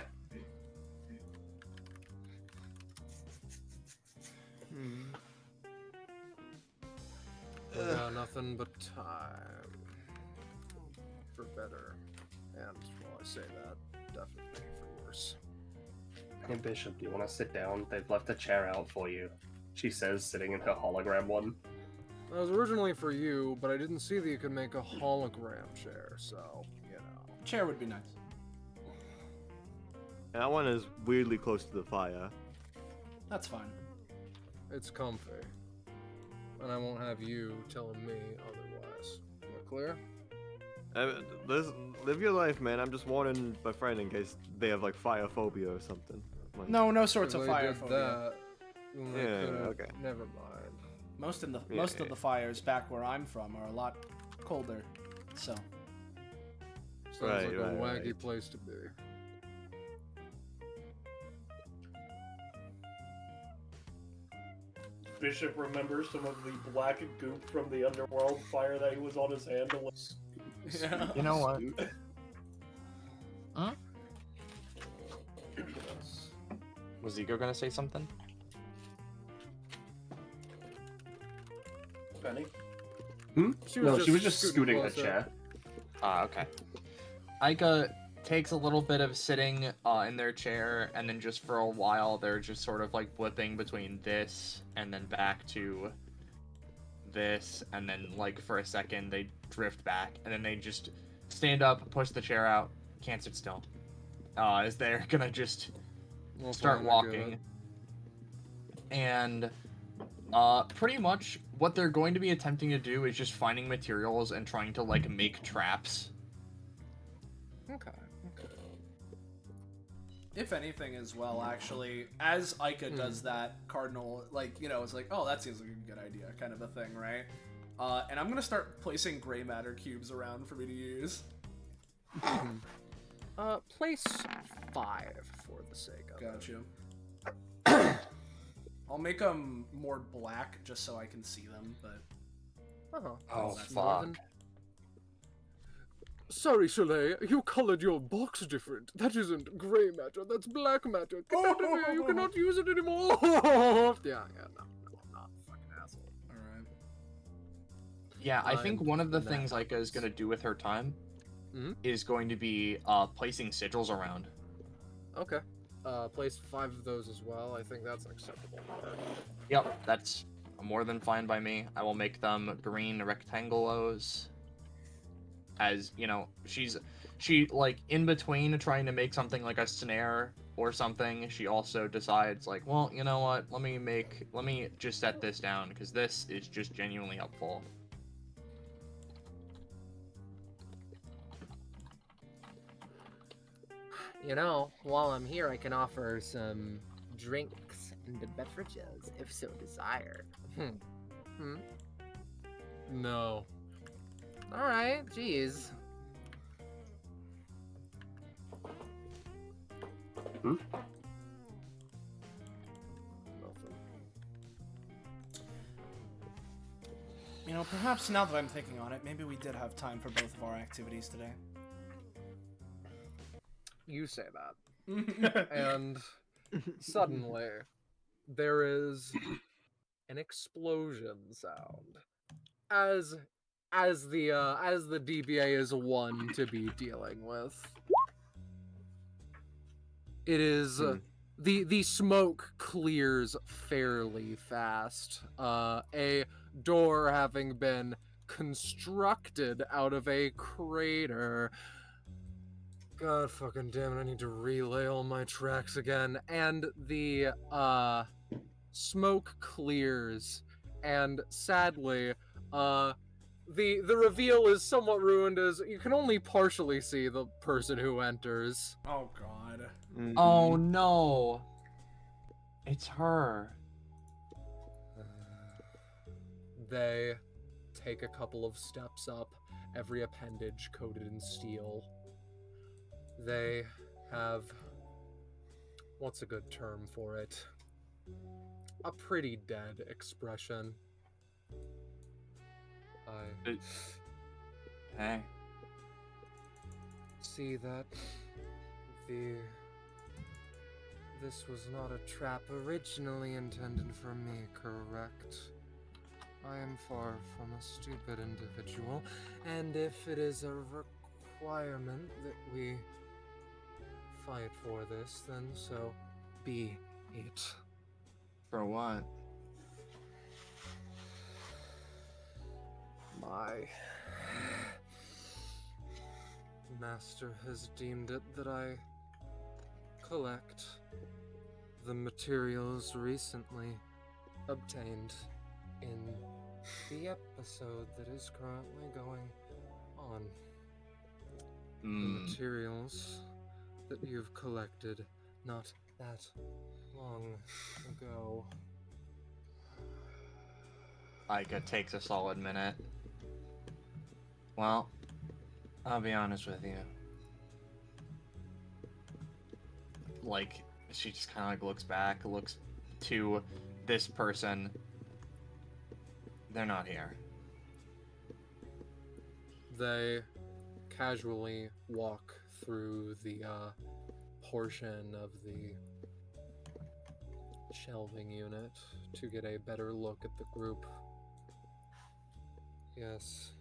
We got nothing but time. For better. And while I say that, definitely for worse.
Hey Bishop, do you want to sit down? They've left a chair out for you. She says, sitting in her hologram one.
That was originally for you, but I didn't see that you could make a hologram chair, so, you know.
Chair would be nice.
That one is weirdly close to the fire.
That's fine.
It's comfy. And I won't have you telling me otherwise. Am I clear?
Live your life, man. I'm just warning my friend in case they have like fire phobia or something. Like,
No sorts of
If they
fire
did
phobia.
that, then they
Yeah,
could've-
okay.
Never mind.
Most of
Yeah.
the fires back where I'm from are a lot colder. So
Sounds
Right,
like a
right,
wacky
right.
place to be.
Bishop remembers some of the black goop from the underworld fire that he was on his hand.
yeah.
You know what? Huh? Was Ego gonna say something?
Penny?
She
She was just scooting her
closer.
chair.
Ah, okay. Aika takes a little bit of sitting in their chair, and then just for a while they're just sort of like blipping between this and then back to this, and then like for a second they drift back, and then they just stand up, push the chair out, can't sit still. As they're gonna just
We'll
start
finally get
walking.
it.
And pretty much what they're going to be attempting to do is just finding materials and trying to like make traps.
Okay.
If anything as well, actually, as Aika does that, Cardinal, like, you know, is like, oh, that seems like a good idea, kind of a thing, right? And I'm gonna start placing gray matter cubes around for me to use.
Place 5 for the sake of it.
Gotcha. I'll make them more black just so I can see them, but
Uh-huh.
Oh,
That's
fuck.
more than- Sorry, Soleil, you colored your box different. That isn't gray matter, that's black matter. Get out of here, you cannot use it anymore. No, I'm not a fucking asshole.
alright.
Yeah, I think one of the
that
things Aika is going to do with her time
Mhm.
is going to be placing sigils around.
Okay. Place 5 of those as well. I think that's acceptable.
Yep, that's more than fine by me. I will make them green rectangulos. as you know, she like in between trying to make something like a snare or something, she also decides like, well, you know what, let me just set this down because this is just genuinely helpful.
You know, while I'm here, I can offer some drinks and beverages, if so desired.
No.
All right, geez.
You know, perhaps now that I'm thinking on it, maybe we did have time for both of our activities today.
You say that. And suddenly, there is an explosion sound. As the DBA is one to be dealing with. It is the smoke clears fairly fast. A door having been constructed out of a crater. God fucking damn it, I need to relay all my tracks again. And the smoke clears, and sadly, the reveal is somewhat ruined as you can only partially see the person who enters.
Oh god.
Oh no, it's her.
They take a couple of steps up, every appendage coated in steel. They have, what's a good term for it? A pretty dead expression. I
Hey.
see that this was not a trap originally intended for me, correct? I am far from a stupid individual, and if it is a requirement that we fight for this, then so be it.
For what?
My master has deemed it that I collect the materials recently obtained in the episode that is currently going on. The materials that you've collected not that long ago.
It takes a solid minute. Well, I'll be honest with you. Like, she just kind of like looks back, looks to this person. They're not here.
They casually walk through the portion of the shelving unit to get a better look at the group. Yes.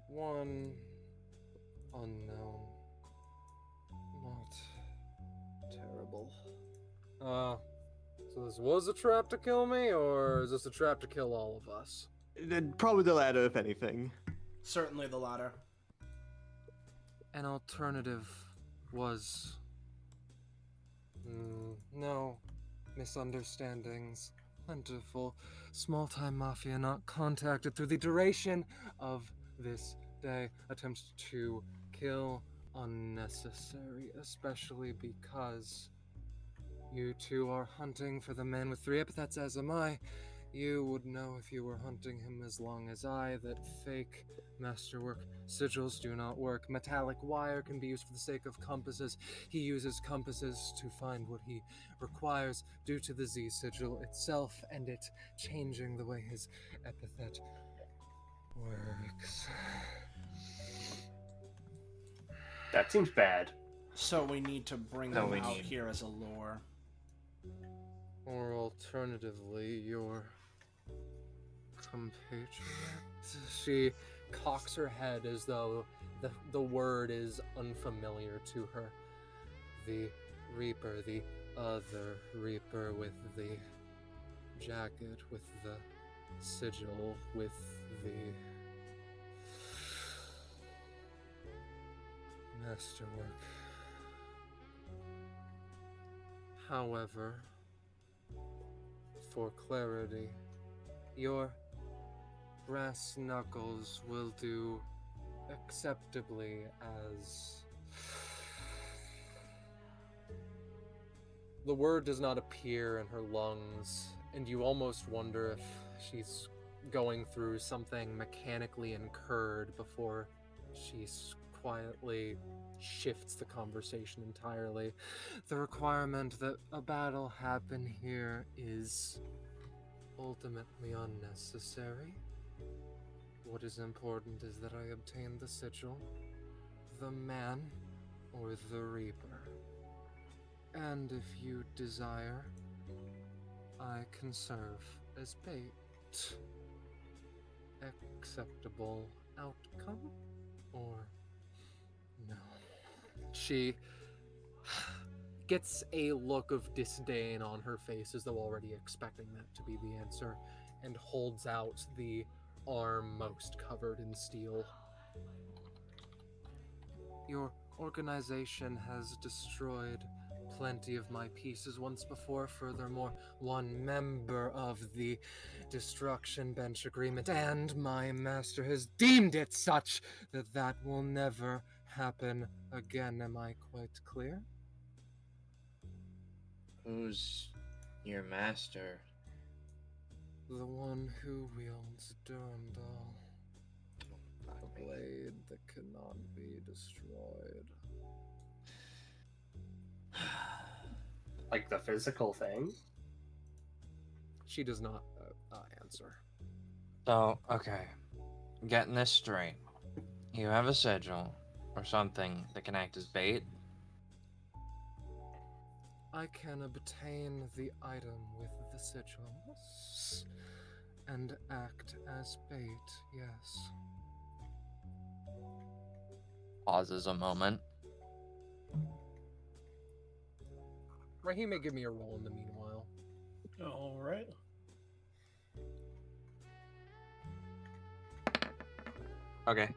One unknown. Not terrible. So this was a trap to kill me, or is this a trap to kill all of us?
Probably the latter, if anything.
Certainly the latter.
An alternative was... no misunderstandings. Plentiful. Small-time mafia not contacted through the duration of this day. Attempts to kill unnecessary, especially because you two are hunting for the man with 3 epithets, as am I. You would know if you were hunting him as long as I that fake masterwork sigils do not work. Metallic wire can be used for the sake of compasses. He uses compasses to find what he requires due to the Z sigil itself and it changing the way his epithet works.
That seems bad.
So we need to bring them out here as a lure.
Or alternatively, your compatriot. She cocks her head as though the word is unfamiliar to her. The Reaper, the other Reaper with the jacket, with the sigil, with the masterwork. However, for clarity, your brass knuckles will do acceptably as... The word does not appear in her lungs, and you almost wonder if she's going through something mechanically incurred before she quietly shifts the conversation entirely. The requirement that a battle happen here is ultimately unnecessary. What is important is that I obtain the sigil, the man, or the reaper. And if you desire, I can serve as bait. Acceptable outcome? Or no? She gets a look of disdain on her face as though already expecting that to be the answer, and holds out the arm most covered in steel. Your organization has destroyed plenty of my pieces once before. Furthermore, one member of the destruction bench agreement and my master has deemed it such that that will never happen again. Am I quite clear?
Who's your master?
The one who wields Durandal. A blade that cannot be destroyed.
Like the physical thing?
She does not answer.
So, okay. Getting this straight. You have a sigil, or something that can act as bait?
I can obtain the item with the sigil and act as bait, yes.
Pauses a moment.
Rahime, give me a roll in the meanwhile.
All right.
Okay.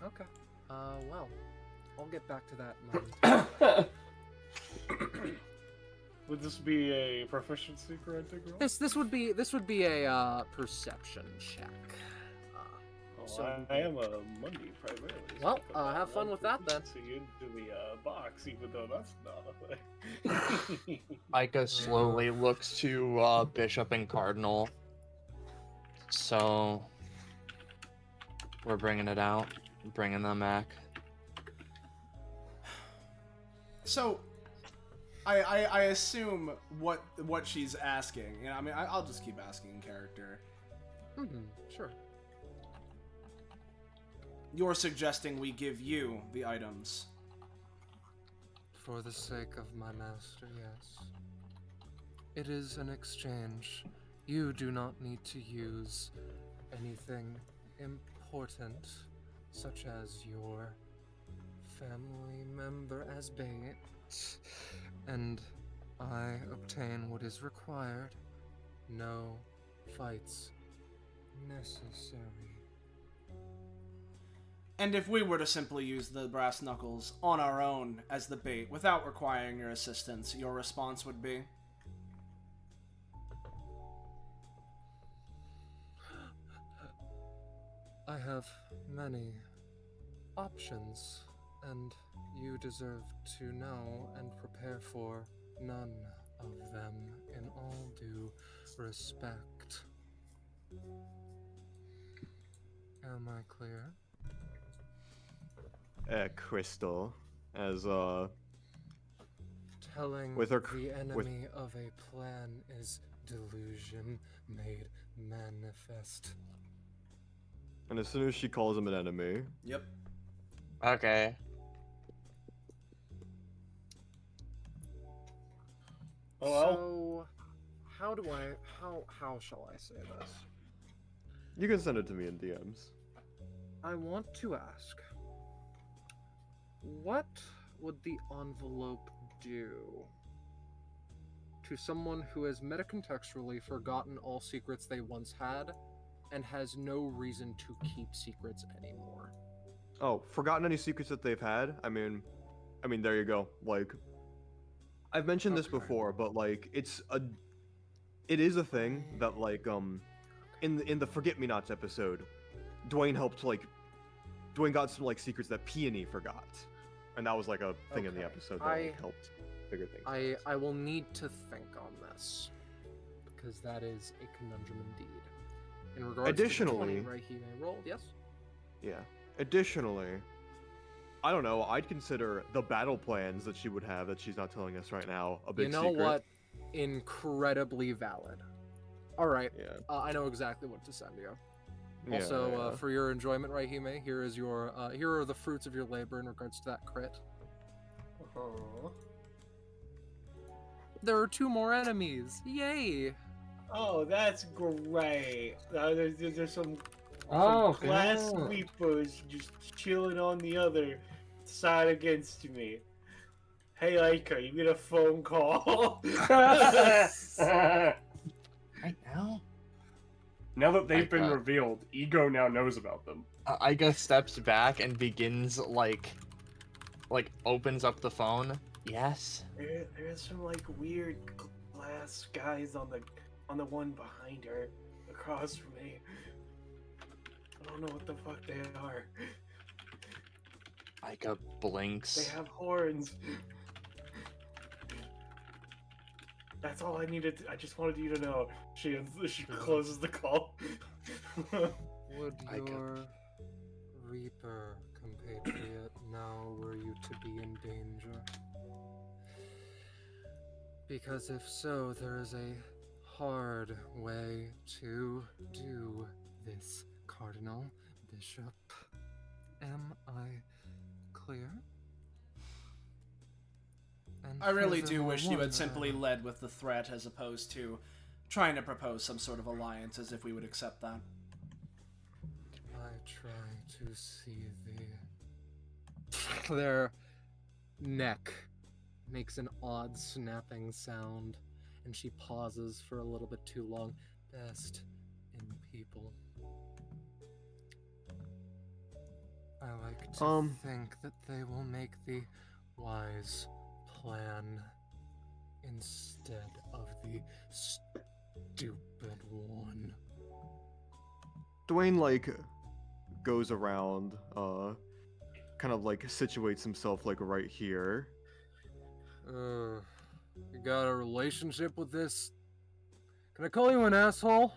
Okay. Well, I'll get back to that moment.
Would this be a proficiency granting roll?
This would be a perception check.
Oh,
so-
I am a Monday primarily. so
Well,
I put
have fun
one
with that, then.
proficiency into the box, even though that's not a thing.
Micah slowly looks to Bishop and Cardinal. So, we're bringing it out, bringing them back.
So, I assume what she's asking. You know, I mean, I'll just keep asking in character.
Sure.
You're suggesting we give you the items.
For the sake of my master, yes. It is an exchange. You do not need to use anything important, such as your family member as bait, and I obtain what is required. No fights necessary.
And if we were to simply use the brass knuckles on our own as the bait, without requiring your assistance, your response would be?
I have many options, and you deserve to know and prepare for none of them in all due respect. Am I clear?
Crystal, as
Telling
With her
the enemy
with-
of a plan is delusion made manifest.
and as soon as she calls him an enemy,
Yep.
Okay.
Oh well.
So, how shall I say this?
you can send it to me in DMs.
I want to ask, what would the envelope do to someone who has metacontextually forgotten all secrets they once had and has no reason to keep secrets anymore?
Oh, forgotten any secrets that they've had? I mean, there you go. Like, I've mentioned this
Okay.
before, but like, it is a thing that like, in the Forget Me Nots episode, Dwayne got some like secrets that Peony forgot, and that was like a thing in the
Okay.
episode that like, helped figure things out.
I will need to think on this because that is a conundrum indeed. In regards
Additionally-
to the 20 Raihime rolled, yes.
Yeah. Additionally, I don't know. I'd consider the battle plans that she would have that she's not telling us right now a big
You know
secret.
what? Incredibly valid. All right,
Yeah.
I know exactly what to send you.
Yeah,
Also,
yeah.
for your enjoyment, Raihime, here are the fruits of your labor in regards to that crit.
Aw.
There are 2 more enemies. Yay!
Oh, that's great. There's some
Oh,
glass
good.
sweepers just chilling on the other side against me. Hey, Aika, you get a phone call.
Right now?
Now that they've been
Okay.
revealed, Ego now knows about them.
Iga steps back and begins like opens up the phone. Yes.
There's some like weird glass guys on the one behind her, across from me. I don't know what the fuck they are.
Iga blinks.
They have horns. That's all I needed. I just wanted you to know. She closes the call.
Would
I got-
your Reaper compatriot now were you to be in danger? Because if so, there is a hard way to do this, Cardinal Bishop. Am I clear? And
I really do
furthermore,
wish you had
wonder-
simply led with the threat as opposed to trying to propose some sort of alliance as if we would accept that.
I try to see their neck makes an odd snapping sound, and she pauses for a little bit too long. Best in people. I like to think that they will make the wise plan instead of the stupid one.
Dwayne like goes around, kind of like situates himself like right here.
You got a relationship with this? Can I call you an asshole?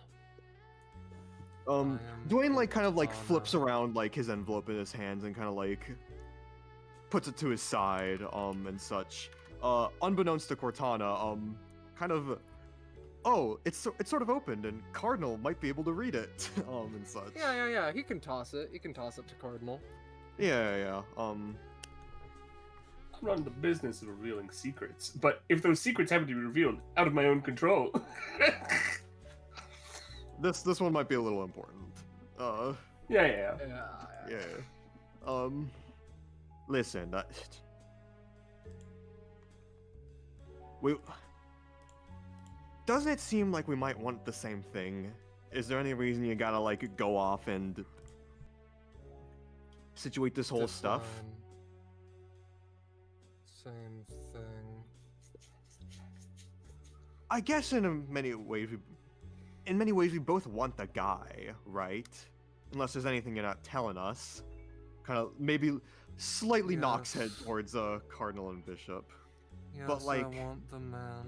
I am
Dwayne like kind of like
Cortana.
flips around like his envelope in his hands and kind of like puts it to his side, and such. Unbeknownst to Cortana, kind of, oh, it's sort of opened and Cardinal might be able to read it, and such.
Yeah. He can toss it. He can toss it to Cardinal.
Yeah.
I'm running the business of revealing secrets, but if those secrets happen to be revealed out of my own control,
This one might be a little important.
yeah.
Yeah. Listen, doesn't it seem like we might want the same thing? Is there any reason you gotta like go off and situate this whole stuff?
Define Same thing.
I guess in many ways we both want the guy, right? Unless there's anything you're not telling us. Kind of maybe slightly knocks head
Yes.
towards Cardinal and Bishop.
Yes,
But, like-
I want the man.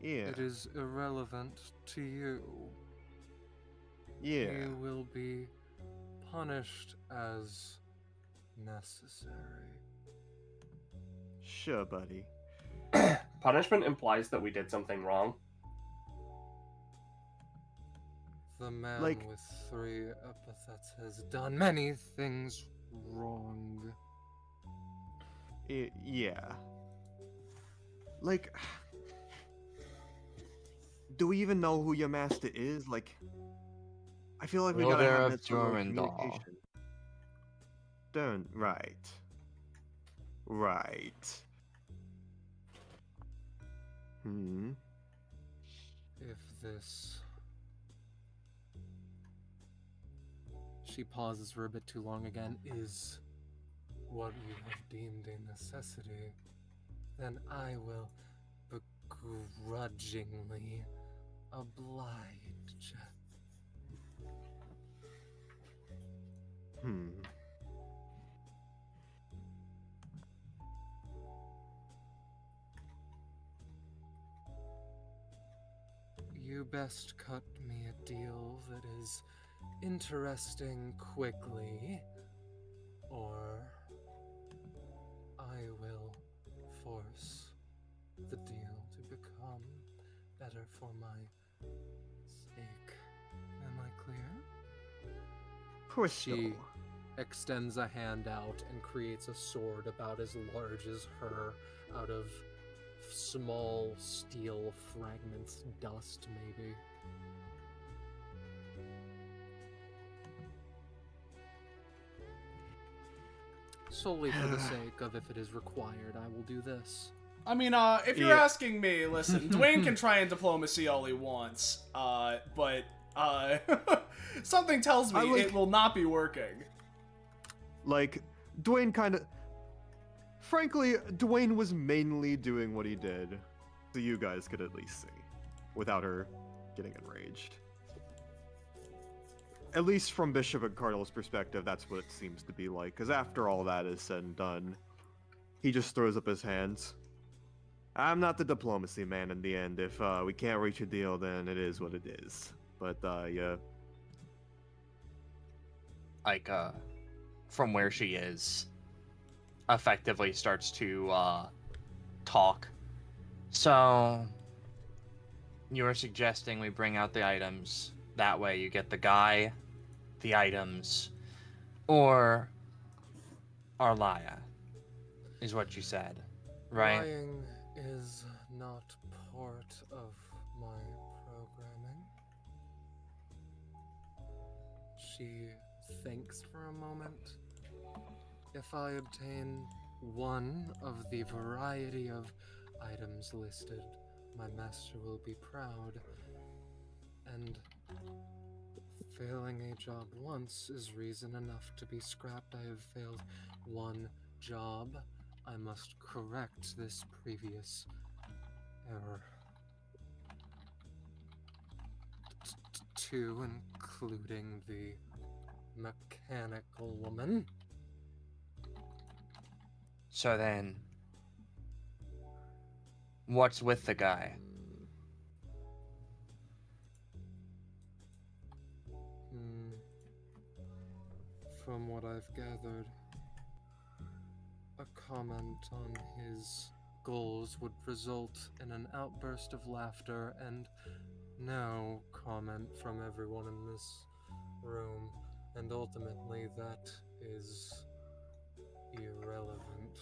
Yeah.
It is irrelevant to you.
Yeah.
You will be punished as necessary.
Sure, buddy.
Punishment implies that we did something wrong.
The man
Like-
with 3 epithets has done many things wrong.
Yeah. Like, do we even know who your master is? Like, I feel like we gotta
Wilder
have
of
that sort of
Jormungandr.
communication. Right.
If this She pauses for a bit too long again. Is what you have deemed a necessity, then I will begrudgingly oblige. You best cut me a deal that is interesting quickly, or I will force the deal to become better for my sake. Am I clear? She extends a hand out and creates a sword about as large as her out of small steel fragments, dust maybe. Solely for the sake of if it is required, I will do this.
I mean, if you're asking me, listen, Dwayne can try and diplomacy all he wants, but something tells me it will not be working.
Like, Dwayne kind of... Frankly, Dwayne was mainly doing what he did, so you guys could at least see, without her getting enraged. At least from Bishop and Cardinal's perspective, that's what it seems to be like, because after all that is said and done, he just throws up his hands. I'm not the diplomacy man in the end. If we can't reach a deal, then it is what it is. But, yeah.
Like, from where she is, effectively starts to talk. So you were suggesting we bring out the items. That way you get the guy, the items, or Arlia, is what you said, right?
Lying is not part of my programming. She thinks for a moment. If I obtain one of the variety of items listed, my master will be proud. And failing a job once is reason enough to be scrapped. I have failed one job. I must correct this previous error. Two, including the mechanical woman.
So then, what's with the guy?
From what I've gathered, a comment on his goals would result in an outburst of laughter and no comment from everyone in this room, and ultimately that is irrelevant.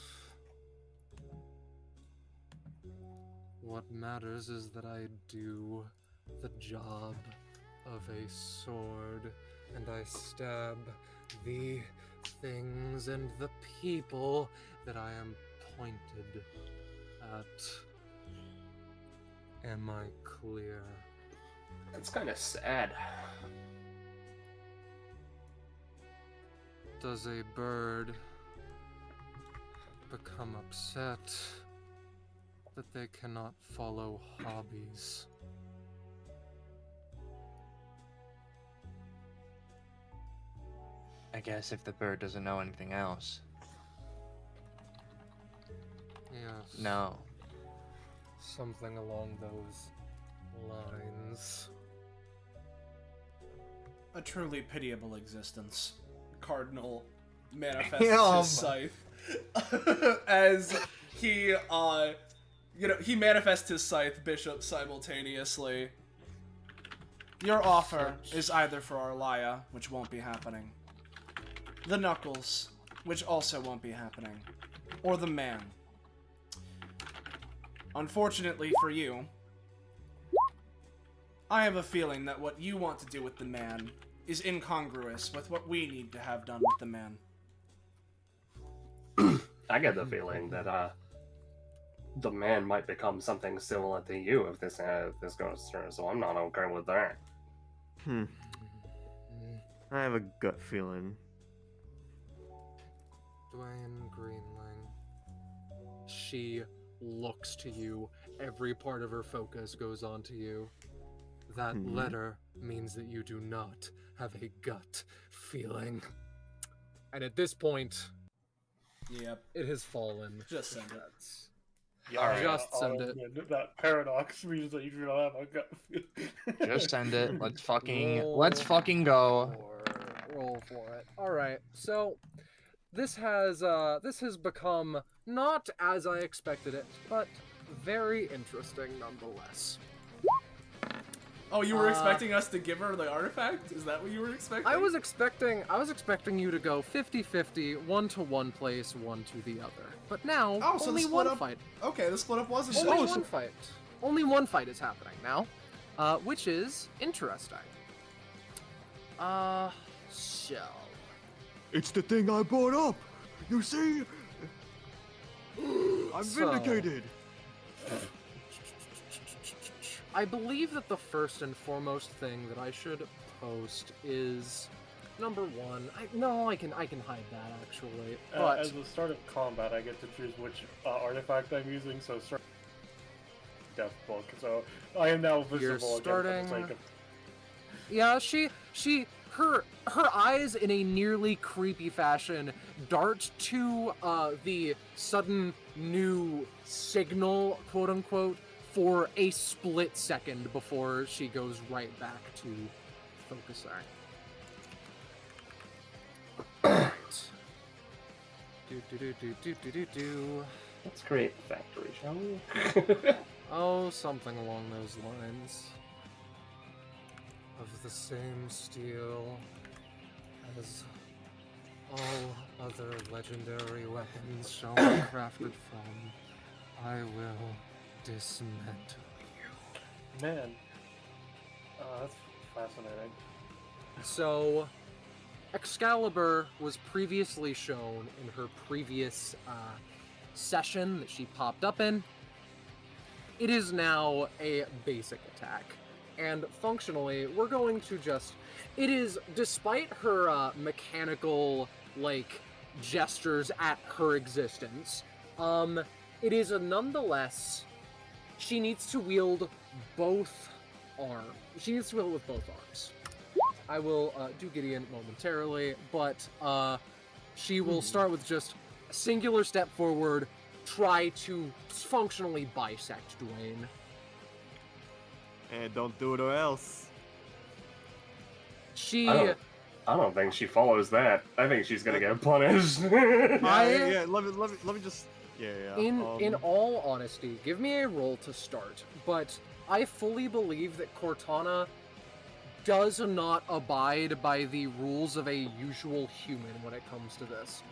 What matters is that I do the job of a sword, and I stab the things and the people that I am pointed at. Am I clear?
That's kind of sad.
Does a bird become upset that they cannot follow hobbies?
I guess if the bird doesn't know anything else.
Yes.
No.
Something along those lines.
A truly pitiable existence. Cardinal manifests his scythe as he, he manifests his scythe, Bishop, simultaneously. Your offer is either for Arlia, which won't be happening, the Knuckles, which also won't be happening, or the man. Unfortunately for you, I have a feeling that what you want to do with the man is incongruous with what we need to have done with the man.
I get the feeling that the man might become something similar to you if this goes through, so I'm not okay with that.
I have a gut feeling.
Dwayne Greenling. She looks to you. Every part of her focus goes on to you. That letter means that you do not have a gut feeling. And at this point,
Yep.
it has fallen.
Just send it.
That's-
Yeah,
Just send it.
That paradox means that you do not have a gut feeling.
Just send it. Let's
Roll
let's fucking go.
Roll for it. All right. So this has become not as I expected it, but very interesting nonetheless.
Oh, you were expecting us to give her the artifact? Is that what you were expecting?
I was expecting you to go 50-50, one to one place, one to the other. But now,
Oh, so
only
the split
one
up.
fight.
Okay, the split up wasn't.
Only
Oh,
one fight. Only one fight is happening now, which is interesting. So
It's the thing I brought up. You see? I'm
So-
vindicated.
I believe that the first and foremost thing that I should post is number one. I can hide that actually. But
As the start of combat, I get to choose which artifact I'm using, so start Death Book. So I am now visible again for
starting-
the sake of...
yeah, her eyes in a nearly creepy fashion dart to the sudden new signal, quote unquote, for a split second before she goes right back to focusing. Do.
Let's create the factory, shall we?
Oh, something along those lines. Of the same steel as all other legendary weapons shall be crafted from, I will dismantle you.
Man. That's fascinating.
So, Excalibur was previously shown in her previous session that she popped up in. It is now a basic attack. And functionally, we're going to just... It is, despite her mechanical, gestures at her existence, it is nonetheless... She needs to wield both arms. She needs to wield with both arms. I will do Gideon momentarily, but she will start with just a singular step forward, try to functionally bisect Dwayne.
And don't do it or else.
She...
I don't think she follows that. I think she's gonna get punished.
Yeah, let me just. Yeah.
In all honesty, give me a roll to start, but I fully believe that Cortana does not abide by the rules of a usual human when it comes to this.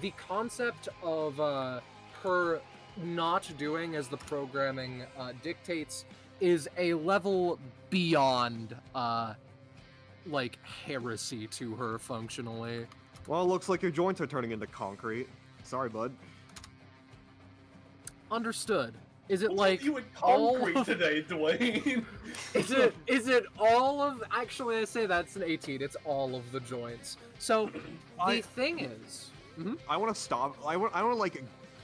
The concept of her not doing as the programming dictates is a level beyond heresy to her functionally.
Well, it looks like your joints are turning into concrete. Sorry, bud.
Understood. Is it
What's with you in
all
concrete
of-
today, Dwayne?
Is it all of... Actually, I say that's an 18. It's all of the joints. So, the thing is...
I want to stop. I want to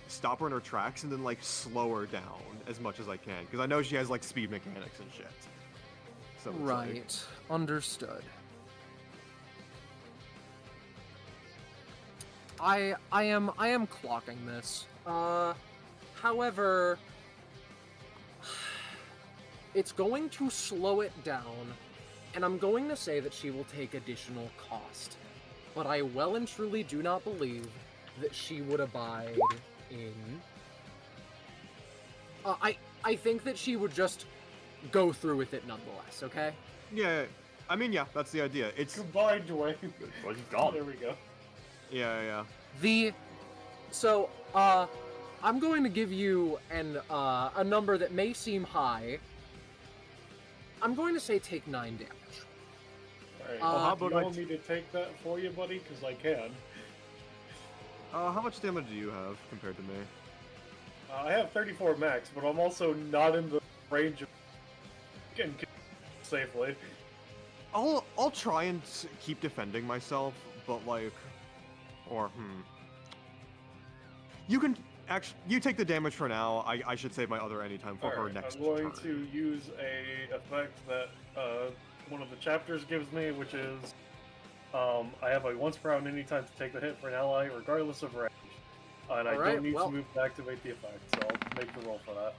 stop her in her tracks and then slow her down as much as I can because I know she has speed mechanics and shit. So it's
Right. Understood. I am clocking this. However, it's going to slow it down, and I'm going to say that she will take additional cost. But I well and truly do not believe that she would abide in... I think that she would just go through with it nonetheless, okay?
Yeah, I mean, yeah, that's the idea. It's
Goodbye, Dwayne.
Well, he's gone.
There we go.
yeah.
So, I'm going to give you a number that may seem high. I'm going to say take 9 damage.
Alright,
how
do
about
you
I
want me to take that for you, buddy? Because I can.
How much damage do you have compared to me?
I have 34 max, but I'm also not in the range of getting killed safely.
I'll try and keep defending myself, but like, or you can actually you take the damage for now. I should save my other anytime for her
Alright,
next
I'm going
turn.
to use a effect that one of the chapters gives me, which is I have a once per round anytime to take the hit for an ally, regardless of range. And I
Alright,
don't need
well-
to move to activate the effect, so I'll make the roll for that.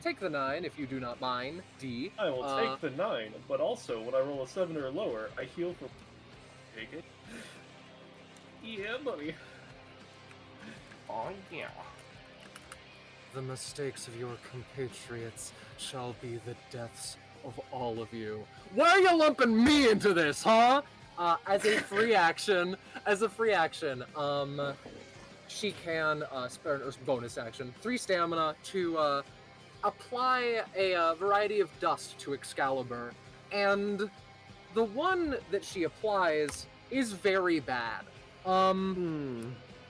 Take the 9 if you do not mind. D.
I will take the 9, but also when I roll a 7 or lower, I heal for. Take it. Yeah, buddy.
Oh yeah.
The mistakes of your compatriots shall be the deaths of all of you. Why are you lumping me into this, huh? As a free action, she can spare or bonus action 3 stamina to apply a variety of dust to Excalibur, and the one that she applies is very bad.
Very
Oh,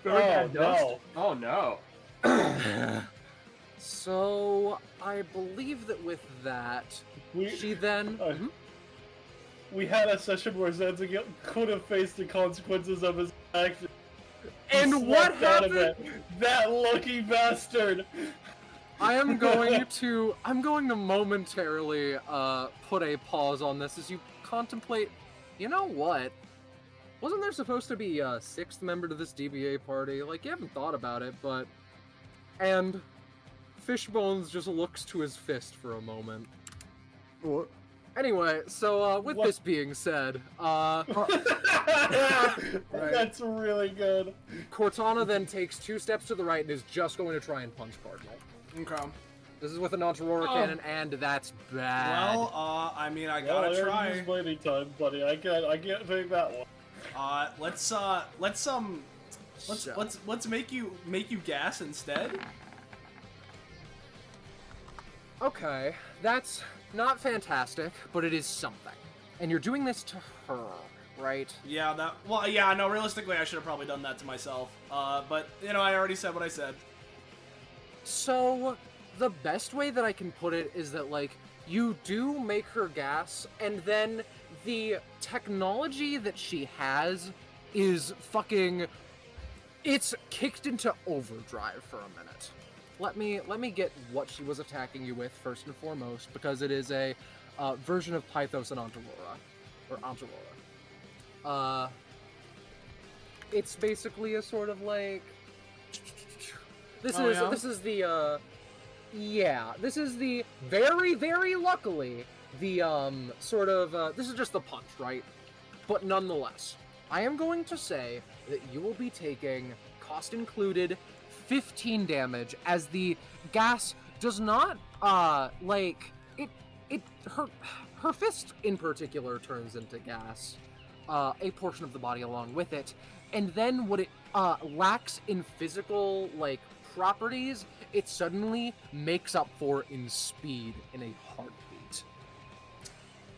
bad dust.
no.
Oh no.
So I believe that with that, she then.
We had a session where Zanziger could have faced the consequences of his action.
And
He
what
slipped out of
happened?
it. That lucky bastard!
I'm going to momentarily put a pause on this as you contemplate. You know what? Wasn't there supposed to be a 6th member to this DBA party? Like, you haven't thought about it, but. And Fishbones just looks to his fist for a moment.
What?
Anyway, so with
What?
this being said,
That's really good.
Cortana then takes 2 steps to the right and is just going to try and punch Cardinal.
Okay.
This is with an Aurora cannon, and that's bad.
Well, I mean, I
Well,
gotta
I
try.
already used my anytime, buddy. I can't take that one.
Let's make you gas instead.
Okay, that's not fantastic, but it is something. And you're doing this to her, right?
Yeah, no, realistically, I should have probably done that to myself. But, you know, I already said what I said.
So, the best way that I can put it is that, like, you do make her gas, and then the technology that she has is fucking... It's kicked into overdrive for a minute. Let me get what she was attacking you with first and foremost, because it is a version of Pythos and Antarora. Or Antarora. It's basically a sort of like... This is the very, very luckily, the, sort of, this is just the punch, right? But nonetheless, I am going to say that you will be taking, cost included, 15 damage, as the gas does not, her fist in particular turns into gas, a portion of the body along with it, and then what it, lacks in physical, like, properties, it suddenly makes up for in speed in a heartbeat.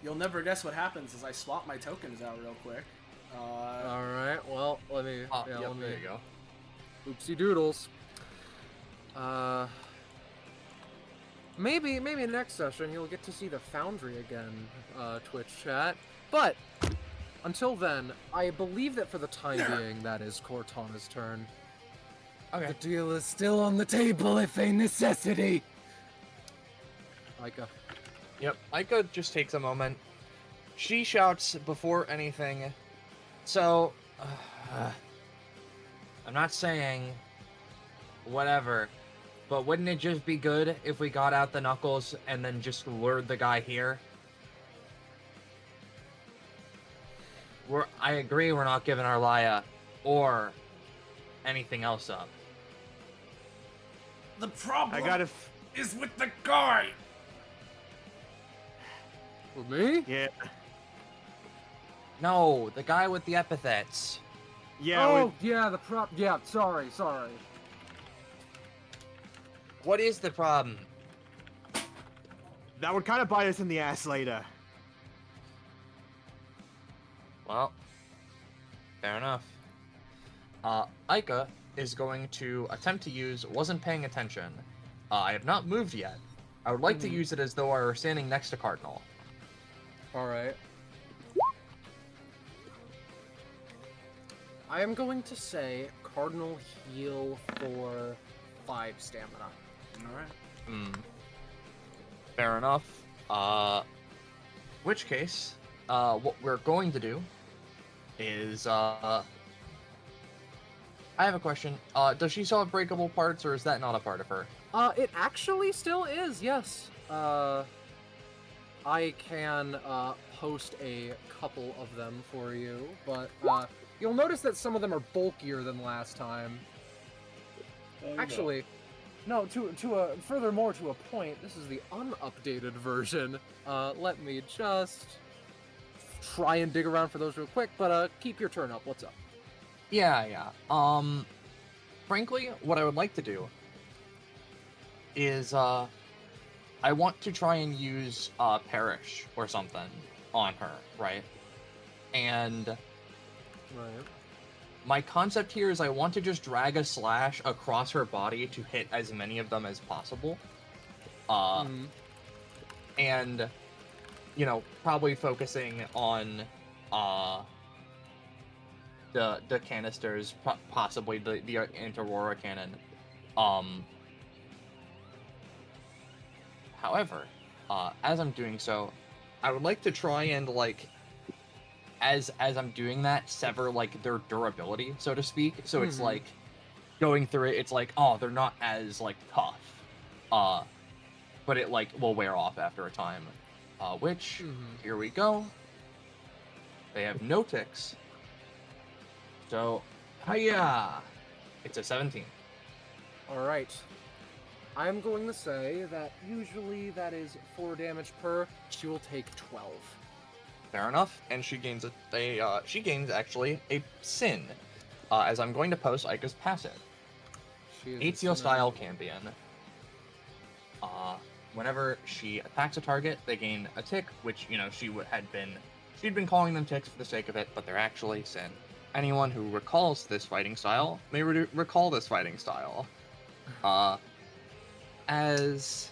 You'll never guess what happens as I swap my tokens out real quick.
Alright, well, let me...
There you go.
Oopsie doodles. Maybe next session you'll get to see the Foundry again, Twitch chat. But, until then, I believe that for the time being, that is Cortana's turn.
Okay.
The deal is still on the table if a necessity.
Micah.
Yep, Aika just takes a moment. She shouts before anything. So, I'm not saying whatever, but wouldn't it just be good if we got out the knuckles and then just lured the guy here? I agree we're not giving our Laya or anything else up.
The problem
I gotta.
is with the guy.
With me?
Yeah.
No, the guy with the epithets.
Yeah.
Oh, yeah, yeah, sorry.
What is the problem?
That would kind of bite us in the ass later.
Well, fair enough. Aika is going to attempt to use wasn't paying attention. I have not moved yet. I would like to use it as though I were standing next to Cardinal.
All right. I am going to say Cardinal heal for 5 stamina.
All right.
Fair enough. Which case, what we're going to do is, I have a question. Does she still have breakable parts, or is that not a part of her?
It actually still is, yes. I can, post a couple of them for you, but, you'll notice that some of them are bulkier than last time. Actually, no, furthermore to a point, this is the unupdated version. Let me just try and dig around for those real quick, but, keep your turn up. What's up?
Yeah. Frankly, what I would like to do is, I want to try and use, Perish or something on her, right? And
Right.
my concept here is I want to just drag a slash across her body to hit as many of them as possible. And, you know, probably focusing on, the canisters, possibly the anti-aurora cannon. However, as I'm doing so, I would like to try and, like, as I'm doing that, sever, like, their durability, so to speak. So it's like, going through it, it's like, oh, they're not as, like, tough. But it, like, will wear off after a time. Which, here we go. They have no ticks. So, hiya! It's a 17.
Alright. I'm going to say that usually that is 4 damage per. She will take 12.
Fair enough, and she gains she gains actually a sin, as I'm going to post Ika's passive. Ezio style Cambion. Whenever she attacks a target, they gain a tick, which, you know, she'd been calling them ticks for the sake of it, but they're actually sin. Anyone who recalls this fighting style may recall this fighting style. As,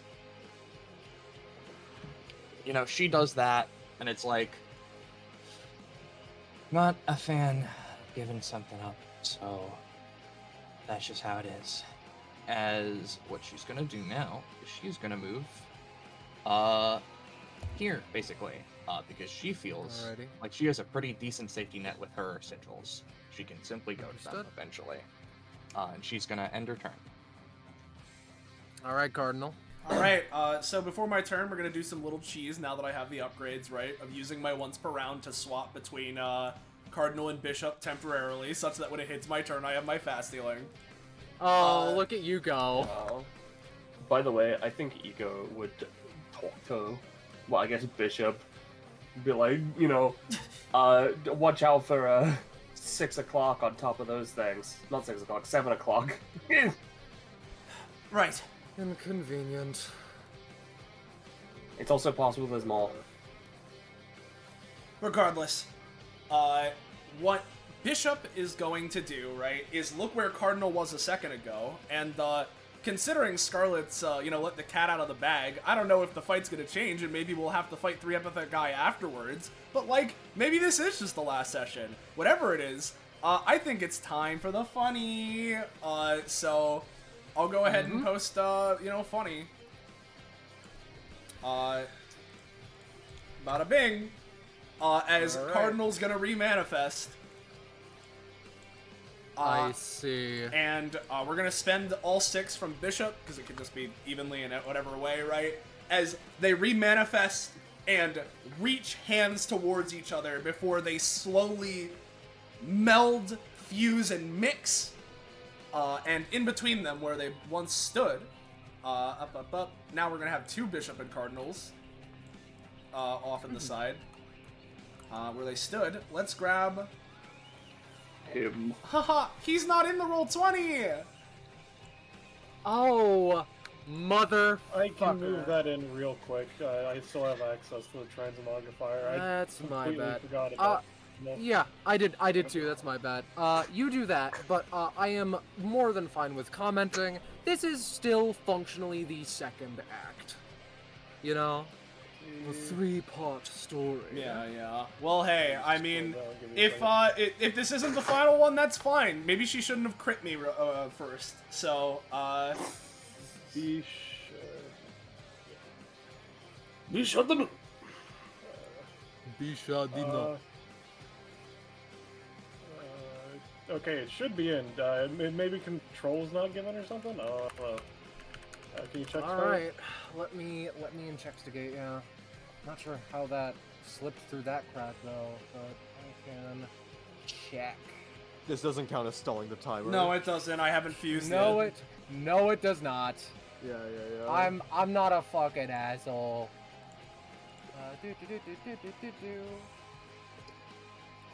you know, she does that, and it's like, not a fan of giving something up, so that's just how it is. As what she's gonna do now is she's gonna move here, basically, because she feels like she has a pretty decent safety net with her sigils. She can simply go to them eventually. And she's gonna end her turn.
Alright, Cardinal.
Alright, so before my turn, we're gonna do some little cheese now that I have the upgrades, right? Of using my once per round to swap between Cardinal and Bishop temporarily, such that when it hits my turn, I have my fast healing.
Oh, look at you go.
By the way, I think Ego would talk to, well, I guess Bishop, be like, you know, watch out for 6 o'clock on top of those things. Not 6 o'clock, 7 o'clock.
Right.
Inconvenient.
It's also possible there's more.
Regardless, what Bishop is going to do, right, is look where Cardinal was a second ago, and considering Scarlet's, you know, let the cat out of the bag, I don't know if the fight's gonna change, and maybe we'll have to fight 3 Epithet guy afterwards, but, like, maybe this is just the last session. Whatever it is, I think it's time for the funny, so I'll go ahead and post, you know, funny. Bada bing. As Cardinal's gonna remanifest.
I see.
And we're gonna spend all 6 from Bishop, because it could just be evenly in whatever way, right? As they remanifest and reach hands towards each other before they slowly meld, fuse, and mix. And in between them, where they once stood, up. Now we're gonna have 2 Bishop and Cardinals off in the side. Where they stood. Let's grab
Him.
haha, he's not in the Roll20!
Oh, mother.
I can move that in real quick. I still have access to the transmogrifier.
That's
I
my
completely
bad.
forgot about
Yeah, I did too. That's my bad. You do that, but I am more than fine with commenting. This is still functionally the second act. You know? The three-part story.
Yeah. Well, hey, I mean,
Scroll down, give me a second.
if this isn't the final one, that's fine. Maybe she shouldn't have crit me first. So,
Be
Bishadun.
Bishadina.
Okay, it should be in. Maybe controls not given or something. Oh, well. Can you check?
All right, let me investigate. Yeah, not sure how that slipped through that crack though, but I can check.
This doesn't count as stalling the timer.
no, it doesn't. I haven't fused
No,
it.
it does not.
Yeah.
I'm not a fucking asshole.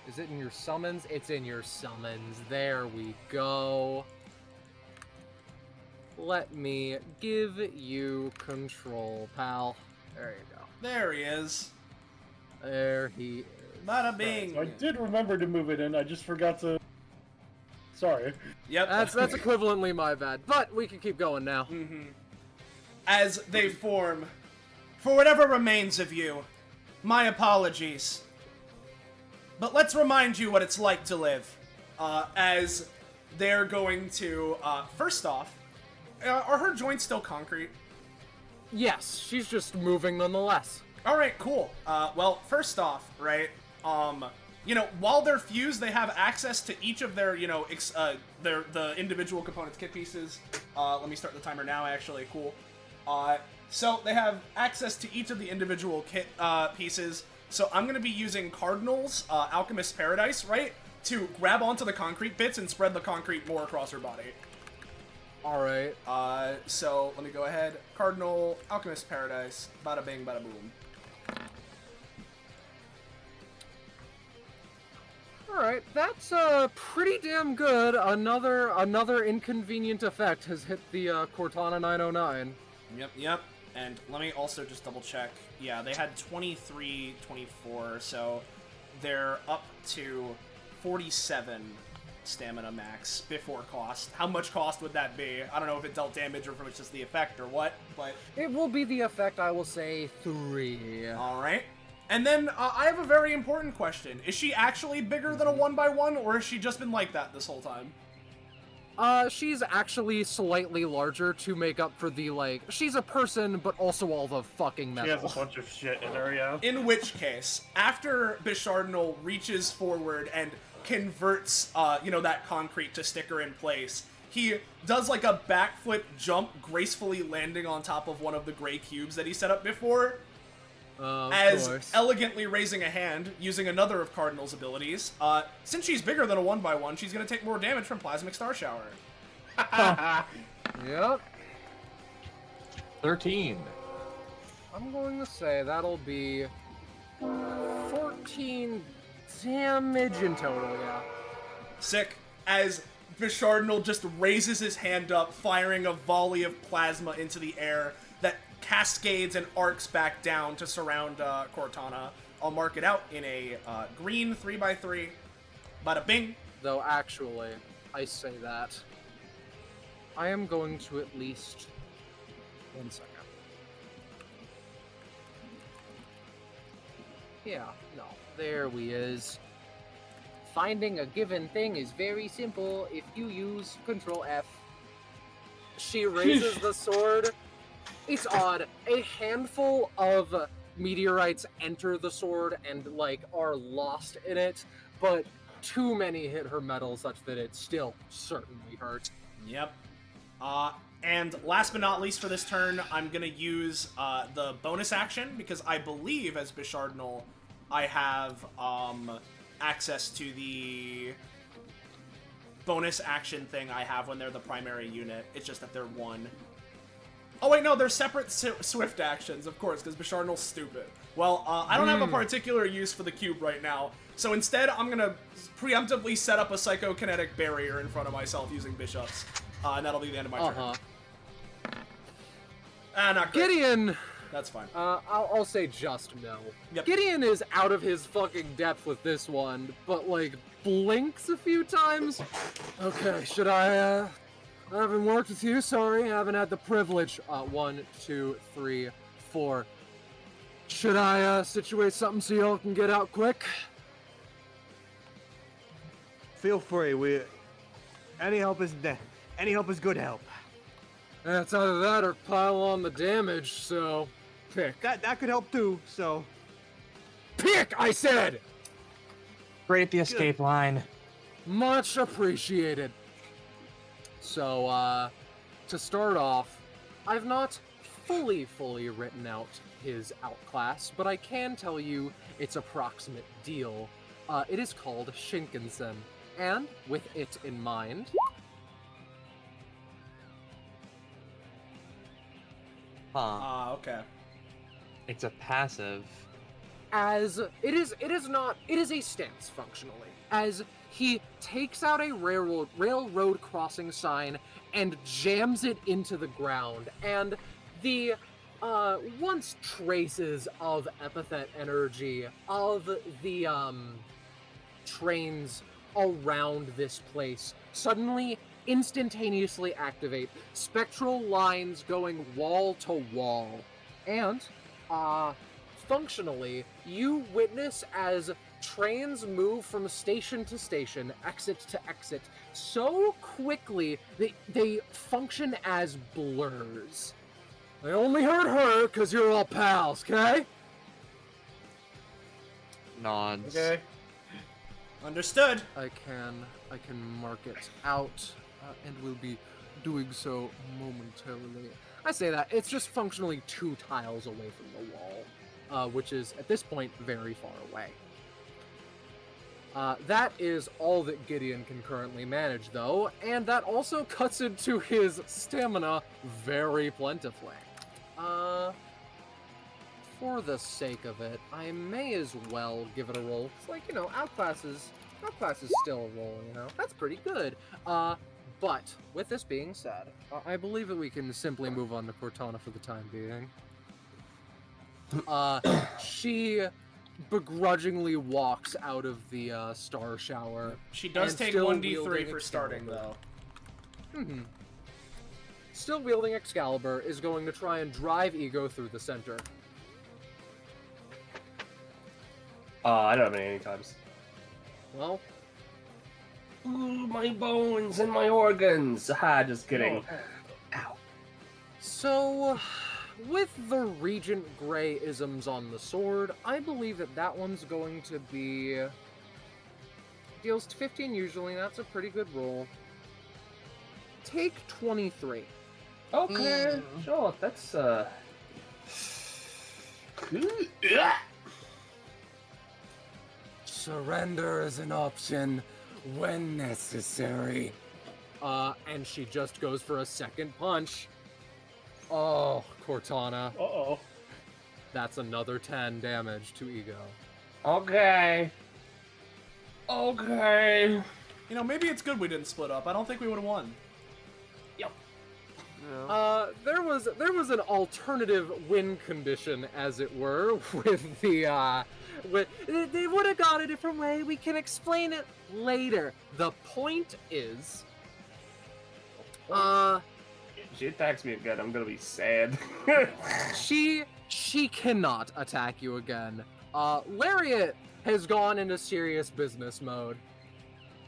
Is it in your summons? It's in your summons. There we go. Let me give you control, pal. There you go.
There he is.
There he is.
Bada bing.
So I did remember to move it in. I just forgot to. Sorry.
Yep.
That's equivalently my bad, but we can keep going now.
As they form, for whatever remains of you, my apologies. But let's remind you what it's like to live. As they're going to, first off, are her joints still concrete?
Yes, she's just moving nonetheless.
All right, cool. Well, first off, right, while they're fused, they have access to each of their, the individual components, kit pieces. Let me start the timer now, actually. Cool. So they have access to each of the individual kit pieces. So I'm going to be using Cardinal's Alchemist's Paradise, right, to grab onto the concrete bits and spread the concrete more across her body.
All right.
So let me go ahead. Cardinal, Alchemist's Paradise, bada bing, bada boom.
All right, that's pretty damn good. Another inconvenient effect has hit the Cortana 909.
Yep. And let me also just double check. Yeah, they had 23, 24, so they're up to 47 stamina max before cost. How much cost would that be? I don't know if it dealt damage or if it was just the effect or what, but...
It will be the effect, I will say 3.
Alright. And then, I have a very important question. Is she actually bigger than a 1x1, or has she just been like that this whole time?
She's actually slightly larger to make up for the, she's a person, but also all the fucking
She
metal.
has a bunch of shit in her, yeah.
In which case, after Bishardinal reaches forward and converts, that concrete to stick her in place, he does like a backflip jump, gracefully landing on top of one of the gray cubes that he set up before, as
course.
elegantly raising a hand, using another of Cardinal's abilities. Since she's bigger than a 1x1, she's gonna take more damage from Plasmic Star Shower.
Yep.
13.
I'm going to say that'll be 14 damage in total, yeah.
Sick. As Bishardinal just raises his hand up, firing a volley of plasma into the air that cascades and arcs back down to surround Cortana. I'll mark it out in a green 3x3. Bada bing.
Though actually, I say that. I am going to at least... 1 second. Yeah, no. There we is. Finding a given thing is very simple if you use Control F. She raises the sword. It's odd. A handful of meteorites enter the sword and, are lost in it, but too many hit her metal such that it still certainly hurt.
Yep. And last but not least for this turn, I'm gonna use the bonus action, because I believe, as Bishardinal, I have access to the bonus action thing I have when they're the primary unit. It's just that they're one. Oh wait, no, they're separate swift actions, of course, because Bishardinal's stupid. Well, I don't have a particular use for the cube right now, so instead I'm gonna preemptively set up a psychokinetic barrier in front of myself using bishops, and that'll be the end of my turn. Not great.
Gideon!
That's fine.
I'll say just no.
Yep.
Gideon is out of his fucking depth with this one, but, blinks a few times. Okay, should I haven't worked with you, sorry, I haven't had the privilege. 1, 2, 3, 4.
Should I situate something so y'all can get out quick?
Feel free. Any help is good help.
It's either that or pile on the damage, so pick.
That could help too. So
Pick, I said!
Great the escape line.
Much appreciated. So, to start off, I've not fully written out his outclass, but I can tell you its approximate deal. It is called Shinkansen, and with it in mind,
Huh.
Okay.
It's a passive.
as it is a stance functionally, as he takes out a railroad crossing sign and jams it into the ground, and the once traces of epithet energy of the trains around this place suddenly instantaneously activate, spectral lines going wall to wall, and functionally you witness as trains move from station to station, exit to exit, so quickly that they function as blurs. I only heard her because you're all pals, okay?
Nods.
Okay.
Understood.
I can mark it out, and will be doing so momentarily. I say that, it's just functionally 2 tiles away from the wall, which is, at this point, very far away. That is all that Gideon can currently manage, though, and that also cuts into his stamina very plentifully. For the sake of it, I may as well give it a roll. It's like, outclass is still a roll, That's pretty good. But, with this being said, I believe that we can simply move on to Cortana for the time being. She begrudgingly walks out of the star shower.
She does
and
take
still
1d3
wielding
for starting,
Excalibur.
though.
Still wielding Excalibur is going to try and drive Ego through the center.
I don't have any times.
Well,
Ooh, my bones and my organs. Ha, just kidding. Ow.
so with the Regent Grey isms on the sword, I believe that one's going to be deals 15 usually. That's a pretty good roll. Take 23.
Okay, sure. That's
Surrender is an option when necessary. And she just goes for a second punch. Oh, Cortana.
Uh-oh.
That's another 10 damage to Ego.
okay. Okay.
Maybe it's good we didn't split up. I don't think we would have won.
There was an alternative win condition, as it were, with the they would have gone a different way. We can explain it later. The point is,
She attacks me again. I'm gonna be sad.
she cannot attack you again. Lariat has gone into serious business mode.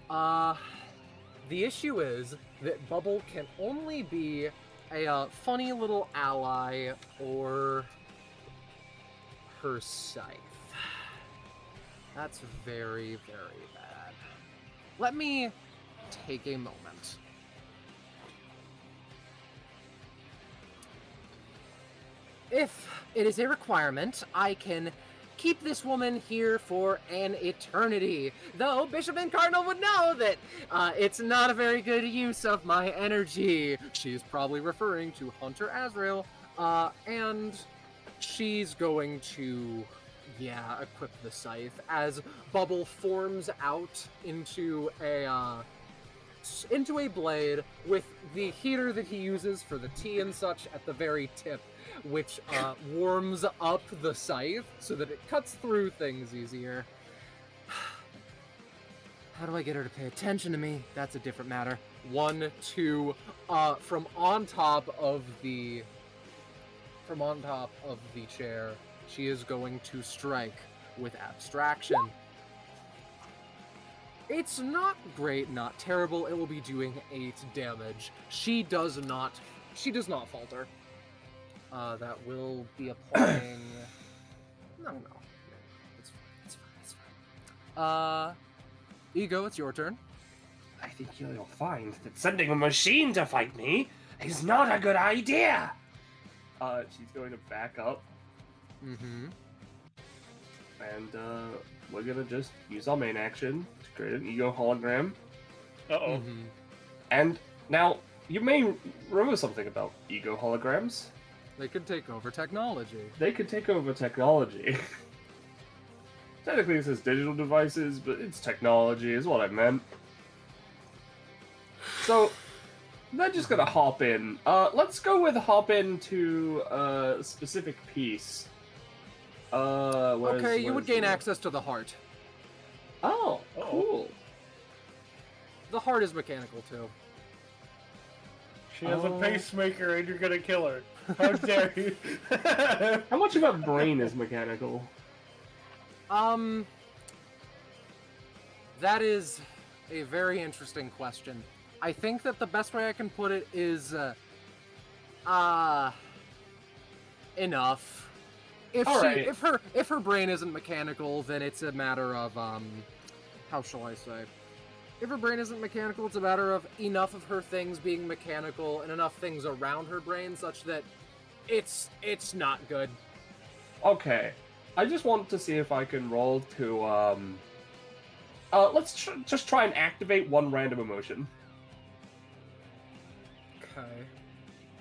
The issue is that Bubble can only be a funny little ally or her scythe. That's very, very bad. Let me take a moment. If it is a requirement, I can keep this woman here for an eternity. Though Bishop and Cardinal would know that it's not a very good use of my energy. She's probably referring to Hunter Azrael, and she's going to, equip the scythe as Bubble forms out into a blade with the heater that he uses for the tea and such at the very tip, which warms up the scythe so that it cuts through things easier. How do I get her to pay attention to me? That's a different matter. 1, 2, from on top of the chair,
She is going to strike with abstraction. It's not great, not terrible. It will be doing 8 damage. She does not falter. That will be applying. No. It's fine. Ego, it's your turn.
I think you'll find that sending a machine to fight me is not a good idea. She's going to back up,
Mm-hmm.
and we're gonna just use our main action to create an ego hologram.
Uh-oh.
Mm-hmm.
And now you may remember something about ego holograms.
They could take over technology.
They could take over technology. Technically, it says digital devices, but it's technology, is what I meant. So, they're just gonna hop in. Let's go with hop into a specific piece.
Okay, you would gain access to the heart.
Oh,
Uh-oh.
cool.
The heart is mechanical too.
She has a
Oh.
pacemaker and you're gonna kill her. How dare you?
How much of her brain is mechanical?
That is a very interesting question. I think that the best way I can put it is, enough.
Alright.
If her brain isn't mechanical, then it's a matter of, how shall I say? If her brain isn't mechanical, it's a matter of enough of her things being mechanical and enough things around her brain such that it's not good.
Okay. I just want to see if I can roll to, let's just try and activate one random emotion.
Okay.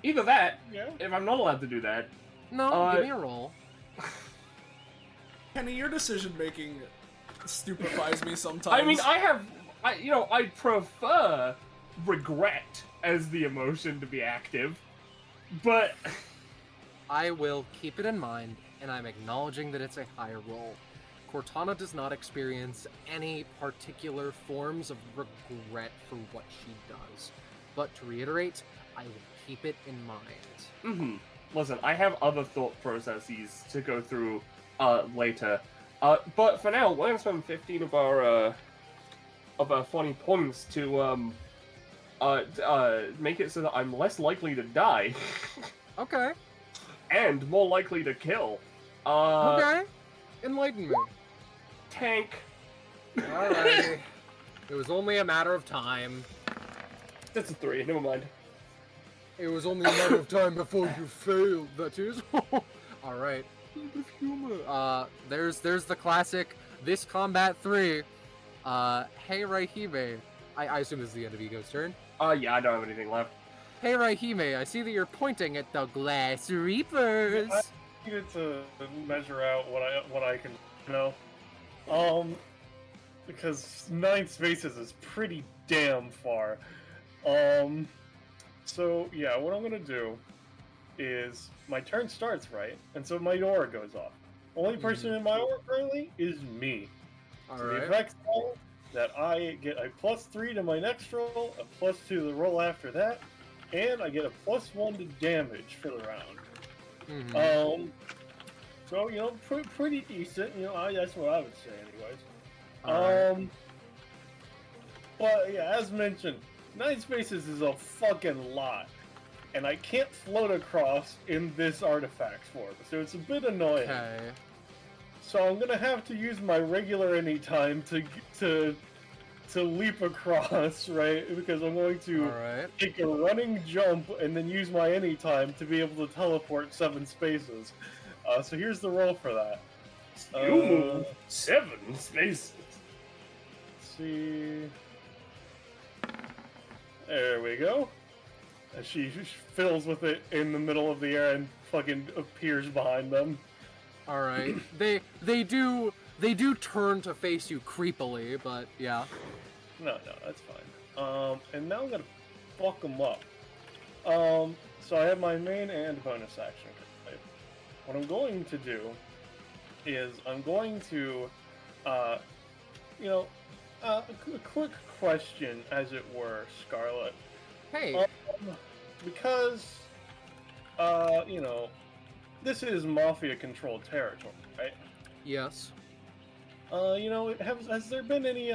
Either that,
Yeah.
if I'm not allowed to do that.
No, give me a roll.
Kenny, your decision making stupefies me sometimes.
I mean, I prefer regret as the emotion to be active, but
I will keep it in mind, and I'm acknowledging that it's a higher roll. Cortana does not experience any particular forms of regret for what she does. But to reiterate, I will keep it in mind.
Listen, I have other thought processes to go through later. But for now, we're gonna spend 15 of our funny points to make it so that I'm less likely to die
Okay,
and more likely to kill.
okay. Enlighten me.
Tank.
Alrighty. It was only a matter of time.
That's a 3. Never mind.
It was only a matter of time before you failed, that is. Alright. There's the classic, this combat 3. Hey Raihime. I assume this is the end of Ego's turn.
Yeah, I don't have anything left.
Hey Raihime, I see that you're pointing at the Glass Reapers.
I needed to measure out what I can, because 9 spaces is pretty damn far. So yeah, what I'm gonna do is my turn starts right, and so my aura goes off. Only person in my aura currently is me. So the
Alright.
effects are that I get a +3 to my next roll, a +2 to the roll after that, and I get a +1 to damage for the round.
Mhm.
So pretty decent. That's what I would say, anyways.
Alright.
But yeah, as mentioned, 9 spaces is a fucking lot, and I can't float across in this artifact form, so it's a bit annoying.
Okay.
So I'm gonna have to use my regular anytime to leap across, right? Because I'm going to
Alright.
take a running jump and then use my anytime to be able to teleport 7 spaces. So here's the roll for that.
You move 7 spaces.
Let's see. There we go. And she fills with it in the middle of the air and fucking appears behind them.
Alright. They do turn to face you creepily, but yeah.
No, that's fine. And now I'm gonna fuck them up. So I have my main and bonus action. Right? What I'm going to do is I'm going to, a quick question, as it were, Scarlet.
Hey.
Because, this is mafia-controlled territory, right?
Yes.
Has there been any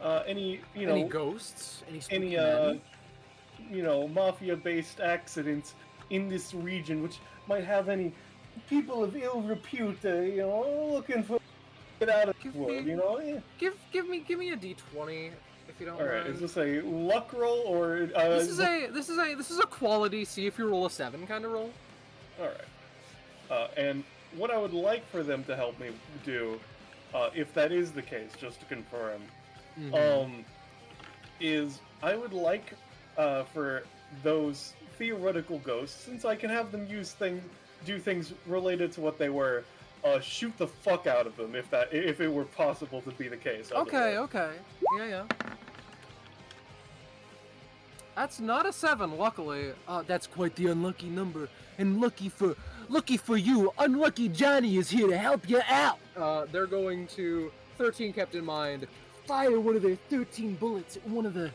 Any ghosts? Any spooky
any
men?
mafia-based accidents in this region which might have any people of ill repute, looking for get out of the world, Yeah.
Give me a d20 if you don't
All right,
mind.
is this a luck roll or
This is a quality. See if you roll a 7 kind of roll.
All right. And what I would like for them to help me do, if that is the case, just to confirm, is I would like for those theoretical ghosts, since I can have them do things related to what they were, shoot the fuck out of them if it were possible to be the case.
Okay. Yeah. That's not a 7, luckily.
That's quite the unlucky number, and lucky for you, unlucky Johnny is here to help you out.
They're going to 13 kept in mind.
Fire one of their 13 bullets at one of the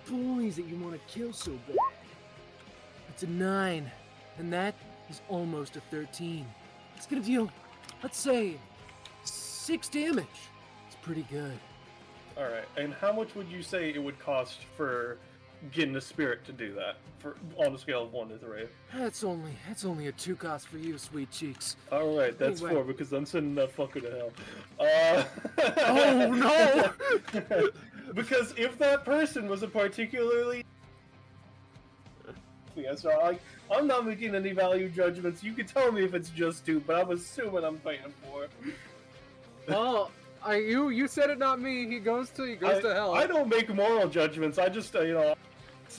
bullies that you want to kill so bad. It's a 9, and that is almost a 13. It's gonna deal, let's say, 6 damage. It's pretty good.
All right. And how much would you say it would cost for getting a spirit to do that, on a scale of 1 to 3?
That's only a 2 cost for you, sweet cheeks.
All right, that's
Anyway.
4 because I'm sending that fucker to hell.
Oh no!
Because if that person was a particularly, so I'm not making any value judgments. You can tell me if it's just 2, but I'm assuming I'm paying for it.
Oh, you said it, not me. He goes to hell.
I don't make moral judgments. I just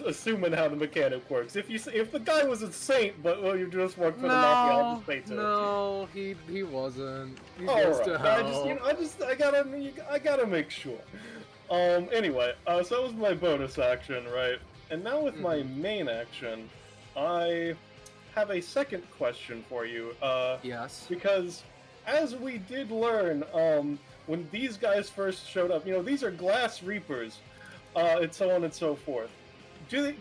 assuming how the mechanic works. If the guy was a saint, but you just work for the mafia, I'll just pay to it.
No, he wasn't. He
All
goes
right.
to hell.
I gotta make sure. Anyway, so that was my bonus action, right? And now with my main action, I have a second question for you.
Yes.
Because as we did learn, when these guys first showed up, these are glass reapers, and so on and so forth.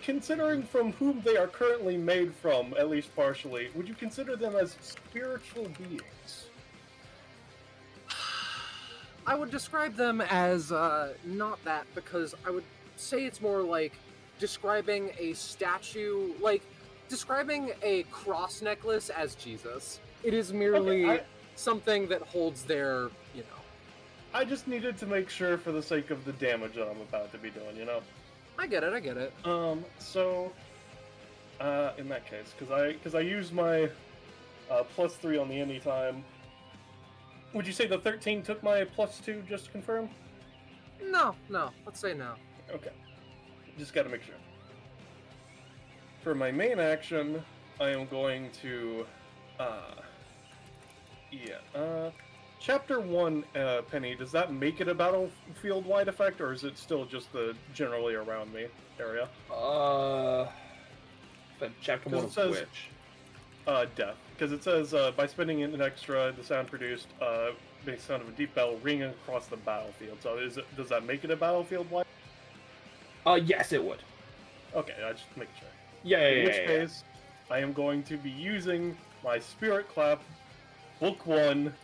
Considering from whom they are currently made from, at least partially, would you consider them as spiritual beings?
I would describe them as not that, because I would say it's more like describing a statue, like describing a cross necklace as Jesus. It is merely something that holds their,
I just needed to make sure for the sake of the damage that I'm about to be doing,
I get it.
So, in that case, because I used my +3 on the anytime, would you say the 13 took my +2, just to confirm?
No, let's say no.
Okay. Just gotta make sure. For my main action, I am going to, Chapter 1, Penny, does that make it a battlefield-wide effect, or is it still just the generally around me area?
But chapter 1 of
says-
which?
Death. Because it says, by spending an extra, the sound produced, makes the sound of a deep bell ringing across the battlefield. So does that make it a battlefield-wide?
Yes, it would.
Okay, I just make sure.
Yeah.
In which case, I am going to be using my Spirit Clap, Book 1,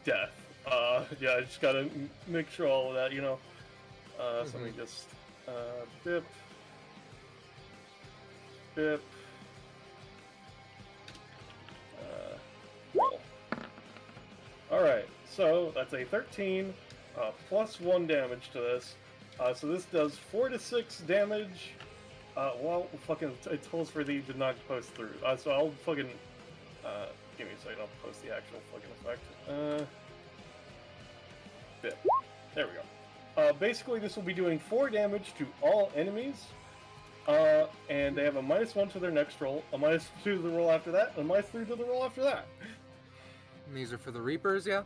Death. I just gotta make sure all of that, So let me just, bip. Roll. Alright, so that's a 13, plus 1 damage to this. So this does 4 to 6 damage. It tells for the did not post through. So I'll fucking, give me a second, I'll post the actual fucking effect. Bit. There we go. Basically this will be doing 4 damage to all enemies. And they have a -1 to their next roll, a -2 to the roll after that, and a -3 to the roll after that.
And these are for the Reapers, yeah?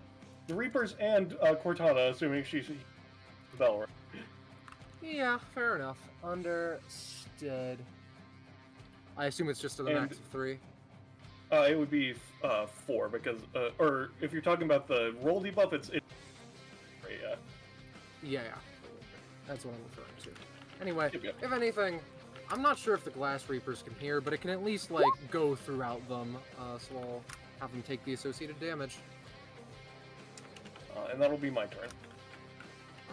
The Reapers and Cortana, assuming she's the bell, right?
Yeah, fair enough. Understood. I assume it's just to the max of 3.
It would be 4 because, or if you're talking about the roll debuff, it's 3, yeah.
Yeah. That's what I'm referring to. Anyway,
Yep.
if anything, I'm not sure if the Glass Reapers can hear, but it can at least, like, go throughout them. So I'll have them take the associated damage.
And that'll be my turn.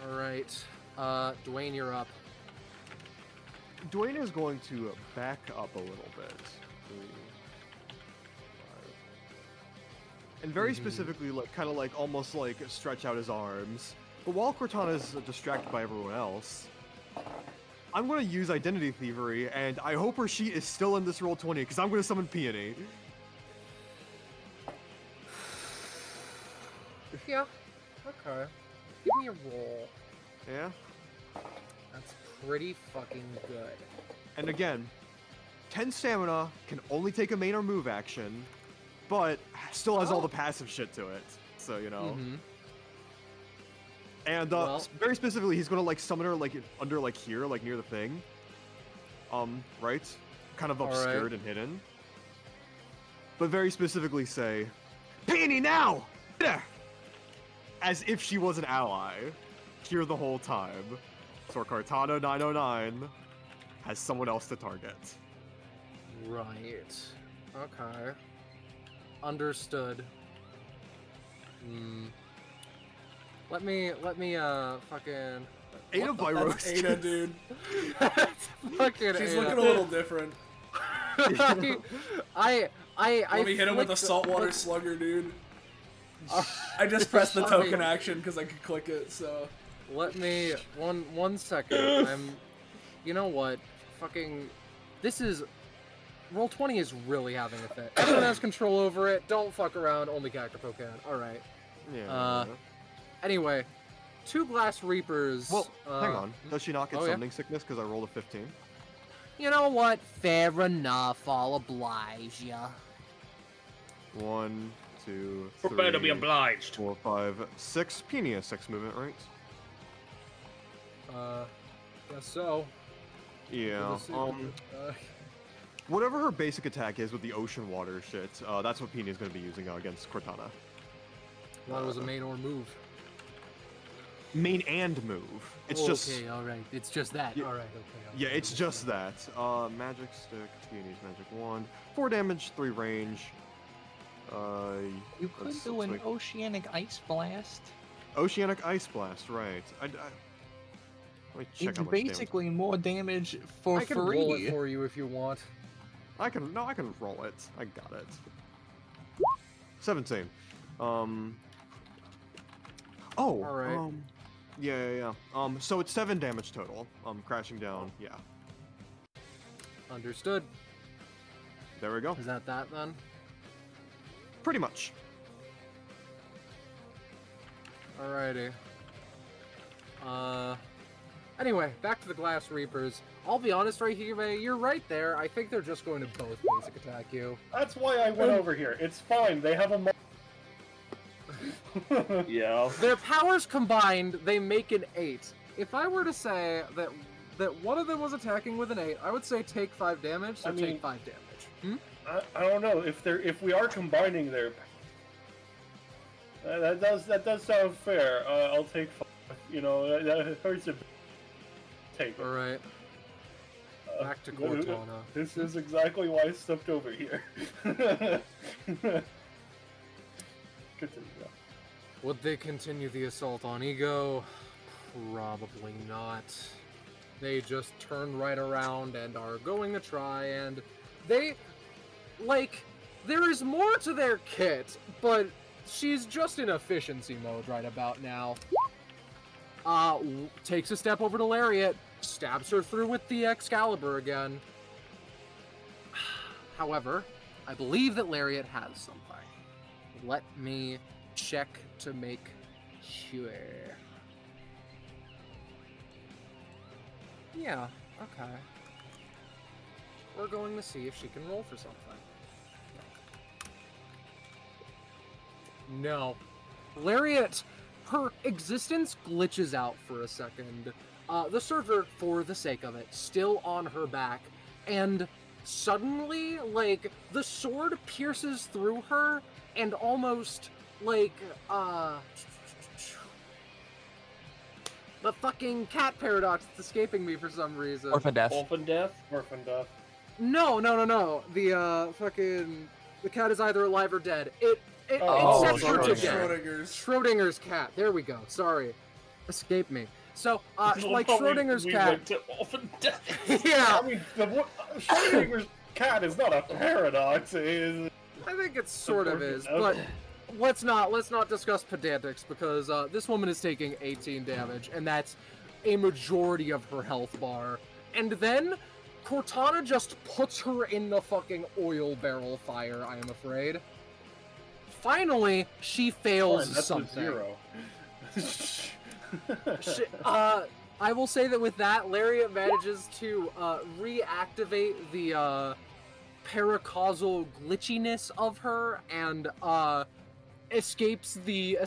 Alright. Dwayne, you're up.
Dwayne is going to back up a little bit. 3, 5. And very specifically, like, kind of like, almost like stretch out his arms. But while Cortana's distracted by everyone else, I'm going to use Identity Thievery, and I hope her sheet is still in this Roll20, because I'm going to summon Peony.
Yeah. Okay. Give me a roll.
Yeah?
That's pretty fucking good.
And again, 10 stamina, can only take a main or move action, but still has all the passive shit to it. So, you know. And
Well-
very specifically, he's gonna like summon her like under like here, like near the thing. Right? Kind of
All right.
obscured and hidden. But very specifically say, Peony now! There! As if she was an ally. Here the whole time. So Cortana 909 has someone else to target.
Right. Okay. Understood. Let me, fucking...
Ada by
That's
roast.
Ada, dude.
fucking
She's
Ada.
looking a little different.
I
Let me hit him with a
flicked-
saltwater slugger, dude. I just pressed the
Let
token
me-
action because I could click it, so...
Let me, one second, you know what, fucking, this is, Roll20 is really having a fit. Everyone has control over it, don't fuck around, only Cacturpo can, alright.
Yeah.
Anyway, 2 Glass Reapers.
Well, hang on. Does she not get
oh, yeah?
summoning sickness because I rolled a 15?
You know what? Fair enough. I'll oblige ya.
1, 2, 3,
Prepare to be obliged.
4, 5, 6. Peony has 6 movement, right?
Guess so.
Yeah. Whatever her basic attack is with the ocean water shit, that's what Peony is going to be using against Cortana.
That was a main or move.
Main and move. It's just...
Okay, alright, it's just that,
Yeah.
alright, okay.
Yeah, it's just that. Magic stick, Peony's magic wand. 4 damage, 3 range.
You could
let's
do an
make-
oceanic ice blast.
Oceanic Ice Blast, right. Let me check
It's
how much damage.
basically more damage for
I can
free.
roll it for you if you want.
I can roll it. I got it. 17. Oh.
Alright.
Yeah. So it's 7 damage total. Crashing down. Yeah.
Understood.
There we go.
Is that then?
Pretty much.
Alrighty. Anyway, back to the Glass Reapers. I'll be honest right here, May, you're right there. I think they're just going to both basic attack you.
That's why I went over here. It's fine. They have a.
Yeah.
Their powers combined, they make an 8. If I were to say that one of them was attacking with an 8, I would say take 5 damage, so
I mean-
take 5 damage.
I don't know if we are combining their. That does sound fair. I'll take 5. You know that hurts a bit. Take it.
Alright. Back to
Continue.
Cortana.
This is exactly why I stepped over here. Continue.
Would they continue the assault on Ego? Probably not. They just turn right around and are going to try, and they, like, there is more to their kit, but she's just in efficiency mode right about now. Takes a step over to Lariat, stabs her through with the Excalibur again. However, I believe that Lariat has something. Let me check to make sure. Yeah, okay. We're going to see if she can roll for something. No. Lariat, her existence glitches out for a second. The server, for the sake of it, still on her back, and suddenly, like, the sword pierces through her, and almost, like, The fucking cat paradox is escaping me for some reason.
Orphan death.
Orphan death.
Orphan death.
No. The fucking the cat is either alive or dead.
Oh,
It's separate
Schrödinger.
again. Schrodinger's cat. There we go. Sorry, escaped me. So, like Schrodinger's
we
cat.
went to orphan death.
Yeah,
I mean, Schrodinger's cat is not a paradox. It is.
I think it sort of is,
Okay.
but let's not discuss pedantics because this woman is taking 18 damage, and that's a majority of her health bar. And then Cortana just puts her in the fucking oil barrel fire. I am afraid. Finally, she fails
Fine, that's
something.
a 0.
I will say that with that, Lariat manages to reactivate the paracausal glitchiness of her and escapes the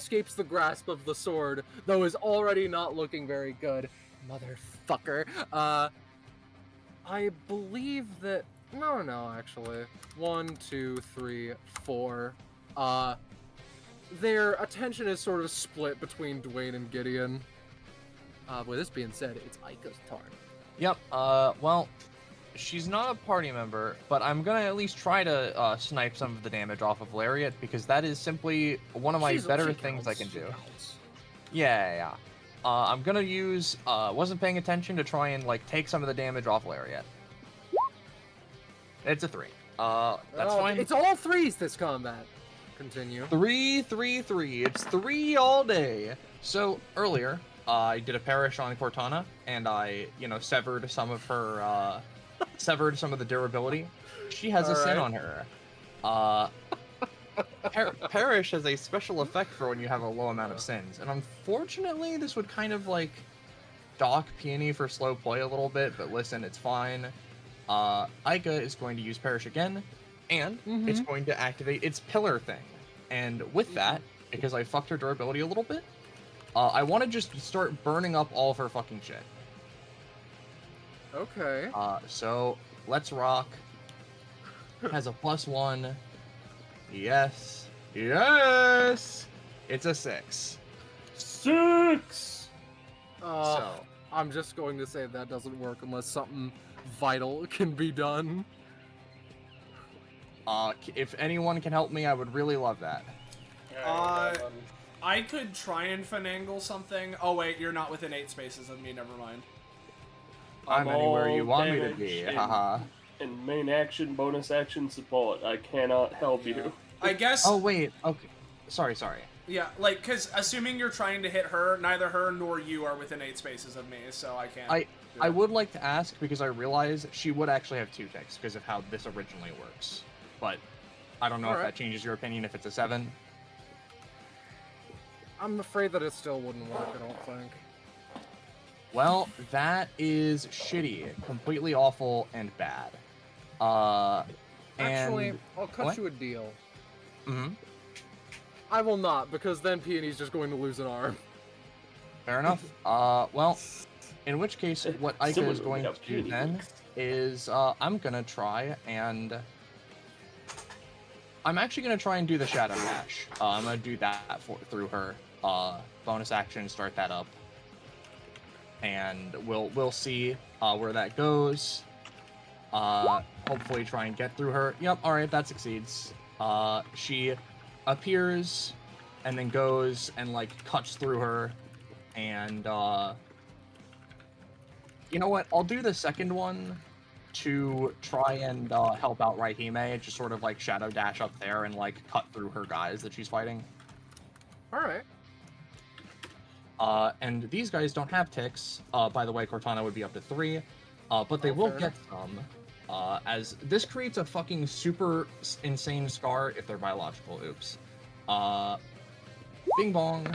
grasp of the sword, though is already not looking very good. Motherfucker. I believe that no, actually. 1, 2, 3, 4. Their attention is sort of split between Dwayne and Gideon. With this being said, it's Aika's turn.
Yep. Well, she's not a party member, but I'm gonna at least try to snipe some of the damage off of Lariat because that is simply one of my better things I can do. Yeah. I'm gonna use wasn't paying attention to try and like take some of the damage off Lariat. It's a 3. That's fine.
It's all threes this combat. Continue.
3, 3, 3. It's 3 all day. So earlier, I did a perish on Cortana, and I, severed some of her, severed some of the durability. She has a sin on her. Perish has a special effect for when you have a low amount of sins, and unfortunately, this would kind of like dock Peony for slow play a little bit. But listen, it's fine. Aika is going to use perish again, and it's going to activate its pillar thing. And with that, because I fucked her durability a little bit, I want to just start burning up all of her fucking shit.
Okay.
So let's rock. Has a +1. Yes. It's a 6.
6.
So
I'm just going to say that doesn't work unless something vital can be done.
if anyone can help me, I would really love that.
I could try and finagle something. Oh wait, you're not within 8 spaces of me. Never mind.
I'm anywhere you
all
want me to
damage
be.
and-
Haha.
And main action, bonus action, support. I cannot help you.
I guess.
Oh wait. Okay. Sorry.
Yeah, like, cause assuming you're trying to hit her, neither her nor you are within 8 spaces of me, so I can't.
I would like to ask because I realize she would actually have 2 ticks because of how this originally works, but I don't know if that changes your opinion if it's a 7.
I'm afraid that it still wouldn't work, I don't think.
Well, that is shitty, completely awful and bad.
Actually, I'll cut
what?
you a deal.
Mm-hmm.
I will not, because then Peony's just going to lose an arm.
Fair enough. Well, in which case, what Aika is
Similarly,
going to
how
do
Peony
then
works.
is I'm gonna try and I'm actually gonna try and do the Shadow Dash. I'm gonna do that through her. Bonus action, start that up, and we'll see where that goes. Hopefully try and get through her. Yep. All right, that succeeds. She appears and then goes and like cuts through her, and you know what? I'll do the second one to try and help out Raihime, just sort of like shadow dash up there and like cut through her guys that she's fighting.
Alright.
And these guys don't have ticks. By the way, Cortana would be up to 3, but they will get some. As this creates a fucking super insane scar if they're biological. Oops. Bing bong.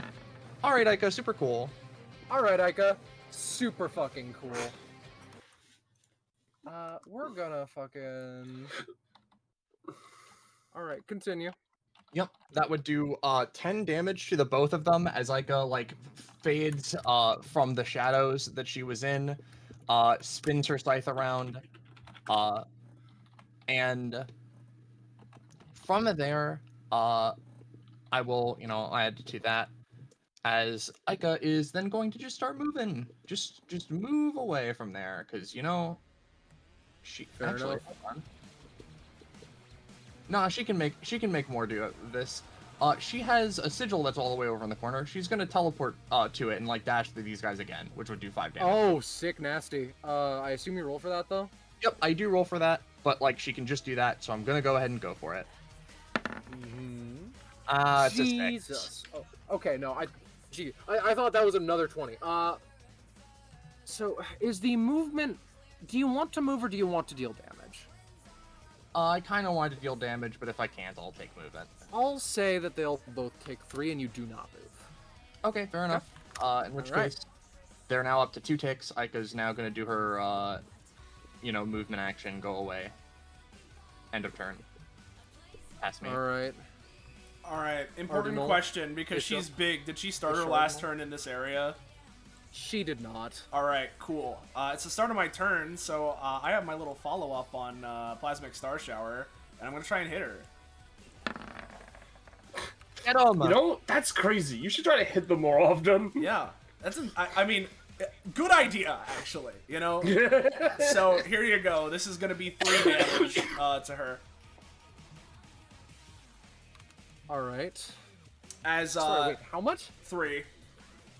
Alright, Aika, super cool.
Alright, Aika. Super fucking cool. We're gonna fucking... Alright, continue.
Yep, that would do 10 damage to the both of them as Aika like fades from the shadows that she was in, spins her scythe around, and from there, I will, add to that. as Aika is then going to just start moving. Just move away from there, because she
Fair
actually
enough.
hold on. No, she can make more do this. She has a sigil that's all the way over in the corner. She's gonna teleport to it and like dash through these guys again, which would do 5 damage.
Oh, sick, nasty. I assume you roll for that though.
Yep, I do roll for that, but like she can just do that, so I'm gonna go ahead and go for it. It's a 6.
Jesus. Oh, okay, no, I thought that was another 20. So is the movement? Do you want to move or do you want to deal damage?
I kind of want to deal damage, but if I can't, I'll take movement.
I'll say that they'll both take 3 and you do not move.
Okay, fair enough. In which
Alright.
case, they're now up to 2 ticks. Aika's now gonna do her, movement action, go away. End of turn. Pass me.
All right.
All right, important
Cardinal,
question, because
Bishop,
she's big. Did she start her
Bishop.
last turn in this area?
She did not.
All right, cool. It's the start of my turn, so I have my little follow-up on Plasmic Star Shower, and I'm going to try and hit her.
Get him!
You know, that's crazy. You should try to hit them more often.
Yeah, I mean, good idea, actually, So, here you go. This is going to be 3 damage to her.
All right.
As,
Sorry, wait, how much?
3.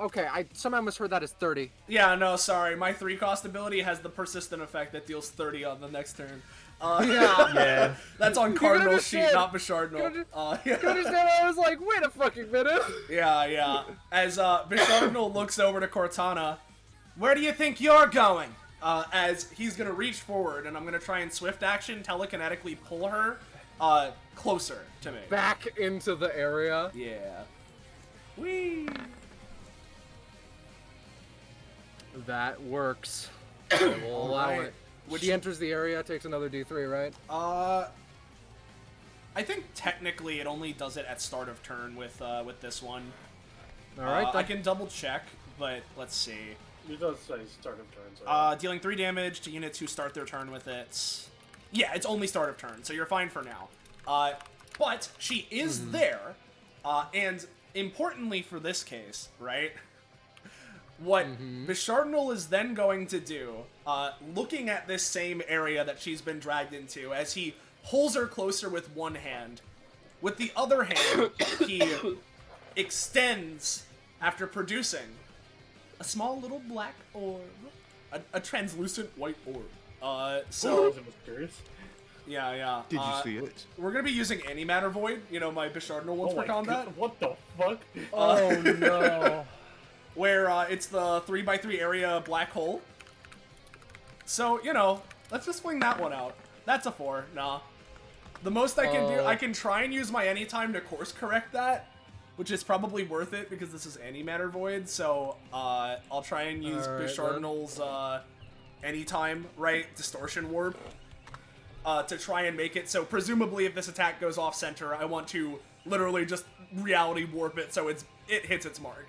Okay, I somehow misheard that as 30.
Yeah, no, sorry. My 3-cost ability has the persistent effect that deals 30 on the next turn.
Yeah.
That's on
You
Cardinal's sheet,
understand.
not Bishardinal.
You understand? I was like, wait a fucking minute.
Yeah. As Bishardinal looks over to Cortana, where do you think you're going? As he's gonna reach forward, and I'm gonna try and swift action telekinetically pull her closer to me.
Back into the area.
Yeah. Whee!
That works. I will allow
Alright.
it. She enters the area, takes another D3, right?
I think technically it only does it at start of turn with this one.
All right.
I can double check, but let's see.
It does say start of turn. So
Dealing 3 damage to units who start their turn with it. Yeah, it's only start of turn, so you're fine for now. But she is there, and importantly for this case, right? What Bishardinal is then going to do, looking at this same area that she's been dragged into, as he pulls her closer with one hand, with the other hand, he extends, after producing, a small little black orb. A translucent white orb. So,
mysterious.
yeah.
Did you see it?
We're gonna be using Antimatter Void, my Bishardinal ones for combat.
God, what the fuck?
Oh no.
Where it's the 3x3 area black hole. So, let's just swing that one out. That's a 4. Nah. The most I can do, I can try and use my anytime to course correct that, which is probably worth it because this is Antimatter Void, so I'll try and use Bishardinal's anytime, distortion warp to try and make it so presumably if this attack goes off center, I want to literally just reality warp it so it hits its mark,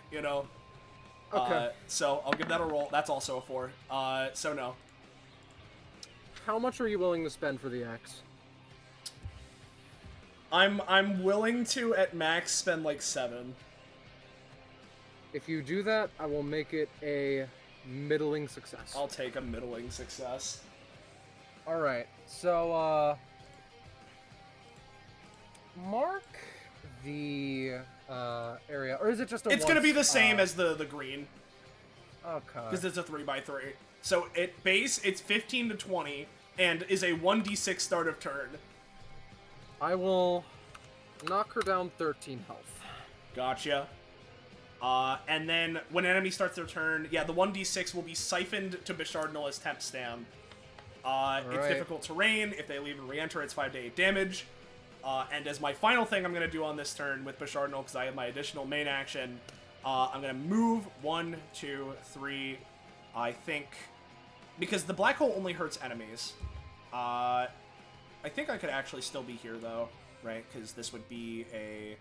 Okay.
So I'll give that a roll. That's also a 4. So no.
How much are you willing to spend for the axe?
I'm willing to at max spend like 7.
If you do that, I will make it a middling success.
I'll take a middling success.
All right. So mark the area, or is it just a?
It's gonna be the same as the green
Okay.
because it's a 3x3. So at base it's 15 to 20 and is a 1d6 start of turn.
I will knock her down 13 health.
Gotcha. And then when an enemy starts their turn, the 1d6 will be siphoned to Bishardinal as temp stam. It's
Alright.
difficult terrain. If they leave and re-enter, it's 5 to 8 damage. And as my final thing I'm going to do on this turn with Bishardinal, because I have my additional main action, I'm going to move 1, 2, 3, I think, because the black hole only hurts enemies. I think I could actually still be here, though, right? Because this would be a...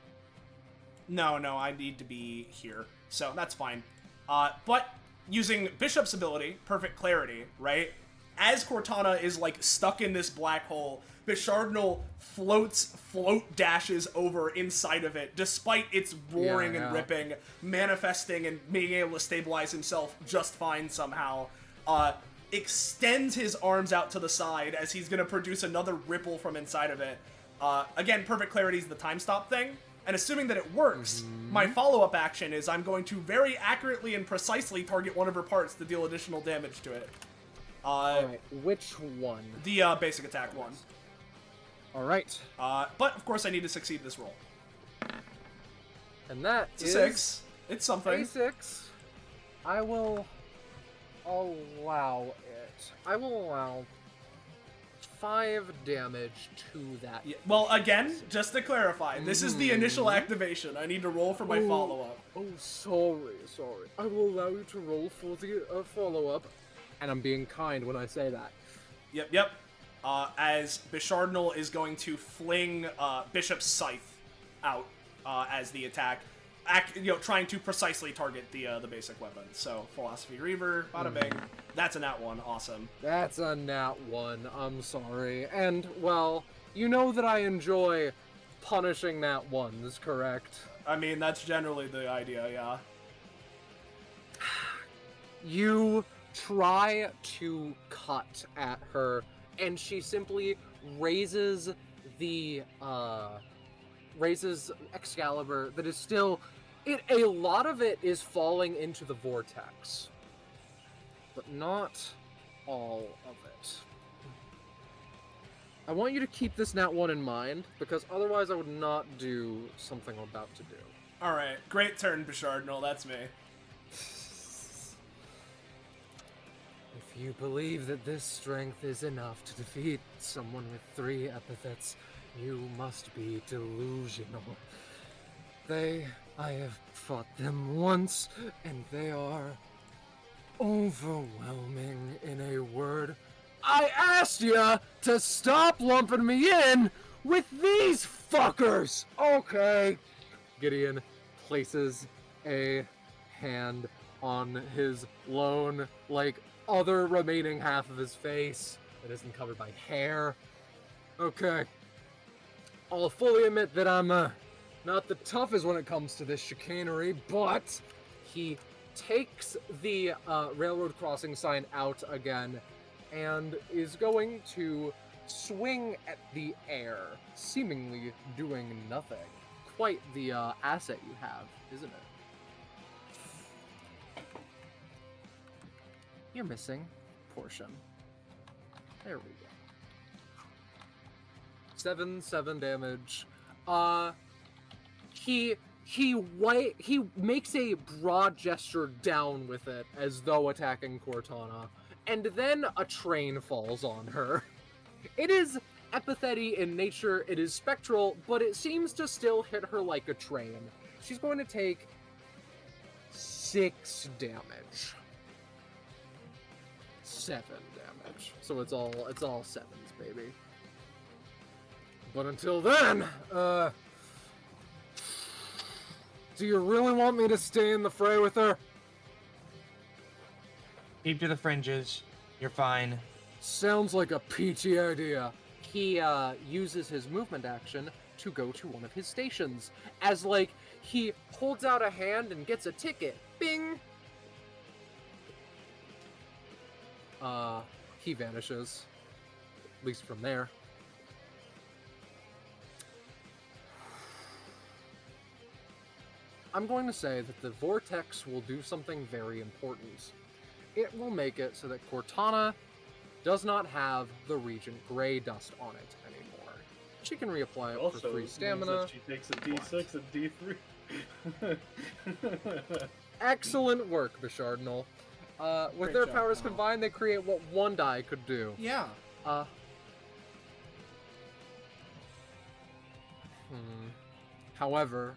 No, I need to be here, so that's fine. But using Bishop's ability, Perfect Clarity, right? as Cortana is like stuck in this black hole, Bishardnal float dashes over inside of it, despite its roaring and ripping, manifesting and being able to stabilize himself just fine somehow. Extends his arms out to the side as he's gonna produce another ripple from inside of it. Again, perfect clarity is the time stop thing. And assuming that it works, my follow-up action is I'm going to very accurately and precisely target one of her parts to deal additional damage to it.
Alright, which one?
The basic attack one.
Alright.
But, of course, I need to succeed this roll.
And that
It's
is...
a 6. It's something.
A6. I will allow it. I will allow 5 damage to that.
Yeah, well, again, just to clarify, this is the initial activation. I need to roll for my follow-up.
Oh, sorry. I will allow you to roll for the follow-up. And I'm being kind when I say that.
Yep. As Bishardnal is going to fling Bishop's Scythe out as the attack, trying to precisely target the basic weapon. So, Philosophy Reaver, bada bing. That's a nat 1, awesome.
That's a nat 1, I'm sorry. And, well, you know that I enjoy punishing nat 1s, correct?
I mean, that's generally the idea, yeah.
You try to cut at her, and she simply raises Excalibur that is still... a lot of it is falling into the vortex. But not all of it. I want you to keep this nat 1 in mind, because otherwise I would not do something I'm about to do.
Alright, great turn, Bishardnal, that's me.
If you believe that this strength is enough to defeat someone with 3 epithets, you must be delusional. I have fought them once, and they are overwhelming. In a word, I asked ya to stop lumping me in with these fuckers! Okay. Gideon places a hand on his lone, other remaining half of his face that isn't covered by hair. Okay. I'll fully admit that I'm, not the toughest when it comes to this chicanery, but he takes the railroad crossing sign out again and is going to swing at the air, seemingly doing nothing. Quite the asset you have, isn't it? You're missing portion. There we go. 7 damage. He makes a broad gesture down with it as though attacking Cortana, and then a train falls on her. It is epithet-y in nature, it is spectral, but it seems to still hit her like a train. She's going to take 6 damage. 7 damage. So it's all 7s, baby. But until then, do you really want me to stay in the fray with her?
Keep to the fringes. You're fine.
Sounds like a peachy idea. He uses his movement action to go to one of his stations. As, he holds out a hand and gets a ticket. Bing! He vanishes. At least from there. I'm going to say that the vortex will do something very important. It will make it so that Cortana does not have the Regent Grey dust on it anymore. She can reapply it for 3 stamina.
She takes a D6 and D3.
Excellent work, Bishardnal. With
Great
their
job,
powers
Kyle.
combined, they create what one die could do.
Yeah.
However,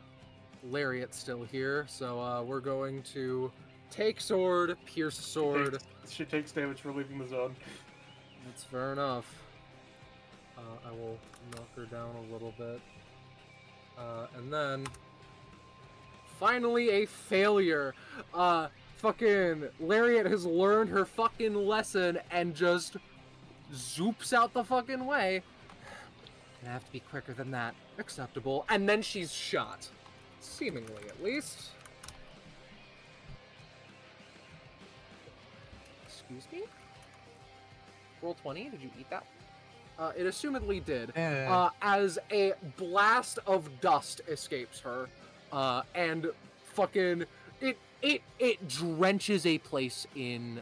Lariat's still here, so we're going to take sword, pierce sword.
She takes damage for leaving the zone.
That's fair enough. I will knock her down a little bit. And then... Finally, a failure! Fucking Lariat has learned her fucking lesson and just zoops out the fucking way. Gonna have to be quicker than that. Acceptable. And then she's shot. Seemingly, at least. Excuse me? Roll 20, did you eat that? It assumedly did. As a blast of dust escapes her, and fucking it drenches a place in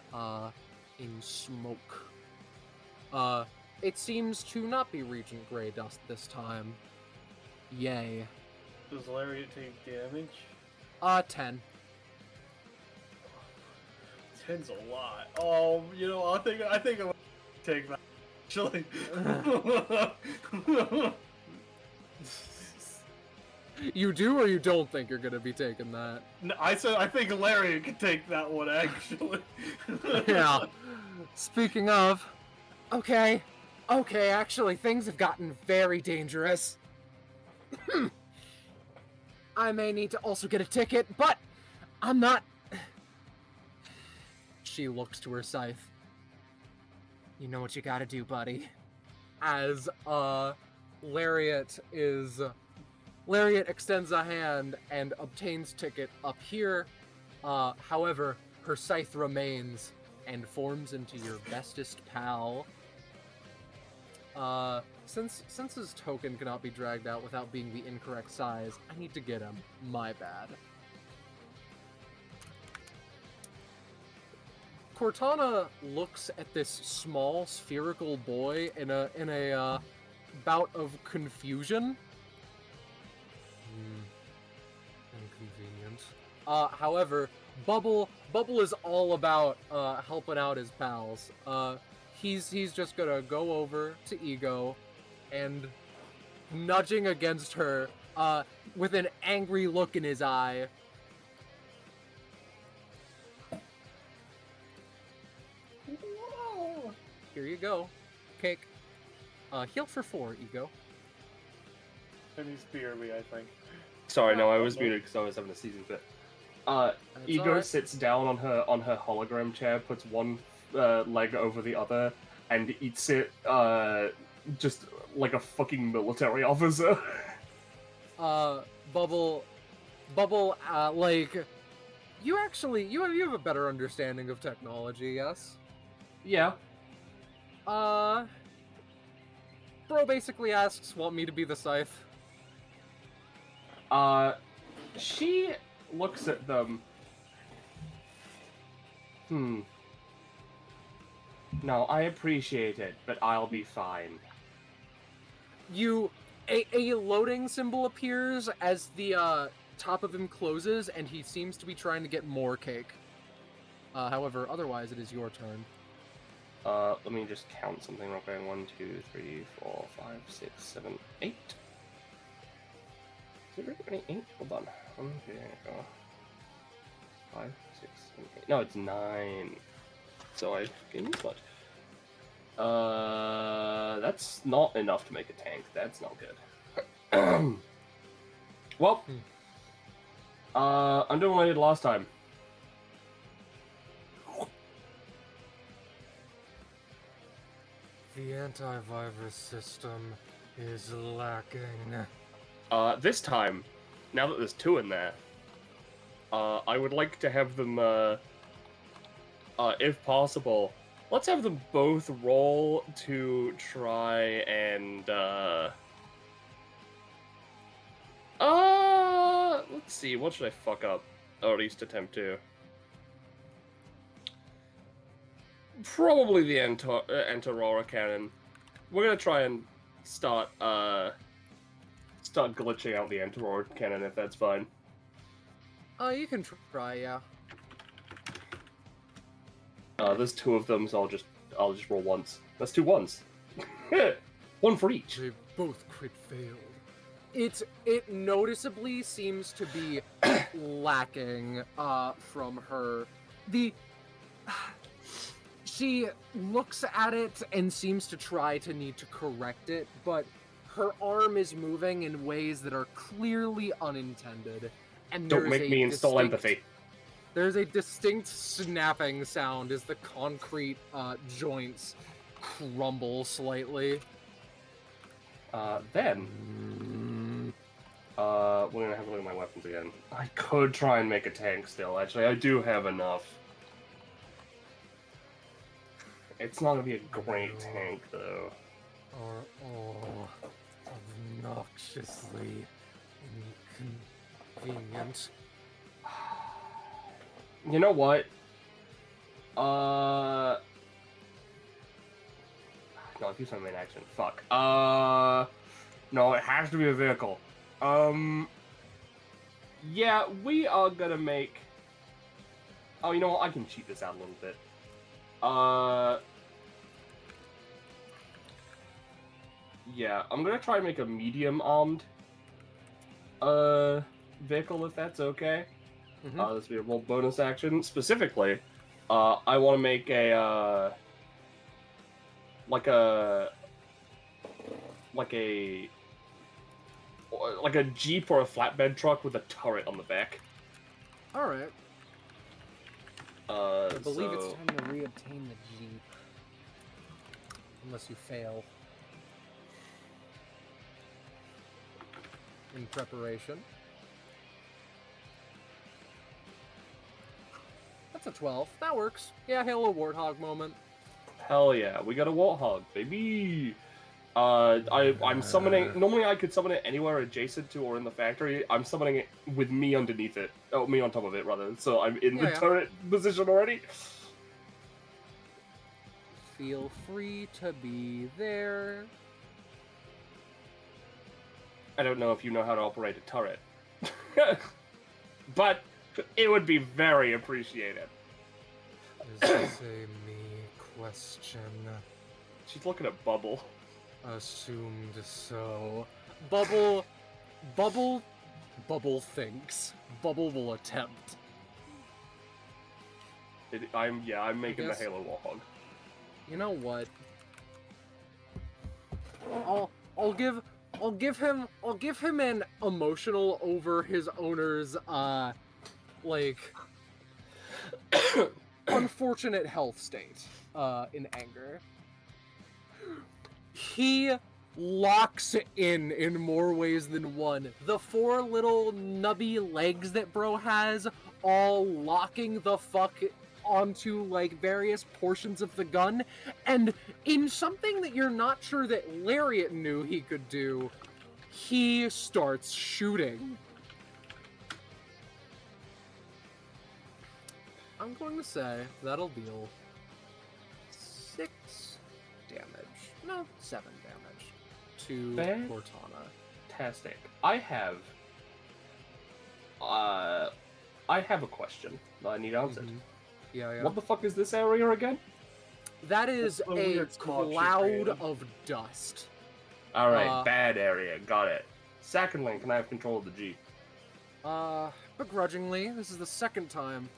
smoke. It seems to not be Regent Grey dust this time. Yay.
Does Lariat take damage?
10.
10's a lot. Oh, you know, I think I'll take that. Actually.
You do or you don't think you're gonna be taking that?
No, I said I think Lariat could take that one, actually.
Yeah. Speaking of, okay, actually, things have gotten very dangerous. I may need to also get a ticket, but I'm not. She looks to her scythe. You know what you gotta do, buddy. As, Lariat extends a hand and obtains ticket up here. However, her scythe remains and forms into your bestest pal. Since his token cannot be dragged out without being the incorrect size, I need to get him. My bad. Cortana looks at this small spherical boy in a bout of confusion. Inconvenient. However, Bubble is all about helping out his pals. He's just gonna go over to Ego and nudging against her with an angry look in his eye. Whoa. Here you go. Cake. Heal for 4, Ego.
And he spear me, I think.
Sorry, no, I was muted because I was having a season fit. Ego
alright.
sits down on her hologram chair, puts one leg over the other, and eats it just like a fucking military officer.
Bubble, like, you have a better understanding of technology, yes?
Yeah.
Bro basically asks, want me to be the scythe?
She looks at them. No, I appreciate it, but I'll be fine.
A loading symbol appears as the top of him closes, and he seems to be trying to get more cake. However, otherwise it is your turn.
Let me just count something real quick. 1, 2, 3, 4, 5, 6, 7, 8. Is it really 8? Hold on. 1, 2, 3, 4, 5, 6, 7, 8. No, it's 9. So I gained this much. That's not enough to make a tank. That's not good. Well, I'm doing what I did last time.
The antivirus system is lacking.
This time, now that there's 2 in there, I would like to have them, if possible, let's have them both roll to try and, let's see, what should I fuck up? Or at least attempt to. Probably the Anti-Aurora cannon. We're gonna try and start glitching out the Anti-Aurora cannon if that's fine.
You can try, yeah.
There's 2 of them, so I'll just roll once. That's 2 ones. 1 for each.
They both crit failed. It noticeably seems to be lacking from her. She looks at it and seems to try to need to correct it, but her arm is moving in ways that are clearly unintended. And
Don't make me install empathy.
There's a distinct snapping sound as the concrete joints crumble slightly.
Then, we're gonna have a look at my weapons again. I could try and make a tank still. Actually, I do have enough. It's not gonna be a great tank though.
Are all obnoxiously inconvenient.
You know what? No, I'll use my main action. Fuck. No, it has to be a vehicle. Yeah, we are gonna make... Oh, you know what? I can cheat this out a little bit. Yeah, I'm gonna try and make a medium-armed, vehicle, if that's okay.
Mhm.
This will be a roll bonus action. Specifically, I want to make a, like a Jeep or a flatbed truck with a turret on the back.
Alright.
I
I believe it's time to reobtain the Jeep. Unless you fail. In preparation. That's a 12. That works. Yeah, Halo Warthog moment.
Hell yeah, we got a Warthog, baby! I'm summoning... Normally I could summon it anywhere adjacent to or in the factory. I'm summoning it with me underneath it. Oh, me on top of it, rather. So I'm in the turret position already.
Feel free to be there.
I don't know if you know how to operate a turret. But it would be very appreciated.
Is this a me question?
She's looking at Bubble.
Assumed so. Bubble thinks. Bubble will attempt.
I'm making the Halo Warthog.
You know what? I'll give him an emotional over his owner's like unfortunate health state in anger. He locks in more ways than one. The 4 little nubby legs that bro has all locking the fuck onto like various portions of the gun, and in something that you're not sure that Lariat knew he could do, he starts shooting. I'm going to say that'll deal 6 damage. No, 7 damage to Cortana.
Fantastic. I have a question that I need answered.
Mm-hmm. Yeah.
What the fuck is this area again?
That is
That's a
a
weird smog
cloud
shit, man.
of dust.
Alright, bad area. Got it. Secondly, can I have control of the Jeep?
Begrudgingly, this is the second time.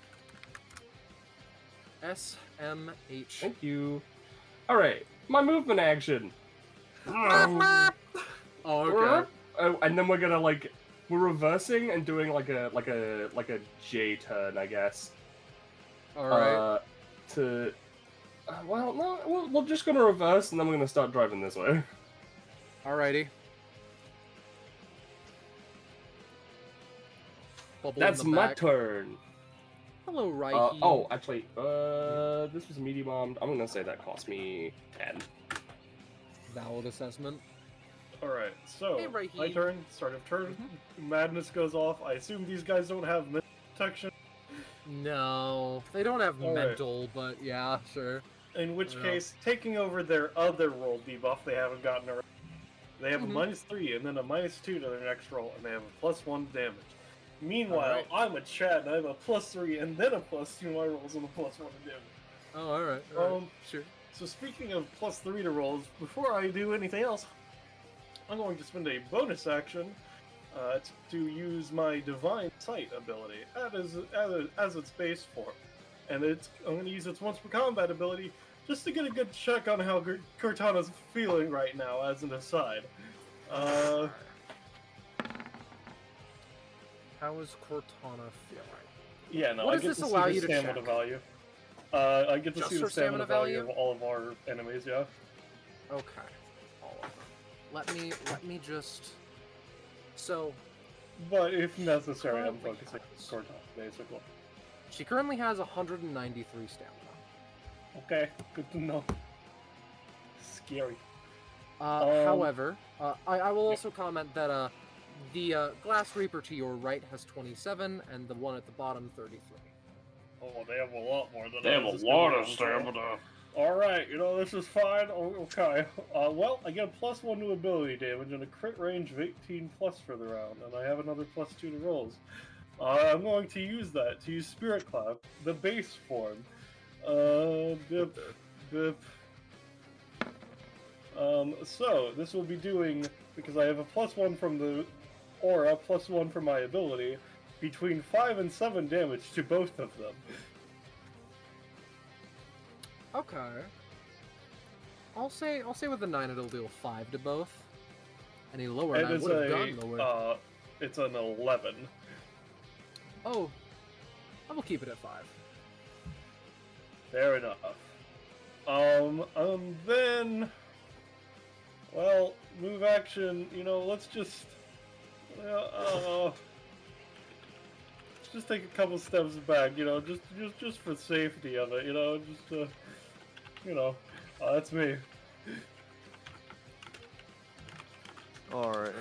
SMH.
Thank you. Alright, my movement action.
Oh, okay.
And then we're gonna we're reversing and doing like a J turn, I guess.
All right.
Well, no, we're just gonna reverse and then we're gonna start driving this way.
Alrighty. Bubble
That's
in the
my
back.
turn.
Hello, Raiki.
Actually, this was medium armed. I'm gonna say that cost me 10.
Valid assessment.
Alright, so,
Hey, Raheem.
my turn, start of turn, madness goes off. I assume these guys don't have mental protection,
No, they don't have
All right.
mental, but yeah, sure.
in which
Yeah.
case, taking over their other roll debuff they haven't gotten already. They have a -3 and then a -2 to their next roll, and they have a +1 damage. Meanwhile,
Alright.
I'm a Chad and I have a +3 and then a +2 to my rolls and a +1 to damage.
Oh, alright. Sure.
So speaking of +3 to rolls, before I do anything else, I'm going to spend a bonus action to use my Divine Sight ability as its base form. And I'm going to use its once per combat ability just to get a good check on how Cortana's feeling right now, as an aside.
How is Cortana feeling?
Yeah, no,
What
I
does
get
this
to see
allow
her
you to
stamina
check?
value. I get to
Just
see
for
the stamina
stamina
value
value?
of all of our enemies, yeah.
Okay. All of them. Let me just. So
But if necessary, I'm
Currently
focusing
has.
on top, basically.
she currently has 193 stamina.
Okay, good to know. Scary.
However, I will also comment that the Glass Reaper to your right has 27, and the one at the bottom 33.
Oh, they have a lot more than
They have a lot of stamina.
Alright, this is fine. Oh, okay. Well, I get a +1 to ability damage and a crit range of 18 plus for the round, and I have another +2 to rolls. I'm going to use that to use Spirit Cloud, the base form. Bip, bip. So, this will be doing, because I have a +1 from the aura, +1 from my ability, between 5 and 7 damage to both of them.
Okay. I'll say with the 9 it'll deal 5 to both. Any lower, and I
it's
would have gone lower.
it's an 11.
Oh, I will keep it at 5.
Fair enough. Then, well, move action. Let's just, let's just take a couple steps back. Just for safety of it. That's me.
Alright.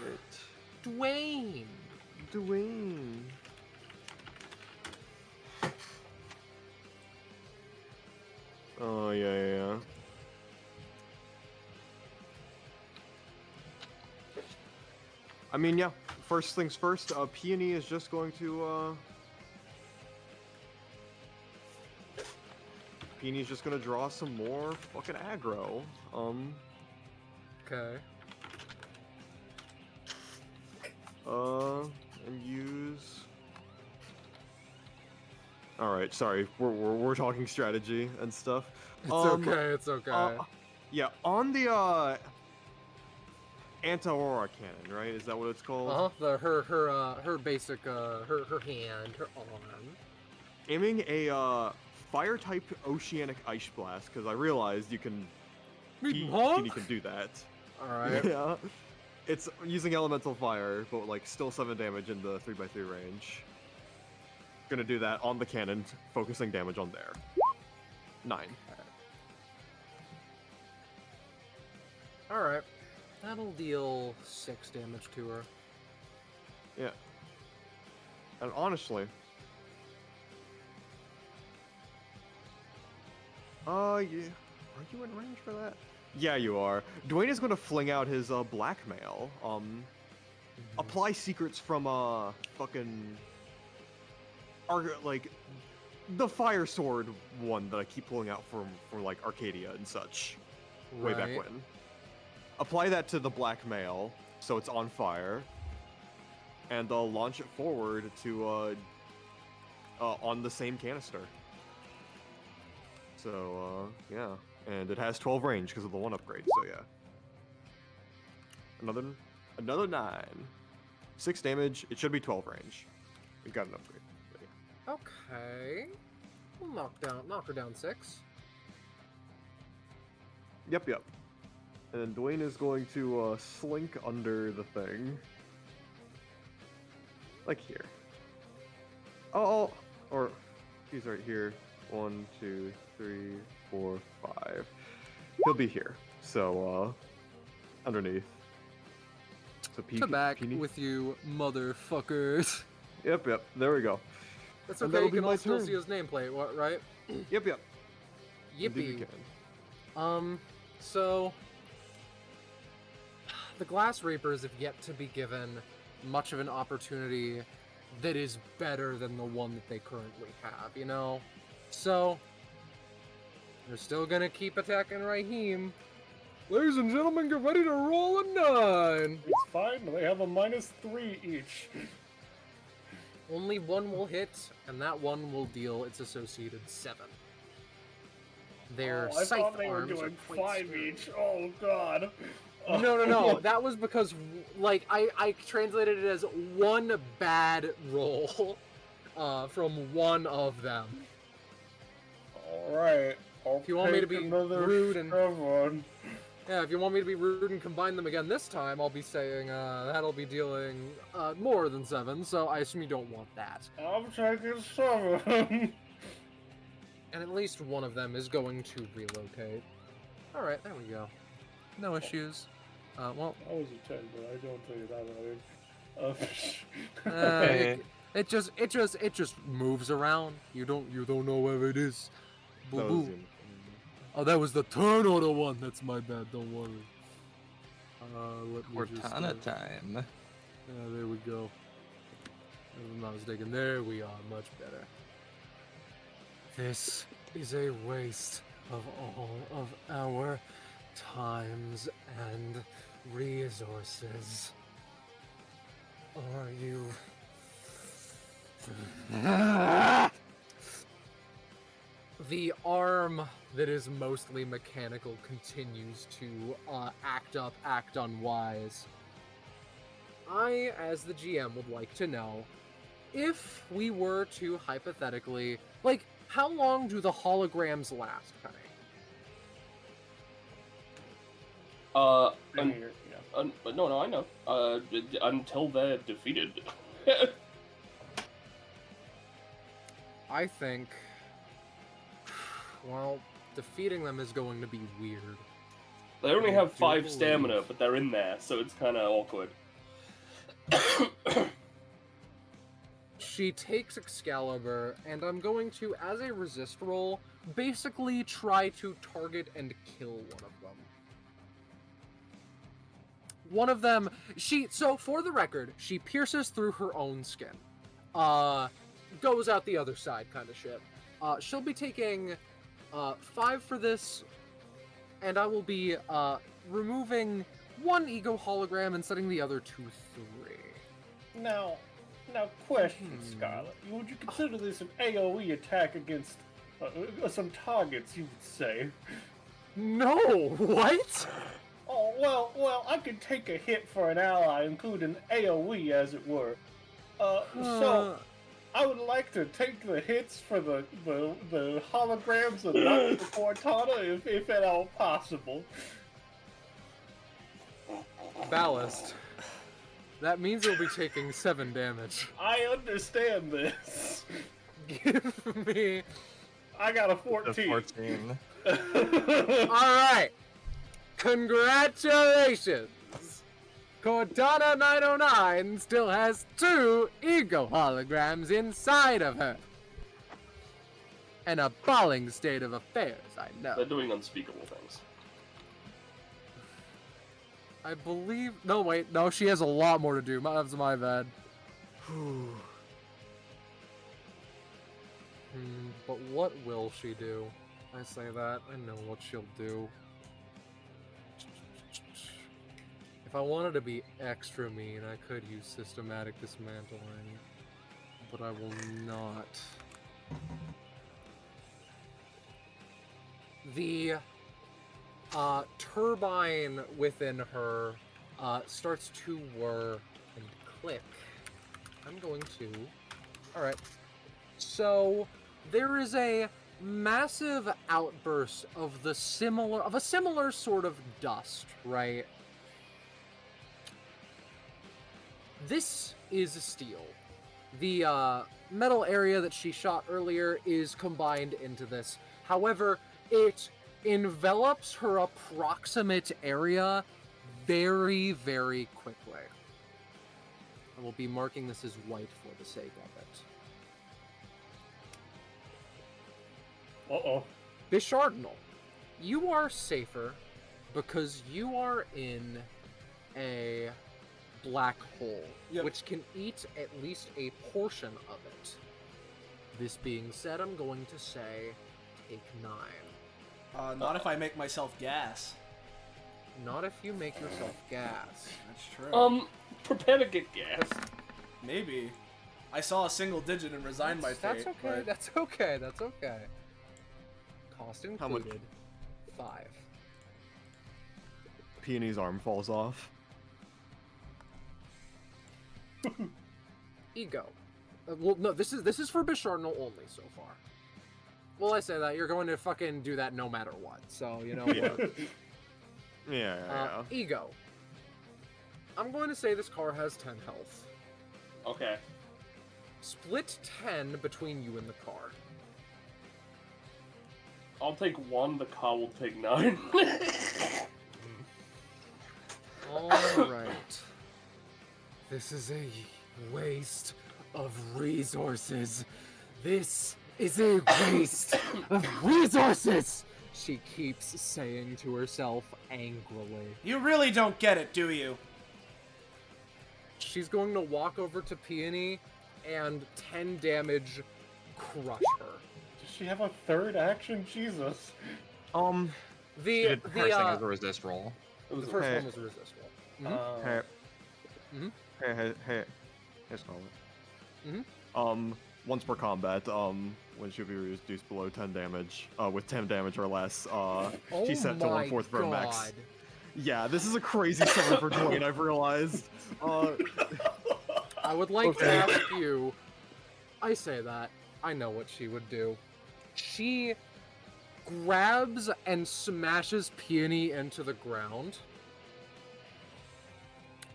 Dwayne!
Dwayne. Oh, yeah. I mean, yeah, first things first, Peony is just going to, Peony's just gonna draw some more fucking aggro.
Okay.
And use... Alright, sorry, we're talking strategy and stuff.
It's okay.
Yeah, on the, Anti-Aura Cannon, right? Is that what it's called?
Her basic, her hand, her arm.
Aiming a, fire-type Oceanic Ice Blast, because I realized you can... Peony can do that.
Alright.
Yeah. It's using elemental fire, but like still 7 damage in the 3x3 range. Gonna do that on the cannon, focusing damage on there. 9.
Alright. That'll deal 6 damage to her.
Yeah. And honestly... yeah. Are you in range for that? Yeah, you are. Dwayne is going to fling out his, blackmail. Apply secrets from, fucking... like, the fire sword one that I keep pulling out from like, Arcadia and such. Way back when. Apply that to the blackmail, so it's on fire. And, launch it forward to, on the same canister. So, yeah. And it has 12 range because of the 1 upgrade, so yeah. Another 9. 6 damage, it should be 12 range. We got an upgrade. But yeah.
Okay. We'll knock her down 6.
Yep. And then Dwayne is going to slink under the thing. Like here. Oh, or he's right here. 1, 2, 3, 4, 5. He'll be here. So, underneath. So
Back
Peony.
with you, motherfuckers.
Yep. There we go.
That's
And
okay,
that'll
you
be
can
my
also
turn.
see his nameplate, right?
Yep. Indeed you
Yippee.
can.
So... The Glass Reapers have yet to be given much of an opportunity that is better than the one that they currently have, So... They're still gonna keep attacking Raheem. Ladies and gentlemen, get ready to roll a 9!
It's fine, they have a -3 each.
Only one will hit, and that one will deal its associated 7. Their
I
scythe
thought they were
arms
doing
are quite
5
sturdy.
each. Oh, God.
No. That was because, like, I translated it as one bad roll from one of them.
Alright.
If you want me to be rude and
one.
yeah, if you want me to be rude and combine them again this time, I'll be saying that'll be dealing more than 7. So I assume you don't want that.
I'm taking 7.
And at least one of them is going to relocate. All right, there we go. No issues. Well,
I was a 10, but I don't tell you that later.
it just moves around. You don't know where it is. Boo
That was
boo. Oh, that was the turn order one. That's my bad. Don't worry. Let me just,
Cortana time.
yeah, there we go. If I'm not mistaken. There we are. Much better. This is a waste of all of our times and resources. Are you... The arm that is mostly mechanical continues to act unwise. I, as the GM, would like to know if we were to hypothetically, like, how long do the holograms last, Penny?
No, I know. Until they're defeated.
I think, well, defeating them is going to be weird.
They only
I
have
do
5
believe-
stamina, but they're in there, so it's kind of awkward.
She takes Excalibur, and I'm going to, as a resist roll, basically try to target and kill one of them. One of them, so for the record, she pierces through her own skin. Goes out the other side kind of shit. She'll be taking 5 for this, and I will be removing 1 ego hologram and setting the other 2 3.
Now, question, Scarlet. Would you consider this an AoE attack against some targets, you would say?
No, what?
Oh, well, I could take a hit for an ally, including AoE, as it were. So, I would like to take the hits for the holograms and not for Cortana, if at all possible.
Ballast. That means you'll be taking 7 damage.
I understand this.
Give me...
I got a 14.
14.
Alright! Congratulations! Cortana 909 still has 2 ego holograms inside of her. An appalling state of affairs, I know.
They're doing unspeakable things.
I believe... No, wait. No, she has a lot more to do. That's my bad. But what will she do? I say that. I know what she'll do. If I wanted to be extra mean, I could use systematic dismantling. But I will not. The turbine within her starts to whir and click. I'm going to... Alright. So, there is a massive outburst of a similar sort of dust, right? This is steel. The metal area that she shot earlier is combined into this. However, it envelops her approximate area very, very quickly. I will be marking this as white for the sake of it.
Uh-oh.
Bishardinal, you are safer because you are in a black hole,
Yep.
which can eat at least a portion of it. This being said, I'm going to say take 9.
Not if I make myself gas.
Not if you make yourself gas.
That's true.
Prepare to get gas.
Maybe. I saw a single digit and resigned my fate.
That's okay.
but-
That's okay. That's okay. Cost
How much?
included. 5.
Peony's arm falls off.
Ego. Well, no, this is for Bishardinal only so far. Well, I say that you're going to fucking do that no matter what. So you know
Yeah.
what?
Yeah.
Ego. I'm going to say this car has 10 health.
Okay.
Split 10 between you and the car.
I'll take 1, the car will take 9.
Alright. This is a waste of resources. This is a waste of resources! She keeps saying to herself angrily.
You really don't get it, do you?
She's going to walk over to Peony and 10 damage crush her.
Does she have a third action? Jesus.
The
The first thing is a resist roll.
the first one was a resist roll.
Hey.
Mhm.
Hey, Scarlet.
Mhm.
Once per combat, when she'll be reduced below 10 damage, with 10 damage or less, she's set to 1/4 of her max.
God.
Yeah, this is a crazy summon for Dwayne, I've realized.
I would like to ask you. I say that. I know what she would do. She grabs and smashes Peony into the ground.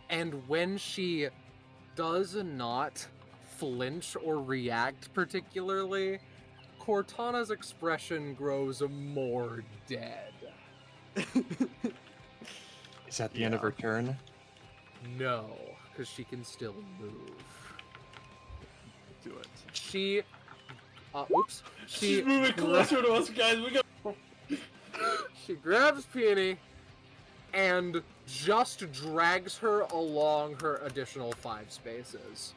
And when she does not flinch or react particularly, Cortana's expression grows more dead.
Is that the end of her turn?
No, because she can still move.
Do it.
She. Oops.
She's moving closer to us, guys. We got.
She grabs Peony and just drags her along her additional 5 spaces.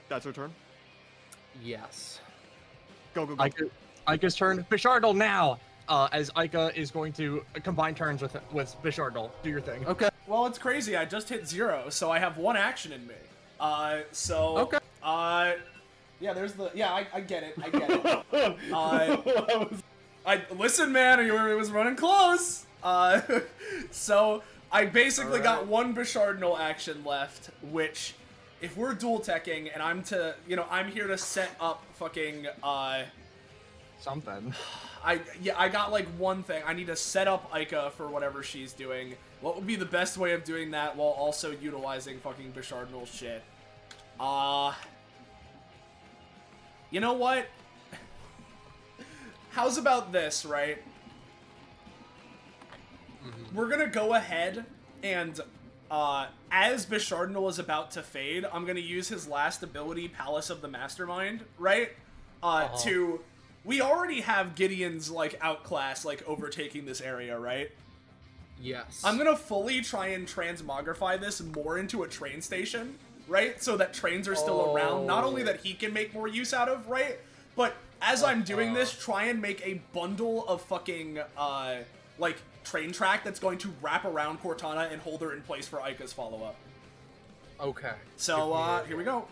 That's her turn?
Yes.
Go.
Ika's turn. Bishardal now! As Ika is going to combine turns with Bishardal. Do your thing.
Okay.
Well, it's crazy. I just hit 0, so I have 1 action in me. Okay. Yeah, there's the. Yeah, I get it. I get it. Listen, man. It was running close. So I basically got 1 Bishardal action left, which, if we're dual teching and I'm here to set up fucking
Something.
I got like 1 thing. I need to set up Ika for whatever she's doing. What would be the best way of doing that while also utilizing fucking Bishardal shit? You know what? How's about this, right? We're gonna go ahead and, as Bishardal is about to fade, I'm gonna use his last ability, Palace of the Mastermind, right? To... We already have Gideon's, like, outclass, like, overtaking this area, right?
Yes.
I'm gonna fully try and transmogrify this more into a train station, right? So that trains are still around. Not only that he can make more use out of, right? But as I'm doing this, try and make a bundle of fucking, like, train track that's going to wrap around Cortana and hold her in place for Ika's follow-up.
Okay.
So, here we go.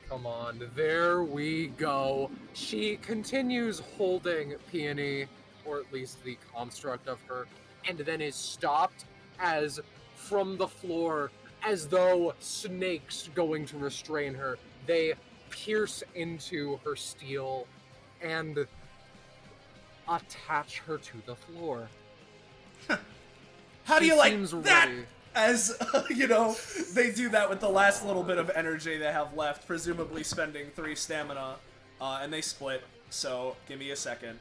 Come on, there we go. She continues holding Peony, or at least the construct of her, and then is stopped as from the floor, as though snakes going to restrain her. They pierce into her steel and attach her to the floor.
How do
She
you like
seems
that?
ready.
As, they do that with the last little bit of energy they have left, presumably spending 3 stamina, and they split, so give me a second.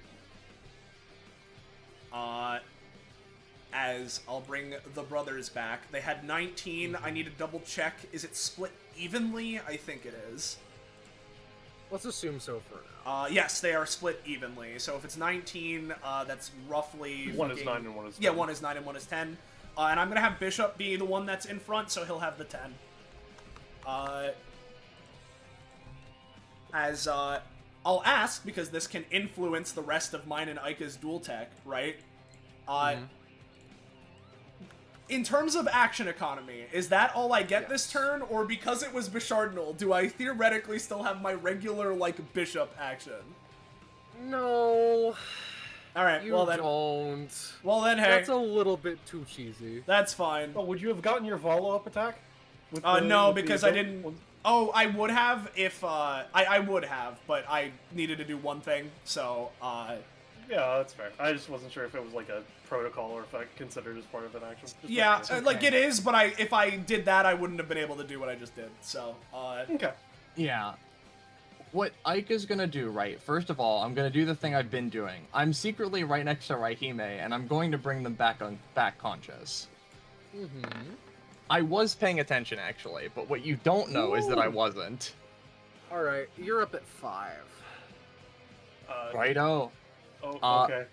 As I'll bring the brothers back. They had 19, I need to double check. Is it split evenly? I think it is.
Let's assume so for now.
Yes, they are split evenly, so if it's 19, that's roughly...
1 is 9 and 1 is 10.
Yeah, 1 is 9 and 1 is 10. And I'm gonna have Bishop be the one that's in front, so he'll have the 10. I'll ask, because this can influence the rest of mine and Ika's dual tech, right? In terms of action economy, is that all I get this turn? Or because it was Bishardal, do I theoretically still have my regular, like, Bishop action?
No.
Alright,
You
well then.
don't.
Well then, hey.
That's a little bit too cheesy.
That's fine.
Oh, would you have gotten your follow-up attack? With
No,
with the
because I
ability?
didn't... Oh, I would have if I would have, but I needed to do one thing, so
Yeah, that's fair. I just wasn't sure if it was like a protocol or if I considered as part of an action. Just
yeah,
making sure.
like it is, but if I did that, I wouldn't have been able to do what I just did. So
Okay.
Yeah. What Ike is gonna do, right? First of all, I'm gonna do the thing I've been doing. I'm secretly right next to Raihime, and I'm going to bring them back conscious.
Mm-hmm.
I was paying attention, actually, but what you don't know is that I wasn't.
All right, you're up at 5.
Righto.
Oh, okay.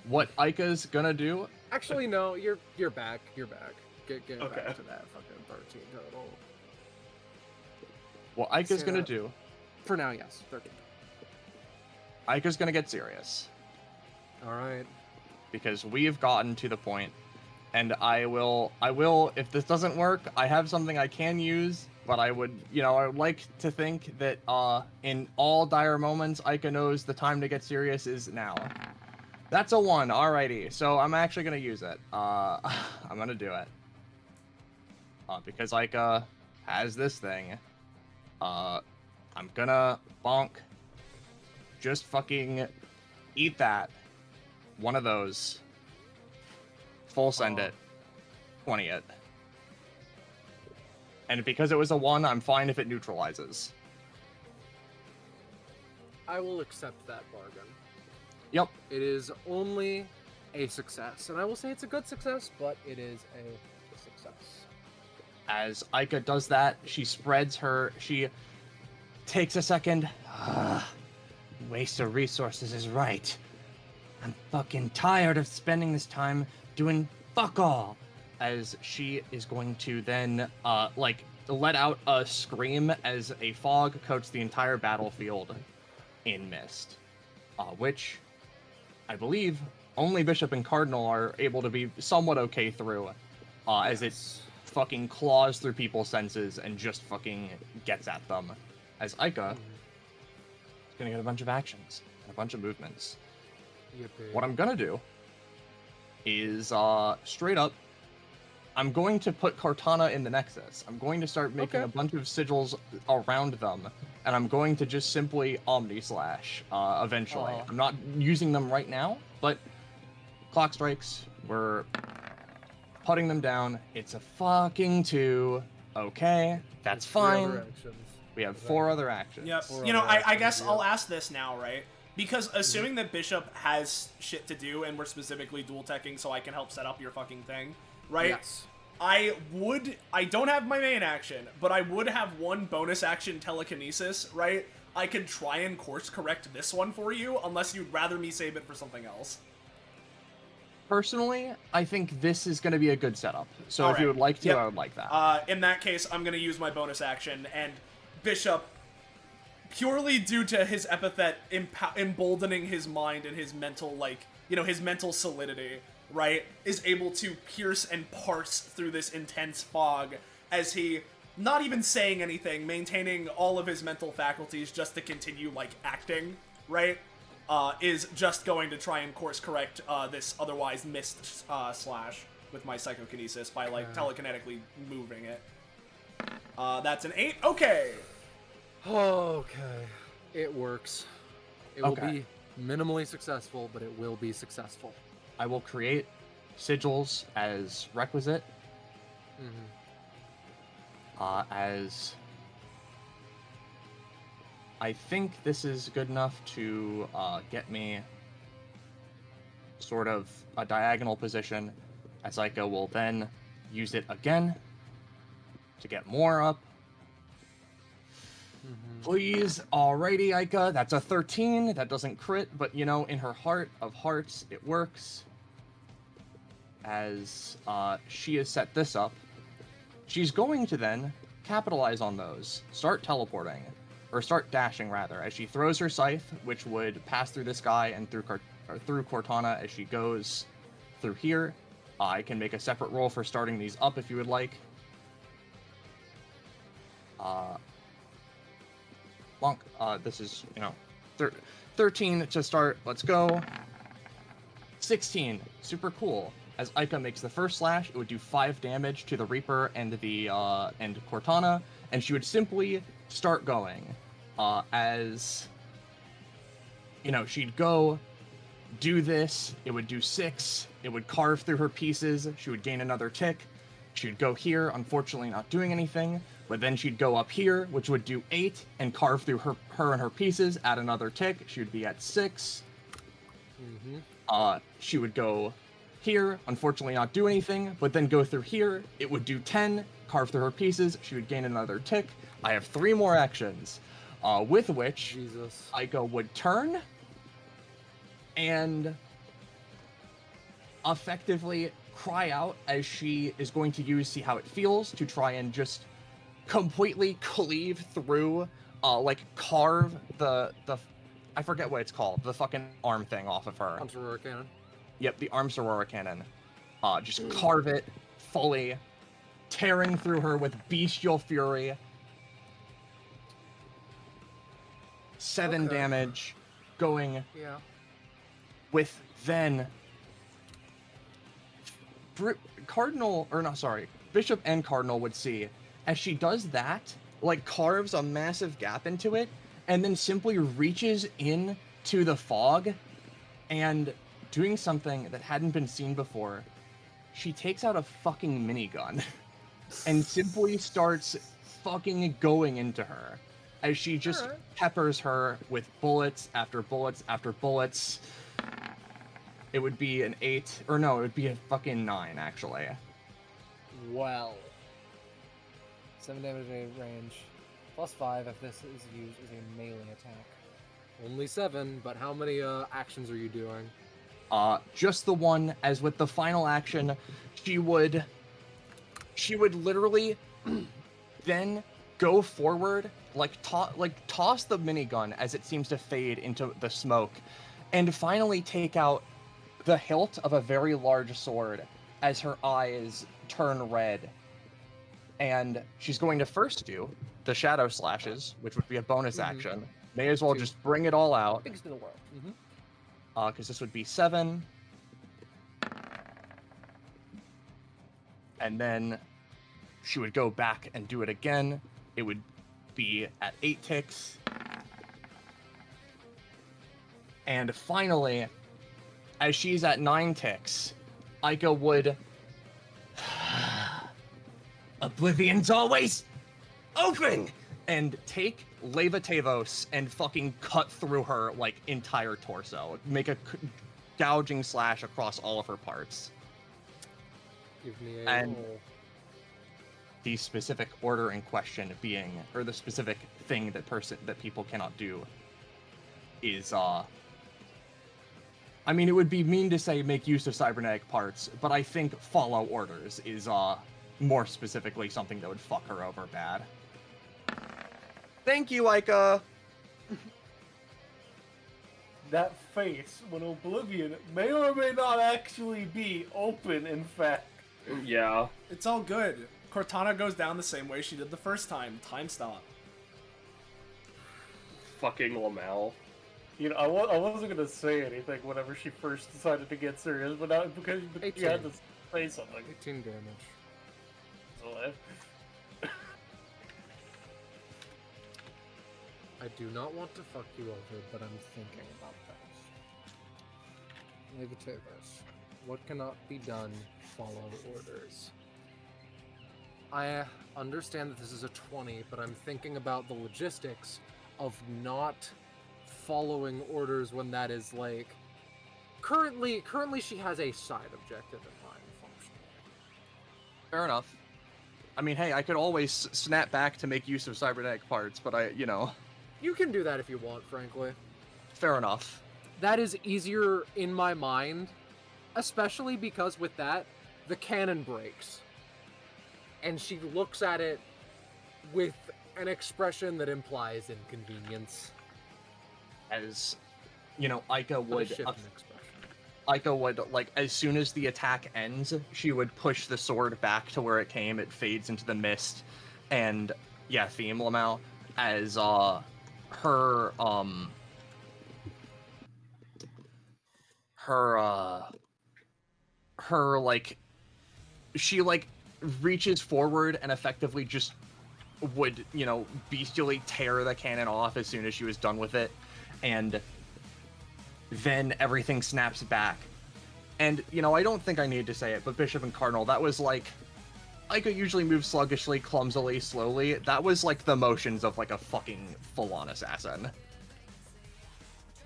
What Ika's gonna do?
Actually, no, you're back. You're back. Get
Okay.
back to that fucking 13 total.
What Ika's gonna
Yeah.
do?
For now, yes, 13.
Ika's gonna get serious.
All right.
Because we have gotten to the point, and I will, if this doesn't work, I have something I can use, but I would like to think that, in all dire moments, Ika knows the time to get serious is now. That's a 1, alrighty, so I'm actually gonna use it. I'm gonna do it. Because Ika has this thing. I'm gonna bonk. Just fucking eat that. One of those. Full send it. 20 it. And because it was a 1, I'm fine if it neutralizes.
I will accept that bargain.
Yep.
It is only a success, and I will say it's a good success, but it is a success.
As Ika does that, she takes a second. Waste of resources is right. I'm fucking tired of spending this time doing fuck all. As she is going to then, let out a scream as a fog coats the entire battlefield in mist. Which, I believe, only Bishop and Cardinal are able to be somewhat okay through. As it fucking claws through people's senses and just fucking gets at them. As Ika is gonna get a bunch of actions and a bunch of movements.
Yippee.
What I'm gonna do is straight up, I'm going to put Cortana in the Nexus. I'm going to start making a bunch of sigils around them, and I'm going to just simply Omni Slash eventually. I'm not using them right now, but clock strikes, we're putting them down. It's a fucking 2. Okay, that's fine. We have 4 other actions.
Yep. I guess I'll ask this now, right? Because assuming that Bishop has shit to do and we're specifically dual teching so I can help set up your fucking thing, right?
Yes.
I don't have my main action, but I would have 1 bonus action telekinesis, right? I could try and course correct this one for you, unless you'd rather me save it for something else.
Personally, I think this is going to be a good setup. So
All
if you
right.
would like to,
Yep.
I would like that.
In that case, I'm going to use my bonus action, and Bishop, purely due to his epithet emboldening his mind and his mental, his mental solidity, right, is able to pierce and parse through this intense fog as he, not even saying anything, maintaining all of his mental faculties just to continue, acting, right, is just going to try and course correct this otherwise missed slash with my psychokinesis by, telekinetically moving it. That's an 8. Okay!
Okay. It works. It will
Okay.
be minimally successful, but it will be successful.
I will create sigils as requisite. As I think this is good enough to get me sort of a diagonal position, as Ika will then use it again to get more up. Please, alrighty, Ika, that's a 13. That doesn't crit, but in her heart of hearts, it works. As she has set this up, she's going to then capitalize on those, start teleporting, or start dashing rather, as she throws her scythe, which would pass through this guy and through Cortana as she goes through here. I can make a separate roll for starting these up if you would like. Bonk. This is, 13 to start. Let's go. 16. Super cool. as Aika makes the first slash, it would do 5 damage to the Reaper and the and Cortana, and she would simply start going. As you know, she'd go do this, it would do 6, it would carve through her pieces, she would gain another tick, she'd go here, unfortunately not doing anything, but then she'd go up here, which would do 8, and carve through her and her pieces, add another tick, she would be at 6. She would go here, unfortunately not do anything, but then go through here, it would do 10, carve through her pieces, she would gain another tick. I have 3 more actions, with which Aika would turn, and effectively cry out as she is going to use See How It Feels to try and just completely cleave through, like carve the I forget what it's called, the fucking arm thing off of her.
Arms Aurora Cannon.
Yep, the Arms Aurora Cannon. Just carve it fully, tearing through her with bestial fury. 7 damage, going with then Bishop and Cardinal would see as she does that, like carves a massive gap into it, and then simply reaches in to the fog and doing something that hadn't been seen before. She takes out a fucking minigun and simply starts fucking going into her as she just peppers her with bullets after bullets after bullets. It would be an 8, or no, it would be a fucking 9, actually.
Well. 7 damage range. +5 if this is used as a melee attack. Only 7, but how many actions are you doing?
Just the one, as with the final action, she would literally then go forward, toss the minigun as it seems to fade into the smoke, and finally take out the hilt of a very large sword as her eyes turn red. And she's going to first do the shadow slashes, which would be a bonus action. May as well just bring it all out.
Biggest in the world.
Because this would be 7. And then she would go back and do it again. It would be at 8 ticks. And finally, as she's at 9 ticks, Aika would... Oblivion's always open! And take Leva Tavos and fucking cut through her, like, entire torso. Make a gouging slash across all of her parts.
Give me a
and
roll.
The specific order in question being, or the specific thing that people cannot do is, I mean, it would be mean to say make use of cybernetic parts, but I think follow orders is, more specifically something that would fuck her over bad. Thank you, Aika!
That face when Oblivion may or may not actually be open, in fact.
Yeah.
It's all good. Cortana goes down the same way she did the first time. Time stop.
Fucking Lamel.
You know, I wasn't gonna say anything whenever she first decided to get serious, but now because you had to say something.
18 damage.
So,
I do not want to fuck you over, but I'm thinking about this. Negativers. What cannot be done? Follow orders. I understand that this is a 20, but I'm thinking about the logistics of not following orders when that is like... Currently she has a side objective in mind, functionally.
Fair enough. I mean, hey, I could always snap back to make use of cybernetic parts, but
You can do that if you want, frankly.
Fair enough.
That is easier in my mind, especially because with that, the cannon breaks. And she looks at it with an expression that implies inconvenience.
As, Aika
But a
would...
shift in expression.
Aika would, as soon as the attack ends, she would push the sword back to where it came, it fades into the mist, and, yeah, theme, Lamau, as, her her like she like reaches forward and effectively just would, you know, bestially tear the cannon off as soon as she was done with it, and then everything snaps back. And, you know, I don't think I need to say it, but Bishop and Cardinal, that was like, I could usually move sluggishly, clumsily, slowly. That was like the motions of like a fucking full-on assassin.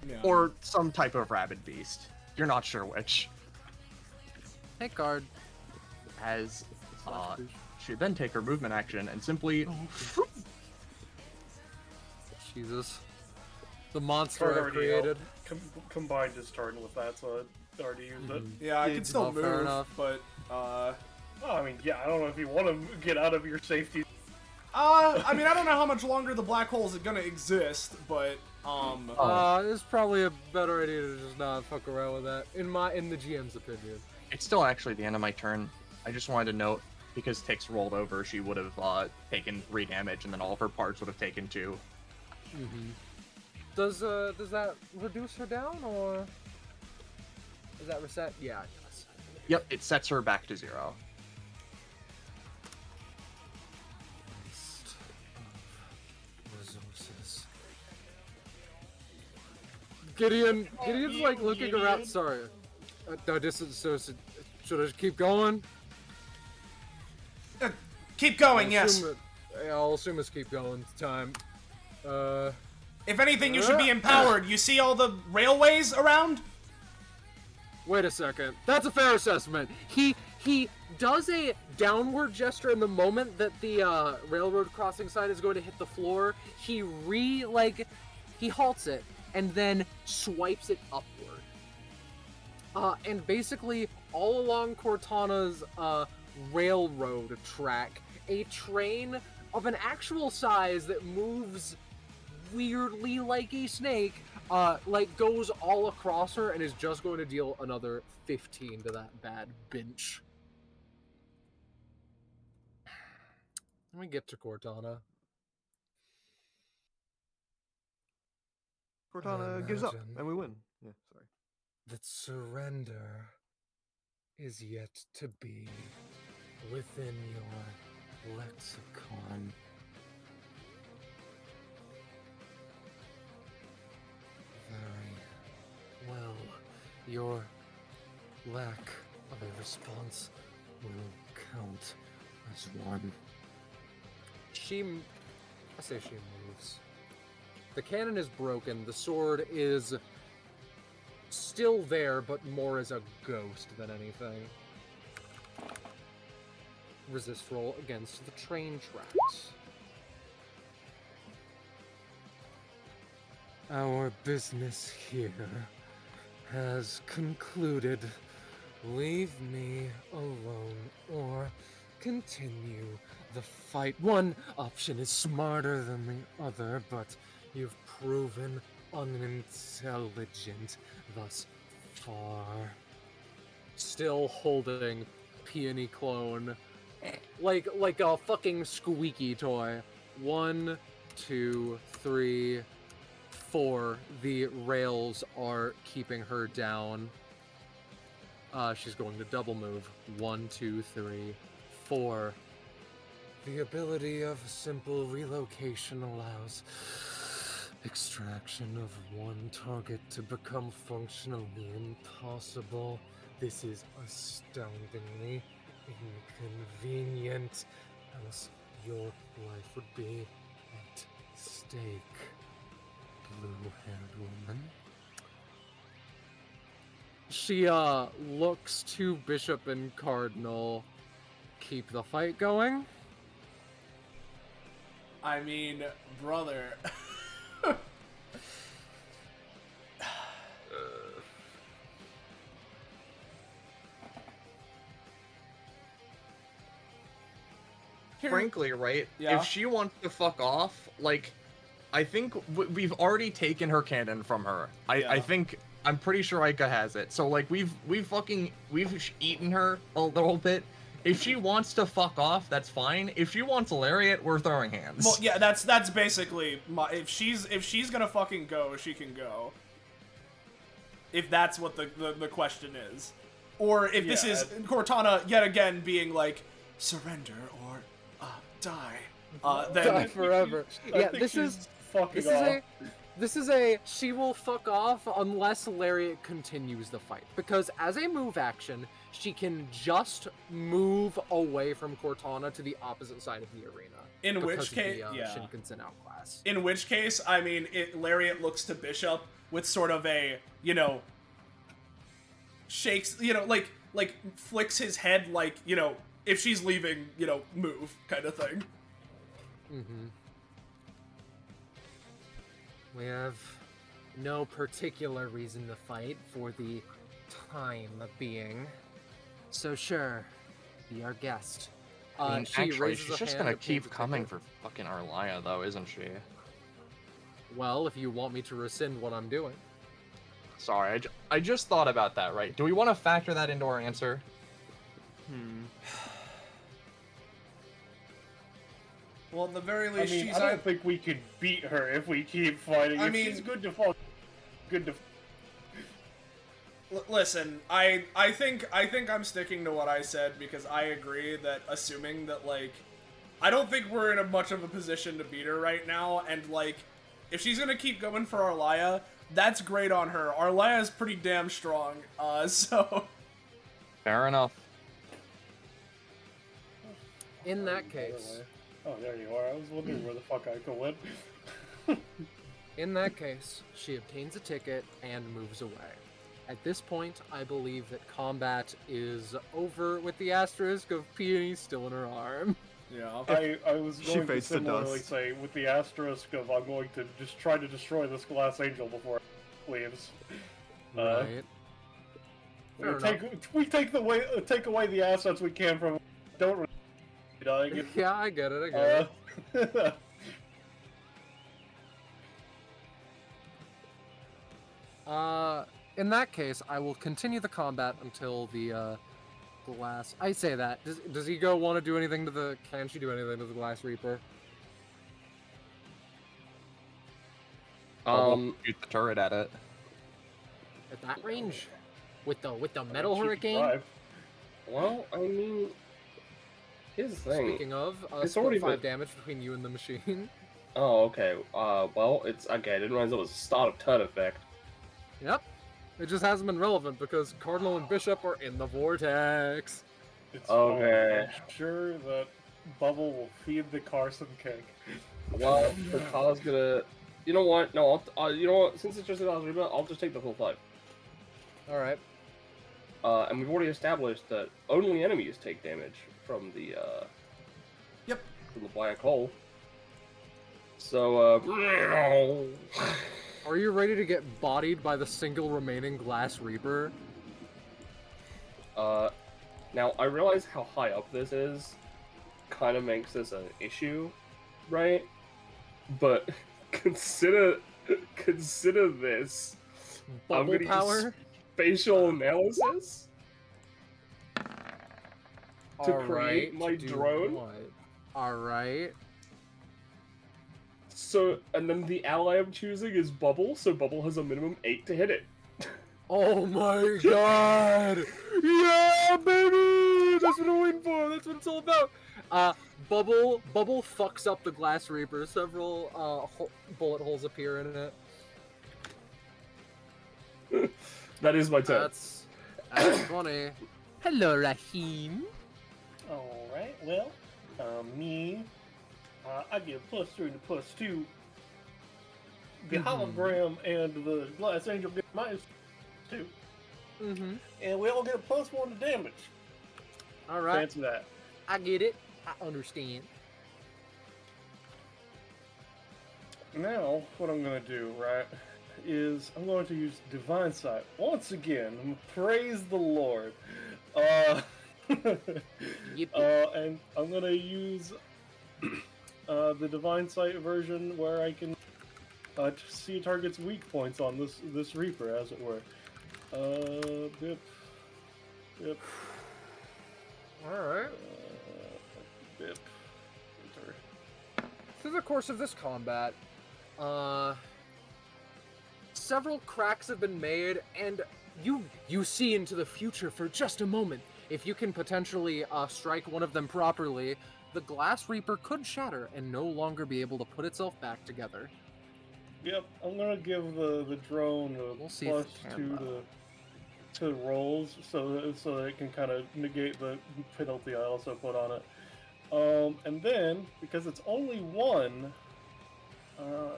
Yeah.
Or some type of rabid beast. You're not sure which.
Hey, card.
As she'd then take her movement action and simply
Jesus. The monster
Card
I
already
created.
combined his turn with that, so I already used it.
Yeah, I can still
fair
move,
enough.
but
Oh, I mean, yeah, I don't know if you want to get out of your safety.
I mean, I don't know how much longer the black hole is gonna exist, but
It's probably a better idea to just not fuck around with that, in the GM's opinion.
it's still actually the end of my turn. I just wanted to note, because Tix rolled over, she would have taken 3 damage, and then all of her parts would have taken 2.
Mm-hmm. Does that reduce her down, or does that reset? Yeah, it does.
Yep, it sets her back to 0.
Resources. Gideon's like looking around. Sorry, should I keep going?
keep going. Yes.
I'll assume it's keep going. It's time.
If anything, you should be empowered. You see all the railways around?
Wait a second. That's a fair assessment. He does a downward gesture in the moment that the railroad crossing sign is going to hit the floor. He halts it and then swipes it upward. And basically, all along Cortana's railroad track, a train of an actual size that moves weirdly like a snake, goes all across her and is just going to deal another 15 to that bad bench. Let me get to Cortana.
Cortana gives up,
Imagine.
and we win. Yeah, sorry.
That surrender is yet to be within your lexicon. Very well. Your lack of a response will count as one. I say she moves. The cannon is broken. The sword is still there, but more as a ghost than anything. Resist roll against the train tracks. Our business here has concluded. Leave me alone or continue the fight. One option is smarter than the other, but you've proven unintelligent thus far. Still holding peony clone like a fucking squeaky toy. 1, 2, 3, 4. The rails are keeping her down. She's going to double move. 1, 2, 3, 4. The ability of simple relocation allows extraction of one target to become functionally impossible. This is astoundingly inconvenient, else your life would be at stake. Blue-haired woman. She looks to Bishop and Cardinal. Keep the fight going?
I mean, brother.
Frankly, right?
Yeah.
If she wants to fuck off, like, I think we've already taken her cannon from her. I think I'm pretty sure Aika has it. So like we've eaten her a little bit. If she wants to fuck off, that's fine. If she wants a lariat, we're throwing hands.
Well, yeah, that's basically if she's gonna fucking go, she can go. If that's what the question is. or if this
Yeah,
is Cortana yet again being like, surrender or die, then
Die forever.
I
Yeah,
think
this
she's
is
fucking
this is
off.
this is a she will fuck off unless Lariat continues the fight, because as a move action, she can just move away from Cortana to the opposite side of the arena.
in
because
which
of
case,
the,
yeah.
Shinkansen outclass.
In which case, I mean, Lariat looks to Bishop with sort of a, you know, shakes, you know, like flicks his head like, you know, if she's leaving, you know, move kind of thing.
Mm-hmm. We have no particular reason to fight for the time being. So sure, be our guest.
I mean,
She
actually,
raises
she's
a
just
hand
gonna
and pays
keep
a
coming
ticket.
for fucking Arlia, though, isn't she?
Well, if you want me to rescind what I'm doing.
Sorry, I just thought about that, right? Do we want to factor that into our answer?
Well, at the very
I
least,
mean,
she's
I don't think we could beat her if we keep fighting.
I
If
mean-
she's good to fuck, good to.
Listen, I think I'm sticking to what I said because I agree that assuming that, like, I don't think we're in much of a position to beat her right now, and, like, if she's gonna keep going for Arlia, that's great on her. Arlia is pretty damn strong, so...
Fair enough.
In that case,
Oh, there you are. I was wondering where the fuck I went.
in that case, she obtains a ticket and moves away. At this point, I believe that combat is over with the asterisk of Peony still in her arm.
Yeah.
I was
She
going to
fades to
similarly
dust.
say, with the asterisk of I'm going to just try to destroy this glass angel before it leaves.
Right. Fair
We take away the assets we can from. Don't really dying. It.
Yeah, I get it, I get it. In that case, I will continue the combat until the glass. I say that. Does Ego want to do anything to the? Can she do anything to the Glass Reaper?
Shoot the turret at it.
At that range, with the metal
She can
hurricane.
drive.
Well, I mean, here's the thing.
Speaking of,
It's
split
already
5
been-
damage between you and the machine.
Oh, okay. Well, it's okay. I didn't realize it was a start of turn effect.
Yep. It just hasn't been relevant because Cardinal and Bishop are in the vortex.
It's
Okay.
I'm sure that Bubble will feed the Carson cake.
Well, the car's gonna. You know what? No, you know what? Since it's just a glass reaper, I'll just take the full 5.
All right.
And we've already established that only enemies take damage from the
Yep.
from the black hole. So
Are you ready to get bodied by the single remaining Glass Reaper?
now I realize how high up this is, kind of makes this an issue, right? But consider this. I'm
Bubble
gonna use
power?
spatial analysis to
All
create
right,
my
do
drone.
what? All right.
So, and then the ally I'm choosing is Bubble, so Bubble has a minimum 8 to hit it.
Oh my god! Yeah, baby! That's what I'm waiting for. That's what it's all about. Bubble fucks up the Glass Reaper. Several bullet holes appear in it.
That is my turn.
That's funny. Hello, Rahim.
Alright, well, me, I get +3 to +2. The hologram and the glass angel get -2.
Mm-hmm.
And we all get a +1 to damage.
All right.
Fancy that.
I get it. I understand.
Now, what I'm going to do, right, is I'm going to use Divine Sight. Once again, praise the Lord. And I'm going to use the Divine Sight version where I can see a target's weak points on this Reaper, as it were. Bip. Bip.
Alright.
Bip. Enter.
Through the course of this combat, several cracks have been made, and you see into the future for just a moment. If you can potentially strike one of them properly, the Glass Reaper could shatter and no longer be able to put itself back together.
Yep, I'm gonna give the drone a
We'll see if it can,
+2 to rolls, so that it can kind of negate the penalty I also put on it. And then because it's only one, I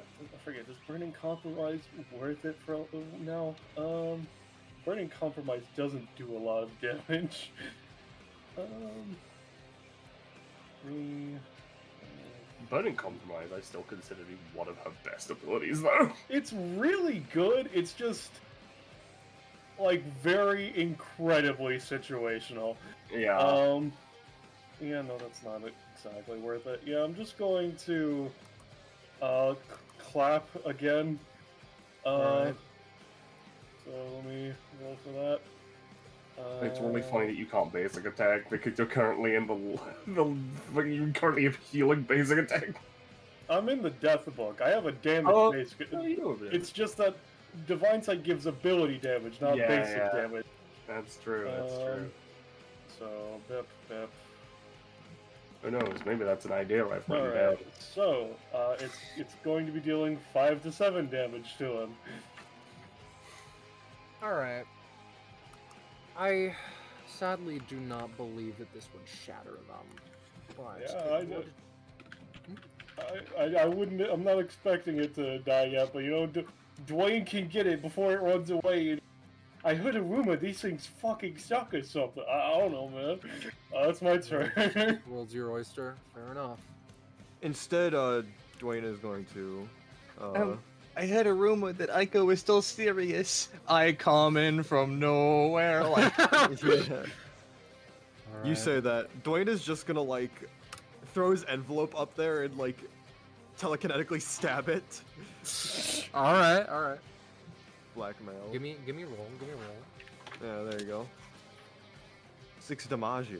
forget. Does Burning Compromise worth it for now? Burning Compromise doesn't do a lot of damage.
Burning Compromise, I still consider to be one of her best abilities, though.
It's really good. It's just like very incredibly situational.
Yeah.
Yeah, no, that's not exactly worth it. Yeah, I'm just going to clap again.
Alright.
So let me roll for that.
It's really funny that you can't basic attack because you're currently in you currently have healing basic attack.
I'm in the death book. I have a damage
Oh,
basic.
no, you know that.
It's just that Divine Sight gives ability damage, not
Yeah,
basic
yeah.
damage.
That's true. That's true.
So bip.
Who knows? Maybe that's an idea I've written down.
Alright, so it's going to be dealing 5 to 7 damage to him.
Alright. I sadly do not believe that this would shatter them. But
Yeah,
it would...
I wouldn't. I'm not expecting it to die yet, but you know, Dwayne can get it before it runs away. I heard a rumor these things fucking suck or something. I don't know, man. That's my turn.
World's your oyster. Fair enough.
Instead, Dwayne is going to.
I heard a rumor that Aiko is still serious. I come in from nowhere. Like,
Yeah. You
Alright.
say that. Dwayne is just gonna, like, throw his envelope up there and, like, telekinetically stab it.
Alright.
Blackmail.
Give me a roll.
Yeah, there you go. 6 Damaggio.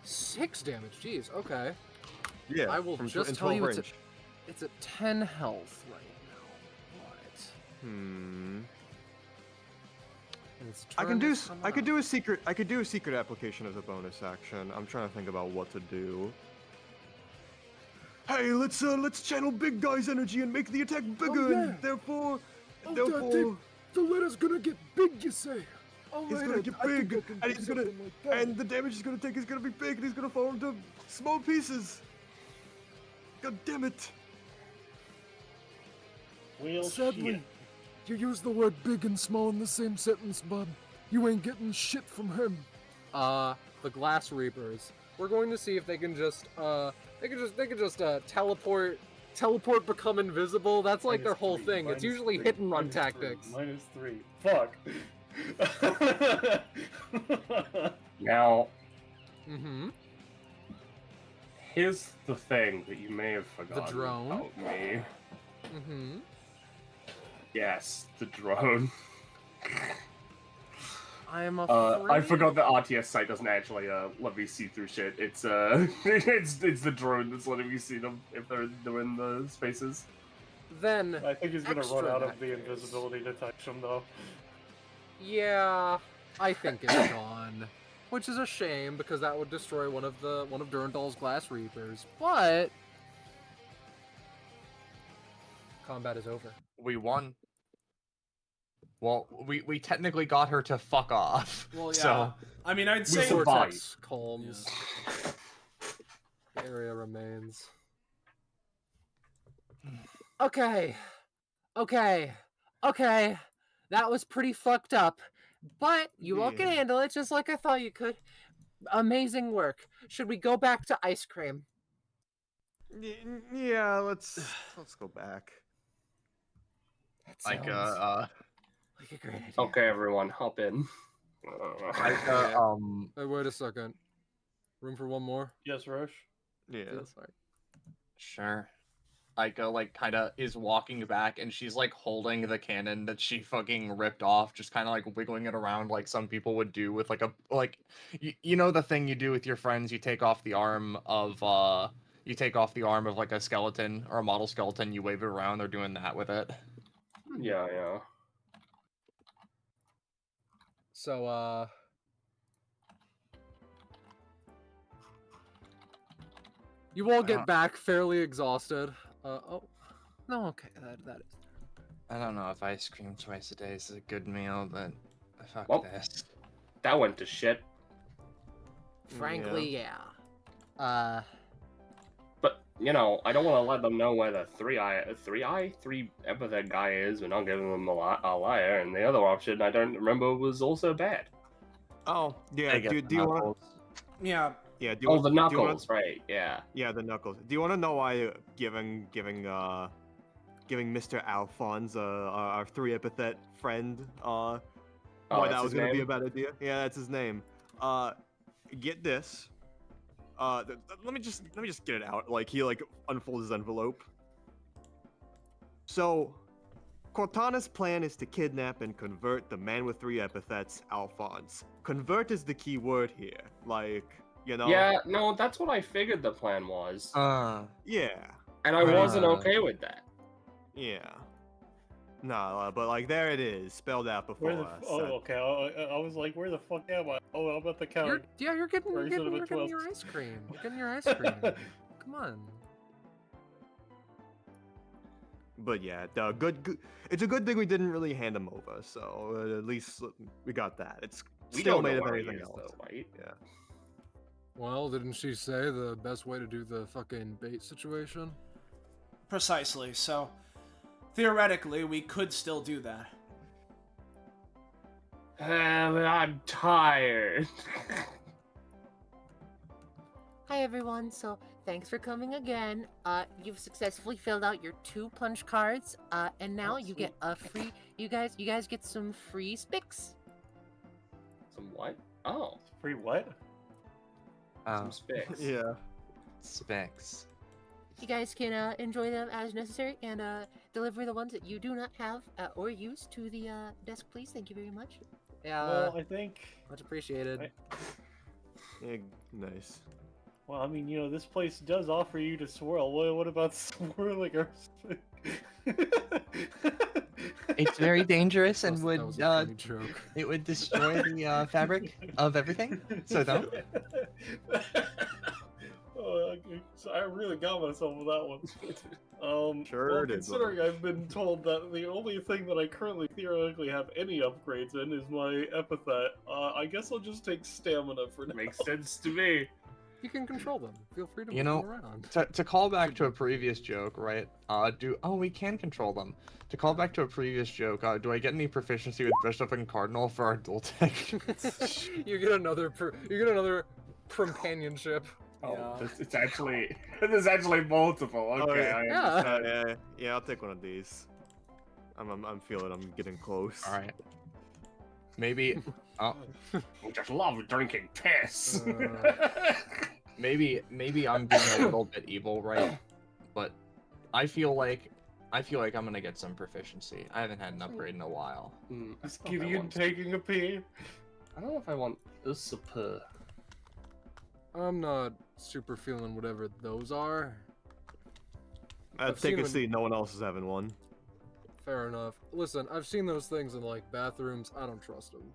6 damage. Jeez. Okay.
Yeah.
I will
from
just
in
tell
12
you
range.
it's at 10 health right now. But
Hmm.
its
I
turn
can do.
has come
I could
up.
do a secret. I could do a secret application as a bonus action. I'm trying to think about what to do. Hey, let's channel big guy's energy and make the attack bigger,
yeah.
and therefore,
The letter's gonna get big, you say?
he's gonna get big, and he's gonna, and the damage he's gonna take is gonna be big, and he's gonna fall into small pieces. God damn it!
Well,
Sadly,
shit.
you use the word big and small in the same sentence, bud. You ain't getting shit from him.
The Glass Reapers. We're going to see if they can just teleport become invisible. That's like their whole
-3,
thing. It's usually
-3,
hit and run
-3,
tactics.
-3. Fuck.
Now,
Mm-hmm.
here's the thing that you may have forgotten
drone?
about me.
Mm-hmm.
Yes, the drone.
I am afraid...
I forgot that RTS site doesn't actually let me see through shit. It's it's the drone that's letting me see them if they're in the spaces.
Then,
I think he's gonna
Extra
run out
that
of the
case.
invisibility detection, though.
yeah, I think it's gone. Which is a shame, because that would destroy one of Durandal's Glass Reapers. But... combat is over.
we won. Well, we technically got her to fuck off.
Well, yeah.
So
I mean, I'd
We
say
survived.
Vortex calms. The area remains. Okay. That was pretty fucked up. But you all can
Yeah.
handle it just like I thought you could. Amazing work. Should we go back to ice cream?
Yeah, let's go back.
That
like
sounds like a great idea.
Okay, everyone, hop in.
Hey, wait a second. Room for one more?
Yes, Rush.
Yeah.
Sorry.
sure. Aiko like kind of is walking back, and she's like holding the cannon that she fucking ripped off, just kind of like wiggling it around like some people would do with like you know the thing you do with your friends. You take off the arm of like a skeleton or a model skeleton. You wave it around. They're doing that with it.
Yeah.
So, you all get back fairly exhausted. Oh, no, okay, that is.
I don't know if ice cream twice a day is a good meal, but fuck
Well,
this.
That went to shit.
Frankly, yeah.
But you know, I don't want to let them know where the three epithet guy is. We're not giving them a liar, and the other option I don't remember was also bad.
Oh, yeah.
They get
Do you want?
knuckles.
Yeah.
Yeah. Do you
Oh,
want,
the
do you
knuckles,
want,
right? Yeah.
Yeah, the knuckles. Do you want to know why giving Mr. Alphonse, our three epithet friend, why
that's
that was
his
gonna be a
name?
bad idea? Yeah, that's his name. Get this. Let me just get it out. Like he unfolds his envelope. So, Cortana's plan is to kidnap and convert the man with three epithets, Alphonse. Convert is the key word here. Like, you know.
Yeah, no, that's what I figured the plan was,
Yeah.
and I wasn't okay with that.
Yeah. No, but like there it is, spelled out before
Where the?
us.
Oh, okay. I was like, where the fuck am I? Oh, I'm at the counter.
You're getting
Version of a
your
12.
ice cream. You're getting your ice cream. Come on.
But yeah, it's a good thing we didn't really hand him over, so at least we got that. It's
We
still
don't know
made of
where he
anything
is,
else.
though, right?
Yeah.
Well, didn't she say the best way to do the fucking bait situation?
Precisely. So, theoretically, we could still do that.
I'm tired.
Hi everyone. So thanks for coming again. You've successfully filled out your 2 punch cards. And now you get a free. You guys get some free spics.
Some what? Oh,
Free what?
some spics.
Yeah.
Specs.
You guys can enjoy them as necessary and deliver the ones that you do not have or use to the desk, please. Thank you very much.
Yeah,
Well, I think.
much appreciated.
Yeah, nice.
Well, I mean, this place does offer you to swirl. What about swirling our
It's very dangerous and
That
would
was a funny joke.
it would destroy the fabric of everything. So don't.
Oh, okay. So I really got myself with that one.
Sure
well,
did,
considering I've been told that the only thing that I currently theoretically have any upgrades in is my epithet, I guess I'll just take stamina for now.
Makes sense to me.
You can control them. Feel free to
You
move
know,
them around.
To call back to a previous joke, right? We can control them. To call back to a previous joke, do I get any proficiency with Bishop and Cardinal for our dual tech?
You get another companionship.
Oh,
Yeah.
it's actually there's actually multiple. Okay,
yeah.
I
Yeah.
understand.
Yeah, I'll take one of these. I'm feeling I'm getting close.
All right. Maybe.
We just love drinking piss.
Maybe I'm being a little bit evil, right? But I feel like I'm gonna get some proficiency. I haven't had an upgrade in a while.
Is Gideon taking a pee?
I don't know if I want this super.
I'm not super feeling whatever those are. I've
Take
seen
a
them-
seat. No one else is having one.
Fair enough. Listen, I've seen those things in like bathrooms. I don't trust them.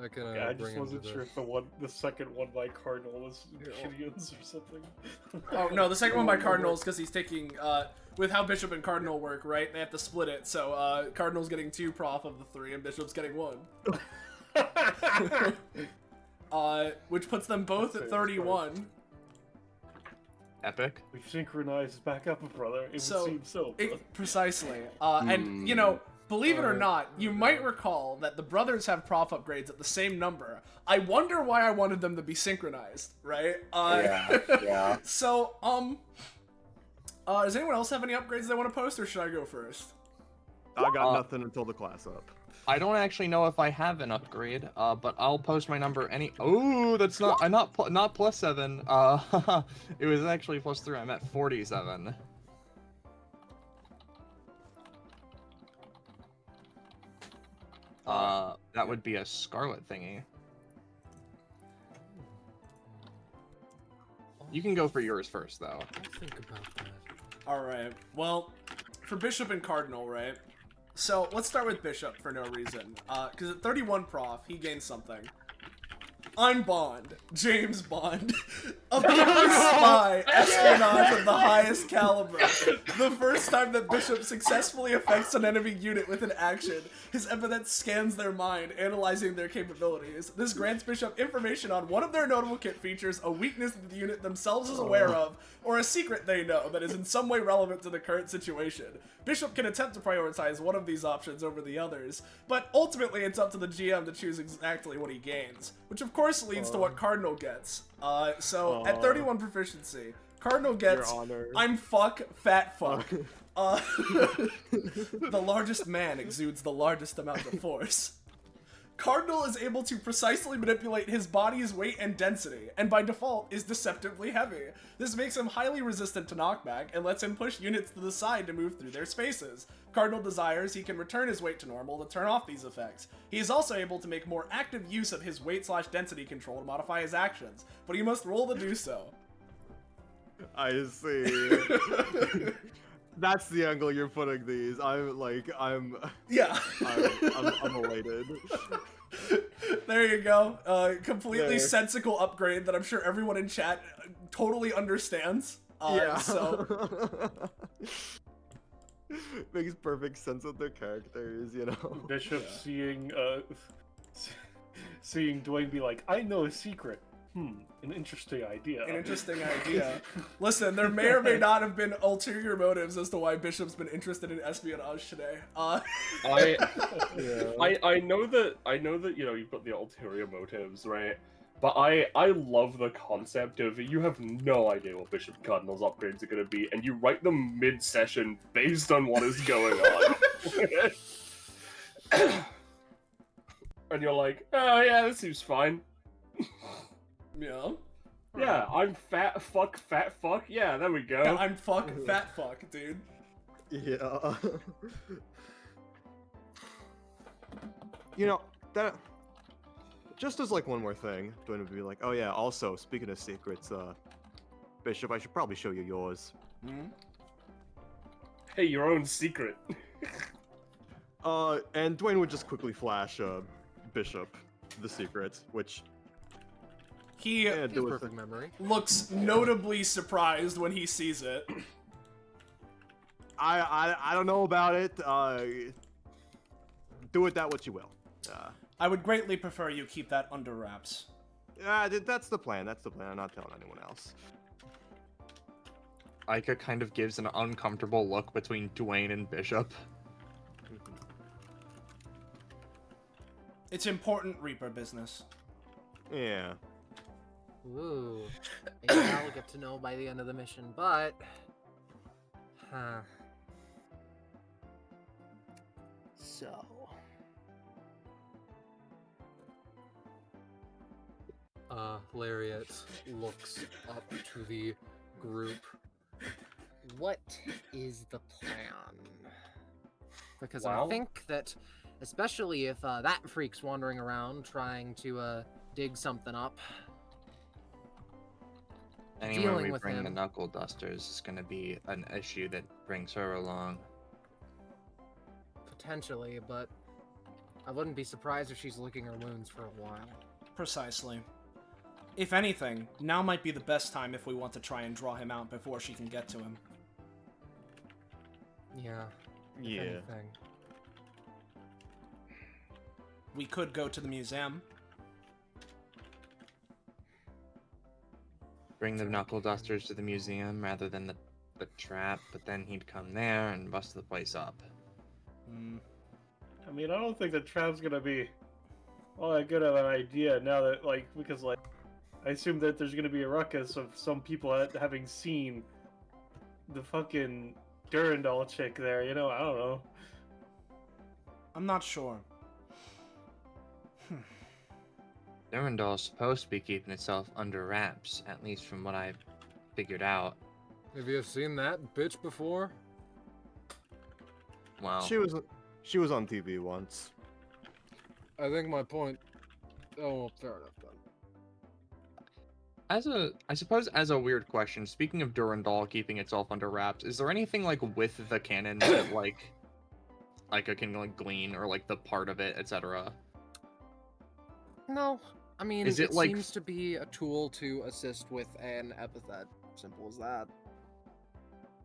I can
Yeah, I
bring
just
'em
wasn't
to
sure if the second one by Cardinal was Gideon's or something.
Oh no, the second one by Cardinals because he's taking with how Bishop and Cardinal work, right? They have to split it, so Cardinal's getting 2 prof of the 3, and Bishop's getting 1. Which puts them both at 31.
Epic.
We've synchronized back up, brother. It
So,
would seem so.
Precisely. And, believe it or not, you might recall that the brothers have prof upgrades at the same number. I wonder why I wanted them to be synchronized, right?
Yeah.
So, does anyone else have any upgrades they want to post, or should I go first?
I got nothing until the class up.
I don't actually know if I have an upgrade, but I'll post my number any. Oh, that's not. I'm not +7. It was actually +3. I'm at 47. That would be a Scarlet thingy. You can go for yours first, though.
I'll think about that.
Alright, well, for Bishop and Cardinal, right? So let's start with Bishop for no reason. Because at 31 prof, he gains something. I'm Bond, James Bond, a pure spy, espionage of the highest caliber. The first time that Bishop successfully affects an enemy unit with an action, his epithet scans their mind, analyzing their capabilities. This grants Bishop information on one of their notable kit features, a weakness that the unit themselves is aware of, or a secret they know that is in some way relevant to the current situation. Bishop can attempt to prioritize one of these options over the others, but ultimately it's up to the GM to choose exactly what he gains, which of course leads to what Cardinal gets. So at 31 proficiency, Cardinal gets
Your Honor.
I'm fat fuck. The largest man exudes the largest amount of force. Cardinal is able to precisely manipulate his body's weight and density, and by default is deceptively heavy. This makes him highly resistant to knockback and lets him push units to the side to move through their spaces. Cardinal desires he can return his weight to normal to turn off these effects. He is also able to make more active use of his weight/density control to modify his actions, but he must roll to do so.
I see. That's the angle you're putting these.
Yeah.
I'm elated.
There you go. Completely
There.
sensical upgrade that I'm sure everyone in chat totally understands.
Yeah.
So
makes perfect sense with their characters, you know.
Bishop seeing Dwayne be like, I know a secret. An interesting idea.
an interesting idea. Listen, there may or may not have been ulterior motives as to why Bishop's been interested in espionage today.
I know that you know you've got the ulterior motives, right? But I love the concept of you have no idea what Bishop Cardinal's upgrades are gonna be, and you write them mid-session based on what is going on. And you're like, oh yeah, this seems fine.
Yeah.
Yeah, I'm fat fuck. Yeah, there we go.
Yeah, I'm fat fuck, dude.
Yeah. You know, that just as like one more thing, Dwayne would be like, oh yeah, also speaking of secrets, Bishop, I should probably show you yours.
Hmm?
Hey, your own secret.
And Dwayne would just quickly flash Bishop the secret, which
He
yeah, do with
Perfect memory.
looks notably surprised when he sees it.
I don't know about it. Do with that what you will.
I would greatly prefer you keep that under wraps.
That's the plan. That's the plan. I'm not telling anyone else.
Ica kind of gives an uncomfortable look between Dwayne and Bishop.
It's important Reaper business.
Yeah.
Ooh. Maybe I'll get to know by the end of the mission, but... So...
Lariat looks up to the group.
What is the plan? Because
Well-
I think that, especially if that freak's wandering around trying to dig something up,
Anywhere
Dealing
we
with
bring the
him.
knuckle dusters is going to be an issue that brings her along.
potentially, but I wouldn't be surprised if she's licking her wounds for a while.
Precisely. If anything, now might be the best time if we want to try and draw him out before she can get to him.
Yeah. if
Yeah.
anything.
We could go to the museum.
Bring the knuckle dusters to the museum rather than the trap, but then he'd come there and bust the place up.
Hmm.
I mean, I don't think the trap's gonna be all that good of an idea now that, like, because, like, I assume that there's gonna be a ruckus of some people having seen the fucking Durandal chick there, you know? I don't know.
I'm not sure.
Durandal's supposed to be keeping itself under wraps, at least from what I've figured out.
Have you seen that bitch before?
Well,
She was on TV once.
I think my point. Oh, well, fair enough then.
I suppose as a weird question, speaking of Durandal keeping itself under wraps, is there anything like with the canon that like Ica can like glean or like the part of it, etc.?
No, I mean,
Is it,
it
like-
seems to be a tool to assist with an epithet. Simple as that.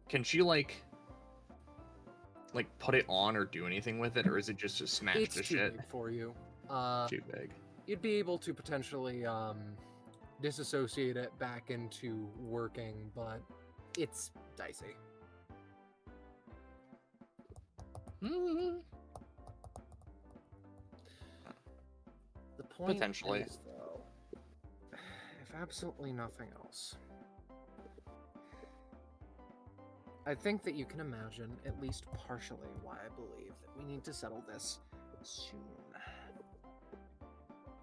Can she like put it on or do anything with it, or is it just to smash
It's
the
too
shit?
big for you.
Too big.
You'd be able to potentially disassociate it back into working, but it's dicey.
Mm,
The point
Potentially.
is, though, if absolutely nothing else, I think that you can imagine, at least partially, why I believe that we need to settle this soon.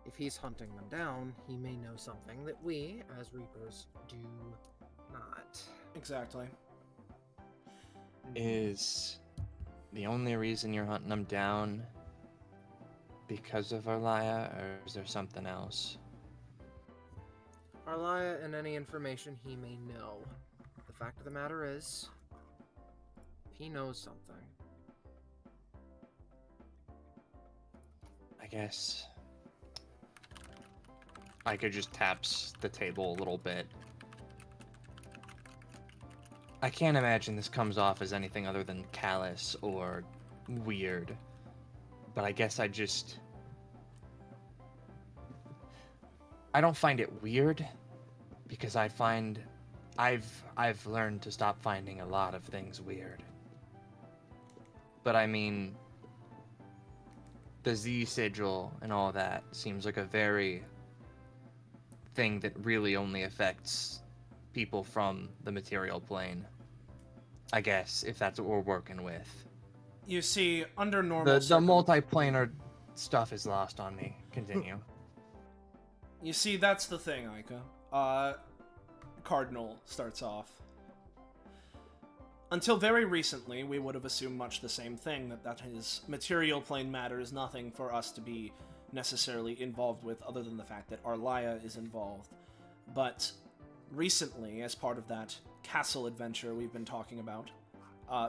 If he's hunting them down, he may know something that we, as Reapers, do not.
Exactly.
Is the only reason you're hunting them down because of Arlia, or is there something else?
Arlia and any information he may know. The fact of the matter is, he knows something.
I guess Ica just taps the table a little bit. I can't imagine this comes off as anything other than callous or weird. But I guess I don't find it weird because I've learned to stop finding a lot of things weird. But I mean, the Z sigil and all that seems like a very thing that really only affects people from the material plane. I guess, if that's what we're working with.
You see, under normal
The
circum-
multiplanar stuff is lost on me. Continue.
You see, that's the thing, Ica. Cardinal starts off. Until very recently, we would have assumed much the same thing, that his material plane matter is nothing for us to be necessarily involved with, other than the fact that Arlia is involved. But recently, as part of that castle adventure we've been talking about,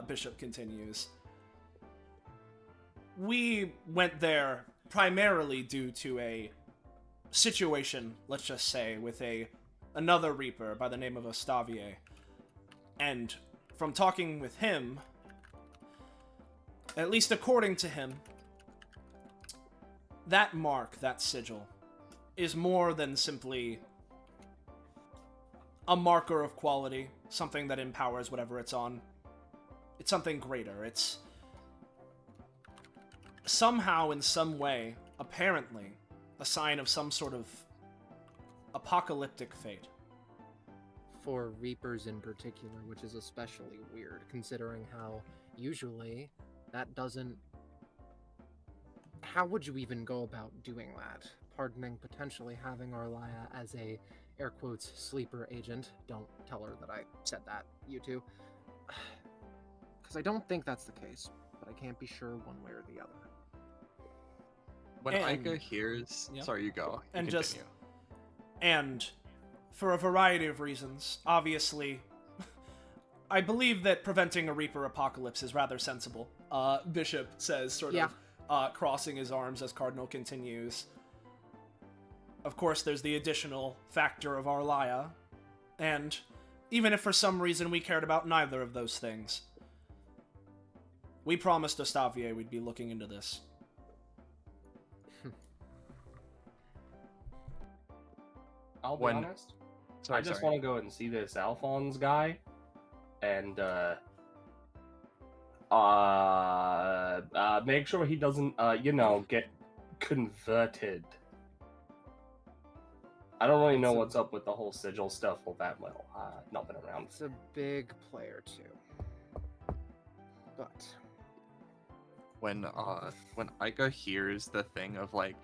Bishop continues, we went there primarily due to a situation, let's just say, with another Reaper by the name of Ostavier. And from talking with him, at least according to him, that mark, that sigil, is more than simply a marker of quality, something that empowers whatever it's on. It's something greater. It's somehow, in some way, apparently, a sign of some sort of apocalyptic fate.
For Reapers in particular, which is especially weird, considering how usually that doesn't... How would you even go about doing that? Pardoning potentially having Arlia as a, air quotes, sleeper agent. Don't tell her that I said that, you two. Because I don't think that's the case, but I can't be sure one way or the other.
When
And-
Ica hears...
Yeah.
Sorry, you go. You
And just-
continue.
And for a variety of reasons, obviously, I believe that preventing a Reaper apocalypse is rather sensible. Bishop says, sort of crossing his arms as Cardinal continues. Of course, there's the additional factor of Arlia, and even if for some reason we cared about neither of those things, we promised Ostavier we'd be looking into this.
I'll be
When-
honest.
Sorry,
I just
sorry.
want to go and see this Alphonse guy, and make sure he doesn't, get converted. I don't really know
So-
what's up with the whole sigil stuff. Not been around.
It's a big player, too. But...
When Ica hears the thing of like,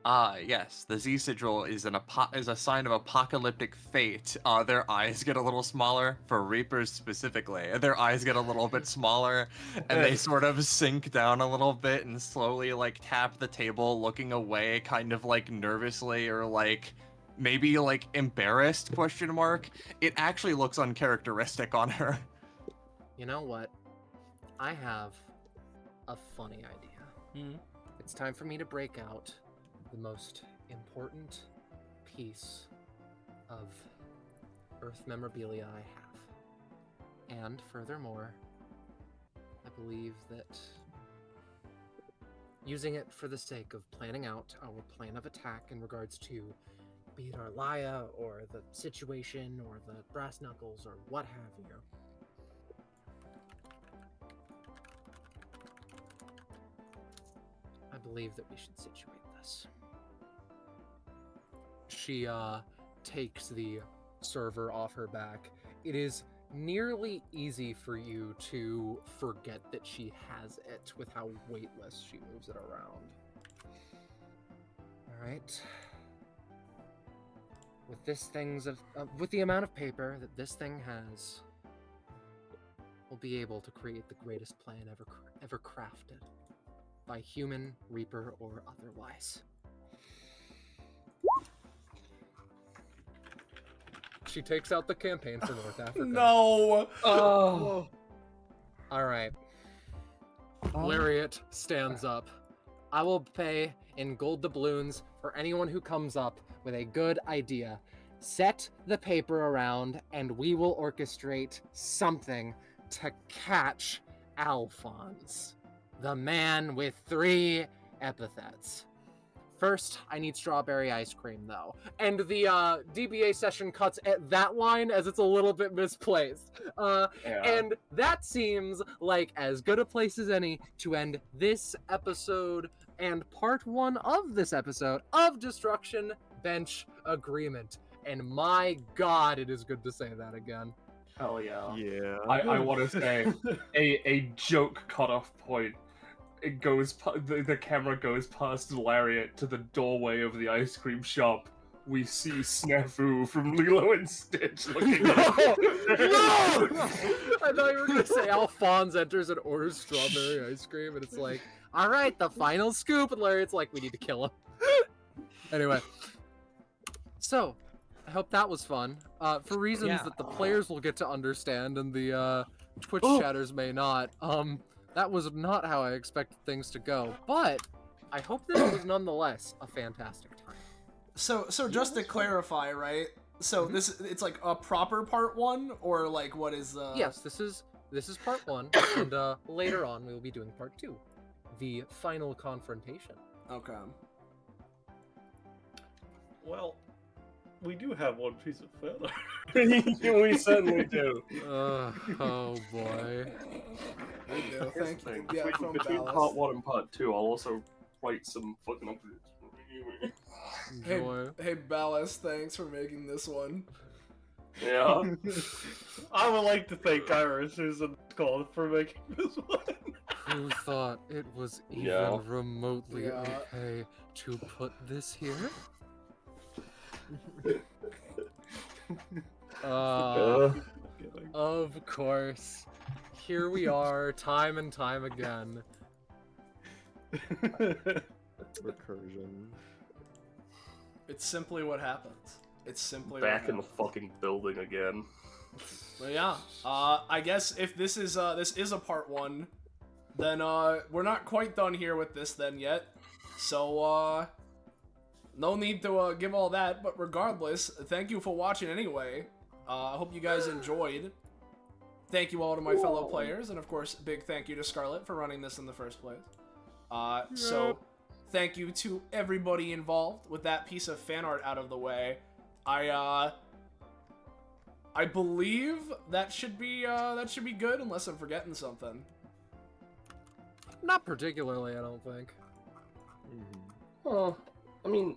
yes, the Z sigil is is a sign of apocalyptic fate. Their eyes get a little smaller for Reapers specifically. Their eyes get a little bit smaller, and they sort of sink down a little bit and slowly like tap the table, looking away, kind of like nervously or like maybe like embarrassed ? It actually looks uncharacteristic on her.
You know what? I have a funny idea.
Hmm.
It's time for me to break out the most important piece of Earth memorabilia I have. And furthermore, I believe that using it for the sake of planning out our plan of attack in regards to be it our Laya or the situation or the brass knuckles or what have you. I believe that we should situate this. She takes the server off her back. It is nearly easy for you to forget that she has it with how weightless she moves it around. All right. With this thing's with the amount of paper that this thing has, we'll be able to create the greatest plan ever crafted by human, reaper, or otherwise. She takes out the campaign for North Africa.
No!
Oh.
All right. Lariat stands up. I will pay in gold doubloons for anyone who comes up with a good idea. Set the paper around, and we will orchestrate something to catch Alphonse, the man with 3 epithets. First, I need strawberry ice cream, though. And the DBA session cuts at that line as it's a little bit misplaced. And that seems like as good a place as any to end this episode and part 1 of this episode of Destruction Bench Agreement. And my god, it is good to say that again.
Hell yeah.
Yeah.
I want to say a joke cutoff point. It goes. The camera goes past Lariat to the doorway of the ice cream shop. We see Snafu from Lilo and Stitch looking.
No! I thought you were gonna say Alphonse enters and orders strawberry ice cream, and it's like, all right, the final scoop, and Lariat's like, we need to kill him. Anyway, so I hope that was fun. For reasons that the players will get to understand and the Twitch chatters may not. That was not how I expected things to go, but I hope that it was nonetheless a fantastic time.
So just to clarify, right? So it's like a proper part 1, or like what is
Yes, this is part 1, and later on we will be doing part 2, the final confrontation.
Okay.
Well, we do have one piece of feather.
We certainly do.
Oh boy.
Thank you. Yeah, from
Between
Dallas.
part 1 and part 2, I'll also write some fucking updates.
Enjoy.
Hey, Ballas, thanks for making this one.
Yeah.
I would like to thank Iris, who's in call, for making this one.
Who thought it was even
Yeah.
remotely
Yeah.
okay to put this here? Of course. Here we are, time and time again.
Recursion.
It's simply what happens. It's simply
Back
what
in the
happens.
fucking building again.
But yeah, I guess if this is a part 1, then we're not quite done here with this then yet. So no need to give all that, but regardless, thank you for watching anyway. I hope you guys enjoyed. Thank you all to my fellow players, and of course, big thank you to Scarlet for running this in the first place. So thank you to everybody involved. With that piece of fan art out of the way, I believe that should be good, unless I'm forgetting something.
Not particularly, I don't think.
Oh, I mean,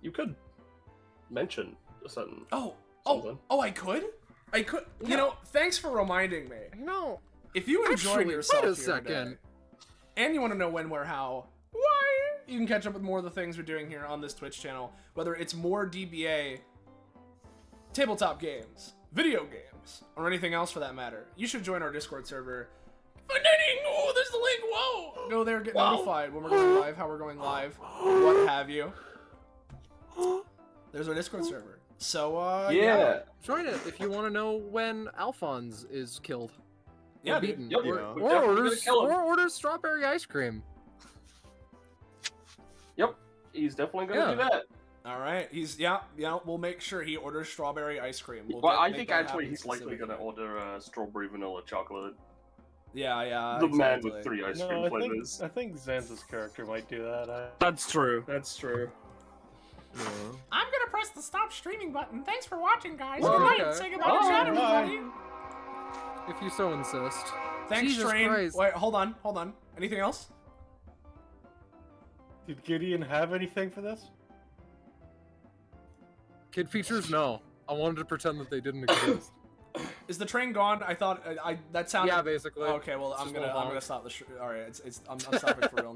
you could mention something.
Oh,
Something.
I could. You know, thanks for reminding me.
No.
If you enjoyed
Actually,
yourself
wait a
here
second.
today, and you want to know when, where, how, why, you can catch up with more of the things we're doing here on this Twitch channel. Whether it's more DBA, tabletop games, video games, or anything else for that matter, you should join our Discord server. Oh, there's the link. Whoa! Go there, get notified when we're going live, how we're going live, what have you. There's our Discord server. So,
Yeah.
Join it if you want to know when Alphonse is killed.
Yeah,
we're
dude.
beaten.
Yep,
Yeah.
we're
Or
definitely gonna
orders,
kill him.
or orders strawberry ice cream.
Yep, he's definitely gonna do
Yeah.
that.
All right, he's yeah. We'll make sure he orders strawberry ice cream. We'll
Well,
get-
I
make
think
that
actually
happen
he's likely gonna
specifically.
order strawberry vanilla chocolate.
Yeah,
The man
exactly.
with 3 ice
No,
cream
I
flavors.
think Xanza's character might do that.
That's true. That's true.
Yeah.
I'm gonna press the stop streaming button. Thanks for watching, guys.
Oh,
Good night.
okay.
Say goodbye to
Oh,
chat,
bye.
everybody.
If you so insist.
Thanks,
Jesus
stream.
Christ.
Wait, hold on. Anything else?
Did Gideon have anything for this?
Kid features? No. I wanted to pretend that they didn't exist.
Is the train gone? I thought that sounded.
Yeah, basically.
Okay, well
It's
I'm
just
gonna
a little
I'm gonna
honk.
stop the. All right, I'm stopping for real.